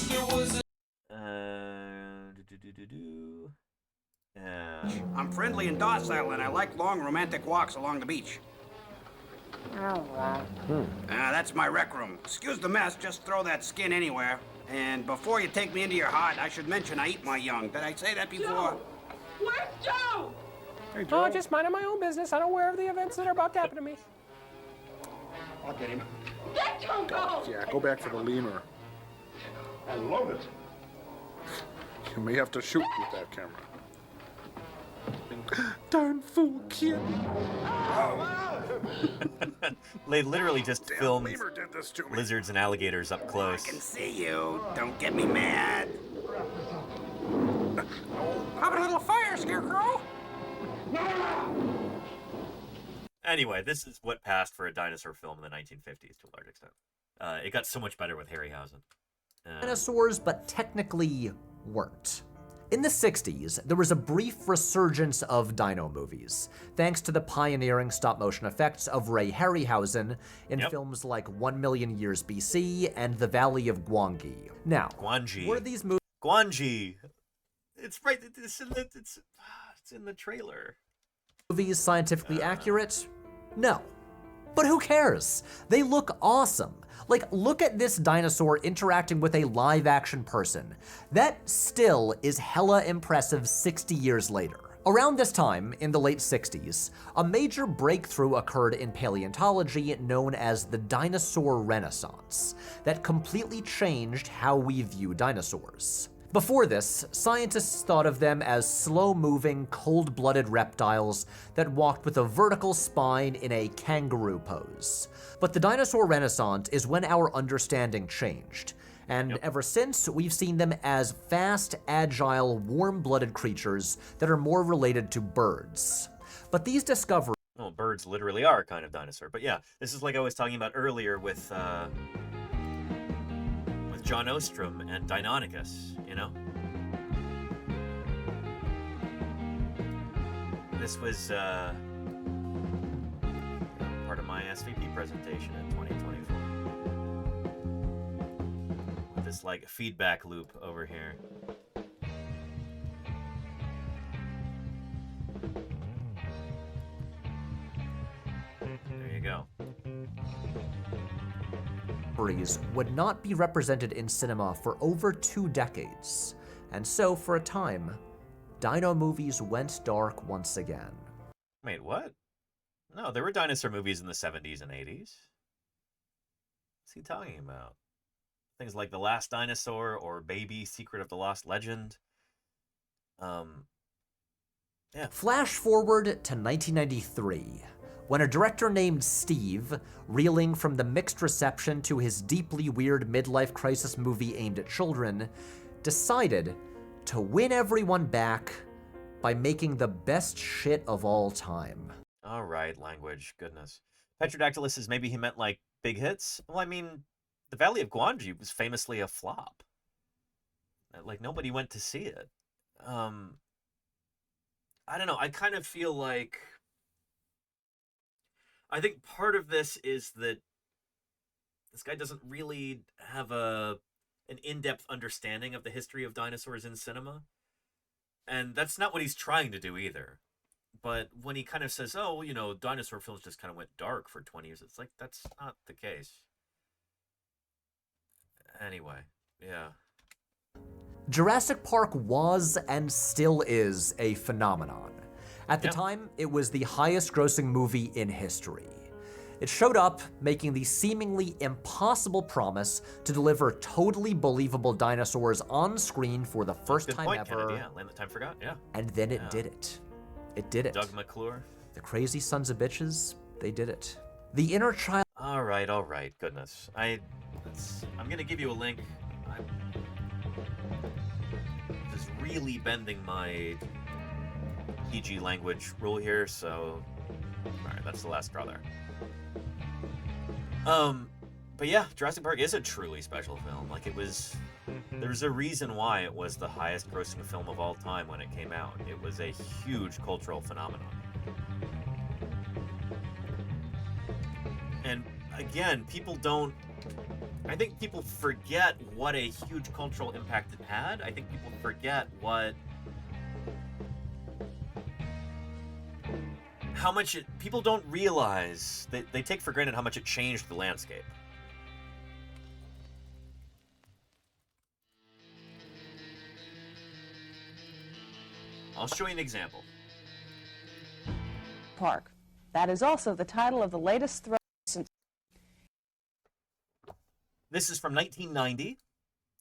there was a I'm friendly and docile, and I like long romantic walks along the beach. That's my rec room. Excuse the mess, just throw that skin anywhere. And before you take me into your hut, I should mention I eat my young. Did I say that before? Where's Joe? Hey, Joe. Oh, just minding my own business. I don't aware of the events that are about to happen to me. I'll get him. Let Joe go! Yeah, go back for the lemur. I love it. You may have to shoot with that camera. Darn fool, kid. They literally just Damn filmed lemur did this to me. lizards and alligators up close. I can see you. Don't get me mad. Have a little fire, Scarecrow. Anyway, this is what passed for a dinosaur film in the 1950s to a large extent. It got so much better with Harryhausen. Dinosaurs, but technically weren't. In the 60s, there was a brief resurgence of dino movies, thanks to the pioneering stop-motion effects of Ray Harryhausen in films like 1 Million Years BC and The Valley of Gwangi. Now, were these movies... Gwangi! It's right, it's in the trailer. Movies scientifically accurate? No. But who cares? They look awesome. Like, look at this dinosaur interacting with a live-action person. That still is hella impressive 60 years later. Around this time, in the late 60s, a major breakthrough occurred in paleontology known as the dinosaur renaissance that completely changed how we view dinosaurs. Before this, scientists thought of them as slow-moving, cold-blooded reptiles that walked with a vertical spine in a kangaroo pose. But the dinosaur renaissance is when our understanding changed, and ever since, we've seen them as fast, agile, warm-blooded creatures that are more related to birds. But these discoveries... Well, birds literally are a kind of dinosaur, but yeah, this is like I was talking about earlier with John Ostrom and Deinonychus, you know? This was part of my SVP presentation in 2024. With this like feedback loop over here. There you go. would not be represented in cinema for over 2 decades, and so for a time, dino movies went dark once again. Wait, what? No, there were dinosaur movies in the 70s and 80s. What's he talking about? Things like The Last Dinosaur or Baby, Secret of the Lost Legend. Yeah. Flash forward to 1993, when a director named Steve, reeling from the mixed reception to his deeply weird midlife crisis movie aimed at children, decided to win everyone back by making the best shit of all time. All right, language, goodness. Petrodactylus says maybe he meant like big hits. Well, I mean, The Valley of Gwangi was famously a flop. Like nobody went to see it. I don't know. I kind of feel like I think part of this is that this guy doesn't really have an in-depth understanding of the history of dinosaurs in cinema. And that's not what he's trying to do either. But when he kind of says, oh, you know, dinosaur films just kind of went dark for 20 years, it's like, that's not the case. Anyway, yeah. Jurassic Park was and still is a phenomenon. At the time, it was the highest grossing movie in history. It showed up making the seemingly impossible promise to deliver totally believable dinosaurs on screen for the first time ever. Kennedy, yeah. Land That Time Forgot, yeah. And then it did it. It did it. Doug McClure. The crazy sons of bitches, they did it. The inner child. All right. Goodness. I'm gonna give you a link. I'm just really bending my PG language rule here, so all right, that's the last straw there. But yeah, Jurassic Park is a truly special film. Like, it was, there's a reason why it was the highest grossing film of all time when it came out. It was a huge cultural phenomenon. And again, I think people forget what a huge cultural impact it had. I think people forget how much people don't realize, they take for granted how much it changed the landscape. I'll show you an example. Park. That is also the title of the latest thriller. This is from 1990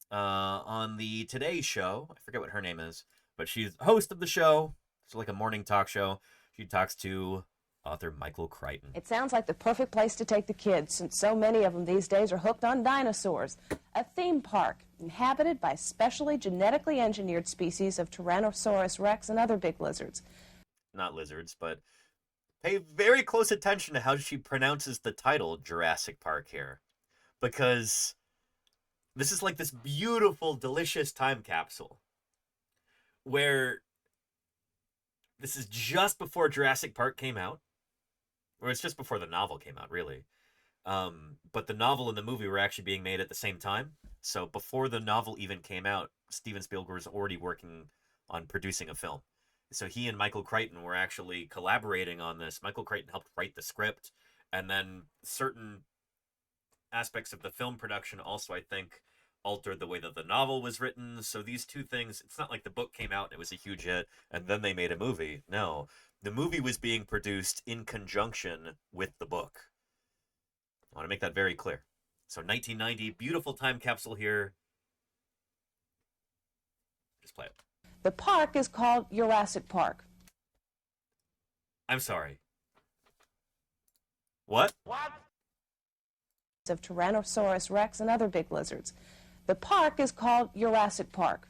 on the Today Show. I forget what her name is, but she's host of the show. It's like a morning talk show. She talks to author Michael Crichton. It sounds like the perfect place to take the kids, since so many of them these days are hooked on dinosaurs. A theme park inhabited by specially genetically engineered species of Tyrannosaurus rex and other big lizards. Not lizards, but pay very close attention to how she pronounces the title Jurassic Park here. Because this is like this beautiful, delicious time capsule where this is just before Jurassic Park came out. Or it's just before the novel came out, really. But the novel and the movie were actually being made at the same time. So before the novel even came out, Steven Spielberg was already working on producing a film. So he and Michael Crichton were actually collaborating on this. Michael Crichton helped write the script, and then certain aspects of the film production also, I think, altered the way that the novel was written. So these two things, it's not like the book came out and it was a huge hit and then they made a movie. No, the movie was being produced in conjunction with the book. I want to make that very clear. So 1990, beautiful time capsule here. Just play it. The park is called Jurassic Park. I'm sorry. What? Of Tyrannosaurus rex and other big lizards. The park is called Jurassic Park.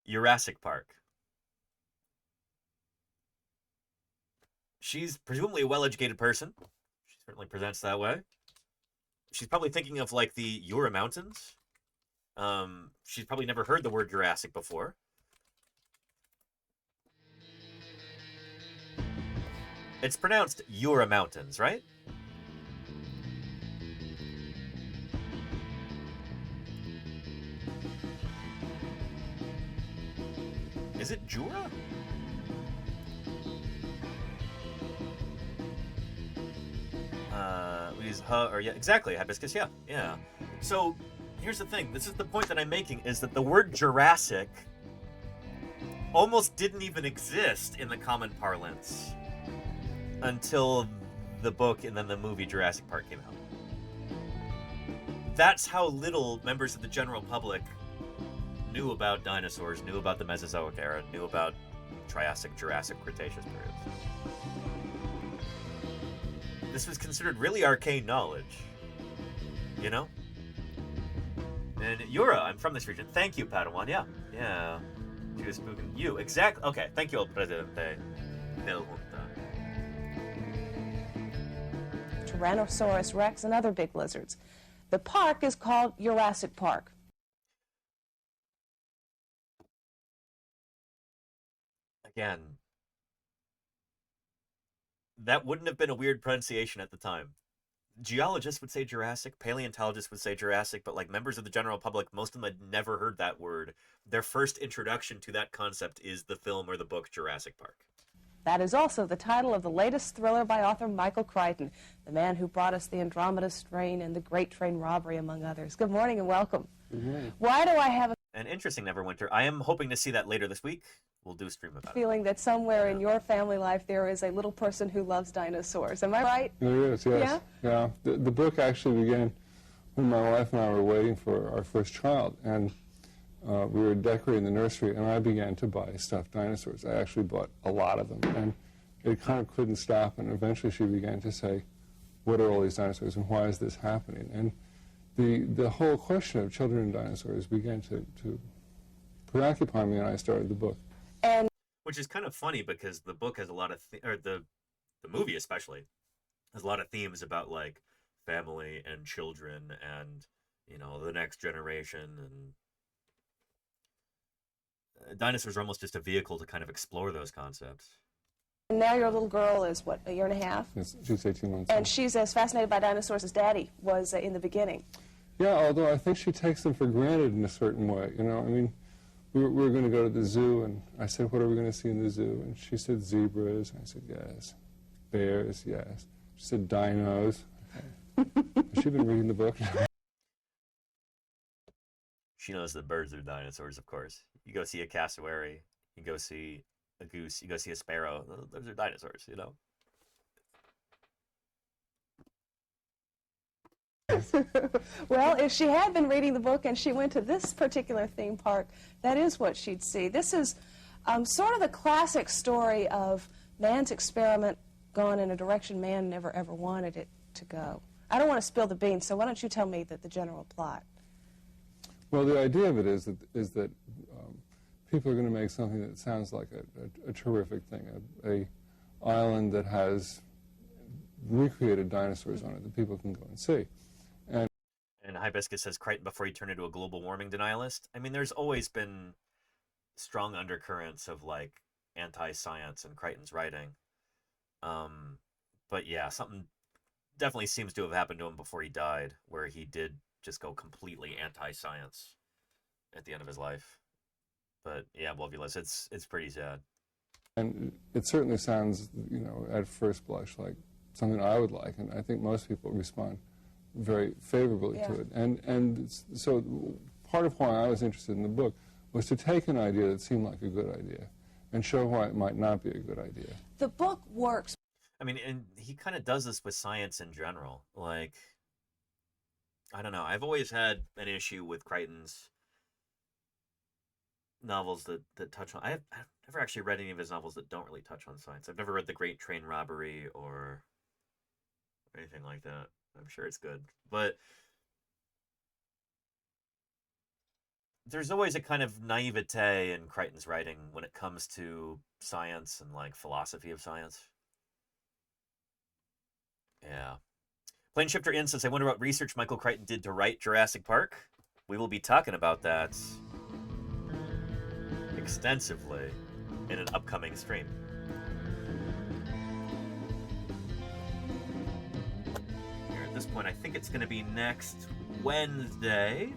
Jurassic Park. She's presumably a well-educated person. She certainly presents that way. She's probably thinking of like the Jura Mountains. She's probably never heard the word Jurassic before. It's pronounced Jura Mountains, right? Is it Jura? We use or yeah, exactly, hibiscus, yeah. So, here's the thing. This is the point that I'm making, is that the word Jurassic almost didn't even exist in the common parlance until the book and then the movie Jurassic Park came out. That's how little members of the general public knew about dinosaurs, knew about the Mesozoic era, knew about Triassic, Jurassic, Cretaceous periods. This was considered really arcane knowledge, you know? And Jura, I'm from this region. Thank you, Padawan. Yeah. She was spooking you. Exactly. Okay, thank you, El Presidente del Junta. Tyrannosaurus rex and other big lizards. The park is called Jurassic Park. Again, that wouldn't have been a weird pronunciation at the time. Geologists would say Jurassic, paleontologists would say Jurassic, but like members of the general public, most of them had never heard that word. Their first introduction to that concept is the film or the book Jurassic Park. That is also the title of the latest thriller by author Michael Crichton, the man who brought us the Andromeda Strain and the Great Train Robbery, among others. Good morning and welcome. Mm-hmm. Why do I have a... and interesting, Neverwinter. I am hoping to see that later this week. We'll do a stream about it. Feeling that somewhere in your family life there is a little person who loves dinosaurs. Am I right? There is, yes. Yeah? The book actually began when my wife and I were waiting for our first child, and we were decorating the nursery, and I began to buy stuffed dinosaurs. I actually bought a lot of them, and it kind of couldn't stop, and eventually she began to say, what are all these dinosaurs, and why is this happening? And the whole question of children and dinosaurs began to preoccupy me, and I started the book. Which is kind of funny because the book has a lot of, or the movie especially, has a lot of themes about like family and children and, you know, the next generation, and dinosaurs are almost just a vehicle to kind of explore those concepts. And now your little girl is, what, a year and a half? Yes, she's 18 months And old. she's as fascinated by dinosaurs as Daddy was in the beginning. Yeah, although I think she takes them for granted in a certain way. You know, I mean, we were going to go to the zoo, and I said, what are we going to see in the zoo? And she said, zebras. I said, yes. Bears, yes. She said, dinos. Has she been reading the book? She knows that birds are dinosaurs, of course. You go see a cassowary, you go see a goose, you go see a sparrow. Those are dinosaurs, you know? Well, if she had been reading the book and she went to this particular theme park, that is what she'd see. This is sort of the classic story of man's experiment gone in a direction man never ever wanted it to go. I don't want to spill the beans, so why don't you tell me the general plot? Well, the idea of it is that people are going to make something that sounds like a terrific thing, a island that has recreated dinosaurs on it that people can go and see. And Hibiscus says, Crichton, before you turn into a global warming denialist. I mean, there's always been strong undercurrents of, like, anti-science in Crichton's writing. But yeah, something definitely seems to have happened to him before he died, where he did just go completely anti-science at the end of his life. But yeah, Wolvulus, it's pretty sad. And it certainly sounds, you know, at first blush like something I would like, and I think most people respond very favorably to it. And so part of why I was interested in the book was to take an idea that seemed like a good idea and show why it might not be a good idea. The book works. I mean, and he kind of does this with science in general. Like, I don't know. I've always had an issue with Crichton's novels that touch on... I've never actually read any of his novels that don't really touch on science. I've never read The Great Train Robbery or anything like that. I'm sure it's good. But there's always a kind of naivete in Crichton's writing when it comes to science and, like, philosophy of science. Yeah. Plane Shifter Inn says, I wonder what research Michael Crichton did to write Jurassic Park. We will be talking about that extensively in an upcoming stream. Here at this point, I think it's going to be next Wednesday.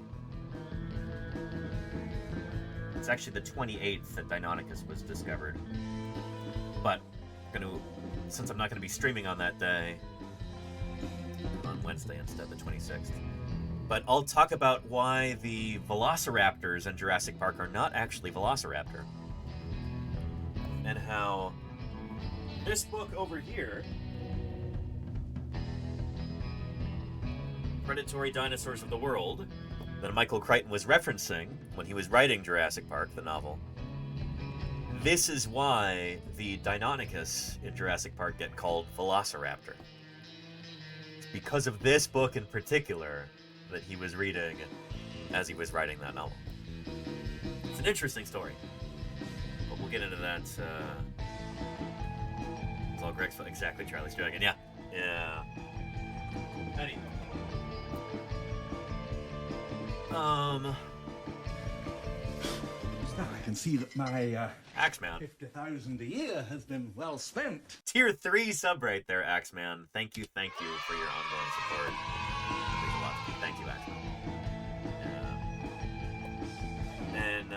It's actually the 28th that Deinonychus was discovered. But since I'm not going to be streaming on that day, on Wednesday instead, the 26th. But I'll talk about why the velociraptors in Jurassic Park are not actually velociraptor. And how this book over here, Predatory Dinosaurs of the World, that Michael Crichton was referencing when he was writing Jurassic Park, the novel, this is why the Deinonychus in Jurassic Park get called velociraptor. Because of this book in particular that he was reading as he was writing that novel. It's an interesting story, but we'll get into that. It's all Greg's fault. Exactly, Charlie's Dragon. Yeah. Anyway. Now I can see that my Axeman, 50,000 a year has been well spent. Tier 3 sub right there, Axeman. Thank you for your ongoing support. There's a lot to do. Thank you, Axeman. And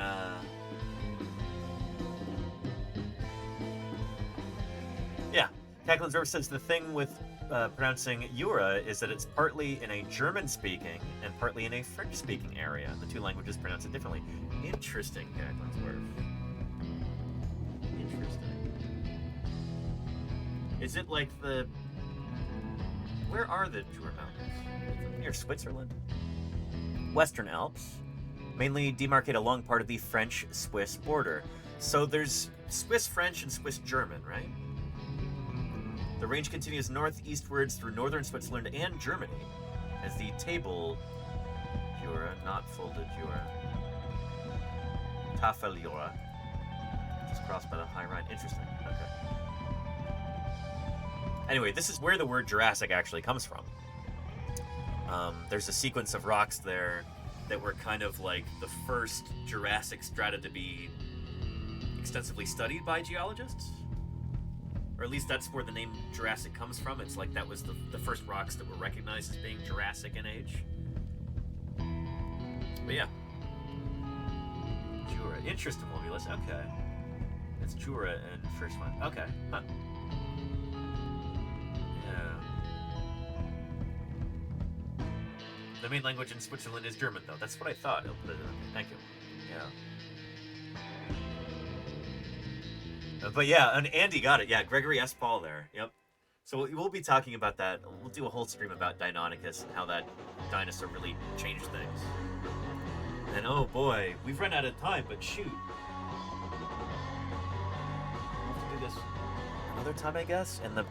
yeah, Cacklin's River says the thing with pronouncing Jura is that it's partly in a German-speaking and partly in a French-speaking area. The two languages pronounce it differently. Interesting, Gaglinsworth. Interesting. Is it like the... Where are the Jura Mountains? Near Switzerland? Western Alps mainly demarcate a long part of the French-Swiss border. So there's Swiss-French and Swiss-German, right? The range continues northeastwards through northern Switzerland and Germany as the table Jura, not folded Jura, Tafel Jura, which is crossed by the High Rhine. Interesting. Okay. Anyway, this is where the word Jurassic actually comes from. There's a sequence of rocks there that were kind of like the first Jurassic strata to be extensively studied by geologists. Or at least that's where the name Jurassic comes from. It's like that was the first rocks that were recognized as being Jurassic in age. But yeah. Jura. Interesting, Mobulus. Okay. It's Jura and first one. Okay. Huh. Yeah. The main language in Switzerland is German, though. That's what I thought. Thank you. Yeah. But yeah, and Andy got it. Yeah, Gregory S. Paul there. Yep. So we'll be talking about that. We'll do a whole stream about Deinonychus and how that dinosaur really changed things. And oh boy, we've run out of time, but shoot. We'll have to do this another time, I guess. And the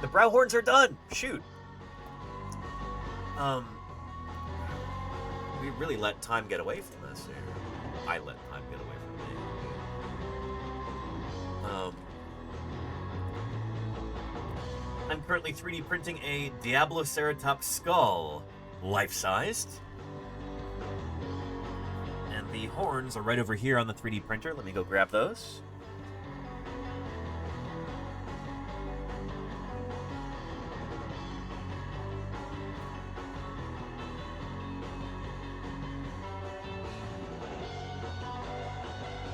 brow horns are done. Shoot. We really let time get away from us here. I let time get away from me. I'm currently 3D printing a Diabloceratops skull, life-sized. And the horns are right over here on the 3D printer. Let me go grab those.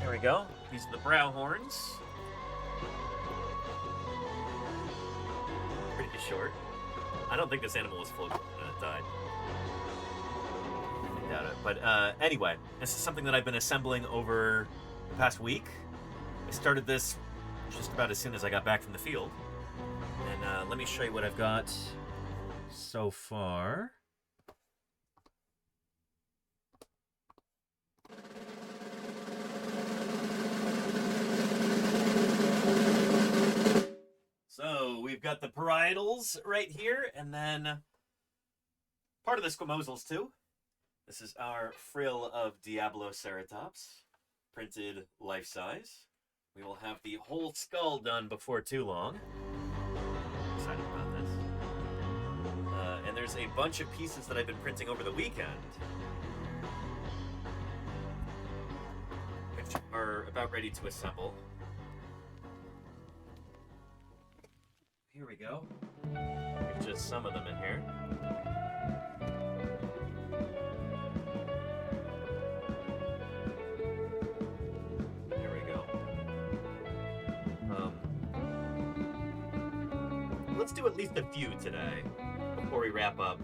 There we go. These are the brow horns. Pretty short. I don't think this animal was full died. I doubt it. But anyway, this is something that I've been assembling over the past week. I started this just about as soon as I got back from the field. And let me show you what I've got so far. So we've got the parietals right here, and then part of the squamosals too. This is our frill of Diabloceratops, printed life-size. We will have the whole skull done before too long. I'm excited about this. And there's a bunch of pieces that I've been printing over the weekend, which are about ready to assemble. Here we go. There's just some of them in here. There we go. Let's do at least a few today before we wrap up.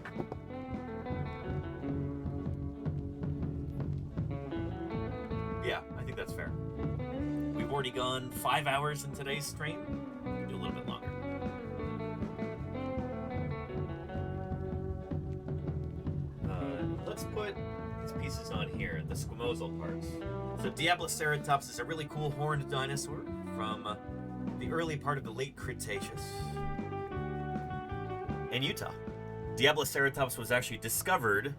Yeah, I think that's fair. We've already gone 5 hours in today's stream. We'll do a little bit longer. Let's put these pieces on here, the squamosal parts. So Diabloceratops is a really cool horned dinosaur from the early part of the late Cretaceous in Utah. Diabloceratops was actually discovered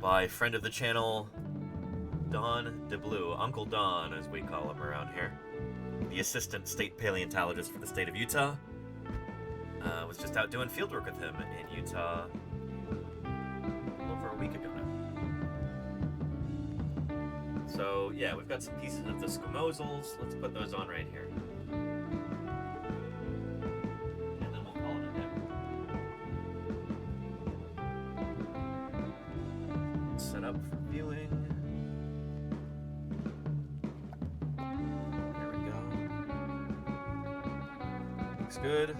by friend of the channel, Don DeBlue, Uncle Don as we call him around here, the assistant state paleontologist for the state of Utah. Was just out doing fieldwork with him in Utah over a week ago now. So yeah, we've got some pieces of the squamosals. Let's put those on right here. And then we'll call it a day. Set up for viewing. There we go. Looks good.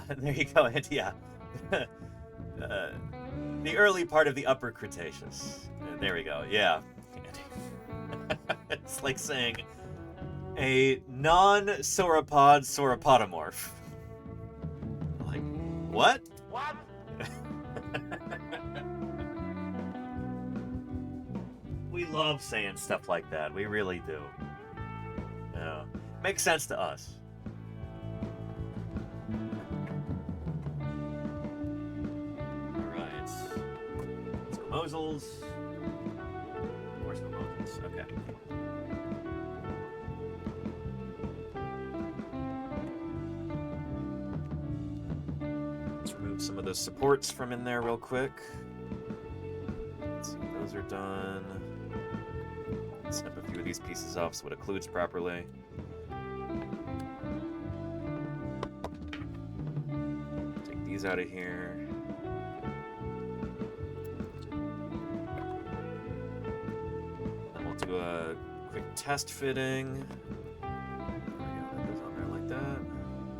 There you go. And yeah. The early part of the Upper Cretaceous. There we go. Yeah. It's like saying a non-sauropod sauropodomorph. Like, what? What? We love saying stuff like that. We really do. Yeah. Makes sense to us. Alright. Squamosals. More squamosals. Okay. Let's remove some of those supports from in there real quick. Let's see, those are done. Snip a few of these pieces off so it occludes properly. Take these out of here. Then we'll do a quick test fitting. There we go, that goes on there like that.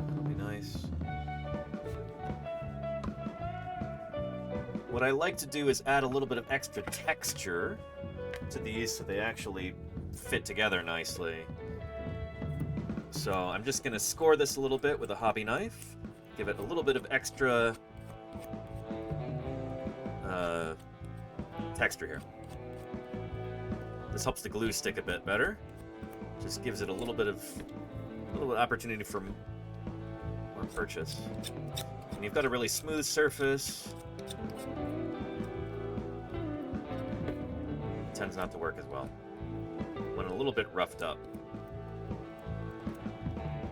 That'll be nice. What I like to do is add a little bit of extra texture to these so they actually fit together nicely. So I'm just going to score this a little bit with a hobby knife, give it a little bit of extra texture here. This helps the glue stick a bit better. Just gives it a little bit of opportunity for more purchase. And you've got a really smooth surface. Tends not to work as well when a little bit roughed up.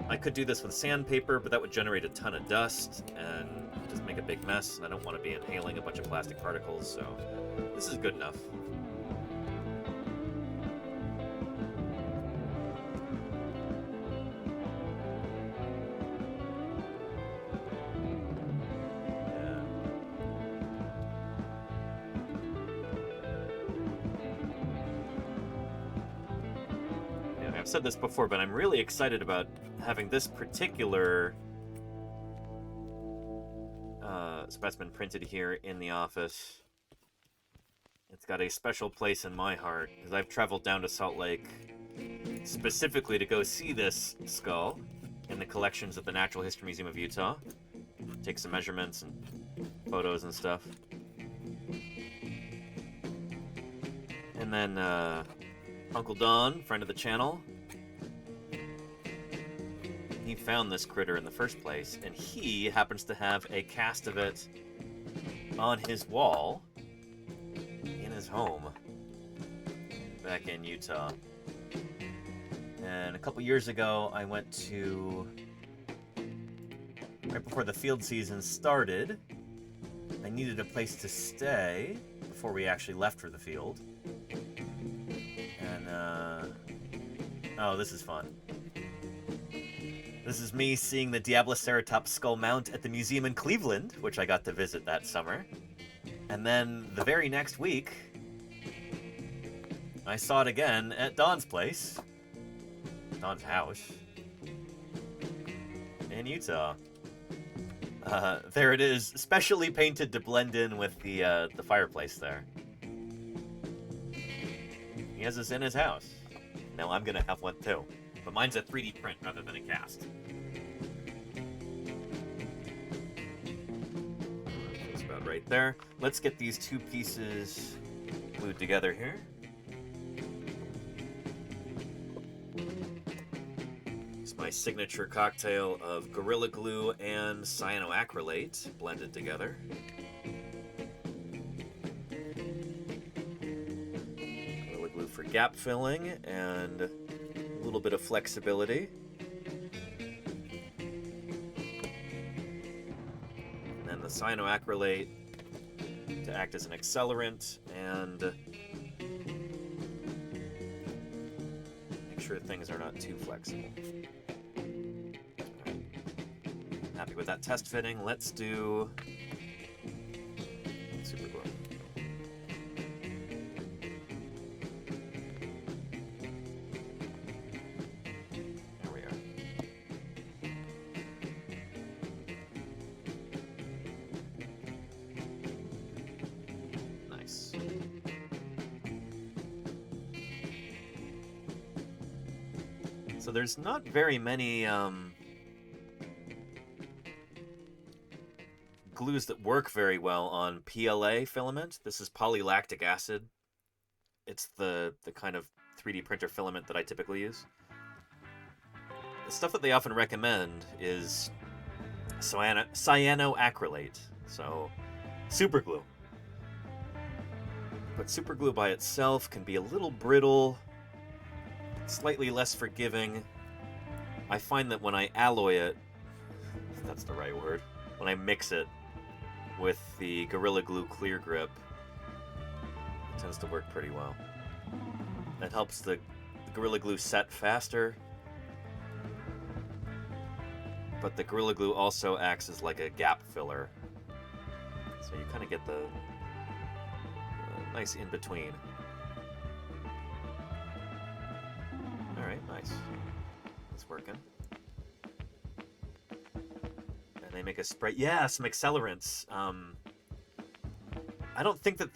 I could do this with sandpaper, but that would generate a ton of dust and just make a big mess, and I don't want to be inhaling a bunch of plastic particles, so this is good enough. I've said this before, but I'm really excited about having this particular specimen printed here in the office. It's got a special place in my heart, because I've traveled down to Salt Lake specifically to go see this skull in the collections of the Natural History Museum of Utah. Take some measurements and photos and stuff. And then Uncle Don, friend of the channel, he found this critter in the first place, and he happens to have a cast of it on his wall in his home back in Utah. And a couple years ago, I went to, right before the field season started, I needed a place to stay before we actually left for the field. And, oh, this is fun. This is me seeing the Diabloceratops skull mount at the museum in Cleveland, which I got to visit that summer. And then the very next week, I saw it again at Don's place, Don's house, in Utah. There it is, specially painted to blend in with the fireplace there. He has this in his house. Now I'm gonna have one too. But mine's a 3D print rather than a cast. That's about right there. Let's get these two pieces glued together here. It's my signature cocktail of Gorilla Glue and cyanoacrylate blended together. Gorilla Glue for gap filling and a little bit of flexibility. And then the cyanoacrylate to act as an accelerant and make sure things are not too flexible. Right. Happy with that test fitting. Let's do super glue. So there's not very many glues that work very well on PLA filament. This is polylactic acid. It's the kind of 3D printer filament that I typically use. The stuff that they often recommend is cyanoacrylate, so super glue. But super glue by itself can be a little brittle, slightly less forgiving. I find that when I alloy it, if that's the right word, when I mix it with the Gorilla Glue Clear Grip, it tends to work pretty well. It helps the Gorilla Glue set faster, but the Gorilla Glue also acts as like a gap filler, so you kind of get the nice in-between. Alright, nice. It's working. And they make a spray. Yeah, some accelerants. I don't think that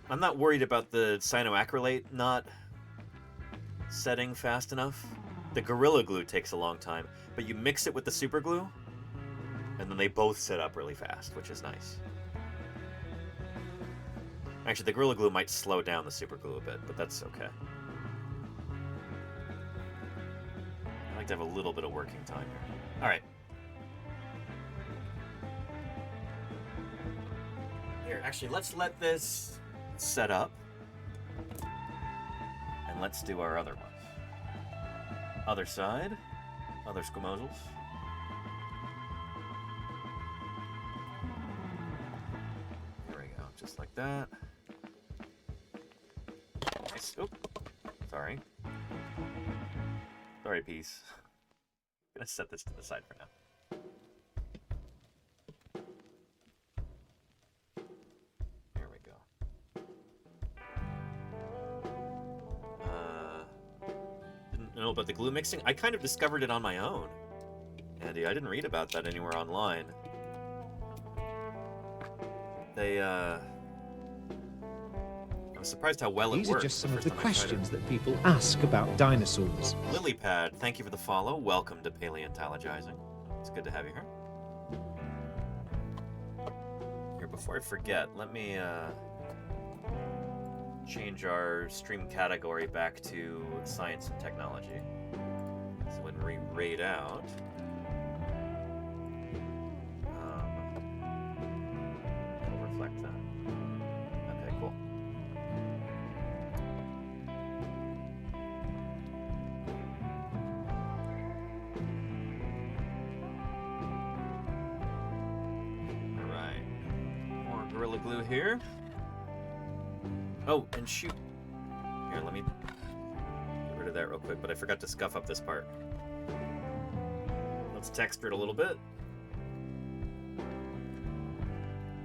I'm not worried about the cyanoacrylate not setting fast enough. The Gorilla Glue takes a long time, but you mix it with the super glue, and then they both set up really fast, which is nice. Actually, the Gorilla Glue might slow down the super glue a bit, but that's okay. I like to have a little bit of working time here. All right. Here, actually, let's let this set up, and let's do our other ones. Other side, other squamosals. There we go, just like that. Nice. Oop. Sorry. Sorry, piece. I'm gonna set this to the side for now. There we go. Didn't know about the glue mixing. I kind of discovered it on my own, Andy. I didn't read about that anywhere online. I was surprised how well it worked. These are just some of the questions that people ask about dinosaurs. Lilypad, thank you for the follow. Welcome to Paleontologizing. It's good to have you here. Here, before I forget, let me change our stream category back to science and technology. So when we raid out, it'll reflect that. Okay, cool. Gorilla Glue here. Oh, and shoot. Here, let me get rid of that real quick, but I forgot to scuff up this part. Let's texture it a little bit.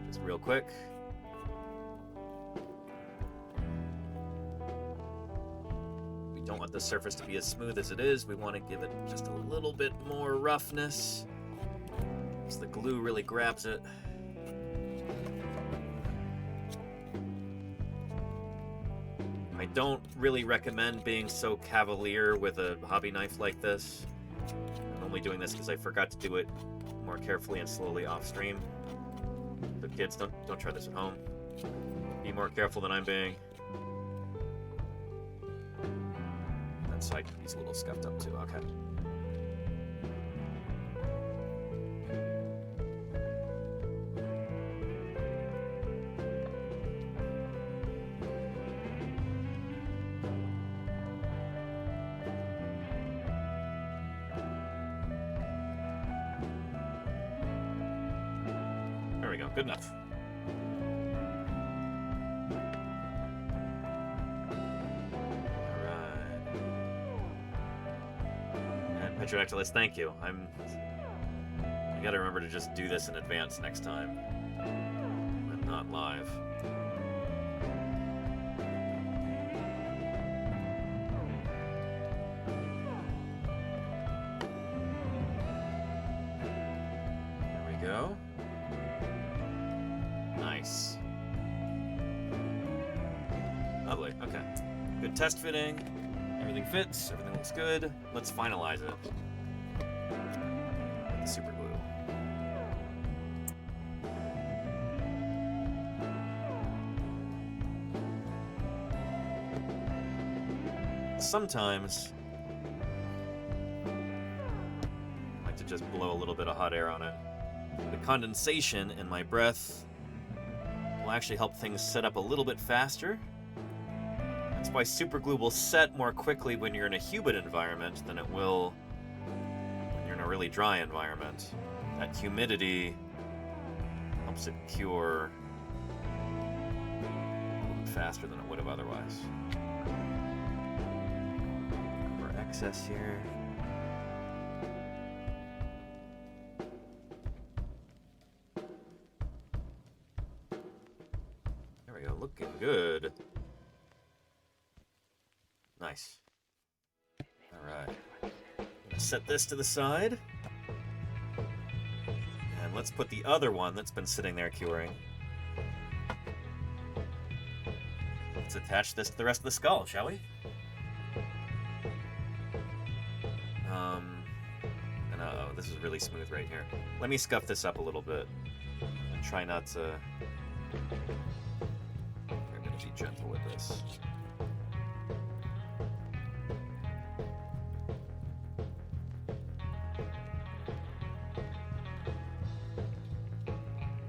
Just real quick. We don't want the surface to be as smooth as it is. We want to give it just a little bit more roughness, so the glue really grabs it. I don't really recommend being so cavalier with a hobby knife like this. I'm only doing this because I forgot to do it more carefully and slowly off stream. So kids, don't try this at home. Be more careful than I'm being. That side is a little scuffed up too. Okay. Good enough. Alright. And Petrodactylus, thank you. I gotta remember to just do this in advance next time. I'm not live. There we go. Nice. Lovely, okay. Good test fitting. Everything fits, everything looks good. Let's finalize it. The super glue. Sometimes I like to just blow a little bit of hot air on it. The condensation in my breath will actually help things set up a little bit faster. That's why superglue will set more quickly when you're in a humid environment than it will when you're in a really dry environment. That humidity helps it cure a little bit faster than it would have otherwise. For excess here. There we go, looking good. Nice. Alright. I'm gonna set this to the side. And let's put the other one that's been sitting there curing. Let's attach this to the rest of the skull, shall we? And uh-oh, this is really smooth right here. Let me scuff this up a little bit. And try not to... I'm gonna be gentle with this.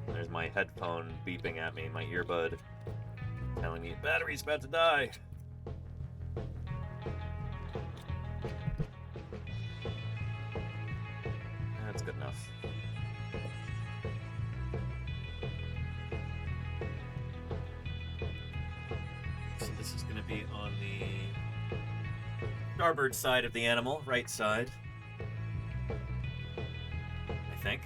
There's my headphone beeping at me, my earbud, telling me battery's about to die. That's good enough. So this is going to be on the starboard side of the animal, right side, I think.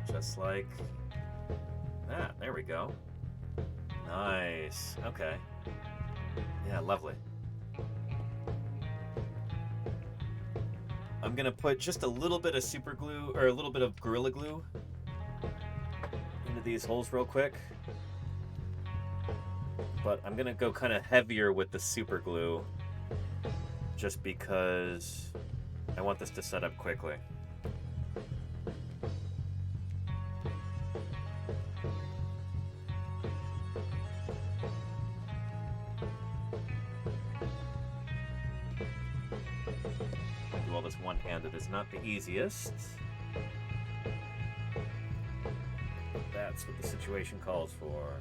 Just like that. There we go. Nice. Okay. Yeah, lovely. I'm gonna put just a little bit of super glue, or a little bit of Gorilla Glue into these holes real quick. But I'm gonna go kind of heavier with the super glue just because I want this to set up quickly. Do all this one-handed is not the easiest. But that's what the situation calls for.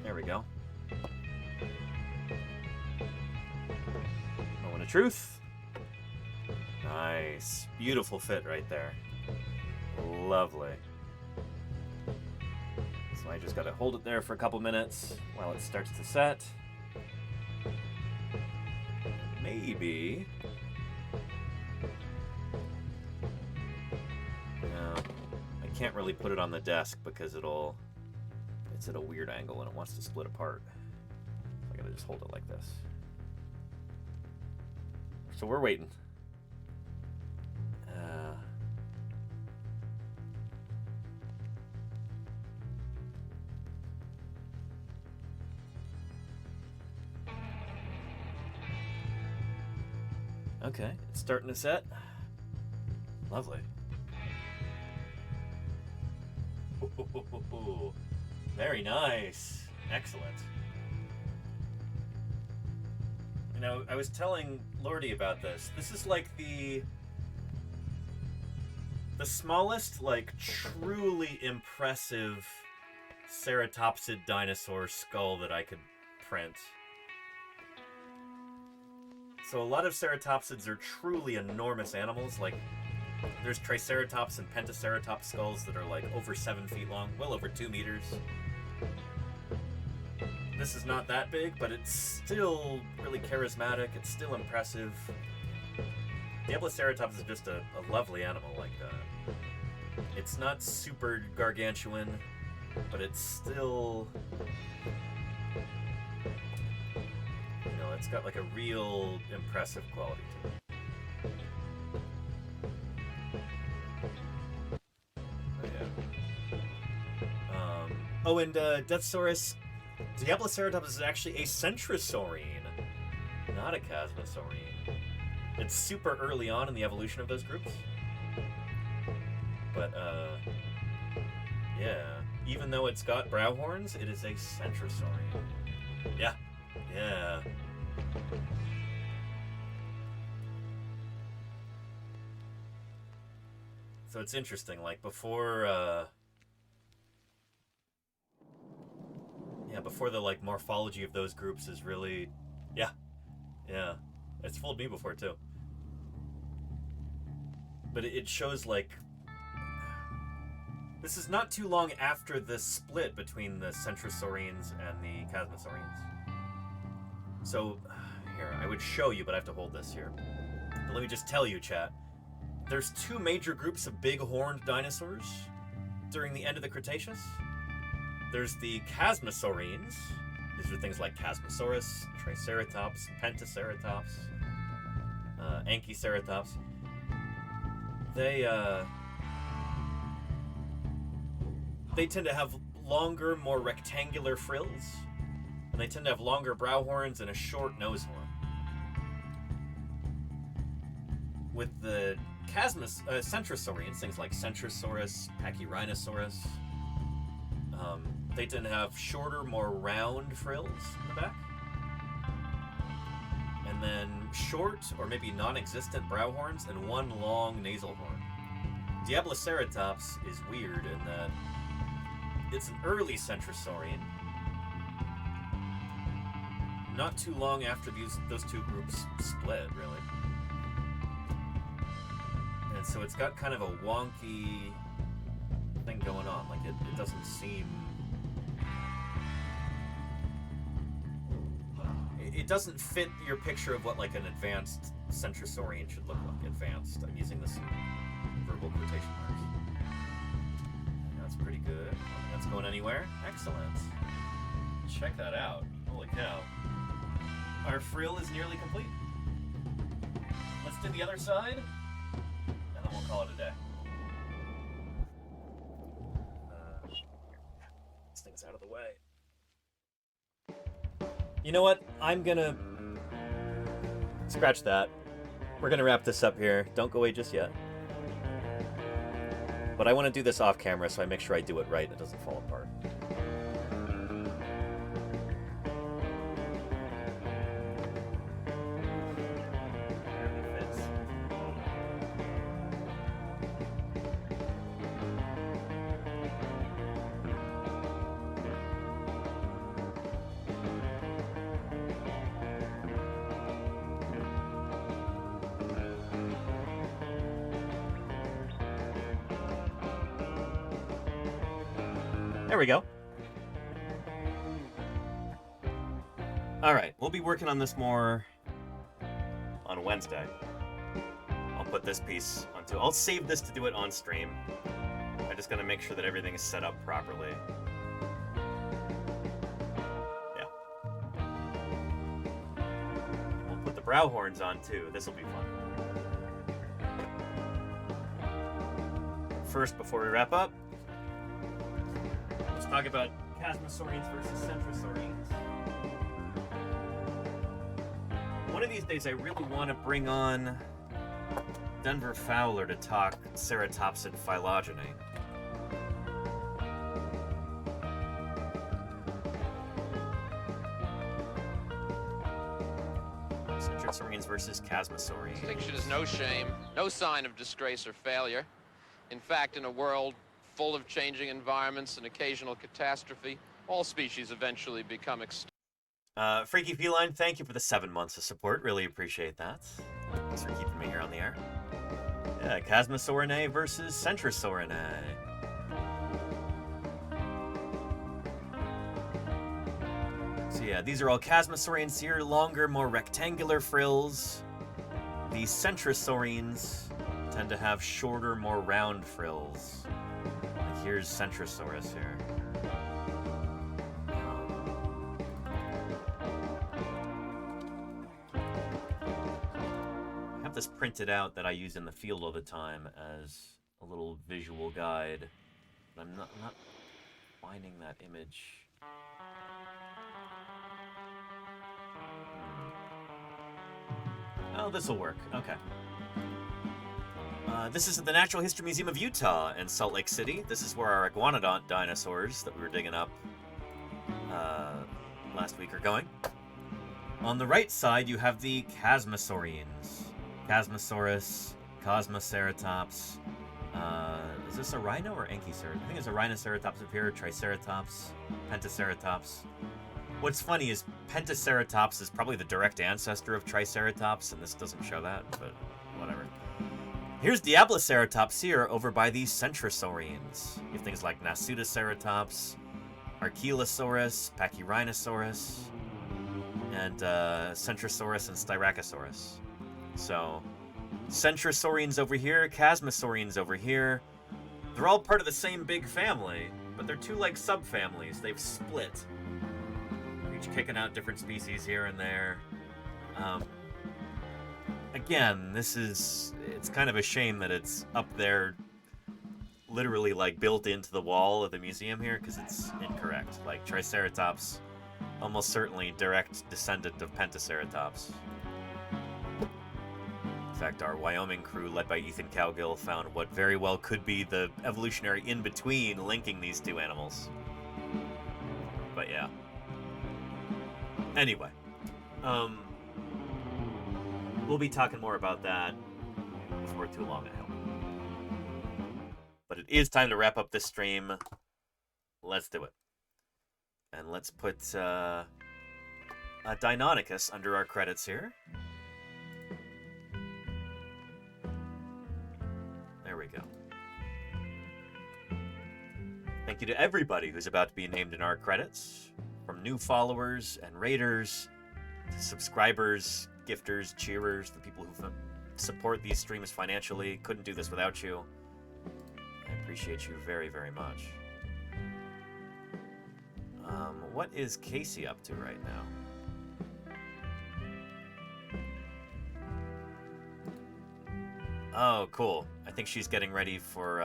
There we go. Moment of truth. Nice. Beautiful fit right there. Lovely. So I just gotta hold it there for a couple minutes while it starts to set. Maybe. No, I can't really put it on the desk because it's at a weird angle and it wants to split apart. I gotta just hold it like this. So we're waiting. Okay, it's starting to set. Lovely. Ooh, very nice. Excellent. You know, I was telling Lordy about this. This is like the smallest, like, truly impressive ceratopsid dinosaur skull that I could print. So a lot of ceratopsids are truly enormous animals. Like, there's Triceratops and Pentaceratops skulls that are like over 7 feet long, well over 2 meters. This is not that big, but it's still really charismatic. It's still impressive. Diabloceratops is just a lovely animal like that. It's not super gargantuan, but it's still It's got like a real impressive quality to it. Oh, and Deathsaurus, Diabloceratops is actually a Centrosaurine, not a Chasmosaurine. It's super early on in the evolution of those groups. But, yeah, even though it's got brow horns, it is a Centrosaurine. Yeah, yeah. So it's interesting, like, before the, like, morphology of those groups is really... Yeah. It's fooled me before, too. But it shows, like... This is not too long after the split between the Centrosaurines and the Chasmosaurines. So, here, I would show you, but I have to hold this here. But let me just tell you, chat. There's two major groups of big horned dinosaurs during the end of the Cretaceous. There's the Chasmosaurines. These are things like Chasmosaurus, Triceratops, Pentaceratops, Anchiceratops. They tend to have longer, more rectangular frills, and they tend to have longer brow horns and a short nose horn. With the Centrosaurians, things like Centrosaurus, Pachyrhinosaurus, they tend to have shorter, more round frills in the back. And then short, or maybe non-existent brow horns and one long nasal horn. Diabloceratops is weird in that it's an early Centrosaurian. Not too long after those two groups split, really. And so it's got kind of a wonky thing going on. Like, it doesn't seem... It doesn't fit your picture of what, like, an advanced Centrosaurian should look like. Advanced. I'm using this in verbal quotation marks. That's pretty good. I don't think that's going anywhere. Excellent. Check that out. Holy cow. Our frill is nearly complete. Let's do the other side, and then we'll call it a day. This thing's out of the way. You know what? I'm gonna... Scratch that. We're gonna wrap this up here. Don't go away just yet. But I want to do this off camera so I make sure I do it right and it doesn't fall apart. There we go. Alright, we'll be working on this more on Wednesday. I'll put this piece onto... I'll save this to do it on stream. I just gotta make sure that everything is set up properly. Yeah. We'll put the brow horns on too. This'll be fun. First, before we wrap up, let's talk about Chasmosaurians versus Centrosaurians. One of these days, I really want to bring on Denver Fowler to talk ceratopsid phylogeny. Centrosaurians versus Chasmosaurians. Extinction is no shame, no sign of disgrace or failure. In fact, in a world full of changing environments and occasional catastrophe, all species eventually become extinct. Freaky Feline, thank you for the 7 months of support. Really appreciate that. Thanks for keeping me here on the air. Yeah, Chasmosaurinae versus Centrosaurinae. So yeah, these are all Chasmosaurians here. Longer, more rectangular frills. The Centrosaurians tend to have shorter, more round frills. Like here's Centrosaurus here. this printed out that I use in the field all the time as a little visual guide. But I'm not finding that image. Oh, this will work. Okay. This is at the Natural History Museum of Utah in Salt Lake City. This is where our iguanodont dinosaurs that we were digging up last week are going. On the right side, you have the Chasmosaurians. Chasmosaurus, Cosmoceratops. Is this a rhino or Anchiceratops? I think it's a Rhinoceratops up here, Triceratops, Pentaceratops. What's funny is Pentaceratops is probably the direct ancestor of Triceratops, and this doesn't show that, but whatever. Here's Diabloceratops here over by the Centrosaurians. You have things like Nasutoceratops, Archelosaurus, Pachyrhinosaurus, and Centrosaurus and Styracosaurus. So, Centrosaurians over here, Chasmosaurians over here. They're all part of the same big family, but they're two like subfamilies. They've split. Each kicking out different species here and there. Again, it's kind of a shame that it's up there literally like built into the wall of the museum here, because it's incorrect. Like Triceratops, almost certainly direct descendant of Pentaceratops. In fact, our Wyoming crew, led by Ethan Cowgill, found what very well could be the evolutionary in-between linking these two animals. But yeah. Anyway, we'll be talking more about that before too long, I hope. But it is time to wrap up this stream. Let's do it. And let's put Deinonychus under our credits here. There we go. Thank you to everybody who's about to be named in our credits. From new followers and raiders, to subscribers, gifters, cheerers, the people who support these streams financially. Couldn't do this without you. I appreciate you very, very much. What is Casey up to right now? Oh, cool. I think she's getting ready for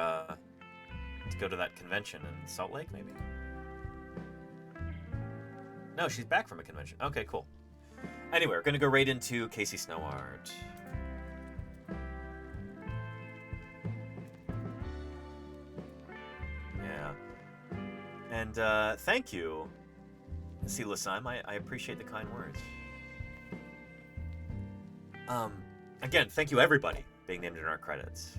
to go to that convention in Salt Lake, maybe? No, she's back from a convention. Okay, cool. Anyway, we're going to go right into Casey Snowart. Yeah. And thank you, Silasime. I appreciate the kind words. Again, thank you everybody being named in our credits.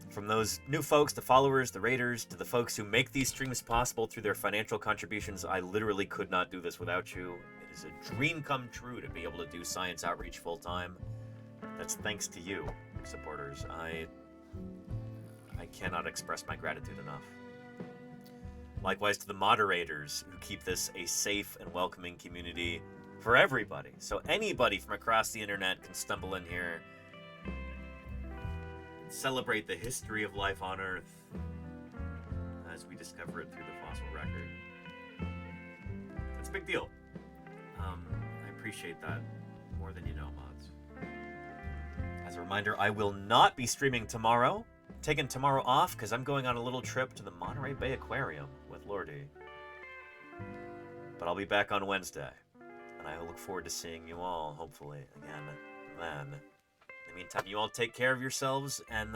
From those new folks, the followers, the raiders, to the folks who make these streams possible through their financial contributions. I literally could not do this without you. It is a dream come true to be able to do science outreach full time. That's thanks to you, supporters. I cannot express my gratitude enough. Likewise to the moderators who keep this a safe and welcoming community for everybody. So anybody from across the internet can stumble in here, celebrate the history of life on Earth as we discover it through the fossil record. It's a big deal. I appreciate that more than you know, mods. As a reminder, I will not be streaming tomorrow. I'm taking tomorrow off because I'm going on a little trip to the Monterey Bay Aquarium with Lordy. But I'll be back on Wednesday, and I look forward to seeing you all, hopefully, again then. In the meantime, you all take care of yourselves, and